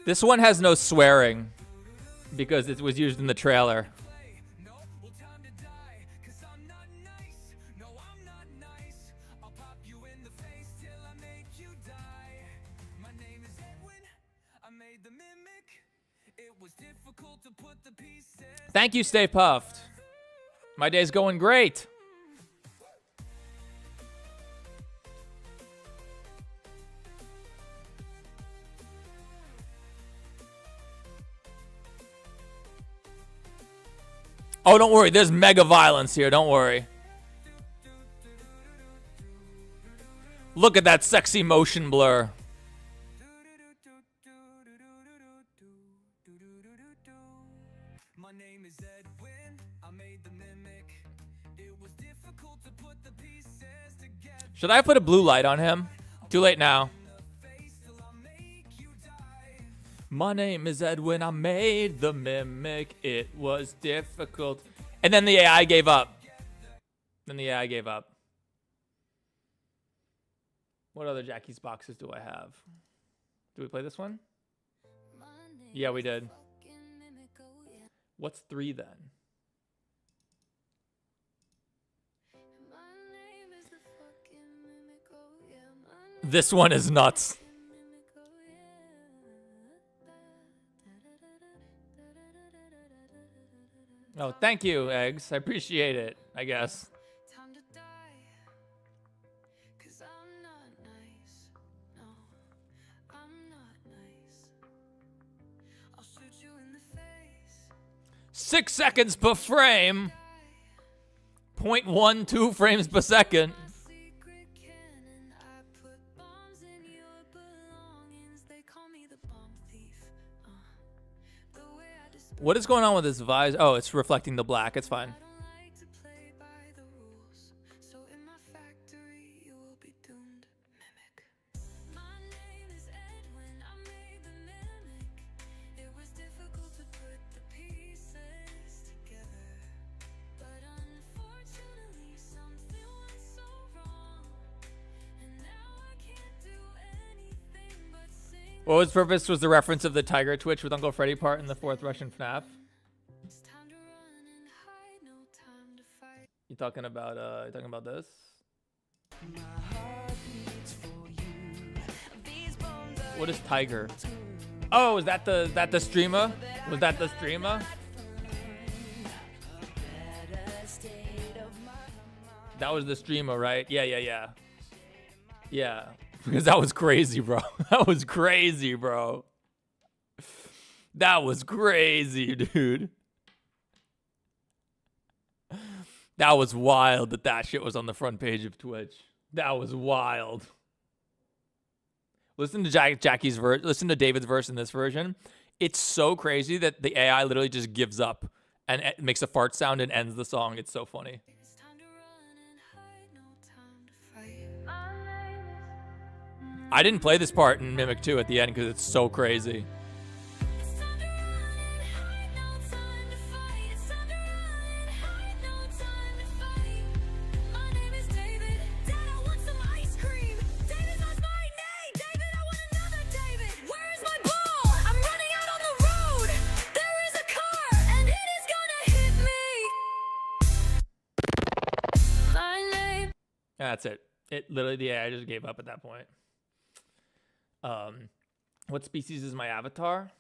This one has no swearing because it was used in the trailer. Thank you, Stay Puffed. My day's going great. Oh, don't worry. There's mega violence here. Don't worry. Look at that sexy motion blur. Should I put a blue light on him? Too late now. My name is Edwin. I made the mimic. It was difficult. And then the AI gave up. What other Jackie's boxes do I have? Do we play this one? Yeah, we did. What's 3 then? This one is nuts. Oh, thank you, Eggs. I appreciate it, I guess. Six seconds per frame. 0.12 frames per second. What is going on with this visor? Oh, it's reflecting the black. It's fine. What was purpose was the reference of the Tiger Twitch with Uncle Freddy part in the 4th Russian FNAF. You talking about this? What is Tiger? Oh, is that the streamer? Was that the streamer? That was the streamer, right? Yeah. Yeah. Because that was crazy, bro. That was crazy, bro. That was crazy, dude. That was wild that shit was on the front page of Twitch. That was wild. Listen to Jackie's verse. Listen to David's verse in this version. It's so crazy that the AI literally just gives up and it makes a fart sound and ends the song. It's so funny. I didn't play this part in Mimic 2 at the end because it's so crazy. That's it. It literally, the AI just gave up at that point. What species is my avatar?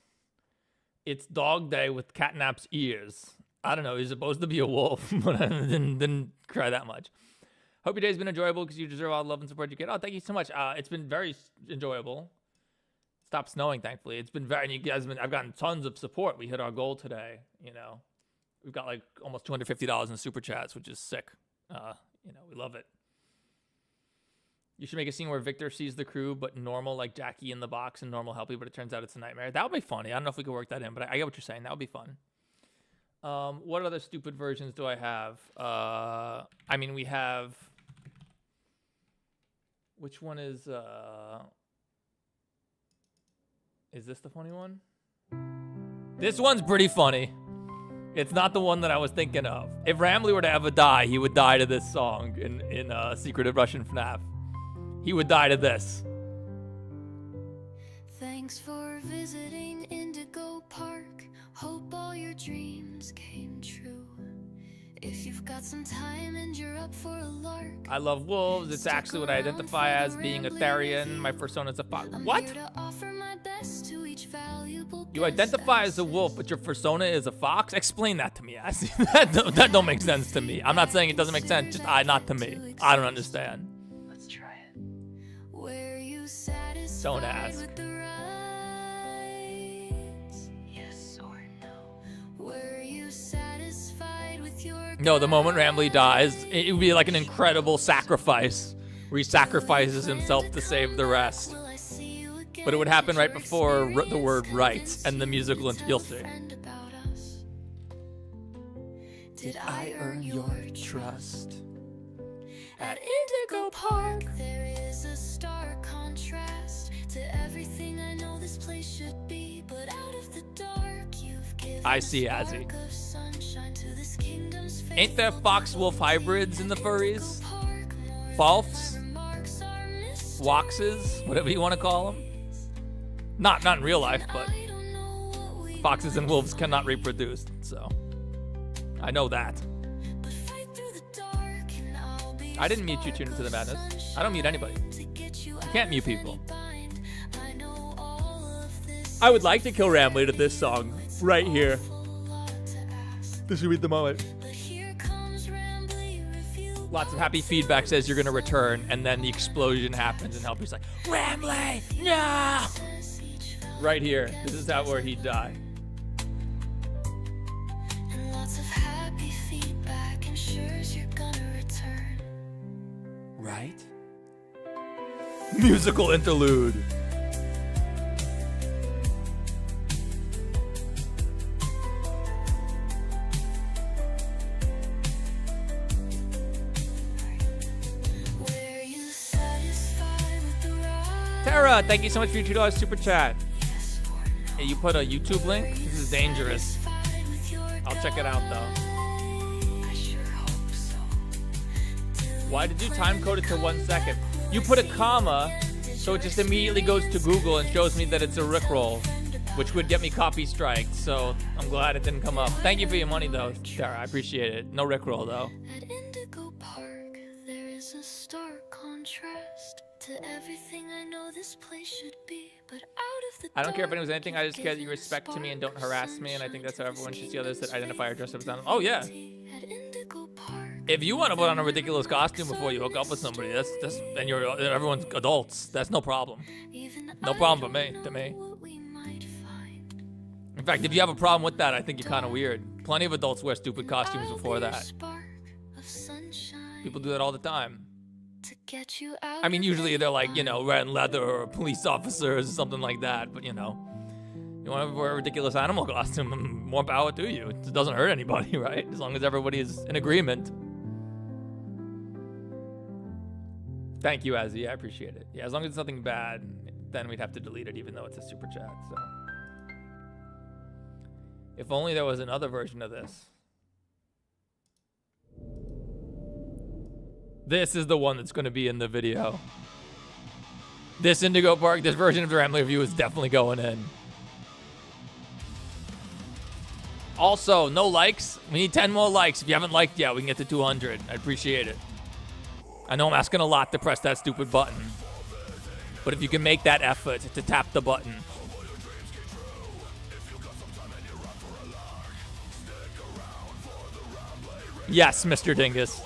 It's Dog Day with Catnap's ears. I don't know. He's supposed to be a wolf, but I didn't cry that much. Hope your day's been enjoyable because you deserve all the love and support you get. Oh, thank you so much. It's been very enjoyable. Stopped snowing, thankfully. It's been very. You guys I've gotten tons of support. We hit our goal today. You know, we've got like almost $250 in super chats, which is sick. We love it. You should make a scene where Victor sees the crew, but normal, like Jackie in the box and normal helpy, but it turns out it's a nightmare. That would be funny. I don't know if we could work that in, but I get what you're saying. That would be fun. What other stupid versions do I have? I mean, we have... Which one is this the funny one? This one's pretty funny. It's not the one that I was thinking of. If Ramley were to ever die, he would die to this song in Secret Russian FNAF. He would die to this.
Thanks for visiting Indigo Park. Hope all your dreams came true. If you've got some time and you're up for a lark.
I love wolves. It's actually what I identify as being a Therian. My persona's a fox. What? You identify as a wolf, but your persona is a fox? Explain that to me, Assy. That don't make sense to me. I'm not saying it doesn't make sense. Just not to me. I don't understand.
Let's try it.
Don't ask.
Yes or no? Were you satisfied with your
No, the moment Ramley dies, it would be like an incredible sacrifice where he sacrifices himself to save the rest. But it would happen right before the word right and the musical, you'll see.
Did I earn your trust? At Indigo Park, there is a stark contrast to everything I know this place should be, but
I see, Azzy. Ain't there fox-wolf hybrids in the furries? Falfs? Woxes? Whatever you want to call them? Not in real life, but foxes and wolves cannot reproduce, so I know that. I didn't mute you, Tune Into the Madness. I don't mute anybody. You can't mute people. I would like to kill Ramley to this song right here. This would be the moment. Lots of happy feedback says you're gonna return, and then the explosion happens, and Helper's like, Ramley, no! Right here. This is where he'd die.
And lots of happy feedback ensures you're gonna return.
Right? Musical interlude. Tara, thank you so much for your $2 super chat. Hey, you put a YouTube link? This is dangerous. I'll check it out though. Why did you time code it to 1 second? You put a comma, so it just immediately goes to Google and shows me that it's a Rickroll, which would get me copy striked. So I'm glad it didn't come up. Thank you for your money though, Tara. I appreciate it. No Rickroll though.
At Indigo Park, there is a stark contrast to everything I know this place should be. But out of the
I don't care if anyone's anything. I just care that you respect to me and don't harass me. And I think that's how everyone should see others that identify or dress up as them. Oh yeah. If you want to put on a ridiculous costume before you hook up with somebody, that's and everyone's adults. That's no problem. No problem to me. In fact, if you have a problem with that, I think you're kind of weird. Plenty of adults wear stupid costumes before that. People do that all the time. I mean, usually they're like, red leather or police officers or something like that. But, you want to wear a ridiculous animal costume, more power to you. It doesn't hurt anybody, right? As long as everybody is in agreement. Thank you, Azzy. I appreciate it. Yeah, as long as it's nothing bad, then we'd have to delete it, even though it's a super chat. So, if only there was another version of this. This is the one that's going to be in the video. This Indigo Park, this version of the Ramley review is definitely going in. Also, no likes. We need 10 more likes. If you haven't liked yet, we can get to 200. I appreciate it. I know I'm asking a lot to press that stupid button. But if you can make that effort to tap the button. Yes, Mr. Dingus.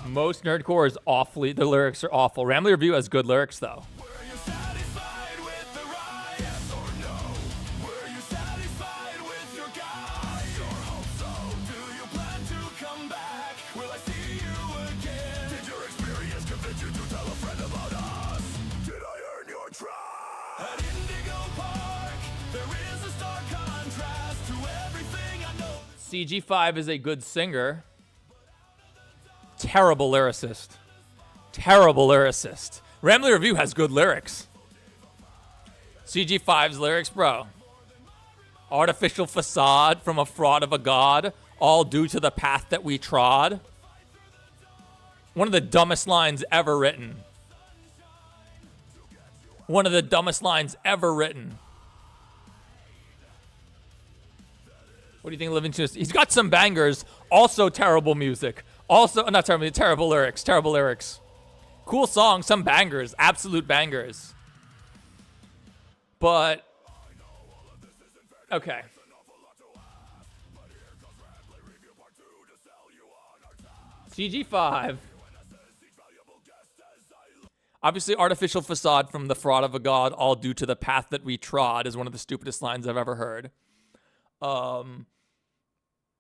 Most nerdcore is awfully, the lyrics are awful. Ramley Review has good lyrics though. CG5 is a good singer. Terrible lyricist. Terrible lyricist. Ramley Review has good lyrics. CG5's lyrics, bro. Artificial facade from a fraud of a god, all due to the path that we trod. One of the dumbest lines ever written. One of the dumbest lines ever written. What do you think, Living Tunes? He's got some bangers. Also terrible music. Also, not terrible, terrible lyrics. Terrible lyrics. Cool song, some bangers. Absolute bangers. But, okay. CG5. Obviously, artificial facade from the fraud of a god, all due to the path that we trod, is one of the stupidest lines I've ever heard.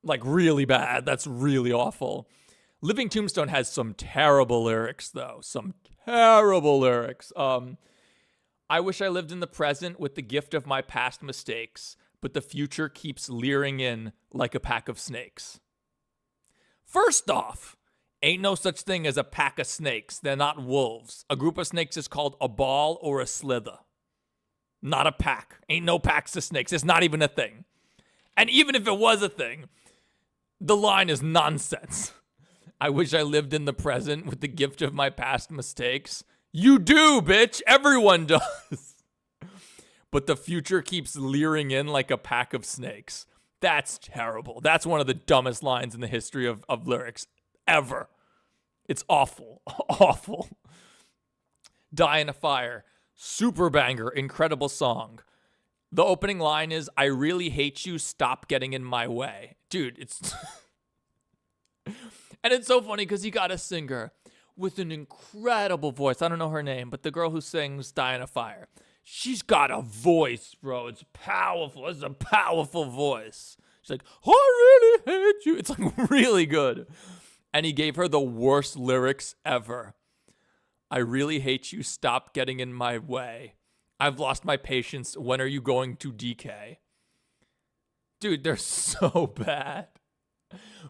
Like really bad. That's really awful. Living Tombstone has some terrible lyrics though. Some terrible lyrics. I wish I lived in the present with the gift of my past mistakes, but the future keeps leering in like a pack of snakes. First off, ain't no such thing as a pack of snakes. They're not wolves. A group of snakes is called a ball or a slither. Not a pack. Ain't no packs of snakes. It's not even a thing. And even if it was a thing, the line is nonsense. I wish I lived in the present with the gift of my past mistakes. You do, bitch. Everyone does. But the future keeps leering in like a pack of snakes. That's terrible. That's one of the dumbest lines in the history of lyrics ever. It's awful. Awful. Die in a Fire. Super banger. Incredible song. The opening line is, I really hate you. Stop getting in my way. Dude, it's... And it's so funny because he got a singer with an incredible voice. I don't know her name, but the girl who sings Die in a Fire. She's got a voice, bro. It's powerful. It's a powerful voice. She's like, I really hate you. It's like really good. And he gave her the worst lyrics ever. I really hate you. Stop getting in my way. I've lost my patience. When are you going to DK? Dude, they're so bad.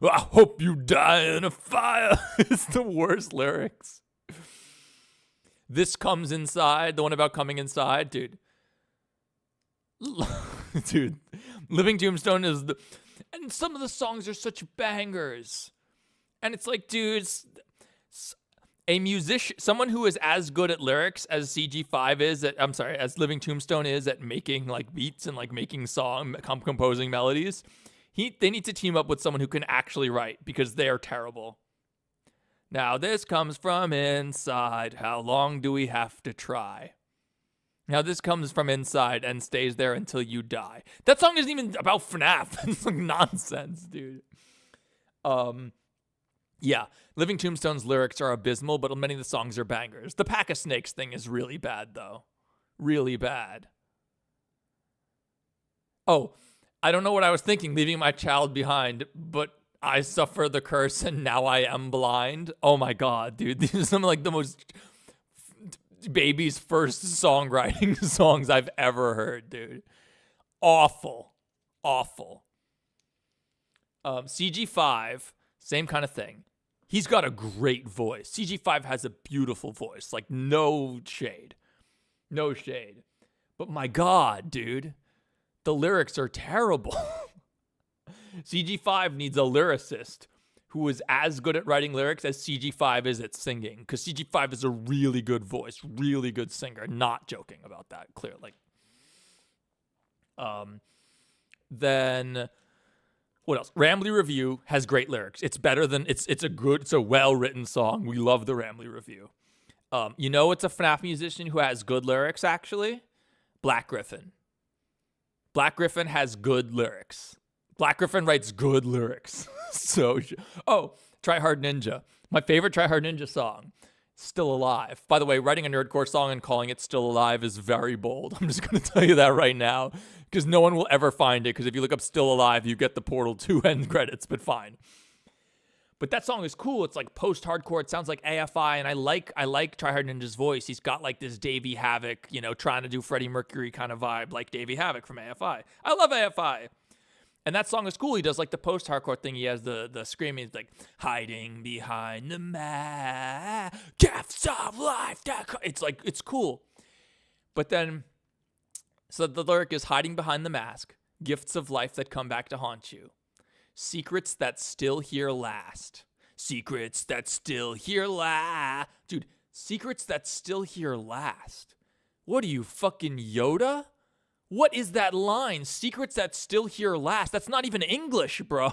I hope you die in a fire. It's the worst lyrics. This comes inside. The one about coming inside. Dude. Dude. Living Tombstone is the... And some of the songs are such bangers. And it's like, dude, a musician, someone who is as good at lyrics as CG5 is at, I'm sorry, as Living Tombstone is at making like beats and like making composing melodies. They need to team up with someone who can actually write because they are terrible. Now this comes from inside. How long do we have to try? Now this comes from inside and stays there until you die. That song isn't even about FNAF. It's like nonsense, dude. Yeah, Living Tombstone's lyrics are abysmal, but many of the songs are bangers. The Pack of Snakes thing is really bad, though. Really bad. Oh, I don't know what I was thinking, leaving my child behind, but I suffer the curse and now I am blind. Oh my God, dude. These are some of like the most baby's first songwriting songs I've ever heard, dude. Awful. Awful. CG5, same kind of thing. He's got a great voice. CG5 has a beautiful voice. Like, no shade. No shade. But my God, dude. The lyrics are terrible. CG5 needs a lyricist who is as good at writing lyrics as CG5 is at singing. Because CG5 is a really good voice. Really good singer. Not joking about that, clearly. Then... What else? Rambly Review has great lyrics. It's better than it's a well-written song. We love the Rambly Review. You know it's a FNAF musician who has good lyrics, actually? Black Griffin. Black Griffin has good lyrics. Black Griffin writes good lyrics. Try Hard Ninja. My favorite Try Hard Ninja song. Still Alive. By the way, writing a nerdcore song and calling it Still Alive is very bold. I'm just going to tell you that right now. Because no one will ever find it. Because if you look up Still Alive, you get the Portal 2 end credits. But fine. But that song is cool. It's like post-hardcore. It sounds like AFI. And I like Try Hard Ninja's voice. He's got like this Davey Havok, trying to do Freddie Mercury kind of vibe. Like Davey Havok from AFI. I love AFI. And that song is cool. He does like the post-hardcore thing. He has the screaming. It's like, hiding behind the gifts of life. It's like, it's cool. But then... So the lyric is hiding behind the mask, gifts of life that come back to haunt you, secrets that still here last, secrets that still here last. Dude, secrets that still here last. What are you, fucking Yoda? What is that line? Secrets that still here last. That's not even English, bro.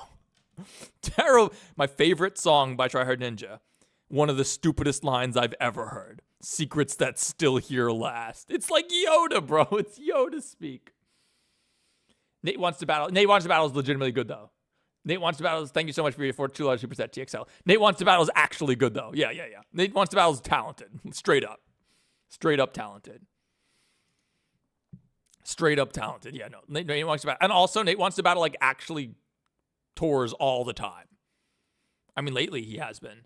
Terrible. My favorite song by Try Hard Ninja. One of the stupidest lines I've ever heard. Secrets that still here last. It's like Yoda, bro. It's Yoda speak. Nate Wants to Battle. Nate Wants to Battle is legitimately good, though. Nate Wants to Battle is, thank you so much for your $2 superset TXL. Nate Wants to Battle is actually good, though. Yeah. Nate Wants to Battle is talented. Straight up. Straight up talented. Straight up talented. Yeah, no. Nate Wants to Battle. And also, Nate Wants to Battle, like, actually tours all the time. I mean, lately he has been.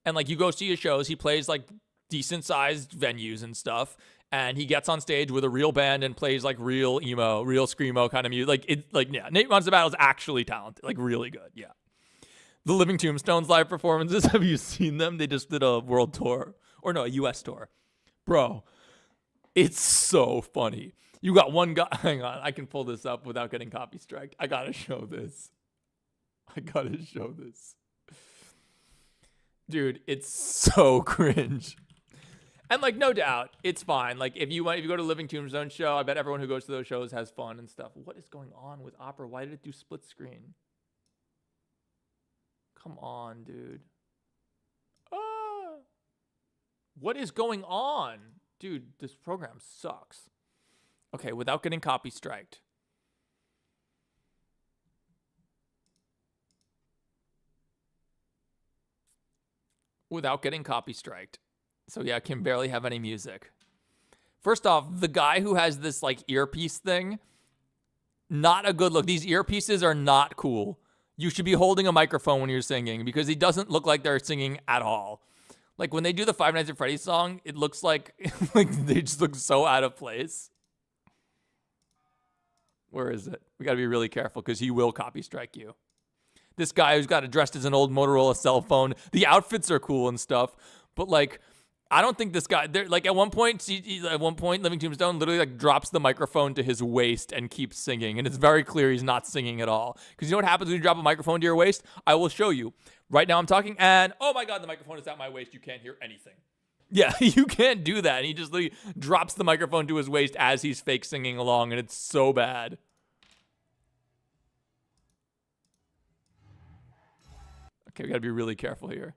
And, like, you go see his shows. He plays, like, decent-sized venues and stuff. And he gets on stage with a real band and plays, like, real emo, real screamo kind of music. Yeah, Nate Wants to Battle is actually talented. Like, really good, yeah. The Living Tombstones live performances, have you seen them? They just did a world tour. Or no, a U.S. tour. Bro, it's so funny. You got one guy. Hang on, I can pull this up without getting copy striked. I gotta show this. Dude, it's so cringe. And like, no doubt, it's fine. Like, if you go to Living Tombstone show, I bet everyone who goes to those shows has fun and stuff. What is going on with Opera? Why did it do split screen? Come on, dude. What is going on? Dude, this program sucks. Okay, without getting copy striked. Without getting copy striked. So yeah, can barely have any music. First off, the guy who has this like earpiece thing, not a good look. These earpieces are not cool. You should be holding a microphone when you're singing because he doesn't look like they're singing at all. Like when they do the Five Nights at Freddy's song, it looks like they just look so out of place. Where is it? We gotta be really careful because he will copy strike you. This guy who's got it dressed as an old Motorola cell phone. The outfits are cool and stuff, but like, I don't think this guy. Like at one point, Living Tombstone literally like drops the microphone to his waist and keeps singing, and it's very clear he's not singing at all. Because you know what happens when you drop a microphone to your waist? I will show you. Right now I'm talking, and oh my god, the microphone is at my waist. You can't hear anything. Yeah, you can't do that. And he just literally drops the microphone to his waist as he's fake singing along, and it's so bad. Okay, we gotta be really careful here.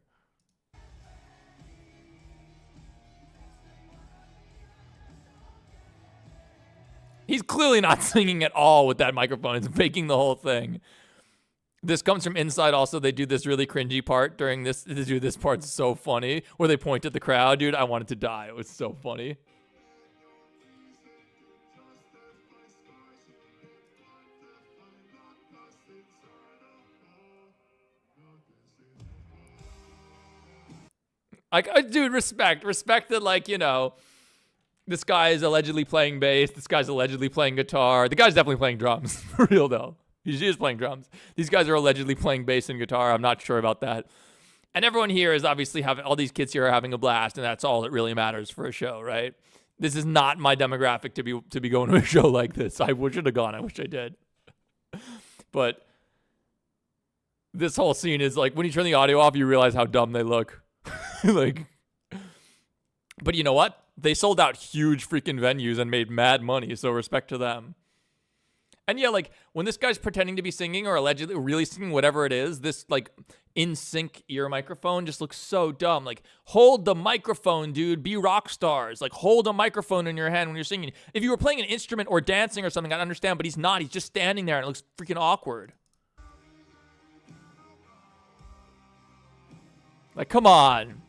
He's clearly not singing at all with that microphone. It's faking the whole thing. This comes from Inside also. They do this really cringy part during this. Dude, this part's so funny. Where they point at the crowd. Dude, I wanted to die. It was so funny. Like, dude, respect that, like, you know, this guy is allegedly playing bass. This guy's allegedly playing guitar. The guy's definitely playing drums, for real, though. He is playing drums. These guys are allegedly playing bass and guitar. I'm not sure about that. And everyone here is obviously all these kids here are having a blast, and that's all that really matters for a show, right? This is not my demographic to be going to a show like this. I should have gone. I wish I did. But this whole scene is like, when you turn the audio off, you realize how dumb they look. Like, but you know what? They sold out huge freaking venues and made mad money, so respect to them. And yeah, like, when this guy's pretending to be singing or allegedly really singing whatever it is, this, like, in-sync ear microphone just looks so dumb. Like, hold the microphone, dude. Be rock stars. Like, hold a microphone in your hand when you're singing. If you were playing an instrument or dancing or something, I'd understand, but he's not. He's just standing there, and it looks freaking awkward. Like, come on.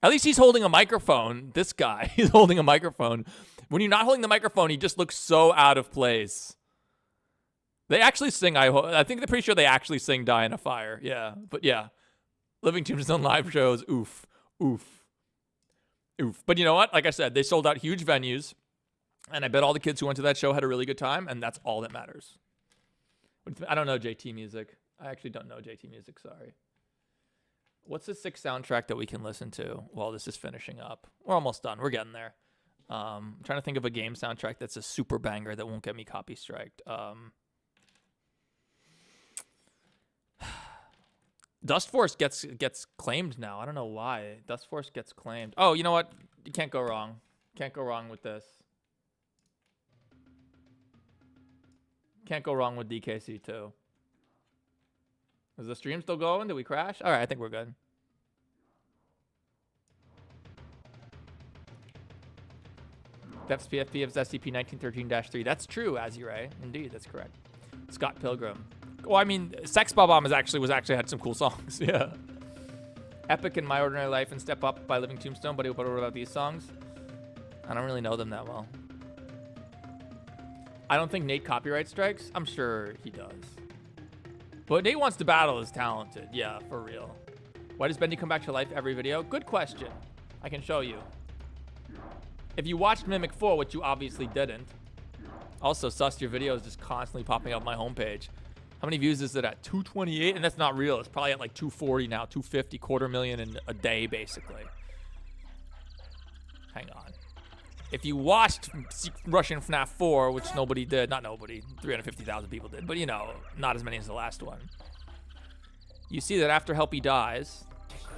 At least he's holding a microphone. This guy, he's holding a microphone. When you're not holding the microphone, he just looks so out of place. They actually sing, I think they're pretty sure they actually sing Die in a Fire. Yeah, but yeah. Living Tombstone live shows, oof, oof, oof. But you know what? Like I said, they sold out huge venues. And I bet all the kids who went to that show had a really good time, and that's all that matters. I don't know JT music. I actually don't know JT music, sorry. What's the sick soundtrack that we can listen to while this is finishing up? We're almost done. We're getting there. I'm trying to think of a game soundtrack that's a super banger that won't get me copy striked. Dust Force gets claimed now. I don't know why. Dust Force gets claimed. Oh, you know what? You can't go wrong. Can't go wrong with this. Can't go wrong with DKC too. Is the stream still going? Did we crash? All right, I think we're good. Def's PFP of SCP 1913-3. That's true, Azuray. Indeed, that's correct. Scott Pilgrim. Well, I mean, Sex Bomb was actually had some cool songs. Yeah. Epic in My Ordinary Life and Step Up by Living Tombstone. But what about these songs? I don't really know them that well. I don't think Nate copyright strikes. I'm sure he does. But Nate Wants to Battle is talented. Yeah, for real. Why does Bendy come back to life every video? Good question. I can show you. If you watched Mimic 4, which you obviously didn't. Also, sus, your video is just constantly popping up my homepage. How many views is it at? 228, and that's not real. It's probably at like 240 now, 250, 250,000 in a day, basically. Hang on. If you watched Russian FNAF 4, which nobody did, not nobody, 350,000 people did, but you know, not as many as the last one. You see that after Helpy dies,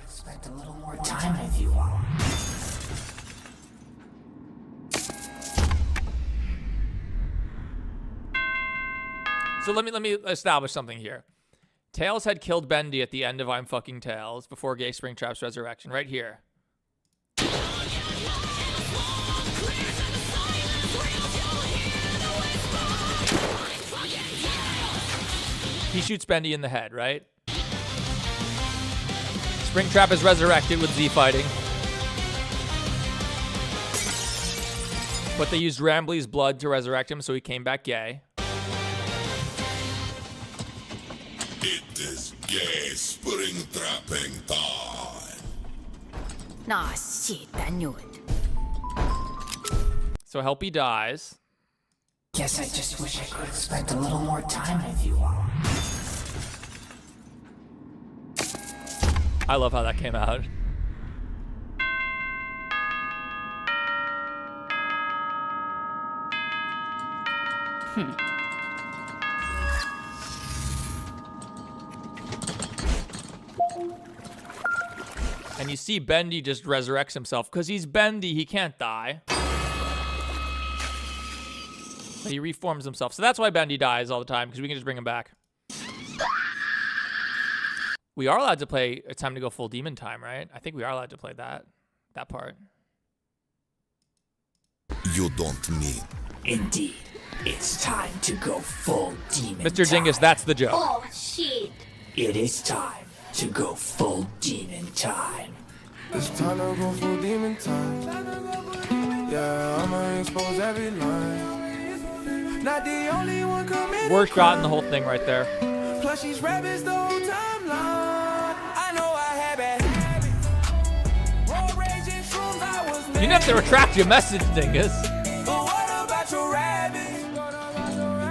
Spent a little more time with you all.
So let me establish something here. Tails had killed Bendy at the end of I'm Fucking Tails before Gay Springtrap's resurrection, right here. He shoots Bendy in the head, right? Springtrap is resurrected with Z fighting. But they used Rambly's blood to resurrect him, so he came back gay.
It is gay Springtrapping time.
Nah, shit, I knew it.
So Helpy dies.
Guess I just wish I could have spent a little more time with you all.
I love how that came out. And you see Bendy just resurrects himself. Because he's Bendy, he can't die. But he reforms himself. So that's why Bendy dies all the time, because we can just bring him back. We are allowed to play It's Time to Go Full Demon Time, right? I think we are allowed to play that part.
You don't mean.
Indeed. It's time to go full demon
Mr. Dingus, that's the joke.
Oh, shit.
It is time to go full demon time.
It's time to go full demon time. Yeah, I'ma expose every line. Not the only one committed.
Worst shot in the whole thing right there.
Plus she's rabbits the whole timeline. I know I have it. Road raging shrooms, I was
You didn't have to retract your message, Dingus.
But what about your rabbits?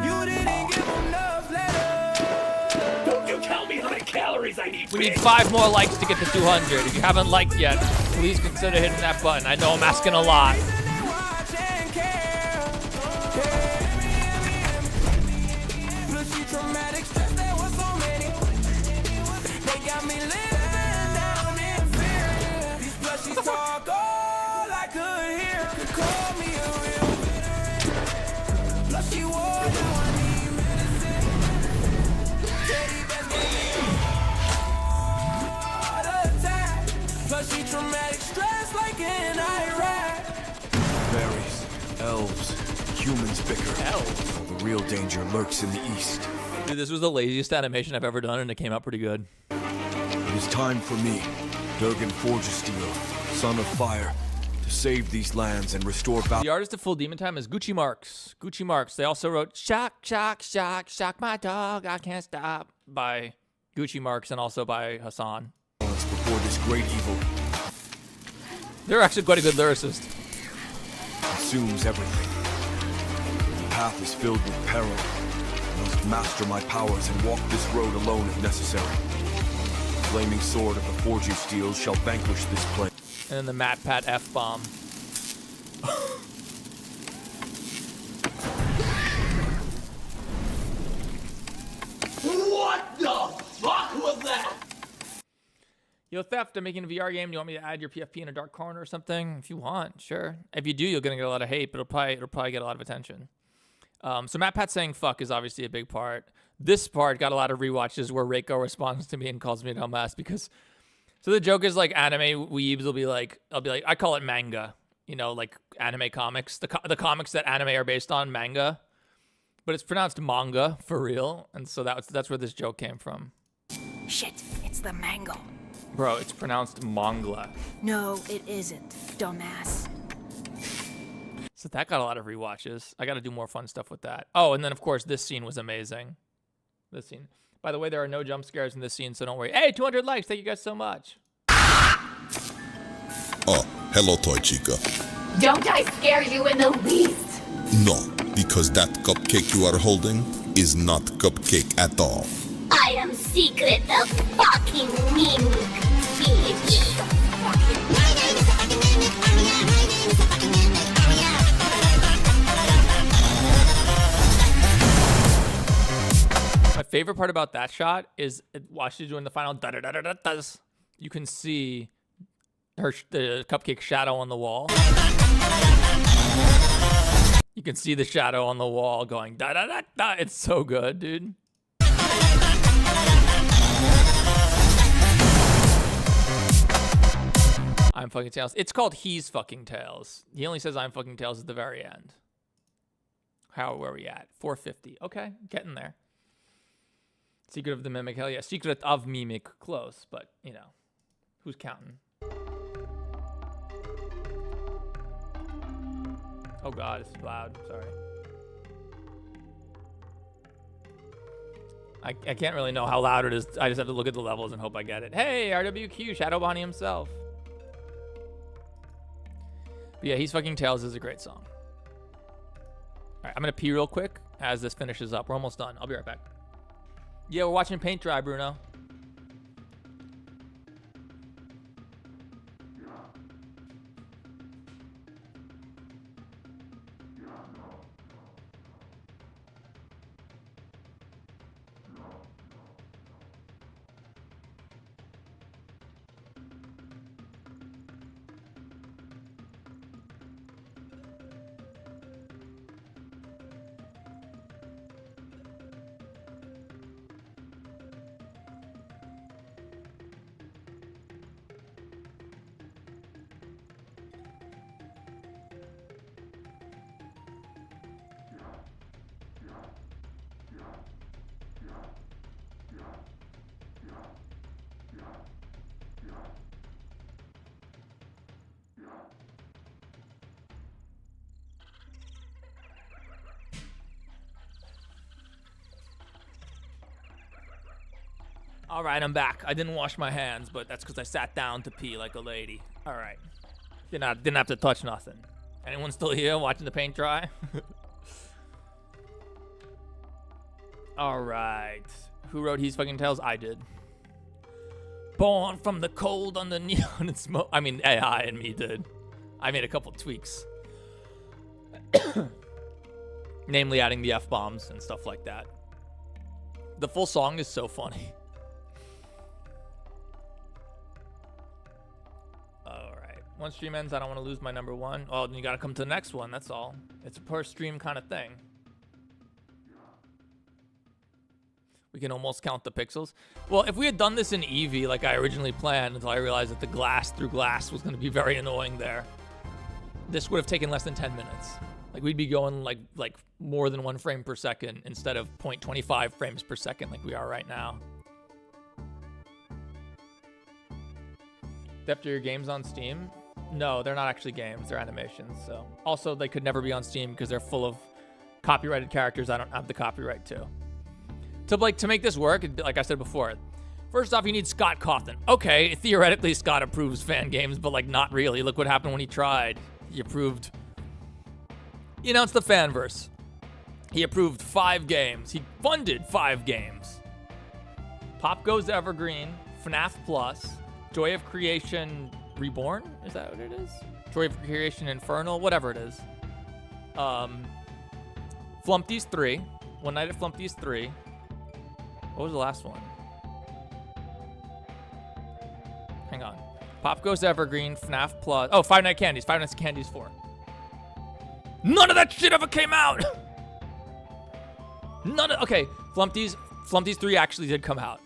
You didn't give them enough letters.
Don't you tell me how many calories I need.
We need 5 more likes to get to 200. If you haven't liked yet, please consider hitting that button. I know I'm asking a lot.
Traumatic stress, there was so many. They got me living down in fear. These plushies talk all I could hear. Could call me a real veteran. Plushy war, now I need medicine. Teddy bears gave me a heart attack. Plushy traumatic stress like in Iraq.
Fairies, elves, humans bicker.
Elves?
The real danger lurks in the east.
Dude, this was the laziest animation I've ever done, and it came out pretty good.
It is time for me, Durgan Forgesteel, son of fire, to save these lands and restore balance.
The artist of Full Demon Time is Gucci Marks. Gucci Marks. They also wrote Shock, Shock, Shock, Shock My Dog, I Can't Stop by Gucci Marks and also by Hassan.
Before this great evil
They're actually quite a good lyricist.
consumes everything. The path is filled with peril. I must master my powers and walk this road alone if necessary. The flaming sword of the Forgesteel shall vanquish this plane.
And then the Matt Pat F-bomb.
What the fuck was that?
Yo, Theft, I'm making a VR game. Do you want me to add your PFP in a dark corner or something? If you want, sure. If you do, you're gonna get a lot of hate, but it'll probably get a lot of attention. So Matt Pat saying fuck is obviously a big part. This part got a lot of rewatches where Reiko responds to me and calls me a dumbass because. So the joke is like anime weebs will be like, I'll be like, I call it manga. You know, like anime comics, the comics that anime are based on, manga, but it's pronounced manga for real, and so that's where this joke came from.
Shit, it's the mango.
Bro, it's pronounced mangla.
No, it isn't, dumbass.
So that got a lot of rewatches. I got to do more fun stuff with that. Oh, and then of course this scene was amazing. This scene. By the way, there are no jump scares in this scene, so don't worry. Hey, 200 likes. Thank you guys so much.
Oh, hello, Toy Chica.
Don't I scare you in the least?
No, because that cupcake you are holding is not cupcake at all.
I am secret of fucking mimic, bitch.
My favorite part about that shot is while she's doing the final da-da-da-da-da-das, you can see the cupcake shadow on the wall. You can see the shadow on the wall going da-da-da-da. It's so good, dude. I'm fucking Tails. It's called He's Fucking Tails. He only says I'm fucking Tails at the very end. Where are we at? 450. Okay, getting there. Secret of the Mimic. Hell yeah. Secret of Mimic. Close, but, you know, who's counting? Oh god, it's loud. Sorry. I can't really know how loud it is. I just have to look at the levels and hope I get it. Hey, RWQ, Shadow Bonnie himself. But yeah, He's Fucking Tails is a great song. Alright, I'm gonna pee real quick as this finishes up. We're almost done. I'll be right back. Yeah, we're watching paint dry, Bruno. All right, I'm back. I didn't wash my hands, but that's because I sat down to pee like a lady. All right. Didn't have to touch nothing. Anyone still here watching the paint dry? All right. Who wrote He's Fucking Tails? I did. Born from the cold on the neon and smoke. I mean, AI and me did. I made a couple tweaks. Namely adding the F-bombs and stuff like that. The full song is so funny. Once stream ends, I don't want to lose my number one. Oh, then you got to come to the next one. That's all. It's a per stream kind of thing. We can almost count the pixels. Well, if we had done this in Eevee like I originally planned until I realized that the glass through glass was going to be very annoying there, this would have taken less than 10 minutes. Like we'd be going like more than 1 frame per second instead of 0.25 frames per second like we are right now. After your games on Steam? No, they're not actually games. They're animations. So also, they could never be on Steam because they're full of copyrighted characters I don't have the copyright to. To make this work, like I said before, first off, you need Scott Cawthon. Okay, theoretically, Scott approves fan games, but like not really. Look what happened when he tried. He approved. You know, it's the fanverse. He approved 5 games. He funded 5 games. Pop Goes Evergreen, FNAF Plus, Joy of Creation Reborn? Is that what it is? Joy of Creation Infernal? Whatever it is. Flumpty's 3. One Night at Flumpty's 3. What was the last one? Hang on. Pop Goes Evergreen, FNAF Plus. Oh, Five Nights at Candy's. Five Nights at Candy's 4. None of that shit ever came out! Okay, Flumpty's 3 actually did come out.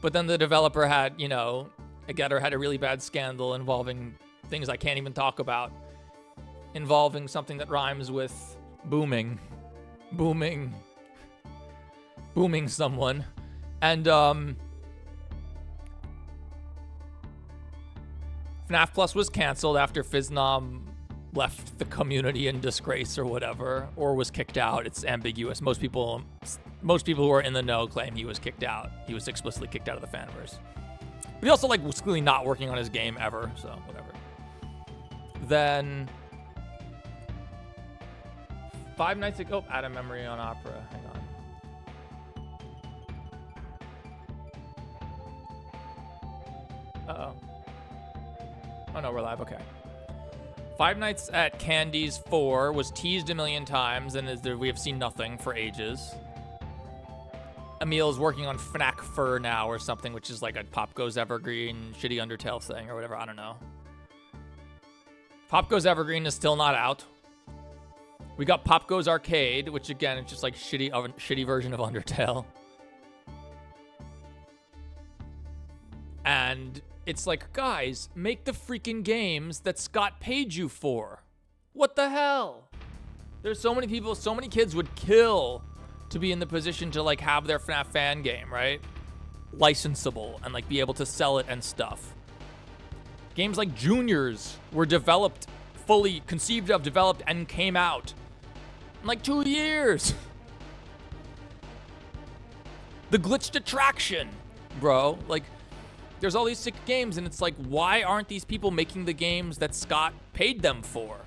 But then the developer had, you know, Getter had a really bad scandal involving things I can't even talk about. Involving something that rhymes with booming someone. And, FNAF Plus was canceled after Fiznom left the community in disgrace or whatever, or was kicked out. It's ambiguous. Most people who are in the know claim he was kicked out. He was explicitly kicked out of the fanverse. But he also was clearly not working on his game ever, so whatever. Then Five Nights at Out of memory on Opera. Hang on. Uh-oh. Oh, no, we're live. Okay. Five Nights at Candy's 4 was teased a million times, and we have seen nothing for ages. Emil is working on FNAF Fur now or something, which is like a Pop Goes Evergreen shitty Undertale thing or whatever. I don't know. Pop Goes Evergreen is still not out. We got Pop Goes Arcade, which again is just like shitty version of Undertale. And it's like, guys, make the freaking games that Scott paid you for. What the hell? There's so many people, so many kids would kill to be in the position to like have their FNAF fan game, right? Licensable and like be able to sell it and stuff. Games like Juniors were developed, fully conceived of, developed, and came out in like 2 years. The Glitched Attraction, bro. Like, there's all these sick games, and it's like, why aren't these people making the games that Scott paid them for?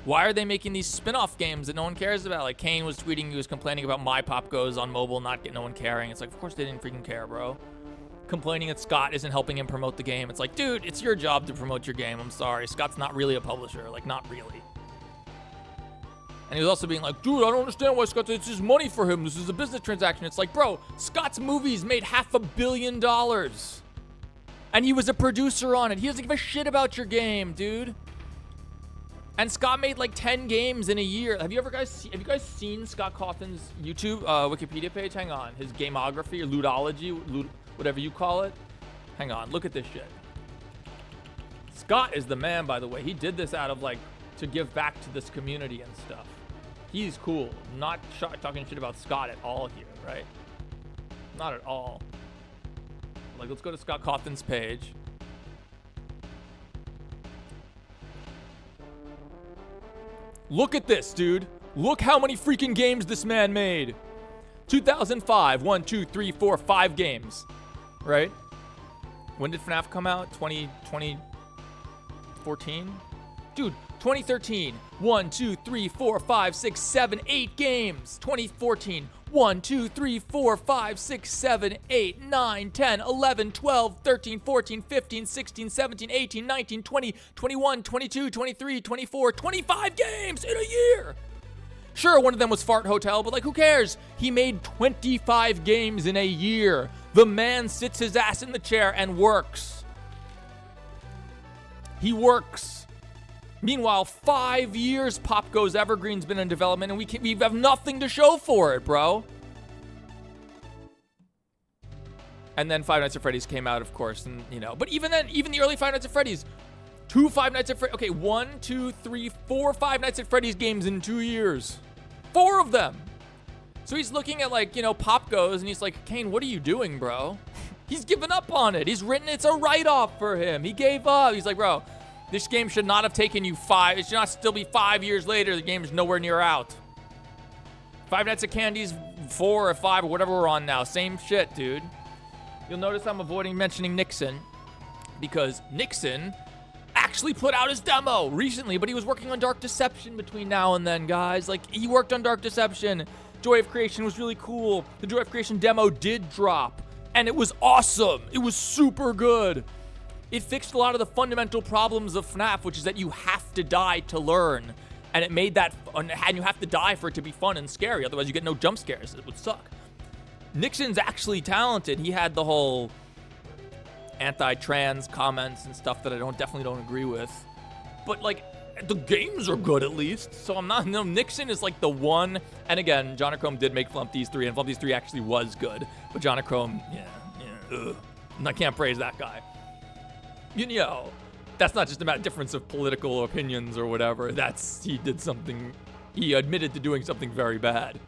Why are they making these spin-off games that no one cares about? Like, Kane was tweeting, he was complaining about My Pop Goes on mobile, no one caring. It's like, of course they didn't freaking care, bro. Complaining that Scott isn't helping him promote the game. It's like, dude, it's your job to promote your game. I'm sorry. Scott's not really a publisher. Like, not really. And he was also being like, dude, I don't understand why Scott, it's just money for him. This is a business transaction. It's like, bro, Scott's movies made $500 million. And he was a producer on it. He doesn't give a shit about your game, dude. And Scott made like 10 games in a year. Have you guys seen Scott Cawthon's YouTube Wikipedia page? Hang on. His gameography or ludology, whatever you call it. Hang on. Look at this shit. Scott is the man, by the way. He did this out of like to give back to this community and stuff. He's cool. Not talking shit about Scott at all here, right? Not at all. Like, let's go to Scott Cawthon's page. Look at this, dude. Look how many freaking games this man made. 2005, 1, 2, 3, 4, 5 games, right? When did FNAF come out? 2014? Dude, 2013, 1, 2, 3, 4, 5, 6, 7, 8 games. 2014, 1, 2, 3, 4, 5, 6, 7, 8, 9, 10, 11, 12, 13, 14, 15, 16, 17, 18, 19, 20, 21, 22, 23, 24, 25 games in a year. Sure, one of them was Fart Hotel, but like, who cares? He made 25 games in a year. The man sits his ass in the chair and works. He works. Meanwhile, 5 years Pop Goes Evergreen's been in development, and we have nothing to show for it, bro. And then Five Nights at Freddy's came out, of course, and you know. But even then, even the early Five Nights at Freddy's, 2 Five Nights at Freddy's. Okay, 1, 2, 3, 4 Five Nights at Freddy's games in 2 years. 4 of them. So he's looking at like, you know, Pop Goes, and he's like, Kane, what are you doing, bro? He's given up on it. He's written it's a write-off for him. He gave up. He's like, bro, this game should not have taken you 5. It should not still be 5 years later. The game is nowhere near out. Five Nights at Candy's 4 or 5 or whatever we're on now. Same shit, dude. You'll notice I'm avoiding mentioning Nixon because Nixon actually put out his demo recently, but he was working on Dark Deception between now and then, guys. Like, he worked on Dark Deception. Joy of Creation was really cool. The Joy of Creation demo did drop, and it was awesome. It was super good. It fixed a lot of the fundamental problems of FNAF, which is that you have to die to learn. And it made that, and you have to die for it to be fun and scary. Otherwise, you get no jump scares. It would suck. Nixon's actually talented. He had the whole anti-trans comments and stuff that I definitely don't agree with. But, like, the games are good at least. So I'm not, no, Nixon is like the one. And again, Jonachrome did make Flumpties 3, and Flumpties 3 actually was good. But Jonachrome, ugh. I can't praise that guy. You know, that's not just about difference of political opinions or whatever. He admitted to doing something very bad.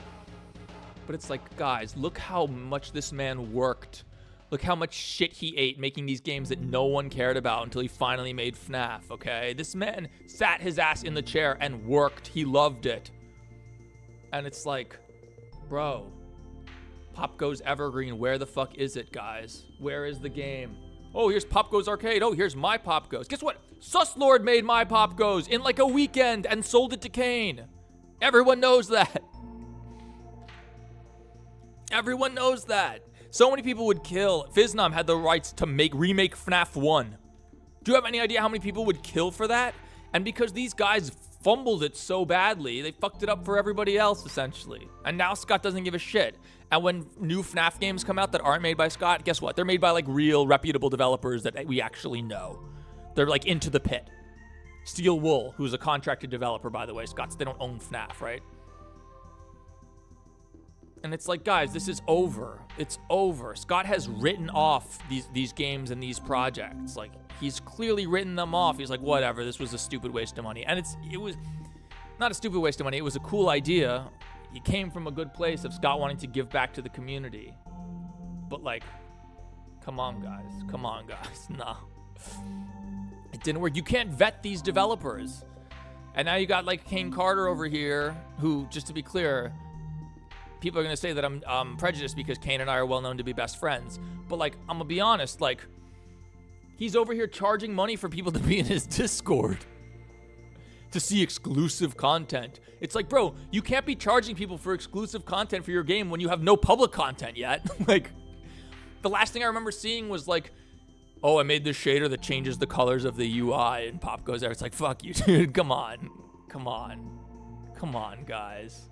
But it's like, guys, look how much this man worked. Look how much shit he ate making these games that no one cared about until he finally made FNAF, okay? This man sat his ass in the chair and worked. He loved it. And it's like, bro, Pop Goes Evergreen, where the fuck is it, guys? Where is the game? Oh, here's Pop Goes Arcade. Oh, here's My Pop Goes. Guess what? Suslord made My Pop Goes in like a weekend and sold it to Kane. Everyone knows that. Everyone knows that. So many people would kill. Fiznam had the rights to remake FNAF 1. Do you have any idea how many people would kill for that? And because these guys fumbled it so badly, they fucked it up for everybody else, essentially. And now Scott doesn't give a shit. And when new FNAF games come out that aren't made by Scott, guess what? They're made by, like, real, reputable developers that we actually know. They're, like, Into the Pit. Steel Wool, who's a contracted developer, by the way. Scott's, they don't own FNAF, right? And it's like, guys, this is over. It's over. Scott has written off these games and these projects. Like, he's clearly written them off. He's like, whatever, this was a stupid waste of money. And it was not a stupid waste of money. It was a cool idea. It came from a good place of Scott wanting to give back to the community. But, like, come on, guys. Come on, guys. No. It didn't work. You can't vet these developers. And now you got, like, Kane Carter over here, who, just to be clear, people are going to say that I'm prejudiced because Kane and I are well known to be best friends. But, like, I'm going to be honest, like, he's over here charging money for people to be in his Discord to see exclusive content. It's like, bro, you can't be charging people for exclusive content for your game when you have no public content yet. Like, the last thing I remember seeing was, like, oh, I made this shader that changes the colors of the UI, and Pop goes there. It's like, fuck you, dude. Come on. Come on. Come on, guys.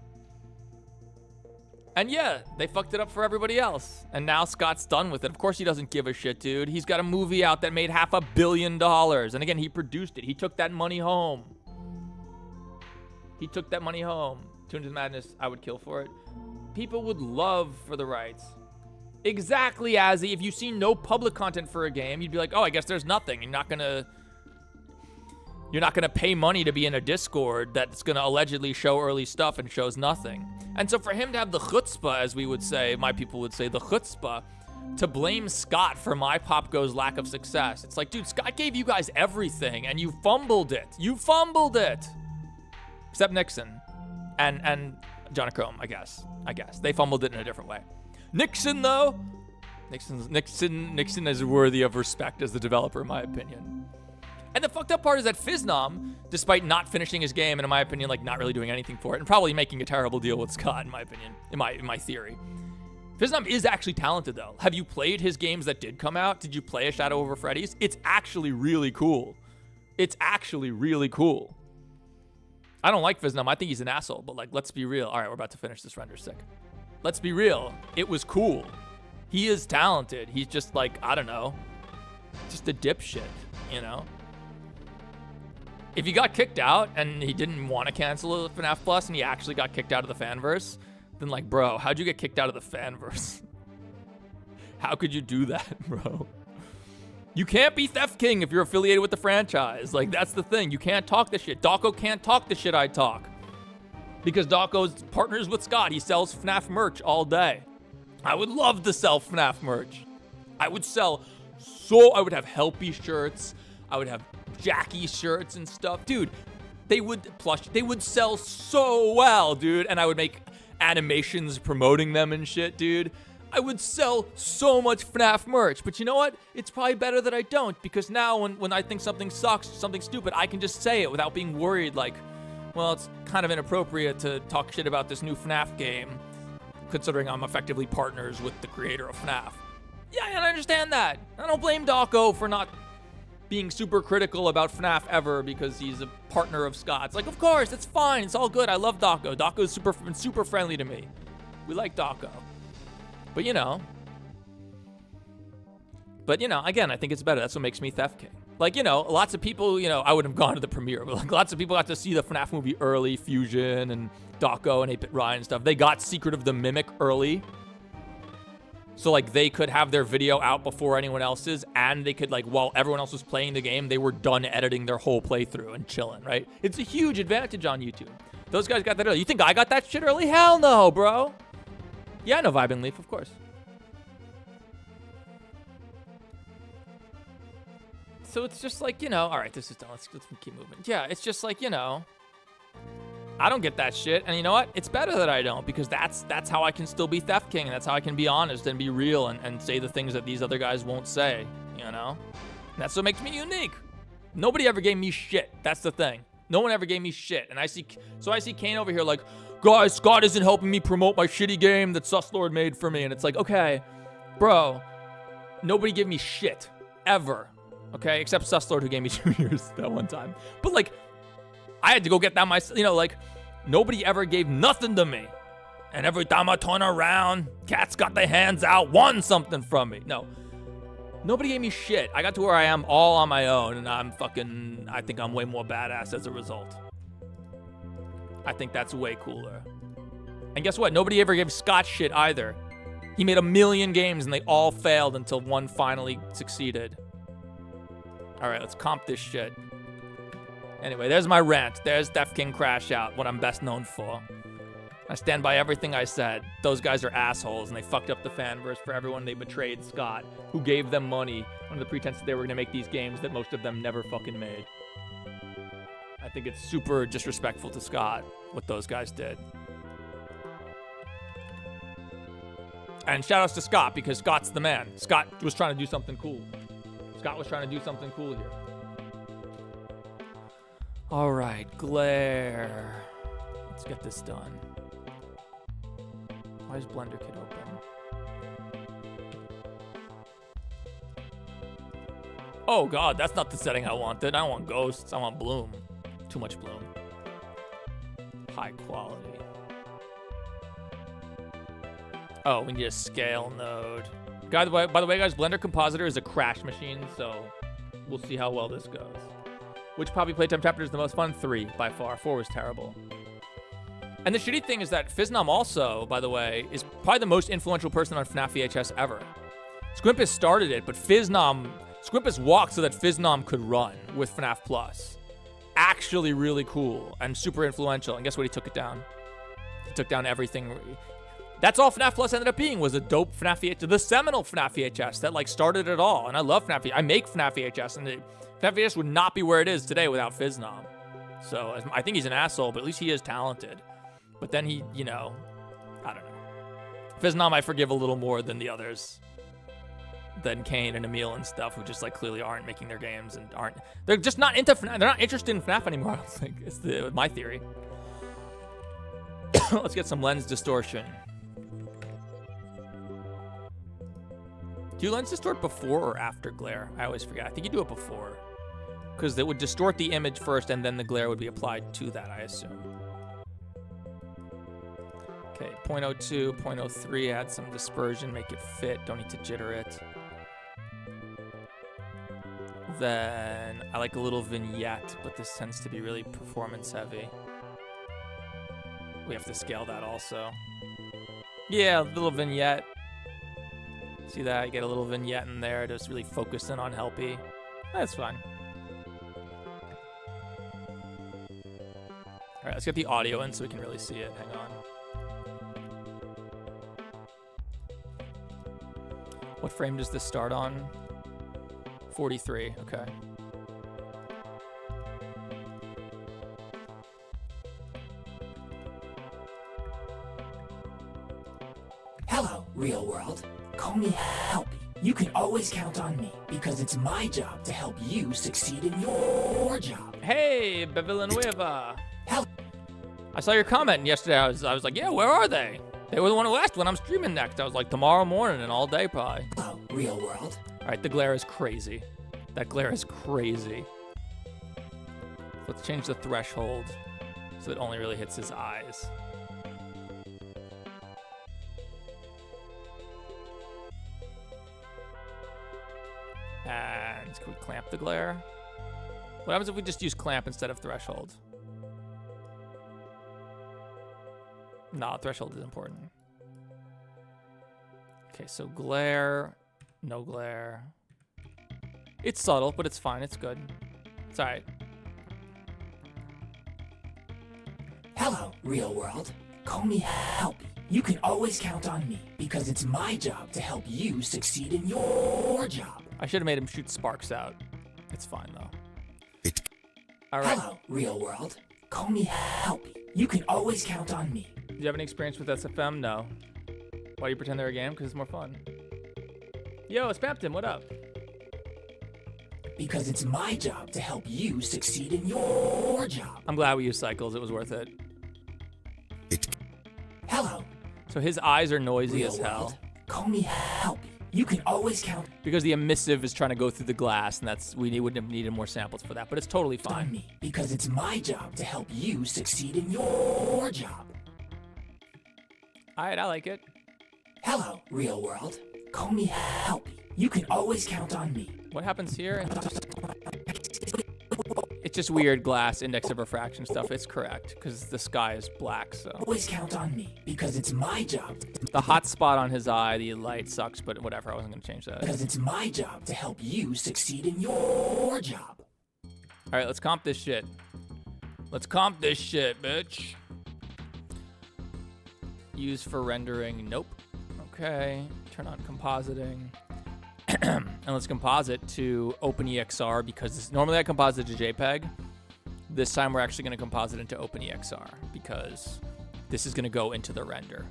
And yeah, they fucked it up for everybody else. And now Scott's done with it. Of course he doesn't give a shit, dude. He's got a movie out that made $500 million. And again, he produced it. He took that money home. He took that money home. Tunes of Madness, I would kill for it. People would love for the rights. Exactly, Azzy. If you see no public content for a game, you'd be like, oh, I guess there's nothing. You're not gonna pay money to be in a Discord that's gonna allegedly show early stuff and shows nothing. And so for him to have the chutzpah, as we would say, my people would say, the chutzpah, to blame Scott for My Pop Go's lack of success. It's like, dude, Scott gave you guys everything and you fumbled it. You fumbled it. Except Nixon and Jonachrome, I guess. They fumbled it in a different way. Nixon, though, Nixon is worthy of respect as the developer, in my opinion. And the fucked up part is that Fiznam, despite not finishing his game, and in my opinion, like, not really doing anything for it, and probably making a terrible deal with Scott, in my opinion, in my theory. Fiznam is actually talented, though. Have you played his games that did come out? Did you play A Shadow Over Freddy's? It's actually really cool. It's actually really cool. I don't like Fiznam. I think he's an asshole, but, like, let's be real. All right, we're about to finish this render. Sick. Let's be real. It was cool. He is talented. He's just, like, I don't know, just a dipshit, you know? If he got kicked out and he didn't want to cancel the FNAF Plus and he actually got kicked out of the fanverse, then, like, bro, how'd you get kicked out of the fanverse? How could you do that, bro? You can't be Theft King if you're affiliated with the franchise. Like, that's the thing. You can't talk this shit. Dawko can't talk the shit I talk. Because Dawko's partners with Scott. He sells FNAF merch all day. I would love to sell FNAF merch. I would have Helpy shirts. I would have Jackie shirts and stuff. Dude, they would sell so well, dude. And I would make animations promoting them and shit, dude. I would sell so much FNAF merch. But you know what? It's probably better that I don't. Because now when I think something sucks, something stupid, I can just say it without being worried, like, well, it's kind of inappropriate to talk shit about this new FNAF game, considering I'm effectively partners with the creator of FNAF. Yeah, and I understand that. I don't blame Dawko for not being super critical about FNAF ever because he's a partner of Scott's. Like, of course, it's fine. It's all good. I love Dawko. Dawko's super friendly to me. We like Dawko. But, you know, again, I think it's better. That's what makes me Theft King. Like, you know, lots of people, you know, I wouldn't have gone to the premiere, but, like, lots of people got to see the FNAF movie early, Fusion and Dawko and 8-Bit Ryan and stuff. They got Secret of the Mimic early. So, like, they could have their video out before anyone else's, and they could, like, while everyone else was playing the game, they were done editing their whole playthrough and chilling, right? It's a huge advantage on YouTube. Those guys got that early. You think I got that shit early? Hell no, bro. Yeah, no Vibe and Leaf, of course. So it's just like, you know, all right, this is done. Let's keep moving. Yeah, it's just like, you know, I don't get that shit. And you know what? It's better that I don't, because that's how I can still be Theft King. And that's how I can be honest and be real and say the things that these other guys won't say, you know? And that's what makes me unique. Nobody ever gave me shit. That's the thing. No one ever gave me shit. And I see Kane over here like, guys, Scott isn't helping me promote my shitty game that Suslord made for me. And it's like, okay, Bro, nobody gave me shit. Ever. Okay? Except Susslord, who gave me 2 years that one time. But, like, I had to go get that myself. You know, like, nobody ever gave nothing to me. And every time I turn around, cats got their hands out, won something from me. No. Nobody gave me shit. I got to where I am all on my own, and I think I'm way more badass as a result. I think that's way cooler. And guess what? Nobody ever gave Scott shit either. He made 1 million games, and they all failed until one finally succeeded. All right, let's comp this shit. Anyway, there's my rant. There's Def King Crash Out, what I'm best known for. I stand by everything I said. Those guys are assholes, and they fucked up the fanverse for everyone. They betrayed Scott, who gave them money under the pretense that they were going to make these games that most of them never fucking made. I think it's super disrespectful to Scott, what those guys did. And shout-outs to Scott, because Scott's the man. Scott was trying to do something cool. Scott was trying to do something cool here. All right, glare. Let's get this done. Why is Blender Kit open? Oh god, that's not the setting I wanted. I don't want ghosts, I want bloom. Too much bloom. High quality. Oh, we need a scale node. By the way, guys, Blender Compositor is a crash machine, so we'll see how well this goes. Which Poppy Playtime chapter is the most fun? 3, by far. 4 was terrible. And the shitty thing is that Fiznom also, by the way, is probably the most influential person on FNAF VHS ever. Squimpus started it, but Squimpus walked so that Fiznom could run with FNAF Plus. Actually really cool and super influential. And guess what? He took it down. He took down everything. That's all FNAF Plus ended up being, was a dope FNAF VHS, the seminal FNAF VHS that like started it all. And I love FNAF VHS. I make FNAF VHS, and FNAF VHS would not be where it is today without Fiznom. So I think he's an asshole, but at least he is talented. But then he, you know, I don't know. Fiznom I forgive a little more than the others. Than Kane and Emil and stuff, who just like clearly aren't making their games and they're just not into FNAF. They're not interested in FNAF anymore, I don't think. It's my theory. Let's get some lens distortion. Do you lens distort before or after glare? I always forget. I think you do it before. Because it would distort the image first and then the glare would be applied to that, I assume. Okay, 0.02, 0.03, add some dispersion, make it fit, don't need to jitter it. Then I like a little vignette, but this tends to be really performance heavy. We have to scale that also. Yeah, a little vignette. See that? You get a little vignette in there, just really focus in on Helpy. That's fine. All right, let's get the audio in so we can really see it. Hang on. What frame does this start on? 43, okay.
Hello, real world. Call me Helpy. You can always count on me, because it's my job to help you succeed in your job.
Hey, Bevillanueva. I saw your comment yesterday. I was like, yeah, where are they? They were the one who asked when I'm streaming next. I was like, tomorrow morning and all day probably.
Oh, real world.
All right, the glare is crazy. That glare is crazy. Let's change the threshold so it only really hits his eyes. And can we clamp the glare? What happens if we just use clamp instead of threshold? No, threshold is important. Okay, so glare, no glare. It's subtle, but it's fine. It's good. It's all right.
Hello, real world. Call me Helpy. You can always count on me, because it's my job to help you succeed in your job.
I should have made him shoot sparks out. It's fine, though. All right.
Hello, real world. Call me Helpy. You can always count on me.
Do you have any experience with SFM? No. Why do you pretend they're a game? Because it's more fun. Yo, Spampton, what up?
Because it's my job to help you succeed in your job.
I'm glad we used cycles. It was worth it.
Hello.
So his eyes are noisy
real
as hell.
World. Call me Helpy. You can always count
Because the emissive is trying to go through the glass, and we wouldn't have needed more samples for that, but it's totally
on
fine.
me because it's my job to help you succeed in your job.
All right, I like it.
Hello, real world. Call me Helpy. You can always count on me.
What happens here? It's just weird glass index of refraction stuff. It's correct, because the sky is black, so.
Always count on me because it's my job.
The hot spot on his eye, the light sucks, but whatever, I wasn't going to change that.
Because it's my job to help you succeed in your job.
All right, let's comp this shit. Let's comp this shit, bitch. Use for rendering, nope. Okay, turn on compositing. And let's composite to OpenEXR because normally I composite to JPEG. This time we're actually going to composite into OpenEXR because this is going to go into the render.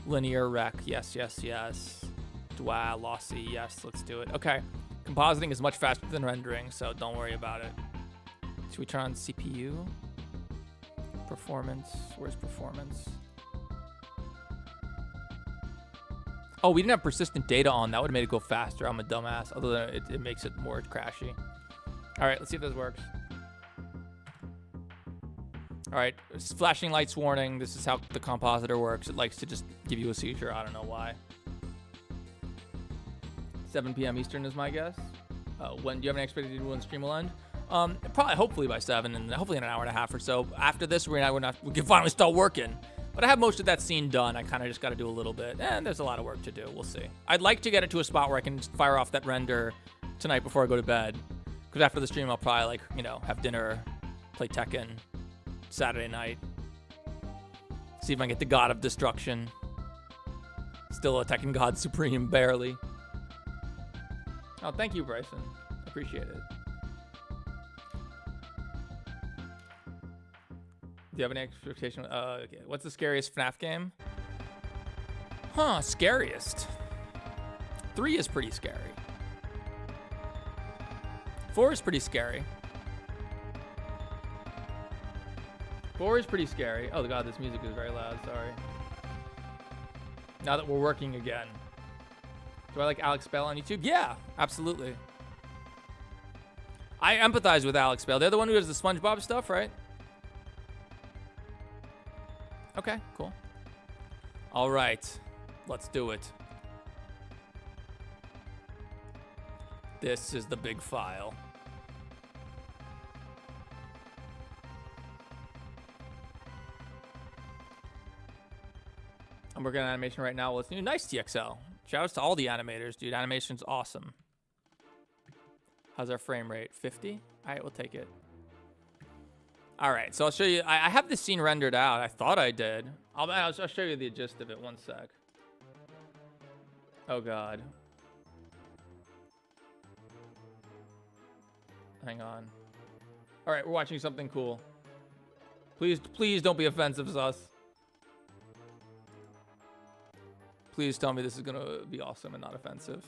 Linear rec, yes, yes, yes. Dwa, lossy, yes, let's do it. Okay, compositing is much faster than rendering, so don't worry about it. Should we turn on CPU? Performance, where's performance? Oh, we didn't have persistent data on. That would have made it go faster. I'm a dumbass. Other than it makes it more crashy. All right, let's see if this works. All right, flashing lights warning. This is how the compositor works. It likes to just give you a seizure. I don't know why. 7 p.m. Eastern is my guess. When do you have an expectation when the stream will end? Probably, hopefully by 7, and hopefully in an hour and a half or so. After this, we can finally start working. But I have most of that scene done. I kind of just got to do a little bit. And there's a lot of work to do. We'll see. I'd like to get it to a spot where I can fire off that render tonight before I go to bed. Because after the stream, I'll probably, have dinner, play Tekken, Saturday night. See if I can get the God of Destruction. Still a Tekken God Supreme, barely. Oh, thank you, Bryson. Appreciate it. Do you have any expectation? Okay. What's the scariest FNAF game? Huh, scariest. 3 is pretty scary. 4 is pretty scary. 4 is pretty scary. Oh, God, this music is very loud. Sorry. Now that we're working again. Do I like Alex Bell on YouTube? Yeah, absolutely. I empathize with Alex Bell. They're the one who does the SpongeBob stuff, right? Okay, cool. All right, let's do it. This is the big file. I'm working on animation right now. Well, it's new. Nice, TXL. Shout outs to all the animators, dude. Animation's awesome. How's our frame rate? 50? All right, we'll take it. All right, so I'll show you. I have this scene rendered out. I thought I did. I'll show you the gist of it. One sec. Oh, God. Hang on. All right, we're watching something cool. Please don't be offensive, sus. Please tell me this is going to be awesome and not offensive.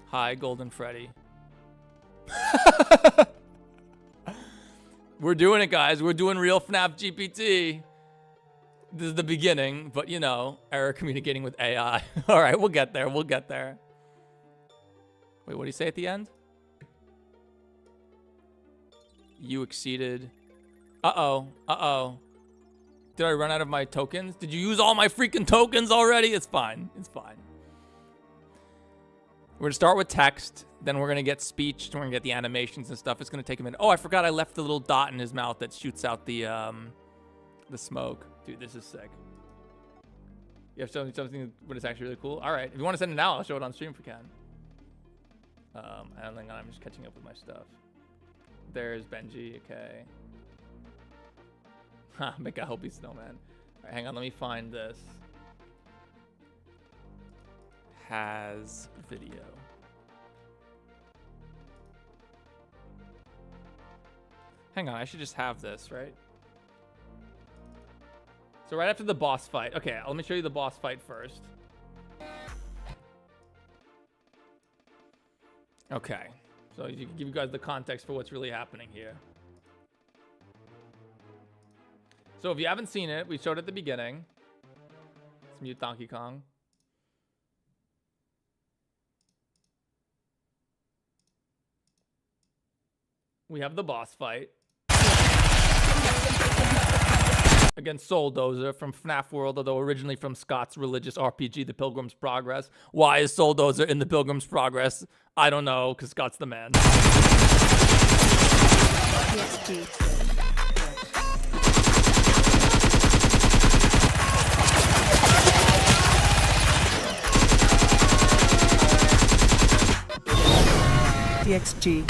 Hi, Golden Freddy. We're doing it, guys. We're doing real FNAF GPT. This is the beginning, but error communicating with AI. All right, we'll get there. We'll get there. Wait, what do you say at the end? You exceeded. Uh-oh. Uh-oh. Did I run out of my tokens? Did you use all my freaking tokens already? It's fine. It's fine. We're gonna start with text, then we're gonna get speech, then we're gonna get the animations and stuff. It's gonna take a minute. Oh, I forgot I left the little dot in his mouth that shoots out the smoke. Dude, this is sick. You have something but it's actually really cool. All right, if you want to send it now, I'll show it on stream if we can. I don't think I'm just catching up with my stuff. There's Benji. Okay. Ha, make a Helpy Snowman. All right, hang on, let me find this. Has video. Hang on, I should just have this, right? So right after the boss fight. Okay, let me show you the boss fight first. Okay, so you can give you guys the context for what's really happening here. So if you haven't seen it, we showed it at the beginning. Let's Mute Donkey Kong. We have the boss fight against Soul Dozer from FNAF World, although originally from Scott's religious RPG, The Pilgrim's Progress. Why is Soul Dozer in The Pilgrim's Progress? I don't know, because Scott's the man.
TXG. TXG.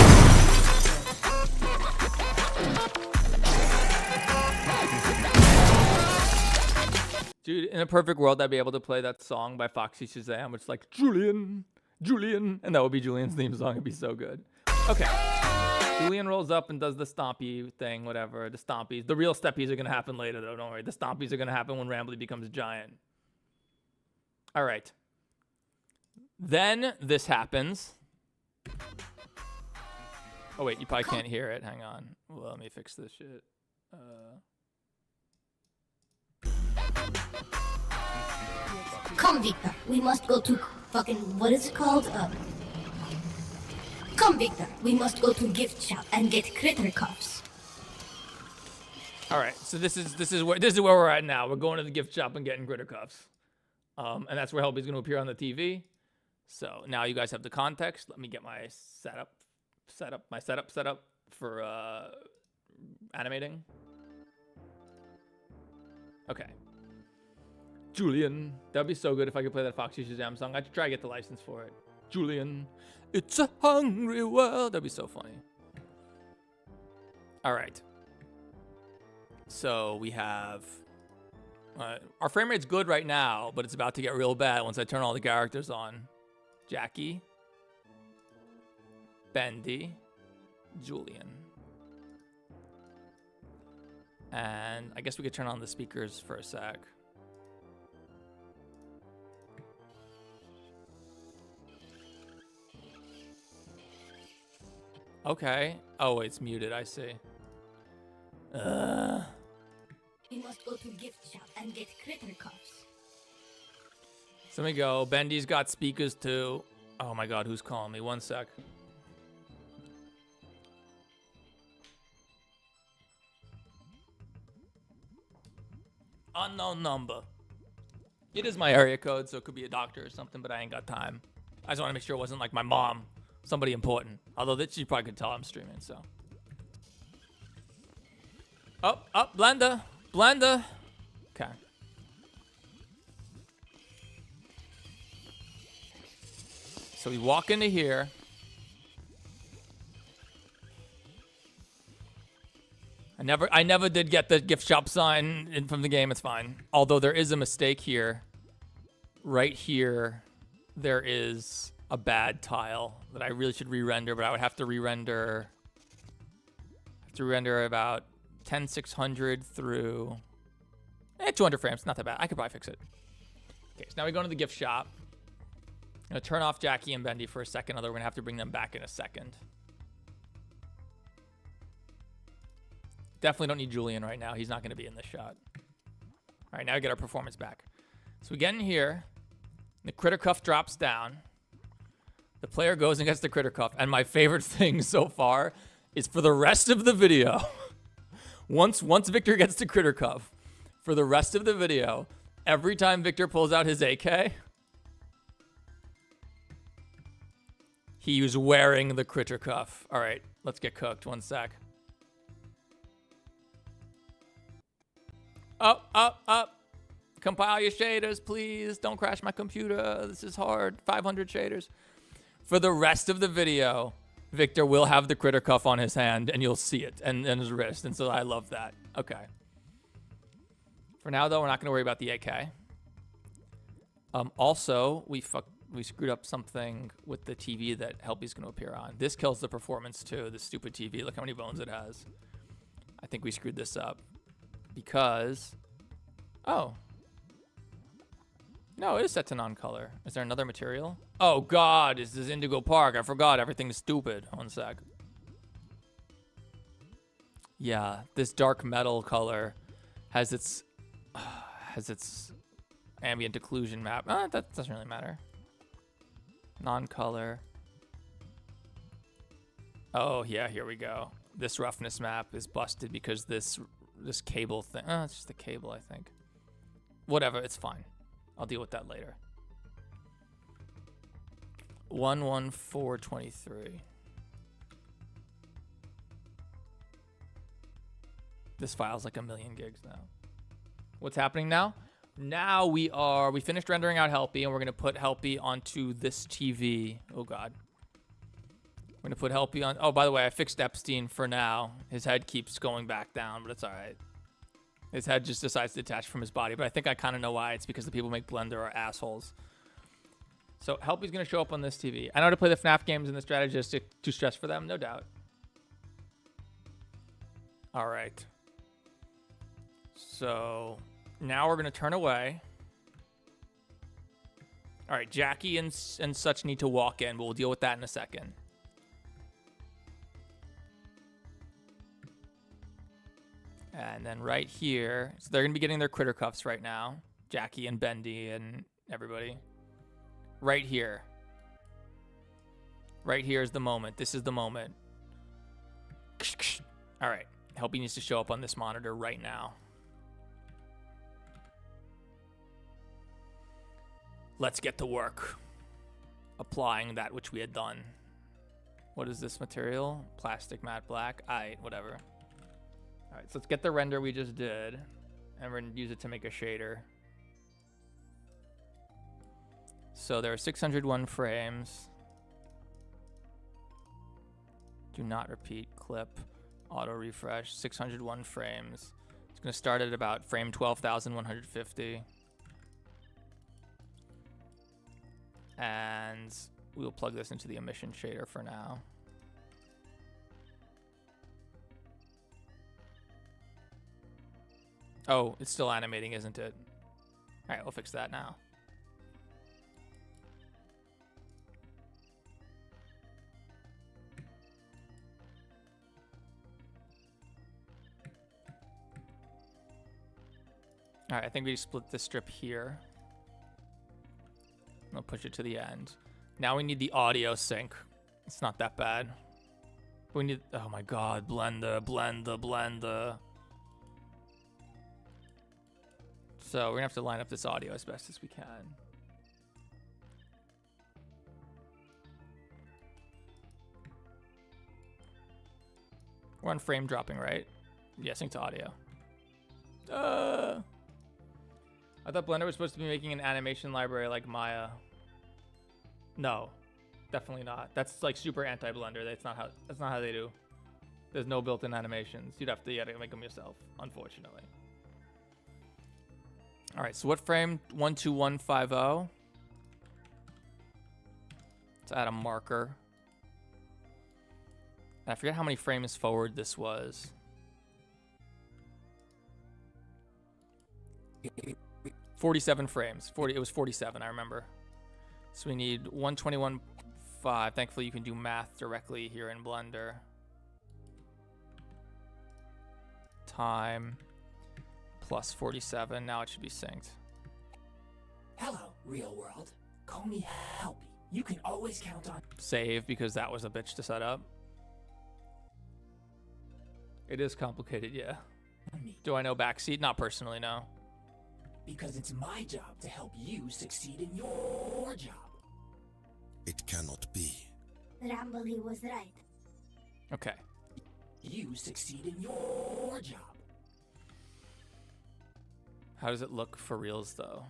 Dude, in a perfect world, I'd be able to play that song by Foxy Shazam, which is like, Julian, Julian, and that would be Julian's theme song. It'd be so good. Okay. Julian rolls up and does the stompy thing, whatever. The stompies. The real steppies are going to happen later, though. Don't worry. The stompies are going to happen when Rambly becomes giant. All right. Then this happens. Oh, wait. You probably can't hear it. Hang on. Well, let me fix this shit.
Come, Victor. We must go to fucking, what is it called? Come, Victor. We must go to gift shop and get critter cuffs.
All right. So this is where we're at now. We're going to the gift shop and getting critter cuffs. And that's where Helby's going to appear on the TV. So now you guys have the context. Let me get my setup for animating. Okay. Julian. That'd be so good if I could play that Foxy Shazam song. I'd try to get the license for it. Julian. It's a hungry world. That'd be so funny. All right. So we have... our frame rate's good right now, but it's about to get real bad once I turn all the characters on. Jackie. Bendy. Julian. And I guess we could turn on the speakers for a sec. Okay. Oh, it's muted. I see.
We must go to gift shop and get critter cuffs.
So let me go. Bendy's got speakers too. Oh my god, who's calling me? One sec. Unknown number. It is my area code, so it could be a doctor or something, but I ain't got time. I just want to make sure it wasn't like my mom. Somebody important. Although that she probably could tell I'm streaming, so. Oh, Blender. Blender. Okay. So we walk into here. I never did get the gift shop sign in from the game. It's fine. Although there is a mistake here. Right here, there is a bad tile that I really should re-render, but I would have to re-render. About 10600 through 200 frames. Not that bad. I could probably fix it. Okay, so now we go into the gift shop. I'm gonna turn off Jackie and Bendy for a second, although we're gonna have to bring them back in a second. Definitely don't need Julian right now. He's not gonna be in this shot. All right, now we get our performance back. So we get in here. The critter cuff drops down. The player goes and gets the critter cuff. And my favorite thing so far is for the rest of the video, once Victor gets the critter cuff, for the rest of the video, every time Victor pulls out his AK, he was wearing the critter cuff. All right, let's get cooked. One sec. Up. Compile your shaders, please. Don't crash my computer. This is hard. 500 shaders. For the rest of the video, Victor will have the critter cuff on his hand, and you'll see it, and his wrist. And so I love that. Okay. For now, though, we're not going to worry about the AK. Also, we screwed up something with the TV that Helpy's going to appear on. This kills the performance, too, the stupid TV. Look how many bones it has. I think we screwed this up. Because... Oh. No, it is set to non-color. Is there another material? Oh, God. This is Indigo Park. I forgot. Everything's stupid. One sec. Yeah, this dark metal color has its ambient occlusion map. That doesn't really matter. Non-color. Oh yeah, here we go. This roughness map is busted because this cable thing. It's just the cable, I think. Whatever, it's fine. I'll deal with that later. 11423. This file's like 1,000,000 gigs now. What's happening now? Now we finished rendering out Helpy, and we're gonna put Helpy onto this TV. Oh god. We're gonna put Helpy on. Oh, by the way, I fixed Epstein for now. His head keeps going back down, but it's all right. His head just decides to detach from his body, but I think I kind of know why. It's because the people who make Blender are assholes. So Helpy's gonna show up on this TV. I know how to play the FNAF games, and the strategy is too stressed for them, no doubt. All right. So now we're gonna turn away. All right, Jackie and such need to walk in, but we'll deal with that in a second. And then right here, so they're gonna be getting their critter cuffs right now. Jackie and Bendy and everybody. Right here. Right here is the moment. This is the moment. All right, Helpy needs to show up on this monitor right now. Let's get to work. Applying that which we had done. What is this material? Plastic matte black. Whatever. All right, so let's get the render we just did, and we're gonna use it to make a shader. So there are 601 frames. Do not repeat clip. Auto refresh. 601 frames. It's gonna start at about frame 12,150. And we'll plug this into the emission shader for now. Oh, it's still animating, isn't it? All right, we'll fix that now. All right, I think we split this strip here. I'll push it to the end. Now we need the audio sync. It's not that bad. We need, oh my god, Blender. So we're gonna have to line up this audio as best as we can. We're on frame dropping, right? Yeah, sync to audio. I thought Blender was supposed to be making an animation library like Maya. No, definitely not. That's like super anti-Blender. That's not how they do. There's no built-in animations. You gotta make them yourself, unfortunately. All right, so what frame? 12150. Let's add a marker. I forget how many frames forward this was. 47 frames. It was 47, I remember. So we need 121.5. Thankfully, you can do math directly here in Blender. Time plus 47. Now it should be synced.
Hello, real world. Call me Helpy. You can always count on.
Save, because that was a bitch to set up. It is complicated, yeah. Do I know backseat? Not personally, no.
Because it's my job to help you succeed in your job.
It cannot be.
Ramble, he was right.
Okay.
You succeed in your job.
How does it look for reals, though?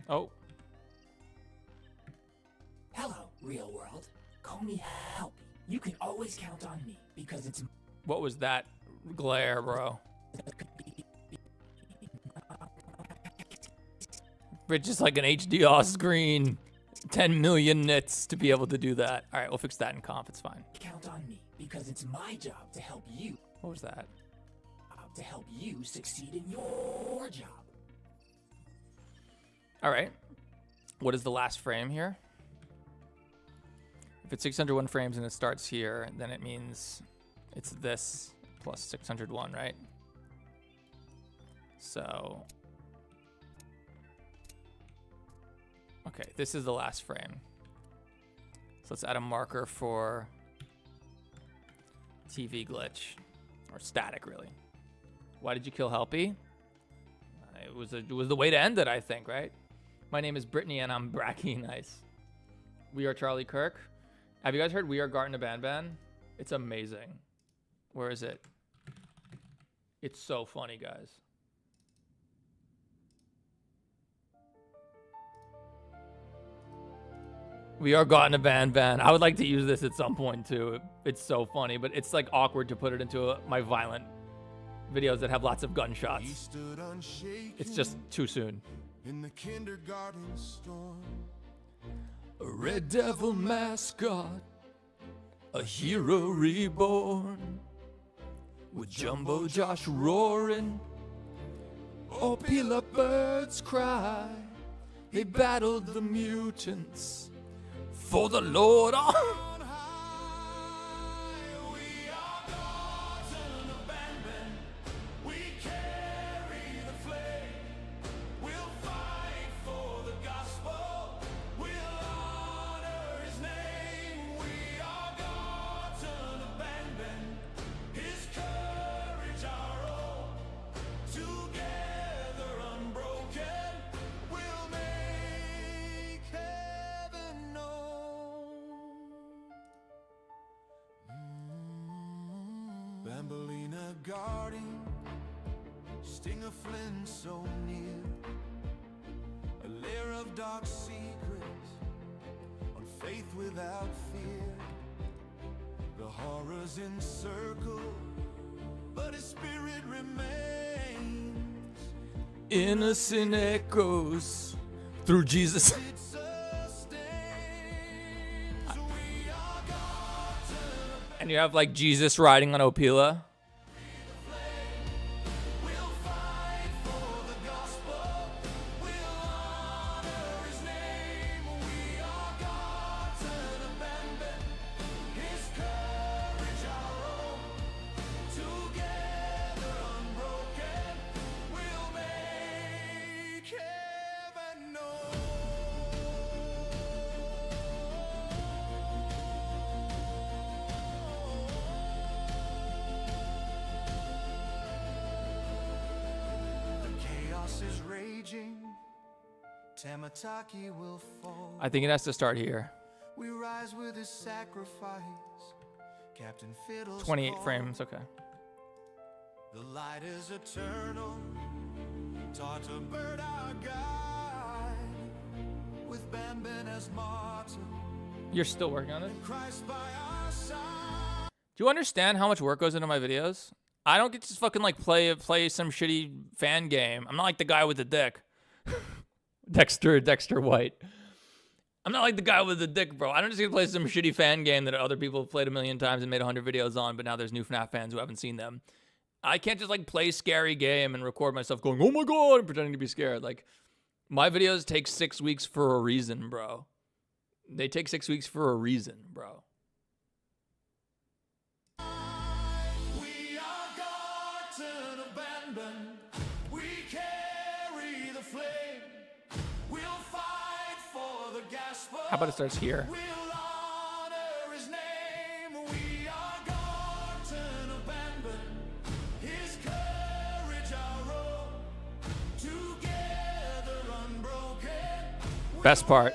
Oh.
Hello, real world. Call me Helpy. You can always count on me because it's.
What was that glare, bro? It's just like an HDR screen. 10 million nits to be able to do that. All right, we'll fix that in comp. It's fine.
Count on me because it's my job to help you.
What was that?
To help you succeed in your job.
All right. What is the last frame here? If it's 601 frames and it starts here, then it means it's this plus 601, right? So, okay, this is the last frame. So let's add a marker for TV glitch, or static, really. Why did you kill Helpy? It was the way to end it, I think, right? My name is Brittany, and I'm Bracky. Nice. We are Charlie Kirk. Have you guys heard We Are Garten Ban? It's amazing. Where is it? It's so funny, guys. We Are Garten Ban. I would like to use this at some point too. It's so funny, but it's like awkward to put it into my violent videos that have lots of gunshots. It's just too soon.
In the kindergarten storm,
A red devil mascot, a hero reborn, with Jumbo Josh roaring, Opila birds cry, they battled the mutants for the Lord on
Bambolina guarding, sting of flint so near, a lair of dark secrets, on faith without fear. The horrors encircle, but his spirit remains.
innocent echoes through Jesus. And you have like Jesus riding on Opila.
Is raging, Tamataki will fall.
I think it has to start here.
We rise with his sacrifice. Captain Fiddle's
28
call.
frames, okay.
The light is eternal. Taught to bird our guide. With Banban as martyr.
You're still working on it?
Christ by our side.
Do you understand how much work goes into my videos? I don't get to just fucking like play some shitty fan game. I'm not like the guy with the dick. Dexter White. I'm not like the guy with the dick, bro. I don't just get to play some shitty fan game that other people have played a million times and made 100 videos on, but now there's new FNAF fans who haven't seen them. I can't just like play scary game and record myself going, oh my god, and pretending to be scared. Like, my videos take 6 weeks for a reason, bro. They take 6 weeks for a reason, bro. How about it starts here? Best part.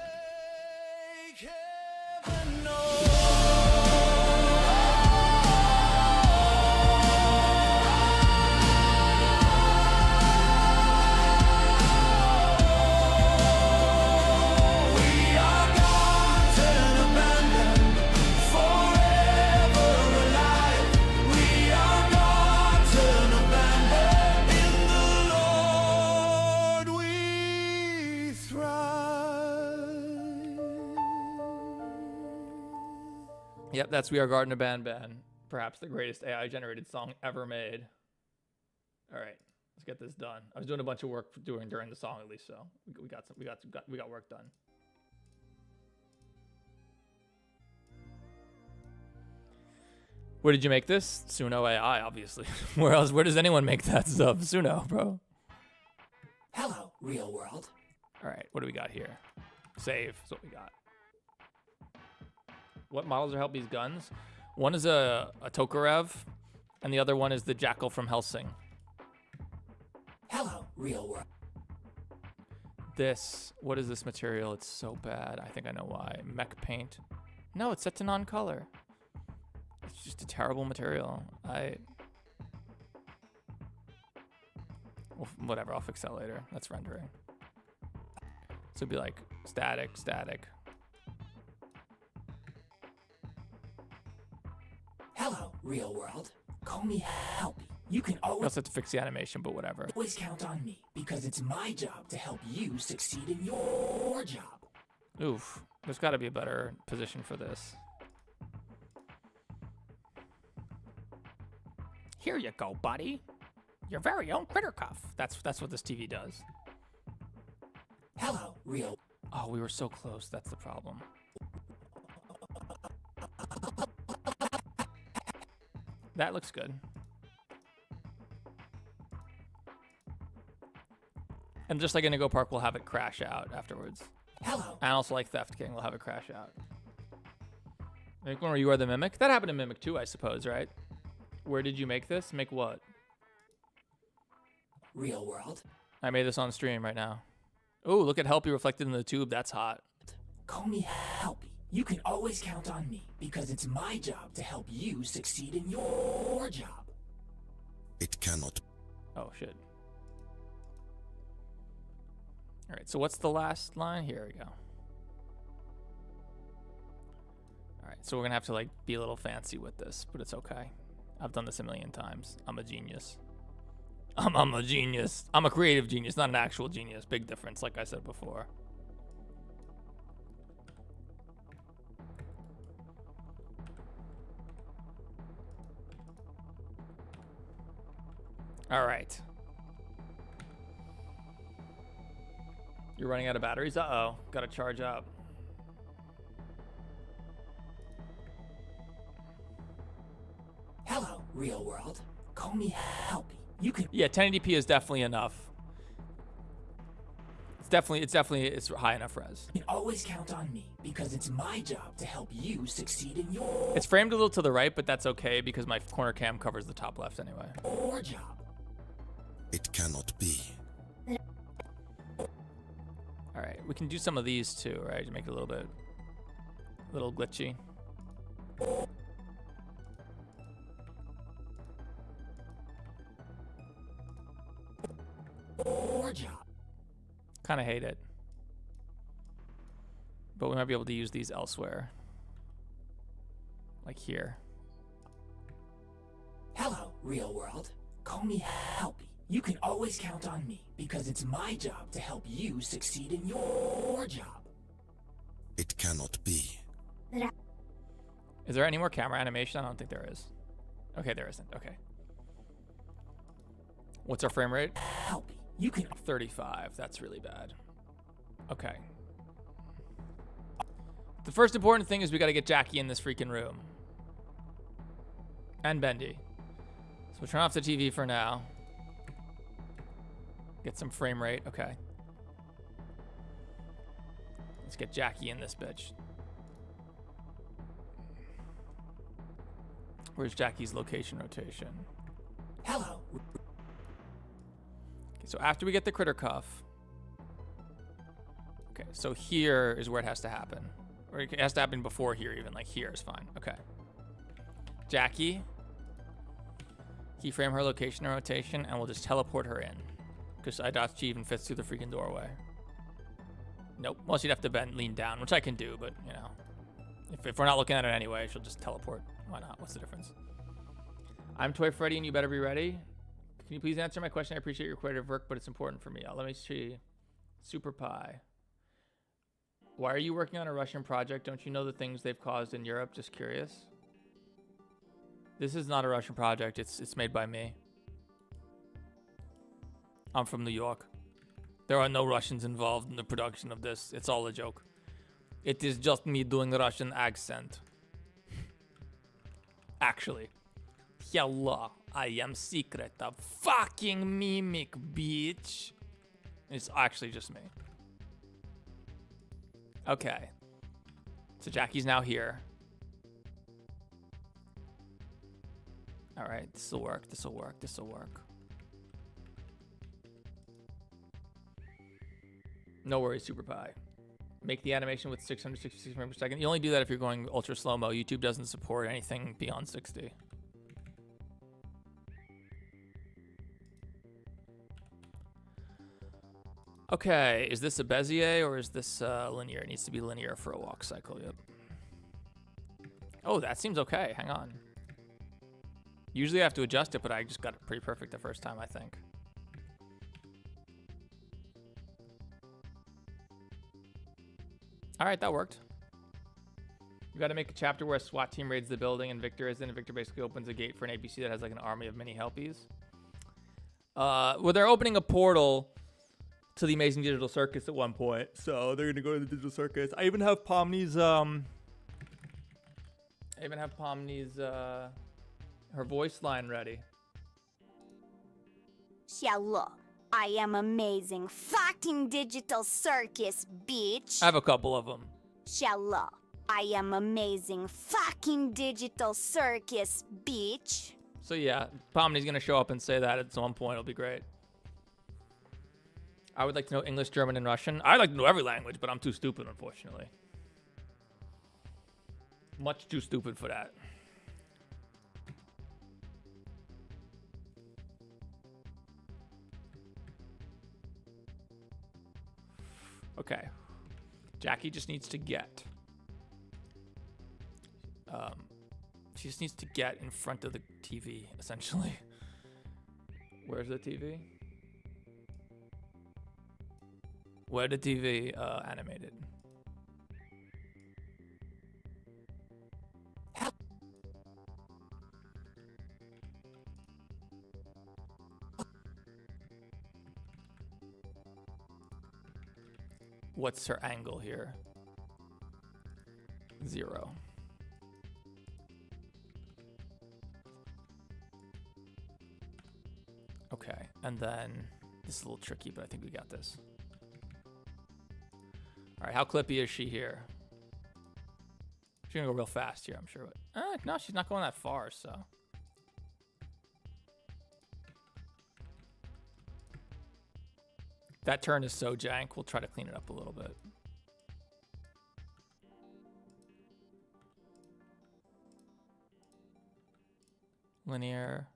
Yep, that's We Are Garden Ban. Perhaps the greatest AI-generated song ever made. All right, let's get this done. I was doing a bunch of work during the song at least, so we got work done. Where did you make this? Suno AI, obviously. Where else? Where does anyone make that stuff? Suno, bro.
Hello, real world.
All right, what do we got here? Save is what we got. What models are Helpy's guns? One is a Tokarev, and the other one is the Jackal from Helsing.
Hello, real world.
This, what is this material? It's so bad. I think I know why. Mech paint. No, it's set to non-color. It's just a terrible material. Well, whatever, I'll fix that later. That's rendering. So it'd be like static, static.
Hello, real world. Call me Helpy. You can
I
always
also have to fix the animation, but whatever.
count on me because it's my job to help you succeed in your job.
Oof, there's got to be a better position for this. Here you go, buddy. Your very own critter cuff. That's what this TV does.
Hello, real.
Oh, we were so close. That's the problem. That looks good. And just like Indigo Park, we'll have it crash out afterwards.
Hello.
And also like Theft King, we'll have it crash out. Make one where you are the Mimic. That happened in Mimic too, I suppose, right? Where did you make this? Make what?
Real world.
I made this on stream right now. Ooh, look at Helpy reflected in the tube. That's hot.
Call me Helpy. You can always count on me because it's my job to help you succeed in your job.
It cannot.
Oh, shit. All right, so what's the last line? Here we go. All right, so we're going to have to like be a little fancy with this, but it's okay. I've done this a million times. I'm a genius. I'm a genius. I'm a creative genius, not an actual genius. Big difference, like I said before. All right. You're running out of batteries? Uh-oh. Gotta charge up.
Hello, real world. Call me Helpy. You can.
Yeah, 1080p is definitely enough. It's high enough res.
You can always count on me because it's my job to help you succeed in your
It's framed a little to the right, but that's okay because my corner cam covers the top left anyway.
job.
It cannot be.
All right, we can do some of these too, right? To make it a little glitchy.
Job.
Kind of hate it. But we might be able to use these elsewhere. Like here.
Hello, real world. Call me Helpy. You can always count on me because it's my job to help you succeed in your job.
It cannot be.
Is there any more camera animation? I don't think there is. Okay, there isn't. Okay. What's our frame rate?
Helpy. You can
35. That's really bad. Okay. The first important thing is we got to get Jackie in this freaking room. And Bendy. So we'll turn off the TV for now. Get some frame rate. Okay. Let's get Jackie in this bitch. Where's Jackie's location rotation?
Hello.
Okay, so after we get the critter cuff. Okay, so here is where it has to happen. Or it has to happen before here even. Like here is fine. Okay. Jackie. Keyframe her location and rotation, and we'll just teleport her in. Because I doubt she even fits through the freaking doorway. Nope. Well, she'd have to lean down, which I can do, but, you know. If we're not looking at it anyway, she'll just teleport. Why not? What's the difference? I'm Toy Freddy, and you better be ready. Can you please answer my question? I appreciate your creative work, but it's important for me. Let me see. Super Pie. Why are you working on a Russian project? Don't you know the things they've caused in Europe? Just curious. This is not a Russian project. It's made by me. I'm from New York. There are no Russians involved in the production of this. It's all a joke. It is just me doing the Russian accent. actually. Hello, I am Secret of fucking Mimic, bitch. It's actually just me. Okay. So Jackie's now here. All right, this will work. This will work. This will work. No worries, Super Pie. Make the animation with 666 frames per second. You only do that if you're going ultra slow-mo. YouTube doesn't support anything beyond 60. Okay, is this a Bezier or is this linear? It needs to be linear for a walk cycle, yep. Oh, that seems okay. Hang on. Usually I have to adjust it, but I just got it pretty perfect the first time, I think. All right, that worked. You got to make a chapter where a SWAT team raids the building and Victor is in, and Victor basically opens a gate for an ABC that has like an army of mini helpies. Well, they're opening a portal to the Amazing Digital Circus at one point, so they're gonna go to the Digital Circus. I even have Pomni's her voice line ready.
Hello, I am amazing fucking digital circus, bitch.
I have a couple of them.
Hello, I am amazing fucking digital circus, bitch.
So yeah, Pomni's gonna show up and say that at some point. It'll be great. I would like to know English, German, and Russian. I'd like to know every language, but I'm too stupid, unfortunately. Much too stupid for that. Okay. Jackie just needs to get. She just needs to get in front of the TV, essentially. Where's the TV? Where the TV animated? What's her angle here? 0. Okay, and then this is a little tricky, but I think we got this. All right, how clippy is she here? She's gonna go real fast here, I'm sure. No, she's not going that far, so. That turn is so jank. We'll try to clean it up a little bit. Linear.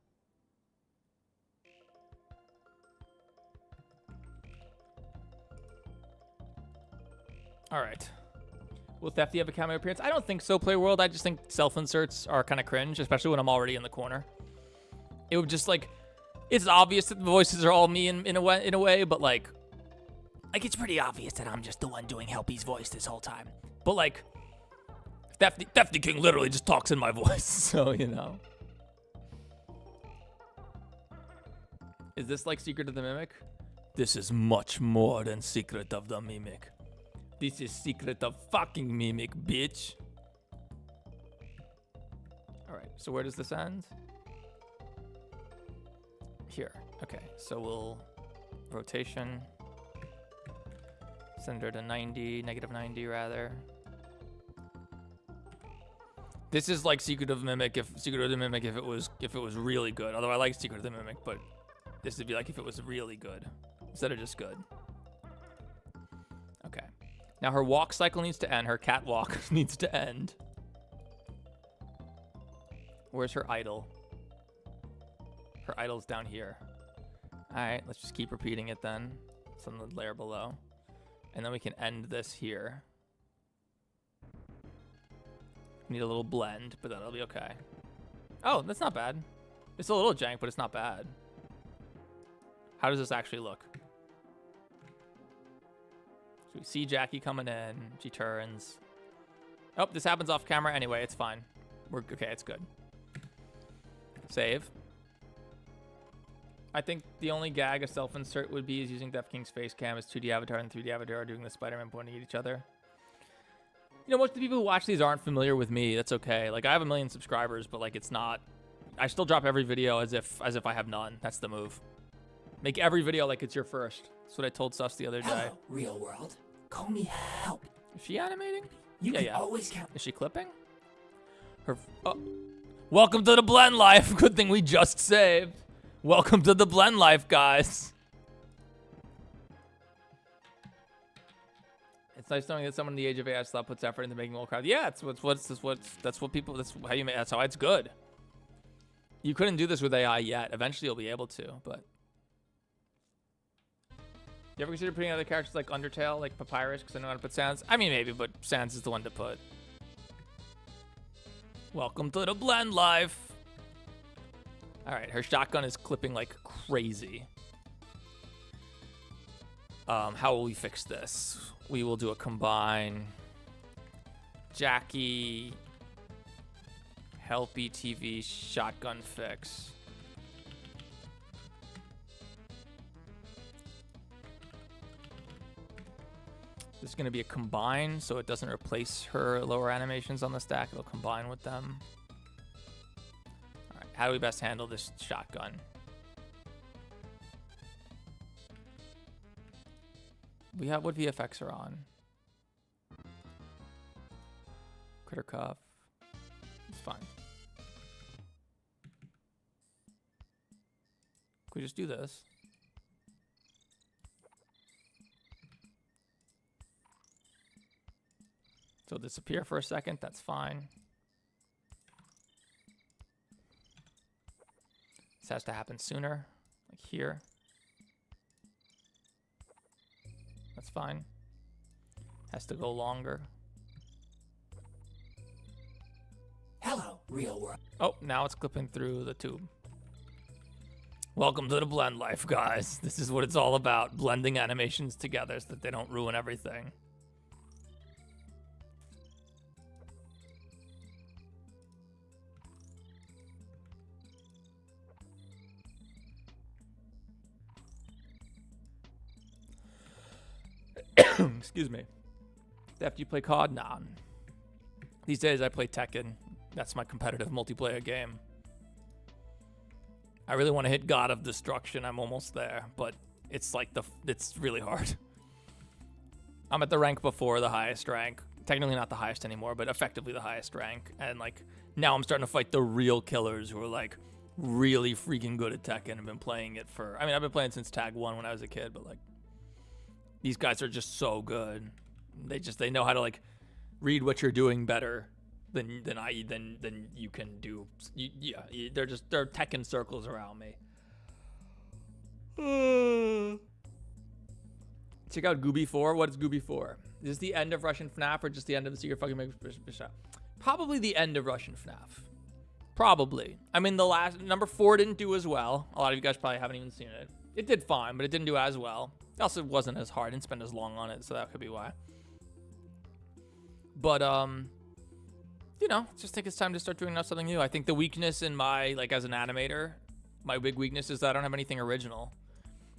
All right. Will Thefty have a cameo appearance? I don't think so, Play World. I just think self-inserts are kind of cringe, especially when I'm already in the corner. It would just like, it's obvious that the voices are all me in a way, but like it's pretty obvious that I'm just the one doing Helpy's voice this whole time. But like, Thefty King literally just talks in my voice, so you know. Is this like Secret of the Mimic? This is much more than Secret of the Mimic. This is Secret of fucking Mimic, bitch. All right, so where does this end? Here. Okay, so we'll rotation. Send her to 90, negative 90 rather. This is like Secret of the Mimic if it was really good. Although I like Secret of the Mimic, but this would be like if it was really good instead of just good. Okay. Now her walk cycle needs to end. Her catwalk needs to end. Where's her idol? Her idol's down here. All right, let's just keep repeating it then. It's on the layer below. And then we can end this here. Need a little blend, but that'll be okay. Oh, that's not bad. It's a little jank, but it's not bad. How does this actually look? So we see Jackie coming in. She turns. Oh, this happens off camera anyway. It's fine. We're okay. It's good. Save. I think the only gag a self-insert would be is using Death King's face cam as 2D avatar and 3D avatar doing the Spider-Man pointing at each other. You know, most of the people who watch these aren't familiar with me. That's okay. Like, I have 1 million subscribers, but like, it's not. I still drop every video as if I have none. That's the move. Make every video like it's your first. That's what I told Sus the other day.
Hello, real world. Call me help.
Is she animating?
You can always count.
Is she clipping? Her. Oh. Welcome to the Blend Life. Good thing we just saved. Welcome to the Blend Life, guys. It's nice knowing that someone in the age of AI slot puts effort into making more crowd. Yeah, that's what people. That's how you make. That's how it's good. You couldn't do this with AI yet. Eventually, you'll be able to. But you ever consider putting other characters like Undertale, like Papyrus? Because I know how to put Sans. I mean, maybe, but Sans is the one to put. Welcome to the Blend Life. All right, her shotgun is clipping like crazy. How will we fix this? We will do a combine. Jackie, help ETV, shotgun fix. This is going to be a combine, so it doesn't replace her lower animations on the stack. It'll combine with them. All right, how do we best handle this shotgun? We have what VFX are on. Critter cuff. It's fine. Can we just do this? So disappear for a second, that's fine. This has to happen sooner, like here. That's fine. Has to go longer.
Hello, real world.
Oh, now it's clipping through the tube. Welcome to the Blend Life, guys. This is what it's all about. Blending animations together so that they don't ruin everything. Excuse me. After you play COD? Nah. These days I play Tekken. That's my competitive multiplayer game. I really want to hit God of Destruction. I'm almost there, but it's like it's really hard. I'm at the rank before the highest rank. Technically not the highest anymore, but effectively the highest rank. And like now I'm starting to fight the real killers who are like really freaking good at Tekken and been playing it for. I mean, I've been playing since Tag 1 when I was a kid, but like these guys are just so good. They know how to like read what you're doing better than you can do. They're Tekken circles around me. Check out Gooby 4. What is Gooby 4? Is this the end of Russian FNAF or just the end of the Secret Fucking Mega? Probably the end of Russian FNAF. Probably. I mean, the last number 4 didn't do as well. A lot of you guys probably haven't even seen it. It did fine, but it didn't do as well. Also, it wasn't as hard. Didn't spend as long on it, so that could be why. But you know, just think it's time to start doing something new. I think the weakness in my as an animator, my big weakness is that I don't have anything original.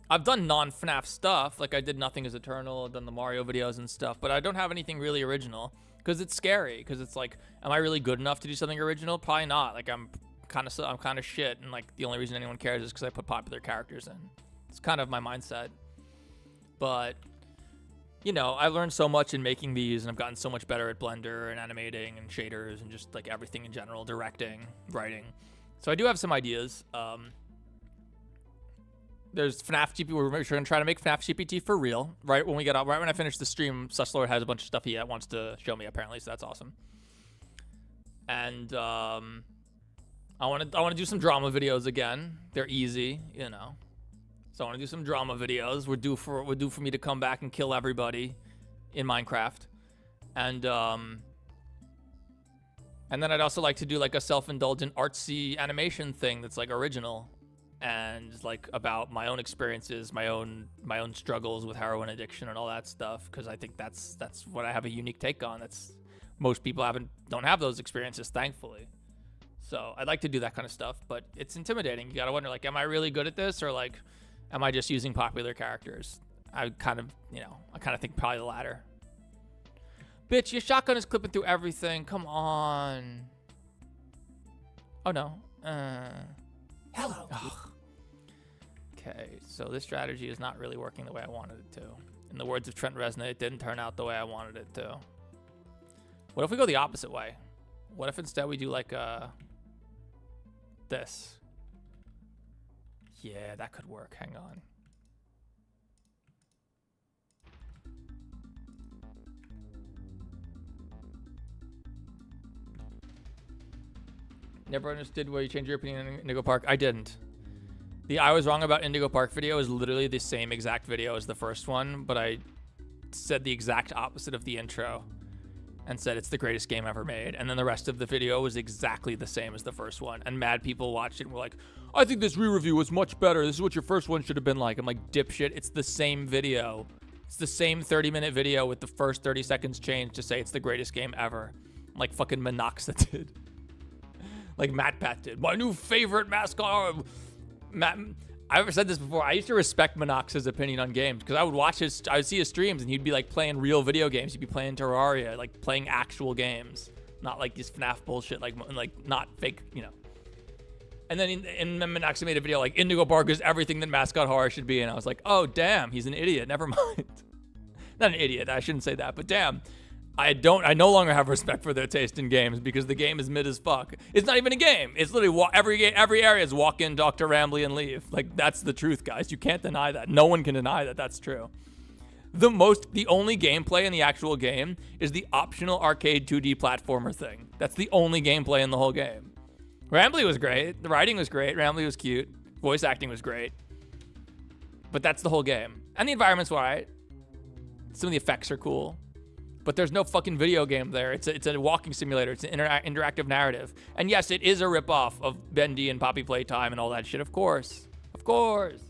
I've done non-FNAF stuff, like I did Nothing Is Eternal, I've done the Mario videos and stuff, but I don't have anything really original because it's scary. Because it's like, am I really good enough to do something original? Probably not. Like I'm kind of shit, and like the only reason anyone cares is because I put popular characters in. It's kind of my mindset. But you know, I learned so much in making these, and I've gotten so much better at Blender and animating and shaders and just like everything in general, directing, writing. So I do have some ideas. There's FNAF GPT. We're going to try to make FNAF GPT for real. Right when I finish the stream, Suslord has a bunch of stuff he wants to show me apparently, so that's awesome. And I want to do some drama videos again. They're easy, you know. So I want to do some drama videos. We're due for me to come back and kill everybody in Minecraft. And then I'd also like to do like a self-indulgent artsy animation thing that's like original and like about my own experiences, my own struggles with heroin addiction and all that stuff, because I think that's what I have a unique take on. That's most people don't have those experiences, thankfully. So I'd like to do that kind of stuff, but it's intimidating. You gotta wonder, like, am I really good at this, or like am I just using popular characters? I kind of think probably the latter. Bitch, your shotgun is clipping through everything. Come on. Oh, no.
Hello.
Okay, so this strategy is not really working the way I wanted it to. In the words of Trent Reznor, it didn't turn out the way I wanted it to. What if we go the opposite way? What if instead we do like this? Yeah, that could work. Hang on. Never understood why you changed your opinion on Indigo Park. I didn't. The I was wrong about Indigo Park video is literally the same exact video as the first one, but I said the exact opposite of the intro and said it's the greatest game ever made. And then the rest of the video was exactly the same as the first one. And mad people watched it and were like, I think this re-review was much better. This is what your first one should have been like. I'm like, dipshit, it's the same video. It's the same 30-minute video with the first 30 seconds changed to say it's the greatest game ever. Like fucking Monoxa did. Like MatPat did. My new favorite mascot. I've said this before. I used to respect Monox's opinion on games because I would watch his, I would see his streams and he'd be like playing real video games. He'd be playing Terraria, like playing actual games, not like this FNAF bullshit, like not fake, you know. And then Monoxa made a video like Indigo Park is everything that mascot horror should be, and I was like, oh damn, he's an idiot. Never mind. Not an idiot. I shouldn't say that, but damn. I no longer have respect for their taste in games because the game is mid as fuck. It's not even a game. It's literally every area is walk in, Dr. Rambley, and leave. Like, that's the truth, guys. You can't deny that. No one can deny that that's true. The only gameplay in the actual game is the optional arcade 2D platformer thing. That's the only gameplay in the whole game. Rambley was great. The writing was great. Rambley was cute. Voice acting was great. But that's the whole game. And the environment's alright. Some of the effects are cool. But there's no fucking video game there. It's a walking simulator. It's an interactive narrative. And yes, it is a ripoff of Bendy and Poppy Playtime and all that shit. Of course. Of course.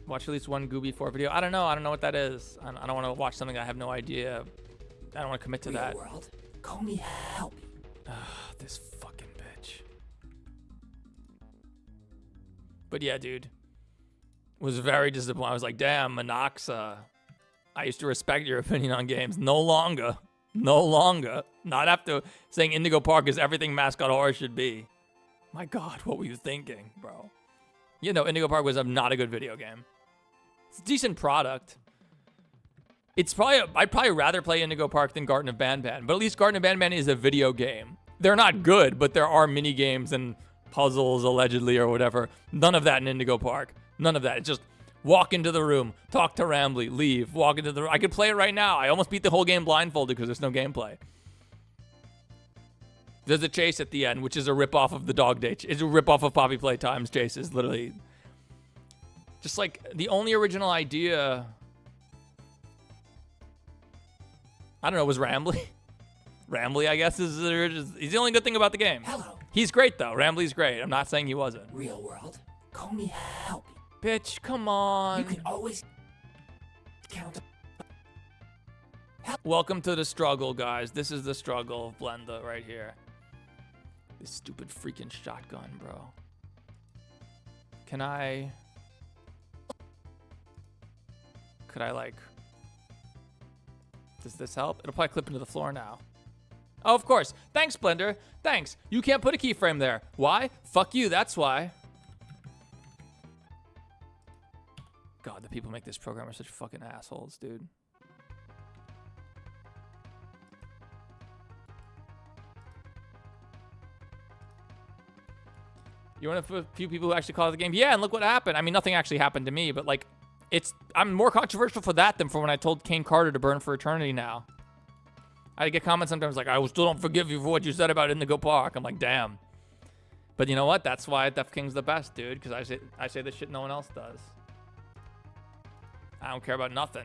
Watch at least one Gooby 4 video. I don't know. I don't know what that is. I don't want to watch something I have no idea. I don't want to commit to that.
Real world, call me help.
This fucking bitch. But yeah, dude. Was very disappointed. I was like, damn, Monoxa. I used to respect your opinion on games. No longer. No longer. Not after saying Indigo Park is everything mascot horror should be. My God, what were you thinking, bro? You know, Indigo Park was not a good video game. It's a decent product. It's probably, I'd probably rather play Indigo Park than Garden of Banban. But at least Garden of Banban is a video game. They're not good, but there are mini games and puzzles, allegedly, or whatever. None of that in Indigo Park. None of that. It's just walk into the room, talk to Rambley, leave, walk into the room. I could play it right now. I almost beat the whole game blindfolded because there's no gameplay. There's a chase at the end, which is a ripoff of the Dog Day. It's a ripoff of Poppy Playtime's chases, literally. Just like the only original idea, I don't know, was Rambley. Rambley, I guess, he's the only good thing about the game.
Hello.
He's great, though. Rambley's great. I'm not saying he wasn't.
Real world, call me help.
Bitch, come on.
You can always count.
Welcome to the struggle, guys. This is the struggle of Blenda right here. This stupid freaking shotgun, bro. Could I, like... Does this help? It'll probably clip into the floor now. Oh, of course. Thanks, Blender. Thanks. You can't put a keyframe there. Why? Fuck you, that's why. God, the people who make this program are such fucking assholes, dude. You want a few people who actually call it the game? Yeah, and look what happened. I mean, nothing actually happened to me, but like, I'm more controversial for that than for when I told Kane Carter to burn for eternity now. I get comments sometimes like, I still don't forgive you for what you said about Indigo Park. I'm like, damn. But you know what? That's why Def King's the best, dude, because I say this shit no one else does. I don't care about nothing.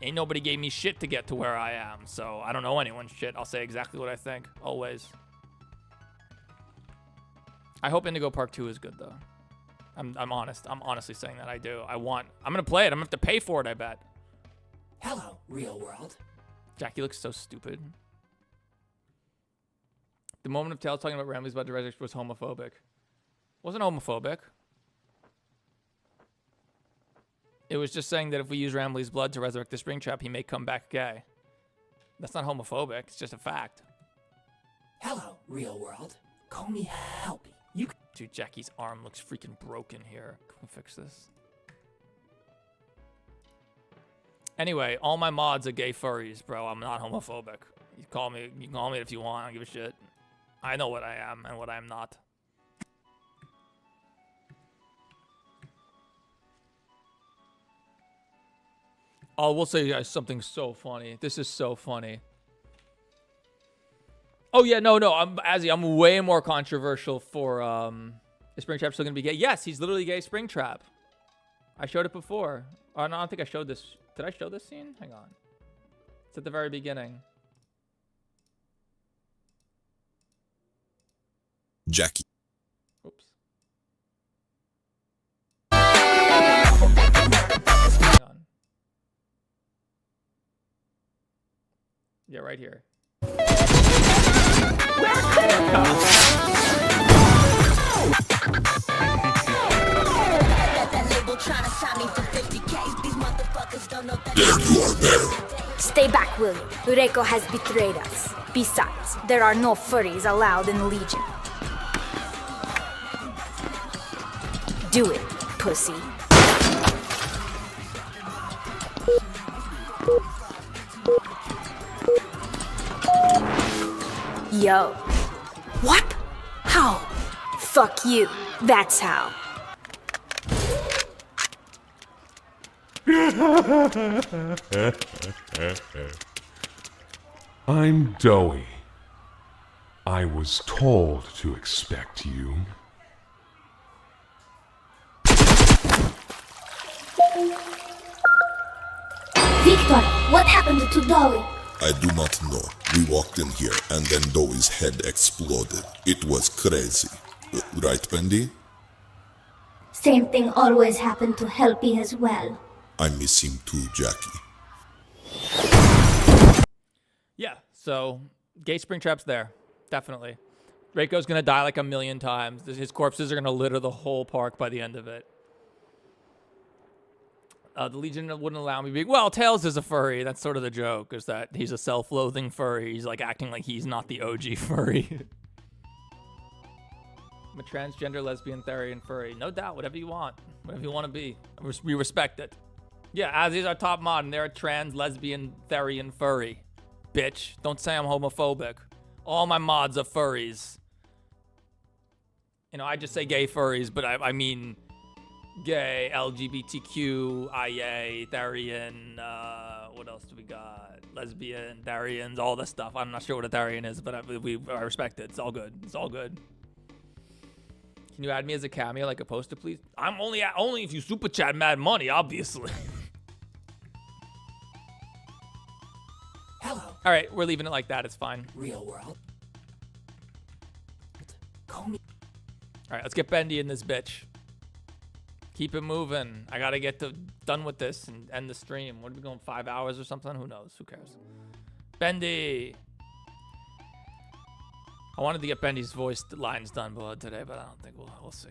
Ain't nobody gave me shit to get to where I am, so I don't know anyone's shit. I'll say exactly what I think, always. I hope Indigo Park 2 is good, though. I'm honest. I'm honestly saying that I do. I'm gonna play it. I'm gonna have to pay for it, I bet.
Hello, real world.
Jackie looks so stupid. The moment of Tails talking about Rambley's about the resurrection was homophobic. Wasn't homophobic. It was just saying that if we use Ramley's blood to resurrect the Springtrap, he may come back gay. That's not homophobic. It's just a fact.
Hello, real world. Call me Helpy. You.
Dude, Jackie's arm looks freaking broken here. Can we fix this? Anyway, all my mods are gay furries, bro. I'm not homophobic. You can call me if you want. I don't give a shit. I know what I am and what I'm not. Oh, we'll say you guys something so funny. This is so funny. Oh yeah, no, I'm way more controversial for is Springtrap still gonna be gay? Yes, he's literally gay Springtrap. I showed it before. Oh no, I don't think I showed this. Did I show this scene? Hang on. It's at the very beginning.
Jackie.
Oops. Hang on. Yeah, right here.
Stay back, will you? Reiko has betrayed us. Besides, there are no furries allowed in Legion. Do it, pussy. Yo. What? How? Fuck you. That's how.
I'm Doughy. I was told to expect you.
Victor, what happened to Doughy?
I do not know. We walked in here and then Doughy's head exploded. It was crazy. Right, Bendy?
Same thing always happened to Helpy as well.
I miss him too, Jackie.
Yeah, so gay Springtrap's there. Definitely. Reiko's gonna die like a million times. His corpses are gonna litter the whole park by the end of it. The Legion wouldn't allow me to be... Well, Tails is a furry. That's sort of the joke, is that he's a self-loathing furry. He's like acting like he's not the OG furry. I'm a transgender, lesbian, therian, furry. No doubt, whatever you want. Whatever you want to be. We respect it. Yeah, as is our top mod, and they're a trans, lesbian, therian, furry. Bitch, don't say I'm homophobic. All my mods are furries. You know, I just say gay furries, but I mean... gay, LGBTQ, IA, Therian, what else do we got? Lesbian, Therians, all this stuff. I'm not sure what a Therian is, but I respect it. It's all good. It's all good. Can you add me as a cameo, like a poster, please? I'm only if you super chat mad money, obviously.
Hello.
All right, we're leaving it like that. It's fine.
Real world. Call me.
All right, let's get Bendy in this bitch. Keep it moving. I gotta get done with this and end the stream. What are we going, 5 hours or something? Who knows? Who cares? Bendy. I wanted to get Bendy's voice lines done below today, but I don't think we'll see.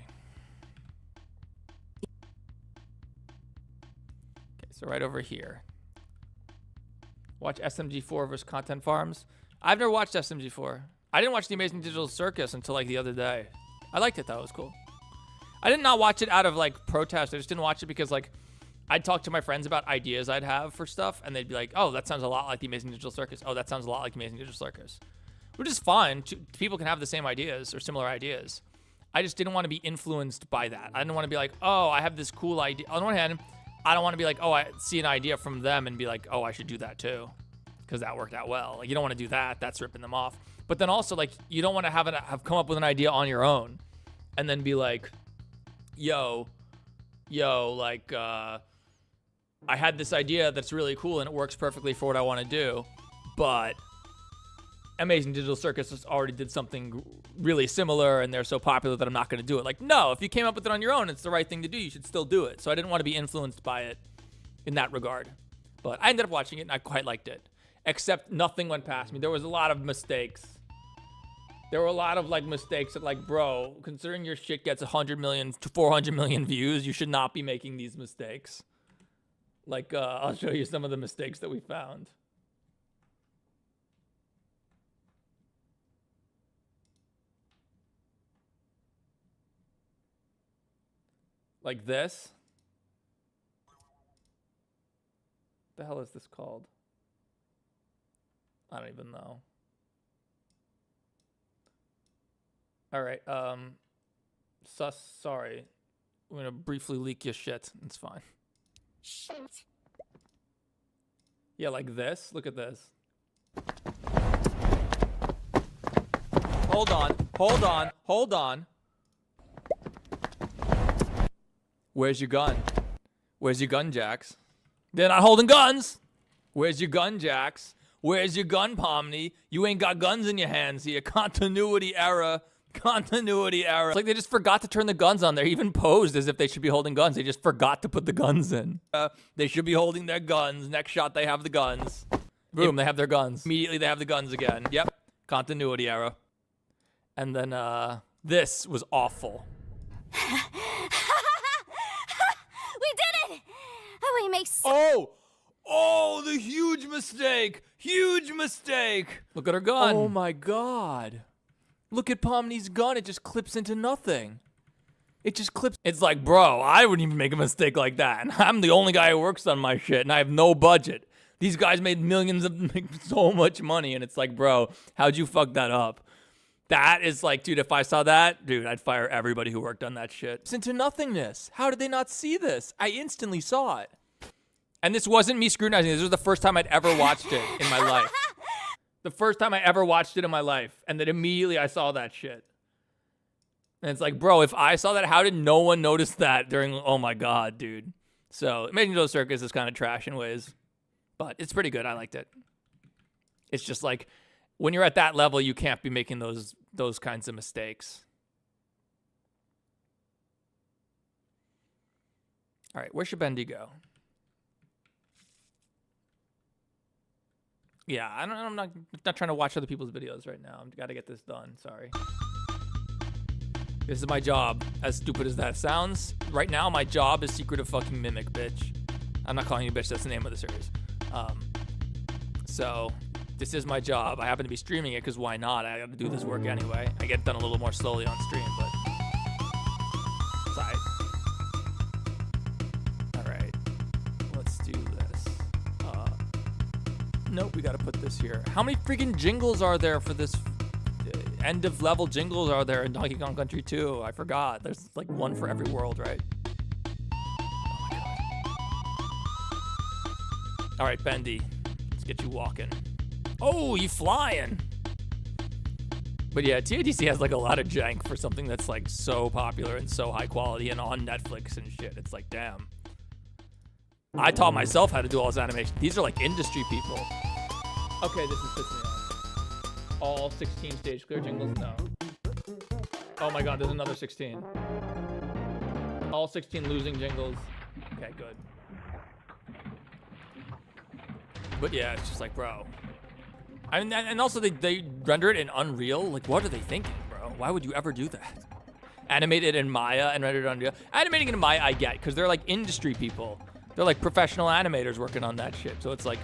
Okay, so right over here. Watch SMG4 versus Content Farms. I've never watched SMG4. I didn't watch The Amazing Digital Circus until like the other day. I liked it though. It was cool. I did not watch it out of like protest. I just didn't watch it because like I'd talk to my friends about ideas I'd have for stuff, and they'd be like, "Oh, that sounds a lot like The Amazing Digital Circus. Oh, that sounds a lot like The Amazing Digital Circus," which is fine. People can have the same ideas or similar ideas. I just didn't want to be influenced by that. I didn't want to be like, "Oh, I have this cool idea." On one hand, I don't want to be like, "Oh, I see an idea from them and be like, oh, I should do that too," because that worked out well. Like you don't want to do that. That's ripping them off. But then also like you don't want to have come up with an idea on your own, and then be like, yo, like, I had this idea that's really cool and it works perfectly for what I want to do, but Amazing Digital Circus just already did something really similar and they're so popular that I'm not going to do it. Like, no, if you came up with it on your own, it's the right thing to do. You should still do it. So I didn't want to be influenced by it in that regard. But I ended up watching it and I quite liked it. Except nothing went past me. There was a lot of mistakes. There were a lot of like mistakes that like, bro, considering your shit gets 100 million to 400 million views, you should not be making these mistakes. Like, I'll show you some of the mistakes that we found. Like this. What the hell is this called? I don't even know. All right, sorry. I'm gonna briefly leak your shit. It's fine.
Shit.
Yeah, like this. Look at this. Hold on. Where's your gun? Where's your gun, Jax? They're not holding guns. Where's your gun, Jax? Where's your gun, Pomni? You ain't got guns in your hands here. Continuity error. Continuity error. It's like they just forgot to turn the guns on. They even posed as if they should be holding guns. They just forgot to put the guns in. They should be holding their guns. Next shot, they have the guns. Boom, they have their guns. Immediately, they have the guns again. Yep, continuity error. And then, this was awful.
We did it! We make
Oh, the huge mistake. Huge mistake. Look at her gun. Oh, my God. Look at Pomni's gun. It just clips into nothing. It just clips. It's like, bro, I wouldn't even make a mistake like that. And I'm the only guy who works on my shit, and I have no budget. These guys made millions of, make so much money, and it's like, bro, how'd you fuck that up? That is like, dude, if I saw that, dude, I'd fire everybody who worked on that shit. It's into nothingness. How did they not see this? I instantly saw it. And this wasn't me scrutinizing. This was the first time I'd ever watched it in my life. The first time I ever watched it in my life. And then immediately I saw that shit. And it's like, bro, if I saw that, how did no one notice that during, oh my God, dude. So Amazing Joe Circus is kind of trash in ways. But it's pretty good. I liked it. It's just like, when you're at that level, you can't be making those kinds of mistakes. All right, where should Bendy go? Yeah, I'm not trying to watch other people's videos right now. I've got to get this done. Sorry. This is my job. As stupid as that sounds, right now my job is Secret of fucking Mimic, bitch. I'm not calling you bitch. That's the name of the series. So this is my job. I happen to be streaming it because why not? I got to do this work anyway. I get it done a little more slowly on stream, but sorry. All right, let's do this. Nope, we got to put this here. How many freaking jingles are there for this? End of level jingles are there in Donkey Kong Country 2? I forgot. There's like one for every world, right? Oh my God. All right, Bendy, let's get you walking. Oh, you flying. But yeah, TADC has like a lot of jank for something that's like so popular and so high quality and on Netflix and shit. It's like, damn. I taught myself how to do all this animation. These are like industry people. Okay, this is pissing me off. All 16 stage clear jingles? No. Oh my God, there's another 16. All 16 losing jingles. Okay, good. But yeah, it's just like, bro. And also they render it in Unreal. Like, what are they thinking, bro? Why would you ever do that? Animate it in Maya and render it in Unreal. Animating it in Maya, I get, because they're like industry people. They're like professional animators working on that shit. So it's like,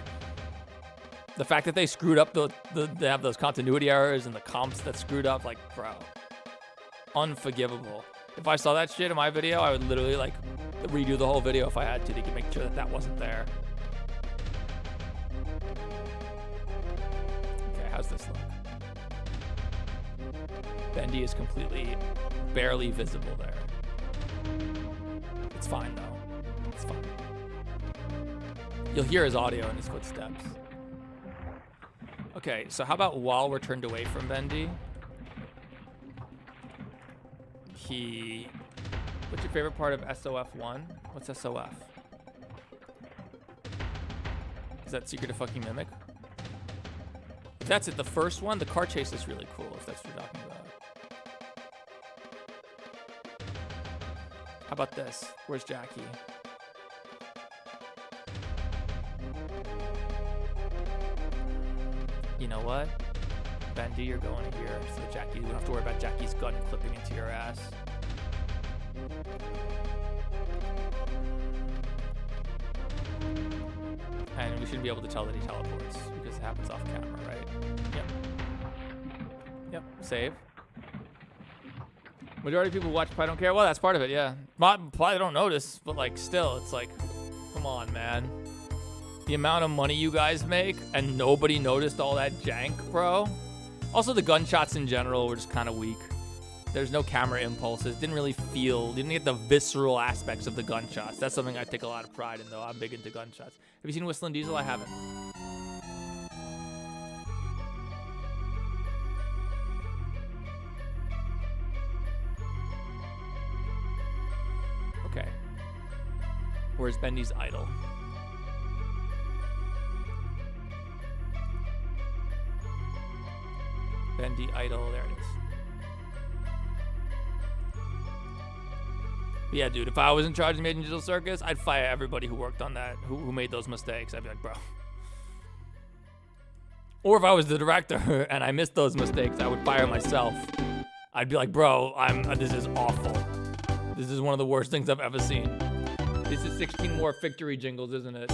the fact that they screwed up they have those continuity errors and the comps that screwed up, like, bro, unforgivable. If I saw that shit in my video, I would literally like redo the whole video if I had to make sure that that wasn't there. Okay, how's this look? Bendy is completely, barely visible there. It's fine though. It's fine. You'll hear his audio in his footsteps. Okay, so how about while we're turned away from Bendy, what's your favorite part of SOF1? What's SOF? Is that Secret of fucking Mimic? If that's it, the first one, the car chase is really cool, if that's what you're talking about. How about this? Where's Jackie? You know what? Bendy, you're going here. So Jackie, you don't have to worry about Jackie's gun clipping into your ass. And we should be able to tell that he teleports because it happens off camera, right? Yep. Yep. Save. Majority of people who watch probably don't care. Well, that's part of it, yeah. Probably don't notice, but like still, it's like, come on, man. The amount of money you guys make and nobody noticed all that jank, bro. Also, the gunshots in general were just kind of weak. There's no camera impulses. Didn't really feel, didn't get the visceral aspects of the gunshots. That's something I take a lot of pride in, though. I'm big into gunshots. Have you seen Whistling Diesel? I haven't. Okay. Where's Bendy's idol? Bendy idol, there it is. But yeah, dude, if I was in charge of Major Digital Circus, I'd fire everybody who worked on that, who made those mistakes. I'd be like, bro. Or if I was the director and I missed those mistakes, I would fire myself. I'd be like, bro, this is awful. This is one of the worst things I've ever seen. This is 16 more victory jingles, isn't it?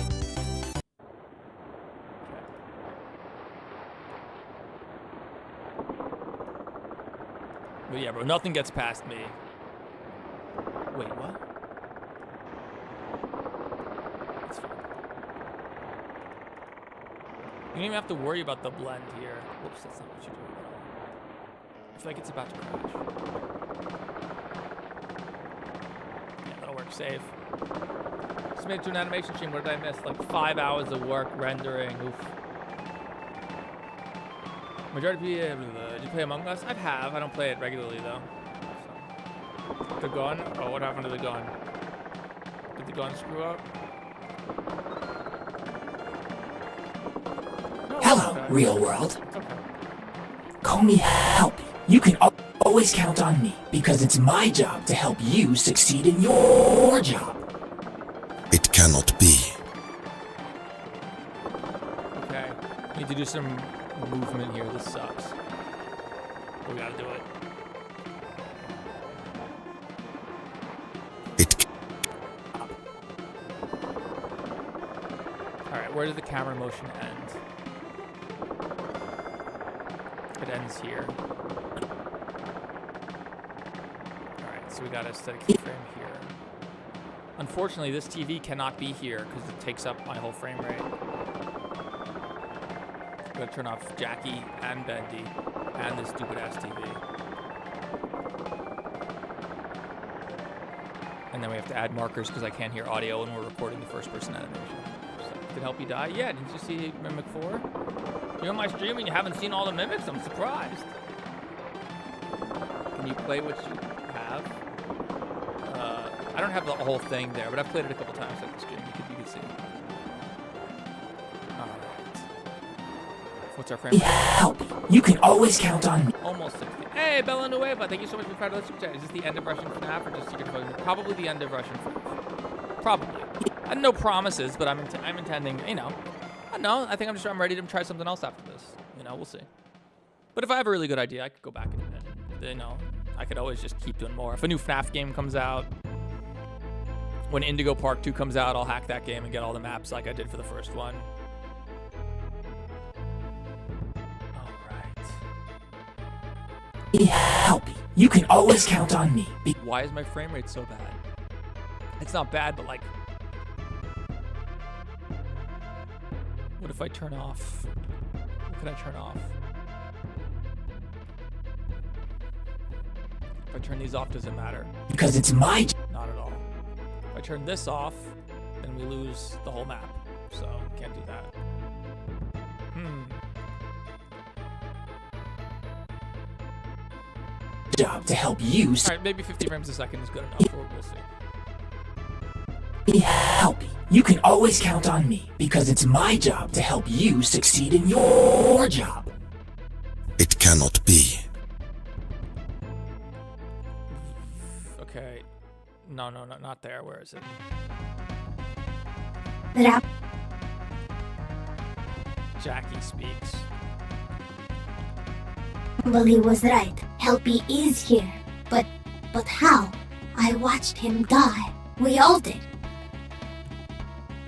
But yeah, bro, nothing gets past me. Wait, what? That's fine. You don't even have to worry about the blend here. Whoops, that's not what you're doing at all. I feel like it's about to crash. Yeah, that'll work. Save. Just made it to an animation stream. What did I miss? Like 5 hours of work rendering. Oof. Majority of people, did you play Among Us? I have. I don't play it regularly though. So. The gun? Oh, what happened to the gun? Did the gun screw up? No,
Hello,
okay.
real world.
Okay.
Call me help. You can always count on me because it's my job to help you succeed in your job.
It cannot be.
Okay. Need to do some movement here. This sucks. We gotta do it. Alright, where does the camera motion end? It ends here. Alright, so we gotta set a keyframe here. Unfortunately, this TV cannot be here because it takes up my whole frame rate. I'm gonna turn off Jackie and Bendy and this stupid ass TV. And then we have to add markers because I can't hear audio when we're recording the first person animation. So, did it help you die? Yeah, didn't you see Mimic 4? You're on my stream and you haven't seen all the mimics? I'm surprised. Can you play what you have? I don't have the whole thing there, but I've played it a couple times at the stream. You can see it. Alright. What's our frame rate?
Help. You can always count on me.
Almost 60. Hey, Bella Nueva, thank you so much for the super chat. Is this the end of Russian FNAF or just Secret Code? Probably the end of Russian FNAF. Probably. No promises, but I'm intending, you know. I don't know. I think I'm ready to try something else after this. You know, we'll see. But if I have a really good idea, I could go back and, you know, I could always just keep doing more. If a new FNAF game comes out, when Indigo Park 2 comes out, I'll hack that game and get all the maps like I did for the first one.
Help. You can always count on me.
Why is my frame rate so bad? It's not bad, but like, what if I turn off? What can I turn off? If I turn these off, does it matter?
Because it's my job.
Not at all. If I turn this off, then we lose the whole map. So, can't do that.
Job to help you.
Alright, maybe 50 frames a second is good enough. We'll see.
Help. You can always count on me because it's my job to help you succeed in your job.
It cannot be.
Okay. No, not there. Where is it? Jackie speaks.
Well, he was right. Helpy is here. But how? I watched him die. We all did.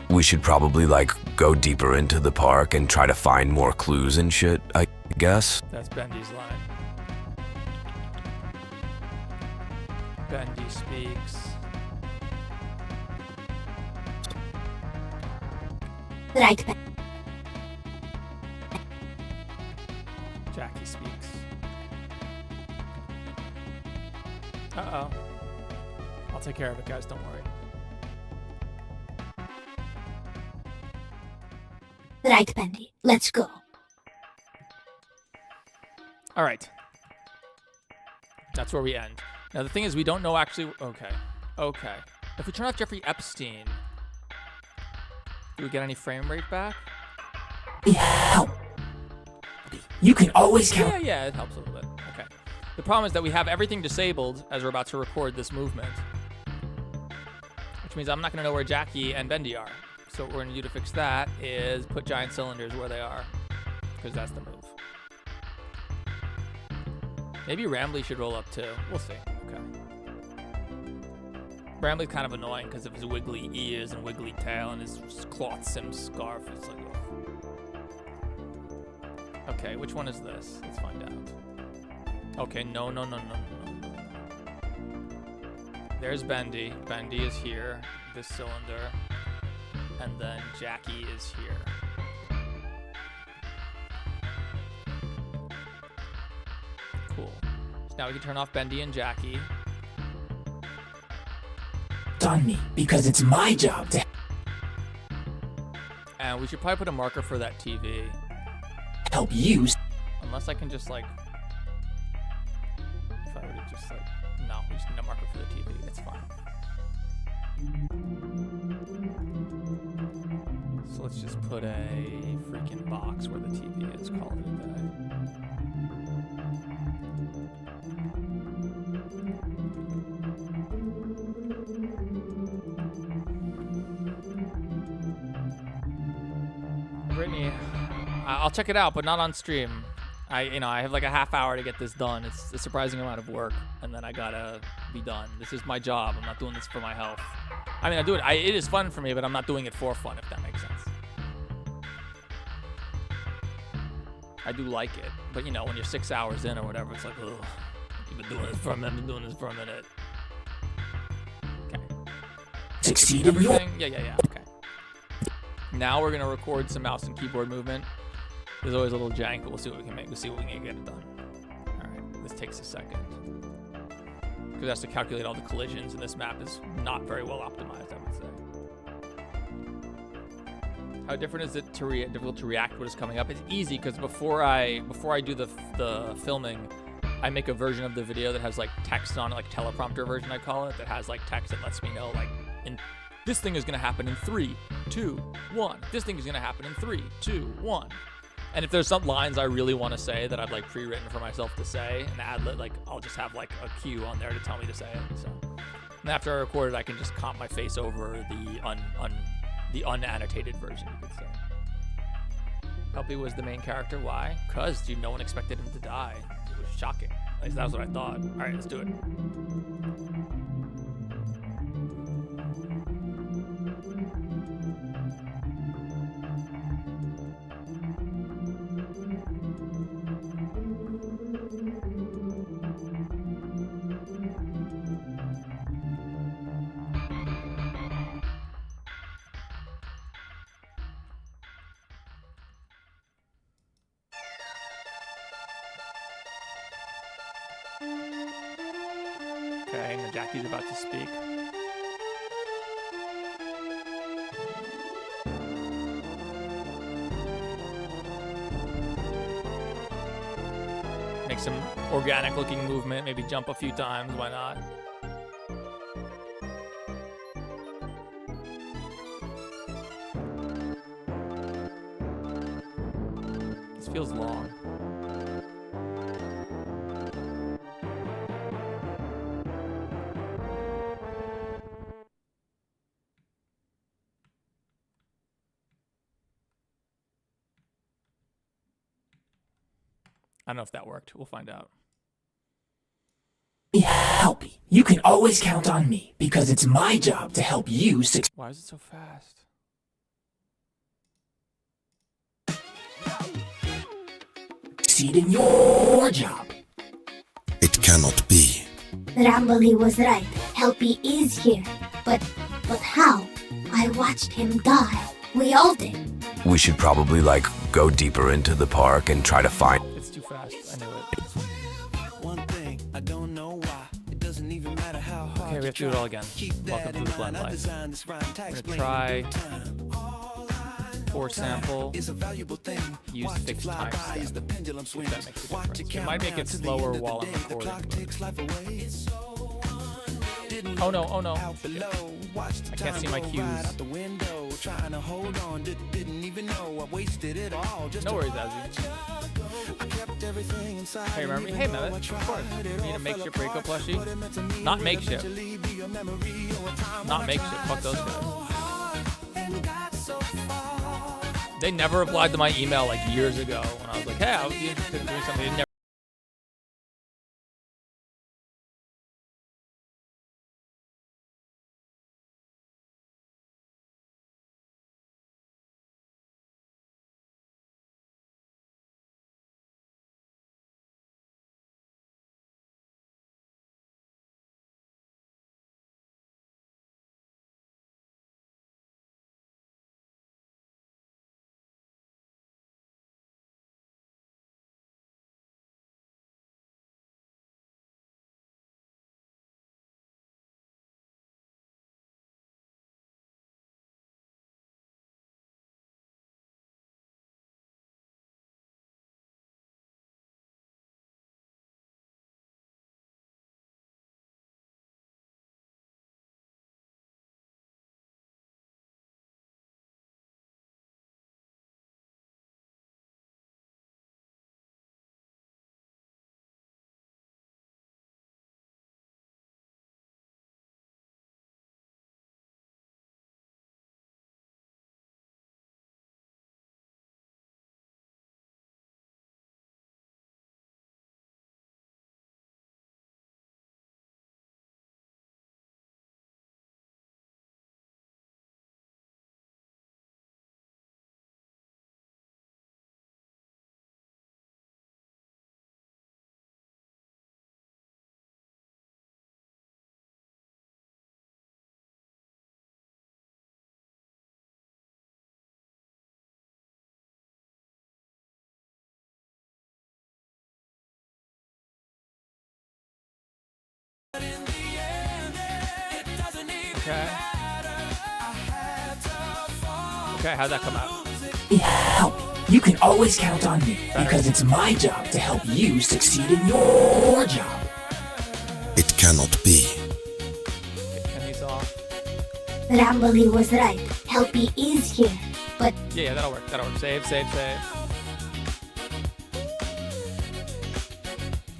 We should probably, like, go deeper into the park and try to find more clues and shit, I guess.
That's Bendy's line. Bendy speaks.
Right, Ben.
Jackie speaks. Uh-oh. I'll take care of it, guys. Don't worry.
Right, Bendy. Let's go.
All right. That's where we end. Now, the thing is, we don't know actually... Okay. Okay. If we turn off Jeffrey Epstein, do we get any frame rate back?
Yeah. You can always count.
Yeah, it helps a little bit. Okay. The problem is that we have everything disabled as we're about to record this movement. Which means I'm not going to know where Jackie and Bendy are. So what we're going to do to fix that is put giant cylinders where they are. Because that's the move. Maybe Rambley should roll up too. We'll see. Okay. Rambley's kind of annoying because of his wiggly ears and wiggly tail and his cloth sim scarf. It's like, oh. Okay, which one is this? Let's find out. Okay, no. There's Bendy. Bendy is here. This cylinder. And then Jackie is here. Cool. So now we can turn off Bendy and Jackie.
It's on me, because it's my job to
And we should probably put a marker for that TV.
help you.
Unless I can just like... If I were to just like... No, we just need a marker for the TV. It's fine. So let's just put a freaking box where the TV is. Call it a day. Brittany, I'll check it out, but not on stream. I have like a half hour to get this done. It's a surprising amount of work, and then I gotta be done. This is my job. I'm not doing this for my health. I mean, I do it. It is fun for me, but I'm not doing it for fun, if that makes sense. I do like it, but when you're 6 hours in or whatever, it's like, ugh, you've been doing this for a minute. Been doing this for a minute. Okay.
Succeed in your...
Everything? Yeah. Okay. Now we're gonna record some mouse and keyboard movement. There's always a little jank, but we'll see what we can make. We'll see what we can get it done. All right, this takes a second. Because it has to calculate all the collisions, and this map is not very well optimized, I would say. How different is it difficult to react to what is coming up? It's easy, because before I do the filming, I make a version of the video that has like text on it, like teleprompter version I call it, that has like text that lets me know like this thing is gonna happen in 3, 2, 1. This thing is gonna happen in 3, 2, 1. And if there's some lines I really want to say that I've like pre-written for myself to say, and ad-lib, like I'll just have like a cue on there to tell me to say it. So, and after I record it, I can just comp my face over the unannotated version, you could say. Helpy was the main character. Why? Because, dude, no one expected him to die. It was shocking. At least that's what I thought. All right, let's do it. Okay, now Jackie's about to speak. Make some organic looking movement, maybe jump a few times, why not? This feels long. I don't know if that worked. We'll find out.
Help me. You can always count on me, because it's my job to help you succeed.
Why is it so fast?
succeed in your job.
It cannot be.
Rambly was right. Helpy is here. But how? I watched him die. We all did.
We should probably, like, go deeper into the park and try to find...
It's too fast. I knew it.
One thing, I don't know why. It doesn't even matter how hard.
Okay, we have to do it all again. Welcome to the Blend Life. I'm gonna try for sample. Use fixed timestamp. That makes a difference. It might make it slower while I'm recording. Oh no! Oh no! Shit. I can't see my cues. No worries, Azzy. Hey, remember me? Hey, Mehmet. Of course. You need a makeshift Reiko plushie? Not makeshift. Not makeshift. Fuck those guys. They never replied to my email like years ago when I was like, hey, I would be interested in doing something. They never. Okay. Okay, how'd that come out?
Help. You can always count on me because it's my job to help you succeed in your job.
It cannot be.
Can these off?
Rambly was right. Helpy is here. But
Yeah, that'll work. That'll work. Save.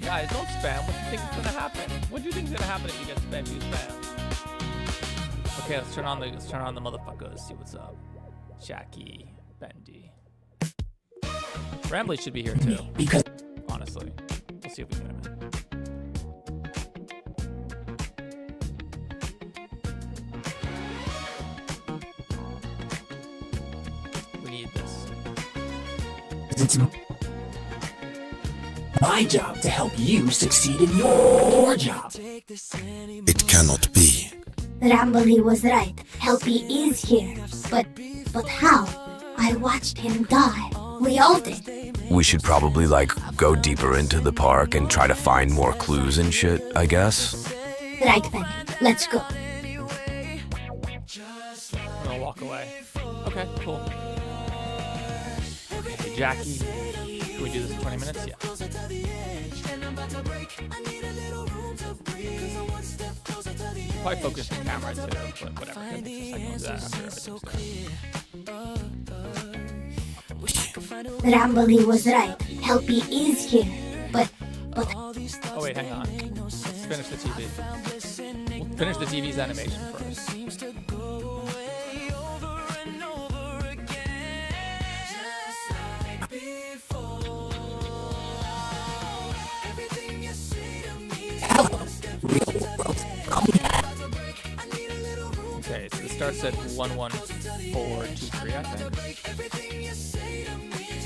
Guys, don't spam. What do you think is gonna happen? What do you think is gonna happen if you get spam? You spam. Okay, let's turn on the motherfuckers. See what's up. Jackie, Bendy. Rambly should be here too.
Because
honestly, we'll see if we get him in. We need this.
It's my job to help you succeed in your job.
It cannot be.
Rambly was right. Helpy is here. But how? I watched him die. We all did.
We should probably, like, go deeper into the park and try to find more clues and shit, I guess.
Right, Penny. Let's go.
I'm gonna walk away. Okay, cool. Okay, Jackie. Can we do this in 20 minutes? Yeah. Probably focus the camera too, but whatever. It takes a second to do that after
Rambly was right. Helpy is here. But
oh wait, hang on. Let's finish the TV. We'll finish the TV's animation first. Okay, so it starts at 1143, I think.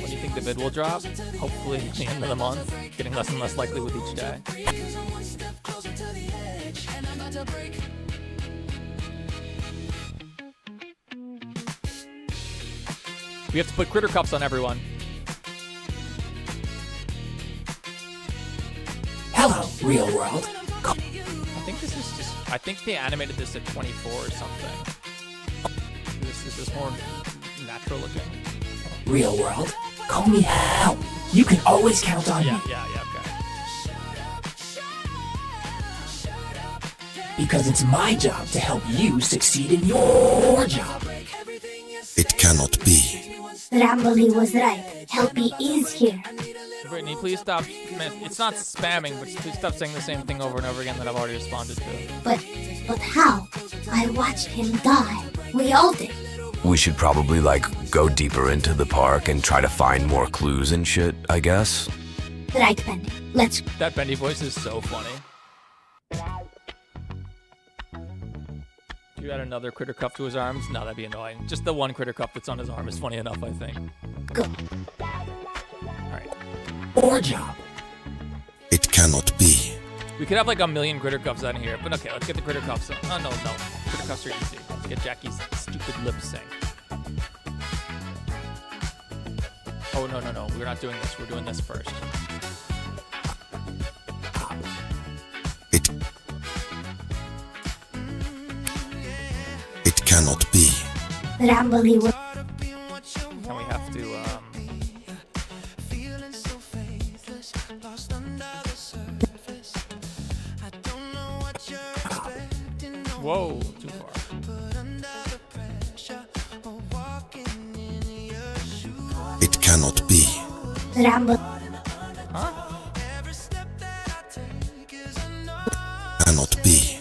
When do you think the vid will drop? Hopefully at the end of the month. Getting less and less likely with each day. We have to put critter cuffs on everyone.
Hello, real world.
I think this is just... I think they animated this at 24 or something. Is this more natural looking?
Real world. Call me help. You can always count on me.
Yeah, okay.
Because it's my job to help you succeed in your job.
It cannot be.
Rambly was right. Helpy is here.
Brittany, please stop. Man, it's not spamming, but please stop saying the same thing over and over again that I've already responded to.
But how? I watched him die. We all did.
We should probably, like, go deeper into the park and try to find more clues and shit, I guess.
Right, Bendy. Let's...
That Bendy voice is so funny. If you add another critter cuff to his arms, no, that'd be annoying. Just the one critter cuff that's on his arm is funny enough, I think.
Go.
Alright.
Or job.
It cannot be.
We could have like a million critter cuffs out here, but okay, let's get the critter cuffs on. Oh, no. Critter cuffs are easy. Let's get Jackie's stupid lip sync. Oh, no. We're not doing this. We're doing this first.
It cannot be.
Rambly was...
Then we have to, Whoa, too far.
It cannot be.
Rambo.
Huh?
Cannot be.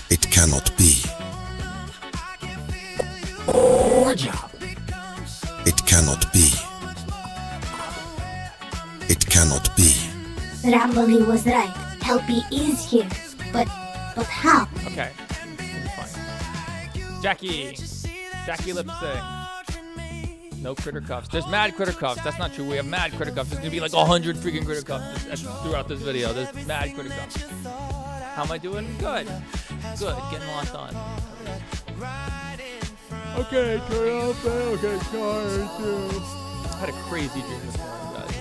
It cannot be.
Or job.
It cannot be. It cannot be.
Rambly was right. Helpy is here. But how?
Okay. Fine. Jackie lip sync. No critter cuffs. There's mad critter cuffs. That's not true. We have mad critter cuffs. There's gonna be like 100 freaking critter cuffs throughout this video. There's mad critter cuffs. How am I doing? Good. Getting a lot done. Okay, turn off. Okay, tired too. I had a crazy dream this morning, guys.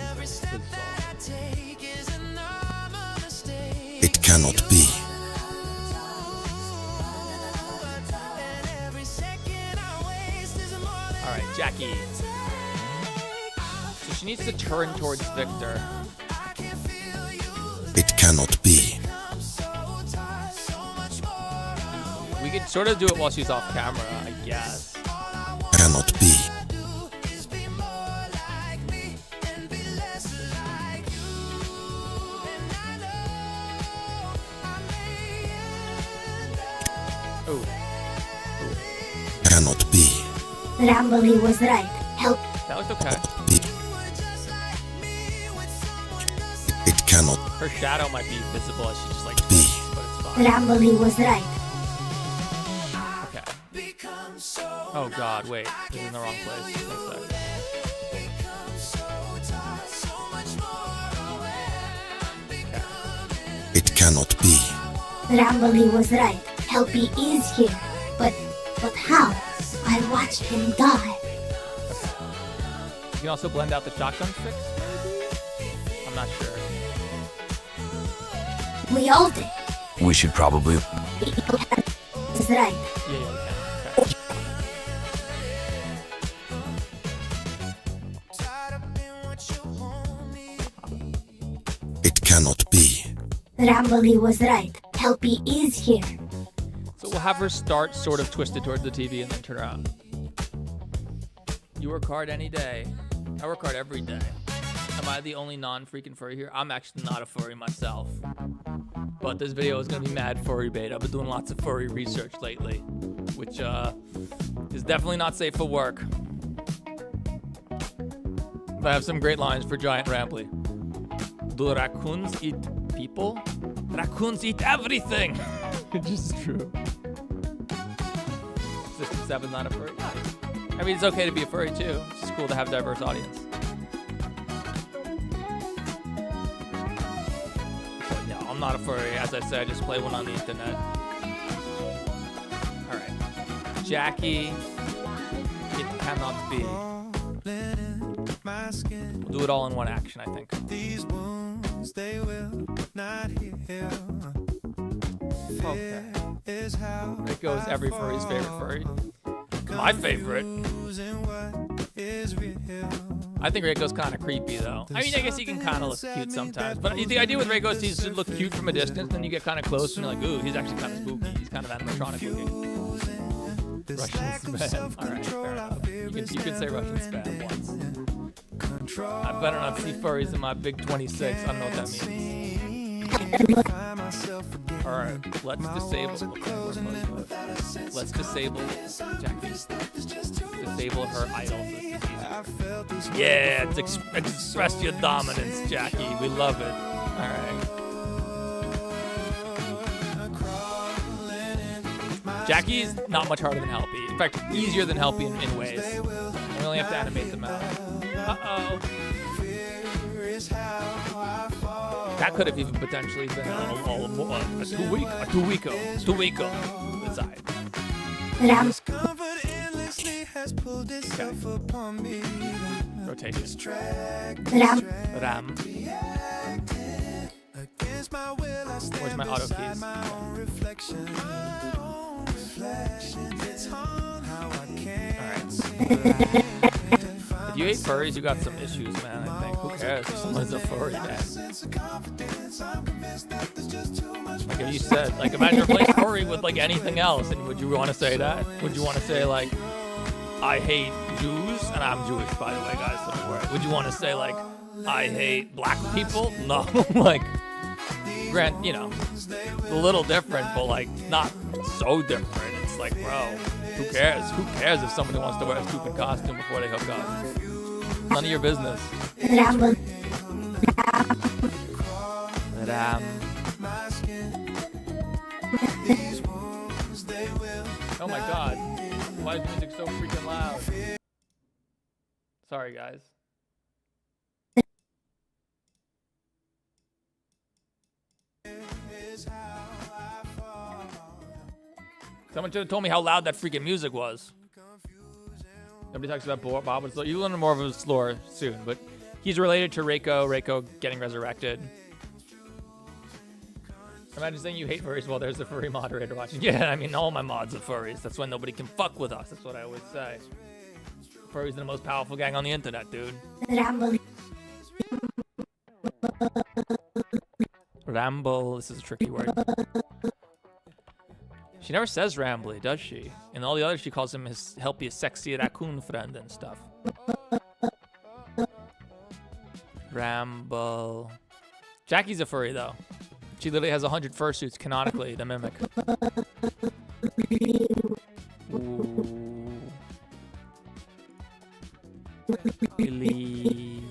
It cannot be.
Alright, Jackie. So she needs to turn towards Victor.
It cannot be.
We could sort of do it while she's off camera, I guess.
Cannot be.
Oh.
Cannot be.
Rambly was right. Help.
That looked okay.
It cannot
Her shadow might be visible as she just like
be.
but it's fine.
Rambly was right.
Okay. Oh god, wait. This is in the wrong place. One sec.
It cannot be.
Rambly was right. Helpy is here. But how? I watched him die.
You can also blend out the shotgun sticks, maybe? I'm not sure.
We all did.
We should probably...
Is right.
Yeah, we can. Okay.
It cannot be.
Rambly was right. Helpy is here.
So we'll have her start sort of twisted towards the TV and then turn around. You work hard any day. I work hard every day. Am I the only non-freaking furry here? I'm actually not a furry myself. But this video is going to be mad furry bait. I've been doing lots of furry research lately, which is definitely not safe for work. But I have some great lines for Giant Rambley. Do raccoons eat people? Raccoons eat everything! Which is true. Twisted Seven's not a furry. No. I mean, it's okay to be a furry too. It's just cool to have a diverse audience. But no, I'm not a furry. As I said, I just play one on the internet. All right, Jackie. It cannot be. We'll do it all in one action, I think. These wounds, they will not heal. Okay. It goes every furry's favorite furry. My favorite. I think Reiko's kind of creepy, though. I mean, I guess he can kind of look cute sometimes. But the idea with Reiko is he should look cute from a distance, then you get kind of close and you're like, ooh, he's actually kind of spooky. He's kind of animatronic looking. Russian spam. Alright, fair enough. You can say Russian spam once. I better not see furries in my big 26. I don't know what that means. Alright, let's disable. Let's disable Jackie. Disable her idol. Yeah, it's express your dominance, Jackie. We love it. Alright. Jackie's not much harder than Helpy. In fact, easier than Helpy in ways. We only have to animate them out. Uh-oh. That could have even potentially been a two-weeko inside. Okay. Rotation. Ram. Where's my auto keys? Alright. If you hate furries, you got some issues, man, I think. Who cares if someone's a furry, man? Like if you said, like imagine replace furry with like anything else, and would you want to say that? Would you want to say like, I hate Jews? And I'm Jewish, by the way, guys, so don't worry. Would you want to say like, I hate black people? No, like, you know, a little different, but like not so different. It's like, bro, who cares? Who cares if somebody wants to wear a stupid costume before they hook up? None of your business. Oh my god. Why is music so freaking loud? Sorry, guys. Someone should have told me how loud that freaking music was. Nobody talks about Bob. You'll learn more of his lore soon, but he's related to Reiko. Reiko getting resurrected. Imagine saying you hate furries while there's a furry moderator watching. Yeah, I mean, all my mods are furries. That's why nobody can fuck with us. That's what I always say. Furries are the most powerful gang on the internet, dude. Ramble. This is a tricky word. She never says Rambly, does she? And all the others, she calls him his helpy, sexy raccoon friend and stuff. Ramble. Jackie's a furry, though. She literally has 100 fursuits canonically, the mimic. Ooh. Really?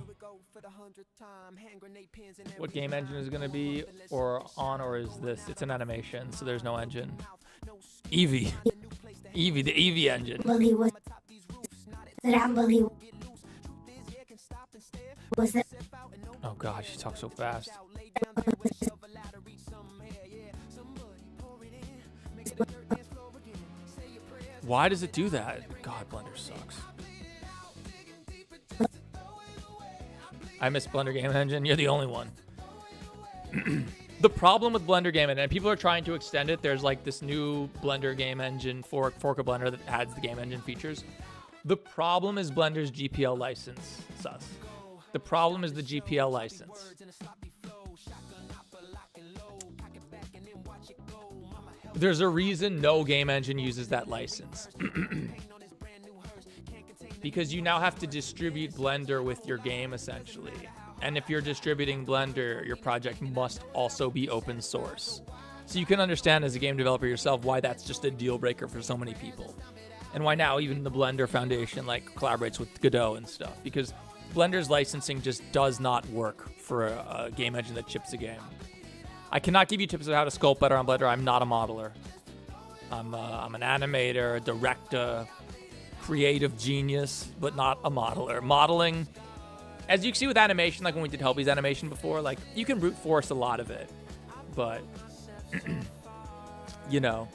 What game engine is it gonna be or is this? It's an animation, so there's no engine. Eevee. Eevee, the Eevee engine. Oh gosh, she talks so fast. Why does it do that? God, Blender sucks. I miss Blender Game Engine. You're the only one. The problem with Blender Game Engine, and people are trying to extend it. There's like this new Blender Game Engine fork of Blender that adds the Game Engine features. The problem is Blender's GPL license. Sus. The problem is the GPL license. There's a reason no game engine uses that license. Because you now have to distribute Blender with your game, essentially. And if you're distributing Blender, your project must also be open source. So you can understand as a game developer yourself why that's just a deal breaker for so many people. And why now even the Blender Foundation like collaborates with Godot and stuff. Because Blender's licensing just does not work for a game engine that chips a game. I cannot give you tips on how to sculpt better on Blender. I'm not a modeler. I'm an animator, a director, creative genius, but not a modeler. Modeling, as you can see with animation, like when we did Helpy's animation before, like you can brute force a lot of it, but you know,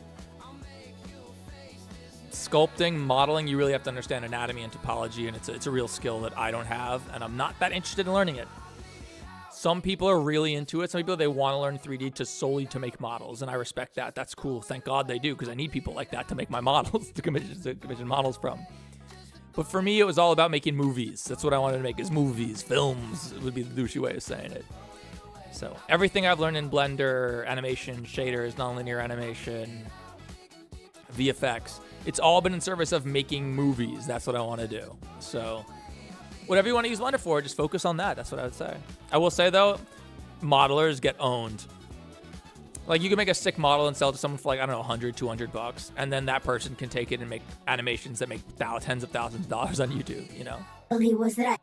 sculpting, modeling, you really have to understand anatomy and topology, and it's a real skill that I don't have, and I'm not that interested in learning it. Some people are really into it. Some people, they want to learn 3D solely to make models, and I respect that. That's cool. Thank God they do, because I need people like that to make my models, to commission models from. But for me, it was all about making movies. That's what I wanted to make, is movies, films, would be the douchey way of saying it. So everything I've learned in Blender, animation, shaders, nonlinear animation, VFX, it's all been in service of making movies. That's what I want to do. So whatever you want to use Blender for, just focus on that. That's what I would say. I will say, though, modelers get owned. Like, you can make a sick model and sell it to someone for, like, I don't know, $100, $200, and then that person can take it and make animations that make tens of thousands of dollars on YouTube, you know?
Well, he was right.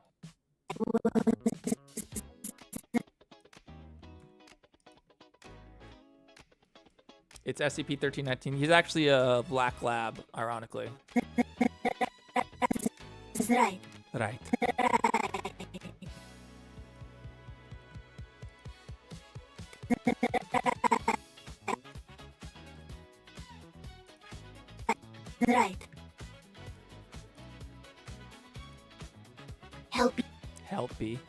It's SCP-1319. He's actually a black lab, ironically.
That's right.
Right.
Right. Help.
Helpy.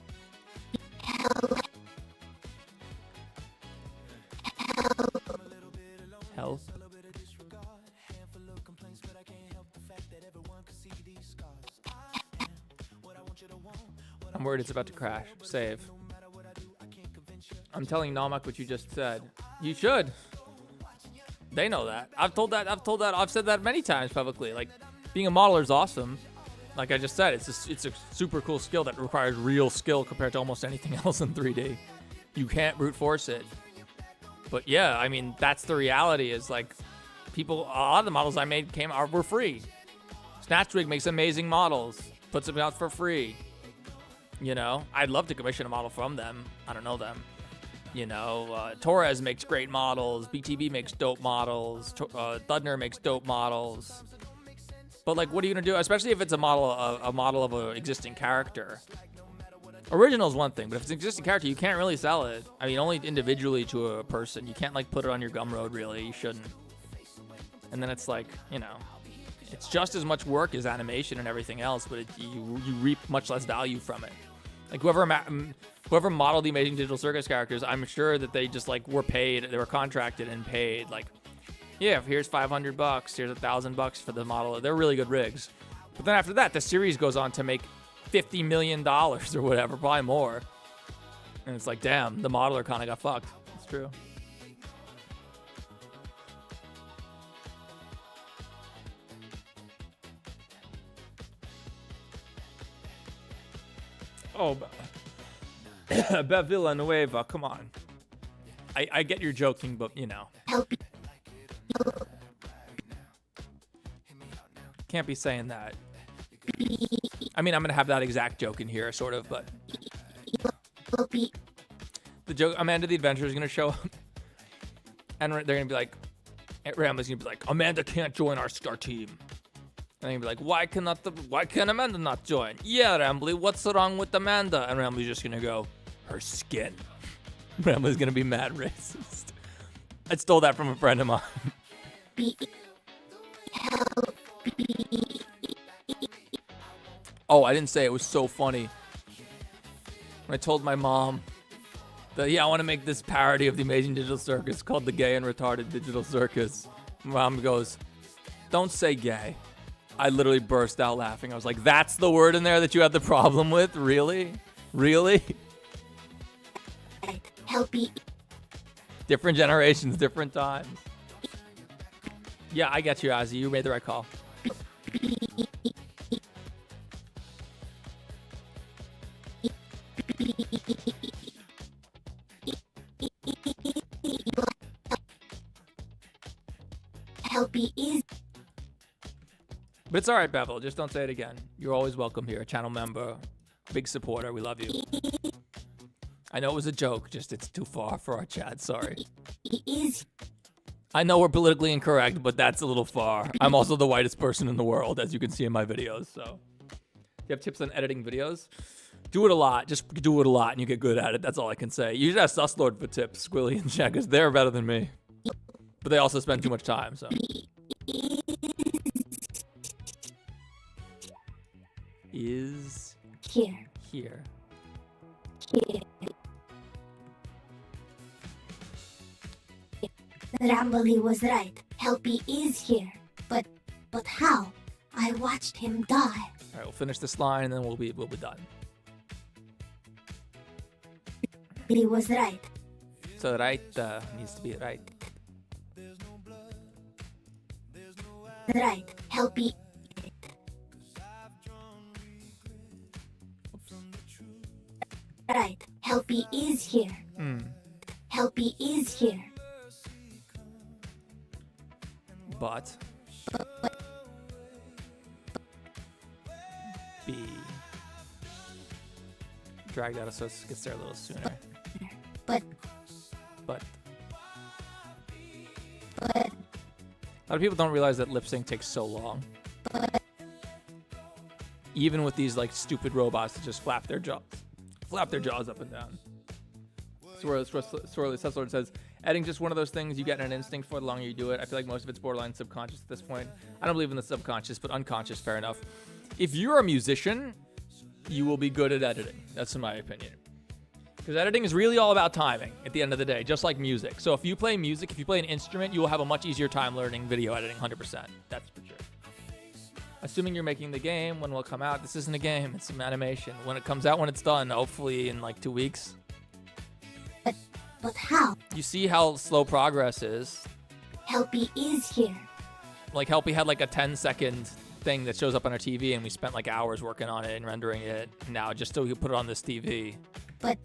Help. I'm worried it's about to crash. Save. I'm telling Namak what you just said. You should. They know that. I've said that many times publicly. Like, being a modeler is awesome. Like I just said, it's a super cool skill that requires real skill compared to almost anything else in 3D. You can't brute force it. But yeah, I mean, that's the reality, is like, a lot of the models I made were free. Snatchwig makes amazing models, puts them out for free. You know, I'd love to commission a model from them. I don't know them. You know, Torres makes great models. BTB makes dope models. Thudner makes dope models. But like, what are you gonna do? Especially if it's a model of an existing character. Original is one thing, but if it's an existing character, you can't really sell it. I mean, only individually to a person. You can't like put it on your Gumroad, really. You shouldn't. And then it's like, you know, it's just as much work as animation and everything else, but you reap much less value from it. Like whoever modeled the Amazing Digital Circus characters, I'm sure that they just like were paid, they were contracted and paid. Like, yeah, here's $500, here's $1,000 for the model. They're really good rigs. But then after that, the series goes on to make $50 million or whatever, probably more. And it's like, damn, the modeler kind of got fucked. It's true. Oh, Bev Villanueva, come on. I get you're joking, but you know. Can't be saying that. I mean, I'm gonna have that exact joke in here, sort of, but the joke, Amanda the Adventurer is gonna show up, and they're gonna be like, Rambley's gonna be like, Amanda can't join our team. And he'd be like, why can Amanda not join? Yeah, Rambley, what's wrong with Amanda? And Rambley's just gonna go, her skin. Rambley's gonna be mad racist. I stole that from a friend of mine. Oh, I didn't say it was so funny. When I told my mom that, yeah, I want to make this parody of the Amazing Digital Circus called the Gay and Retarded Digital Circus. My mom goes, don't say gay. I literally burst out laughing. I was like, that's the word in there that you had the problem with? Really? Really?
Helpy.
Different generations, different times. Yeah, I get you, Ozzy. You made the right call.
Helpy is.
But it's all right, Bevel. Just don't say it again. You're always welcome here. Channel member, big supporter. We love you. I know it was a joke. Just it's too far for our chat. Sorry. I know we're politically incorrect, but that's a little far. I'm also the whitest person in the world, as you can see in my videos. So, do you have tips on editing videos? Do it a lot. Just do it a lot, and you get good at it. That's all I can say. You should ask Suslord for tips, Squilly and Jack, because they're better than me. But they also spend too much time. So. Is
here.
Here.
Here. Rambly was right. Helpy is here. But how? I watched him die.
All right, we'll finish this line and then we'll be done.
He was right.
So right needs to be right.
Right. Helpy. Right. Helpy is here. Helpy is here.
But B dragged out so it gets there a little sooner.
But
a lot of people don't realize that lip sync takes so long. Even with these like stupid robots that just flap their jaws up and down. Sorely Suslord says, editing just one of those things you get an instinct for the longer you do it. I feel like most of it's borderline subconscious at this point. I don't believe in the subconscious, but unconscious, fair enough. If you're a musician, you will be good at editing. That's in my opinion. Because editing is really all about timing at the end of the day, just like music. So if you play music, if you play an instrument, you will have a much easier time learning video editing, 100%. That's for sure. Assuming you're making the game, when will it come out? This isn't a game, it's some animation. When it comes out, when it's done, hopefully in like 2 weeks.
But how?
You see how slow progress is.
Helpy is here.
Like Helpy had like a 10-second thing that shows up on our TV, and we spent like hours working on it and rendering it. Now just so we could put it on this TV.
But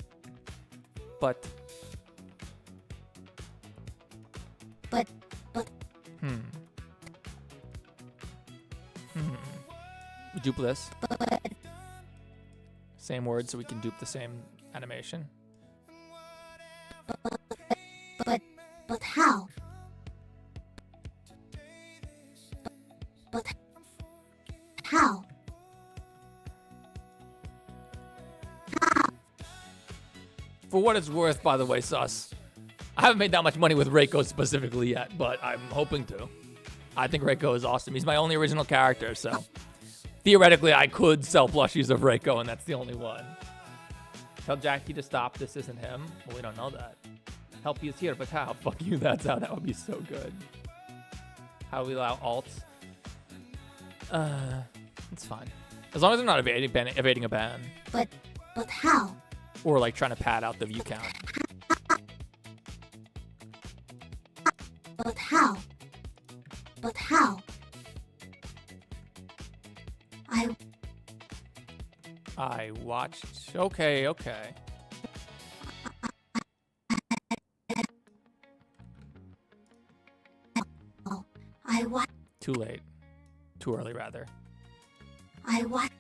We dupe this. Same word, so we can dupe the same animation.
But how? But how?
For what it's worth, by the way, Sus, I haven't made that much money with Reiko specifically yet, but I'm hoping to. I think Reiko is awesome. He's my only original character, so theoretically I could sell plushies of Reiko, and that's the only one. Tell Jackie to stop. This isn't him. Well, we don't know that. Help you is here, but how? Fuck you, that's how. That would be so good. How do we allow alts? It's fine. As long as they're not evading a ban.
But how?
Or like trying to pad out the view count.
But how? But how?
I watched. Okay.
I watched.
Too late. Too early, rather.
I watched.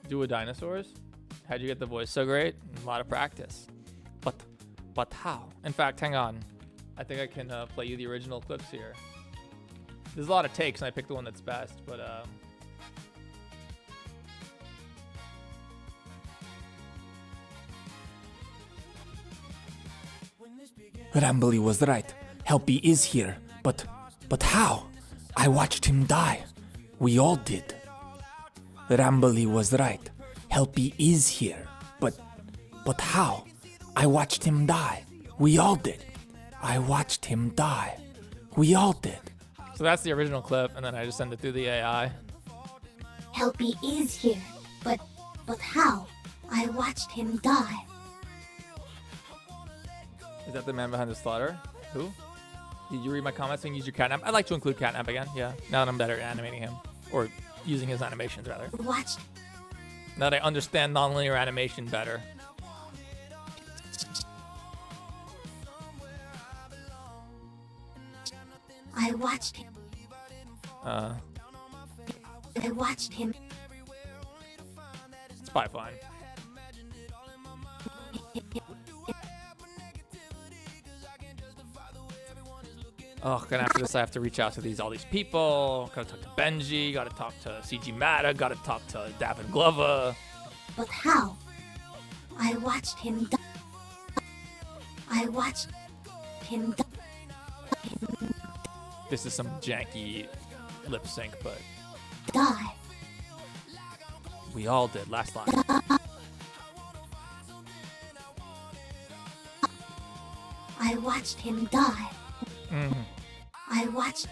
Do a dinosaurs? How'd you get the voice so great? A lot of practice. But how? In fact, hang on. I think I can play you the original clips here. There's a lot of takes, and I picked the one that's best, but
Rambly was right. Helpy is here. But how? I watched him die. We all did. Rambly was right. Helpy is here. But how? I watched him die. We all did. I watched him die. We all did.
So that's the original clip, and then I just send it through the AI.
Helpy is here. But how? I watched him die.
Is that the man behind the slaughter? Who? Did you read my comments saying use your catnap? I'd like to include catnap again, yeah. Now that I'm better at animating him. Or using his animations, rather.
Watched.
Now that I understand nonlinear animation better.
I watched him. I watched him.
It's probably fine. Oh, and after this, I have to reach out to all these people. Gotta talk to Benji. Gotta talk to CG Matta. Gotta talk to Davin Glover.
But how? I watched him die. I watched him die.
This is some janky lip sync, but
Die.
we all did. Last line.
I watched him die.
Mhm.
I watched.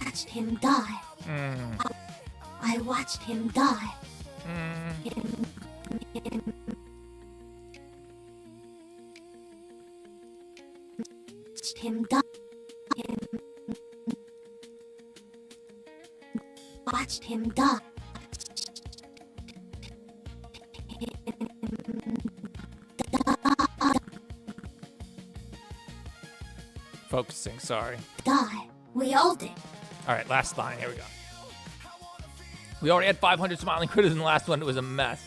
Watched him die. I watched him die. Watched him die. Watched him die.
Focusing, sorry.
Die. We all did.
All right, last line. Here we go. We already had 500 smiling critters in the last one. It was a mess.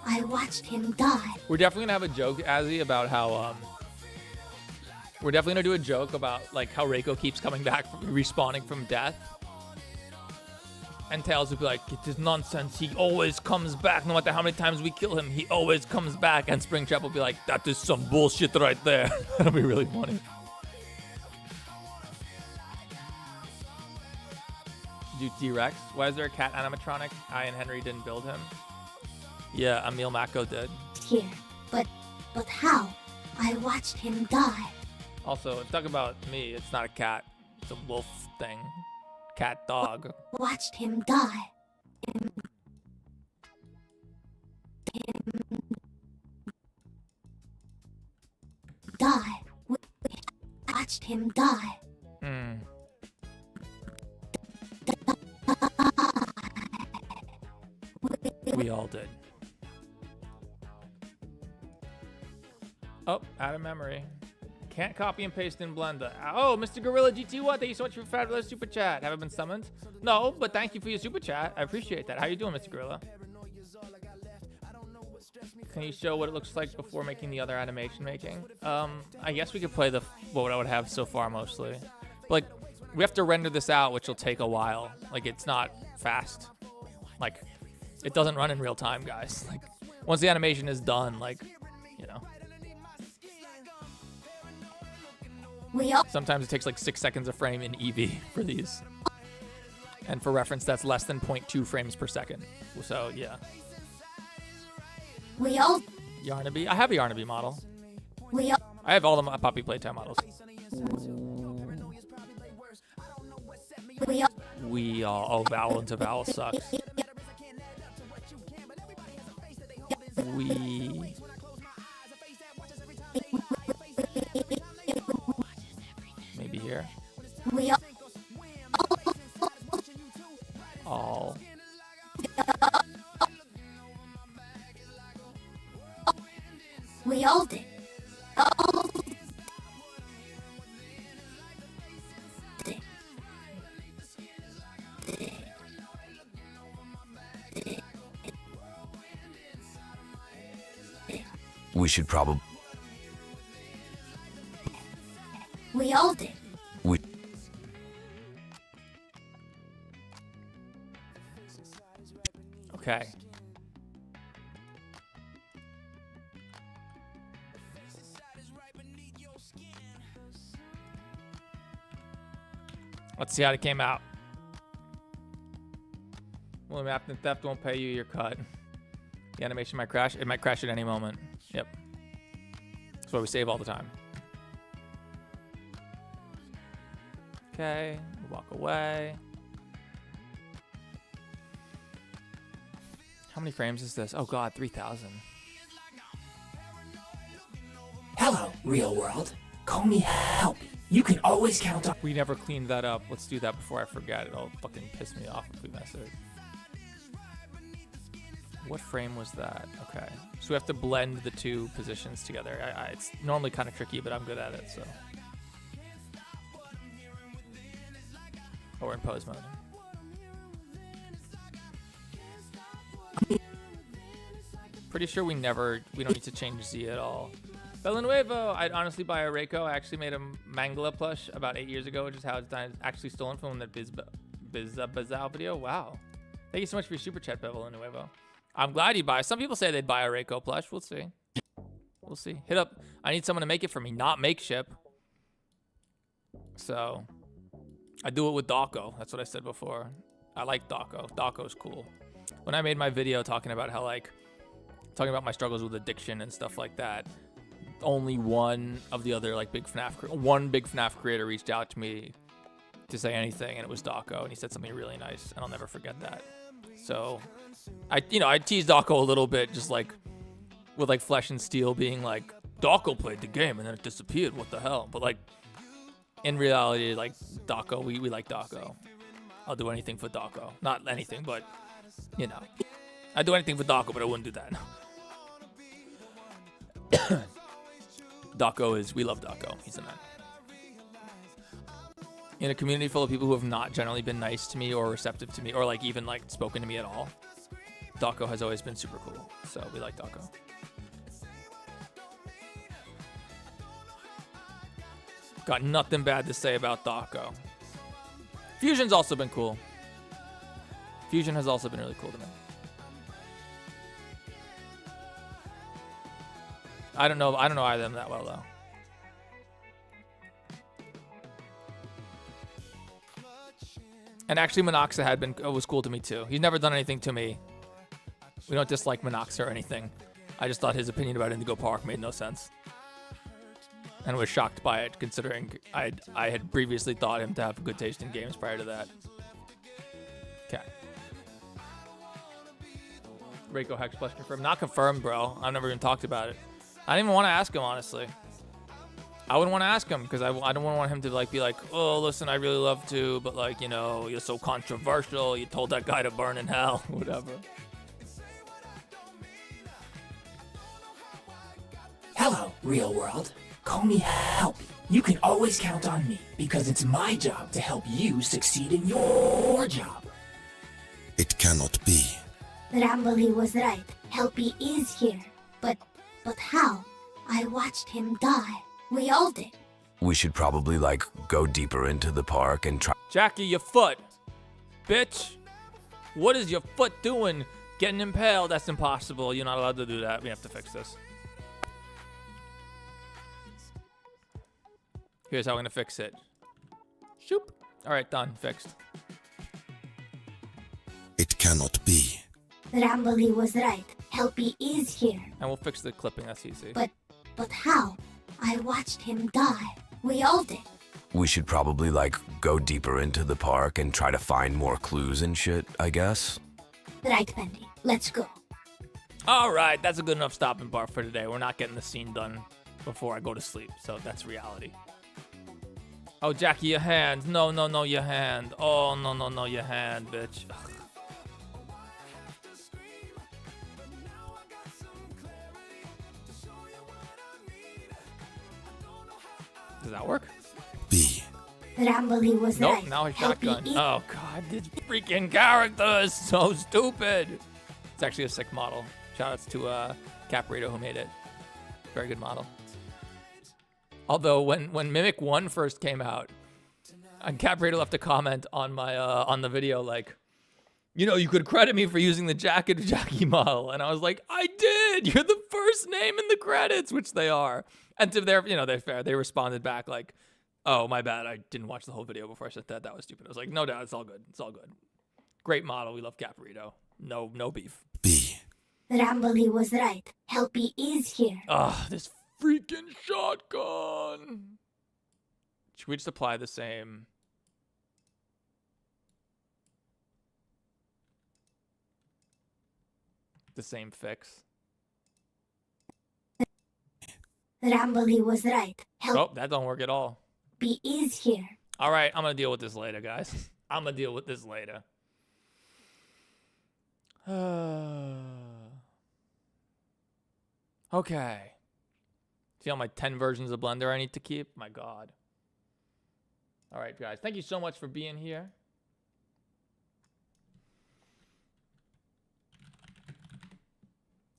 I watched him die.
We're definitely gonna have a joke, Azzy, about how we're definitely gonna do a joke about like how Reiko keeps coming back, respawning from death. And Tails would be like, "It is nonsense. He always comes back. No matter how many times we kill him, he always comes back." And Springtrap will be like, "That is some bullshit right there." That'll be really funny. Dude, T-Rex. Why is there a cat animatronic? I and Henry didn't build him. Yeah, Emil Mako did.
Here. But how? I watched him die.
Also, talk about me. It's not a cat. It's a wolf thing. Cat dog.
Watched him die. Die. Watched him die.
We all did. Oh, out of memory. Can't copy and paste in Blender. Oh, Mr. Gorilla GT1, thank you so much for your fabulous super chat. Have I been summoned? No, but thank you for your super chat. I appreciate that. How you doing, Mr. Gorilla? Can you show what it looks like before making the other animation making? I guess we could play what I would have so far mostly. But, like, we have to render this out, which will take a while. Like, it's not fast. Like, it doesn't run in real time, guys. Like, once the animation is done, like, you know. Sometimes it takes like 6 seconds a frame in Eevee for these. And for reference, that's less than 0.2 frames per second. So, yeah. Yarnaby. I have a Yarnaby model. I have all the Poppy Playtime models. We all. Oh, vowel into vowel sucks. Maybe here. All.
We all did.
We should probably.
We all did.
Okay. Let's see how it came out. Well, map and theft won't pay you your cut. The animation might crash. It might crash at any moment. Yep. That's why we save all the time. Okay. Walk away. How many frames is this? Oh god, 3,000.
Hello, real world. Call me Helpy. You can always count on.
We never cleaned that up. Let's do that before I forget. It'll fucking piss me off if we mess it. What frame was that? Okay. So we have to blend the two positions together. It's normally kind of tricky, but I'm good at it, so. Oh, we're in pose mode. Pretty sure we don't need to change Z at all. Villanuevo, I'd honestly buy a Reiko. I actually made a Mangala plush about 8 years ago, which is how it's done. It's actually stolen from the Bizao video. Wow. Thank you so much for your super chat, Villanuevo. I'm glad you buy. Some people say they'd buy a Reiko plush. We'll see. We'll see. Hit up. I need someone to make it for me, not make ship. So, I do it with Dawko. That's what I said before. I like Dawko. Dawko's cool. When I made my video talking about how, like, talking about my struggles with addiction and stuff like that, only one of the other like big FNAF creator reached out to me to say anything, and it was Dawko, and he said something really nice, and I'll never forget that. So I teased Dawko a little bit, just like with like Flesh and Steel being like, Dawko played the game and then it disappeared, what the hell? But like in reality, like Dawko, we like Dawko. I'll do anything for Dawko. Not anything, but you know, I'd do anything for Dawko, but I wouldn't do that. We love Dawko. He's a man. In a community full of people who have not generally been nice to me or receptive to me or like even like spoken to me at all, Dawko has always been super cool. So we like Dawko. Got nothing bad to say about Dawko. Fusion's also been cool. Fusion has also been really cool to me. I don't know either of them that well though. And actually Monoxa was cool to me too. He's never done anything to me. We don't dislike Monoxa or anything. I just thought his opinion about Indigo Park made no sense. And was shocked by it considering I had previously thought him to have good taste in games prior to that. Okay. Reiko Hex plus confirmed. Not confirmed, bro. I've never even talked about it. I didn't even want to ask him, honestly. I wouldn't want to ask him because I don't want him to like be like, oh, listen, I really love to, but like, you know, you're so controversial. You told that guy to burn in hell, whatever.
Hello, real world. Call me Help. You can always count on me because it's my job to help you succeed in your job.
It cannot be.
Rambly was right. Helpy is here. But how? I watched him die. We all did.
We should probably, like, go deeper into the park and try.
Jackie, your foot. Bitch. What is your foot doing? Getting impaled? That's impossible. You're not allowed to do that. We have to fix this. Here's how we're going to fix it. Shoop. All right, done. Fixed.
It cannot be.
Rambly was right. Helpy is here.
And we'll fix the clipping. That's easy.
But how? I watched him die. We all did.
We should probably, like, go deeper into the park and try to find more clues and shit, I guess.
Right, Bendy. Let's go.
All right, that's a good enough stopping bar for today. We're not getting the scene done before I go to sleep, so that's reality. Oh, Jackie, your hand. No, your hand. Oh, no, your hand, bitch. Ugh. Does that work?
B.
Rambly was
nope,
right.
Now a shotgun. Oh, God, this freaking character is so stupid. It's actually a sick model. Shoutouts to Caprito who made it. Very good model. Although when Mimic 1 first came out, and Caprito left a comment on my on the video like, you know, you could credit me for using the Jackie model, and I was like, I did. You're the first name in the credits, which they are. And to their, they're fair. They responded back like, oh, my bad. I didn't watch the whole video before I said that. That was stupid. I was like, no doubt. It's all good. It's all good. Great model. We love Caprito. No beef.
B.
Rambly was right. Helpy is here.
Ugh, this freaking shotgun. Should we just apply the same? The same fix?
Rambly was right.
Oh, that don't work at all.
Helpy is here.
All right, I'm gonna deal with this later, guys. I'm gonna deal with this later. Okay. See all my 10 versions of Blender I need to keep? My God. All right, guys. Thank you so much for being here.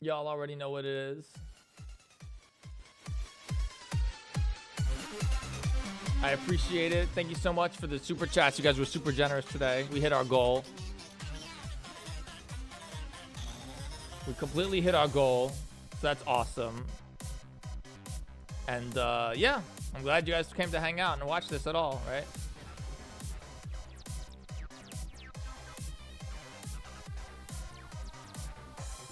Y'all already know what it is. I appreciate it. Thank you so much for the super chats. You guys were super generous today. We hit our goal. We completely hit our goal. So that's awesome. And yeah, I'm glad you guys came to hang out and watch this at all, right?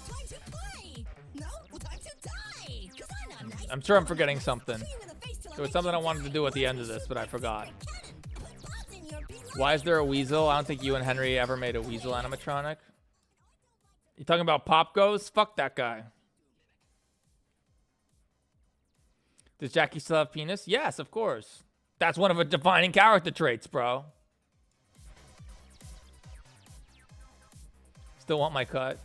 Time to play. No, time to die. 'Cause I'm not nice.
I'm sure I'm forgetting something. There was something I wanted to do at the end of this, but I forgot. Why is there a weasel? I don't think you and Henry ever made a weasel animatronic. You talking about Pop Goes? Fuck that guy. Does Jackie still have penis? Yes, of course. That's one of her defining character traits, bro. Still want my cut.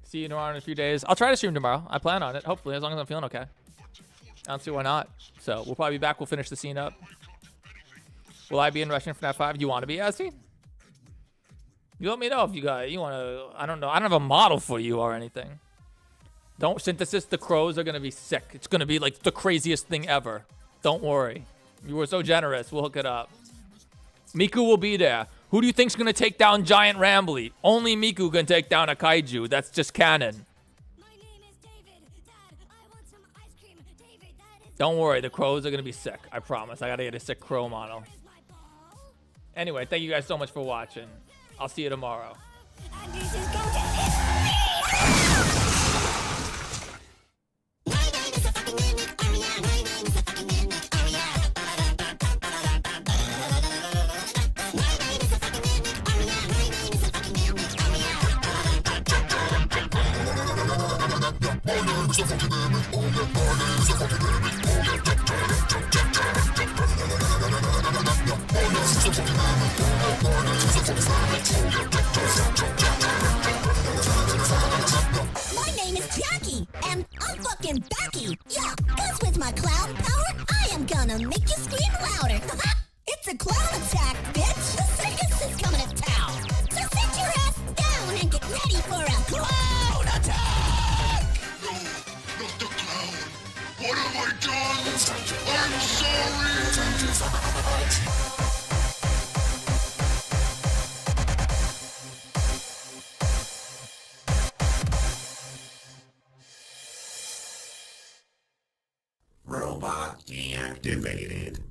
See you tomorrow in a few days. I'll try to stream tomorrow. I plan on it, hopefully, as long as I'm feeling okay. I don't see why not. So we'll probably be back. We'll finish the scene up. Will I be in Russian FNAF 5? You want to be, Essie? You let me know if you want to. I don't know. I don't have a model for you or anything. Don't synthesis. The crows are going to be sick. It's going to be like the craziest thing ever. Don't worry. You were so generous. We'll hook it up. Miku will be there. Who do you think's going to take down Giant Rambly? Only Miku can take down a kaiju. That's just canon. Don't worry. The crows are going to be sick. I promise. I got to get a sick crow model. Anyway, thank you guys so much for watching. I'll see you tomorrow.
My name is Jackie, and I'm fucking backy. Yeah, 'cause with my clown power, I am gonna make you scream louder. It's a clown attack, bitch. The circus is coming to town. So sit your ass down and get ready for a clown attack.
No, not the clown. What have I done? I'm sorry.
Robot deactivated.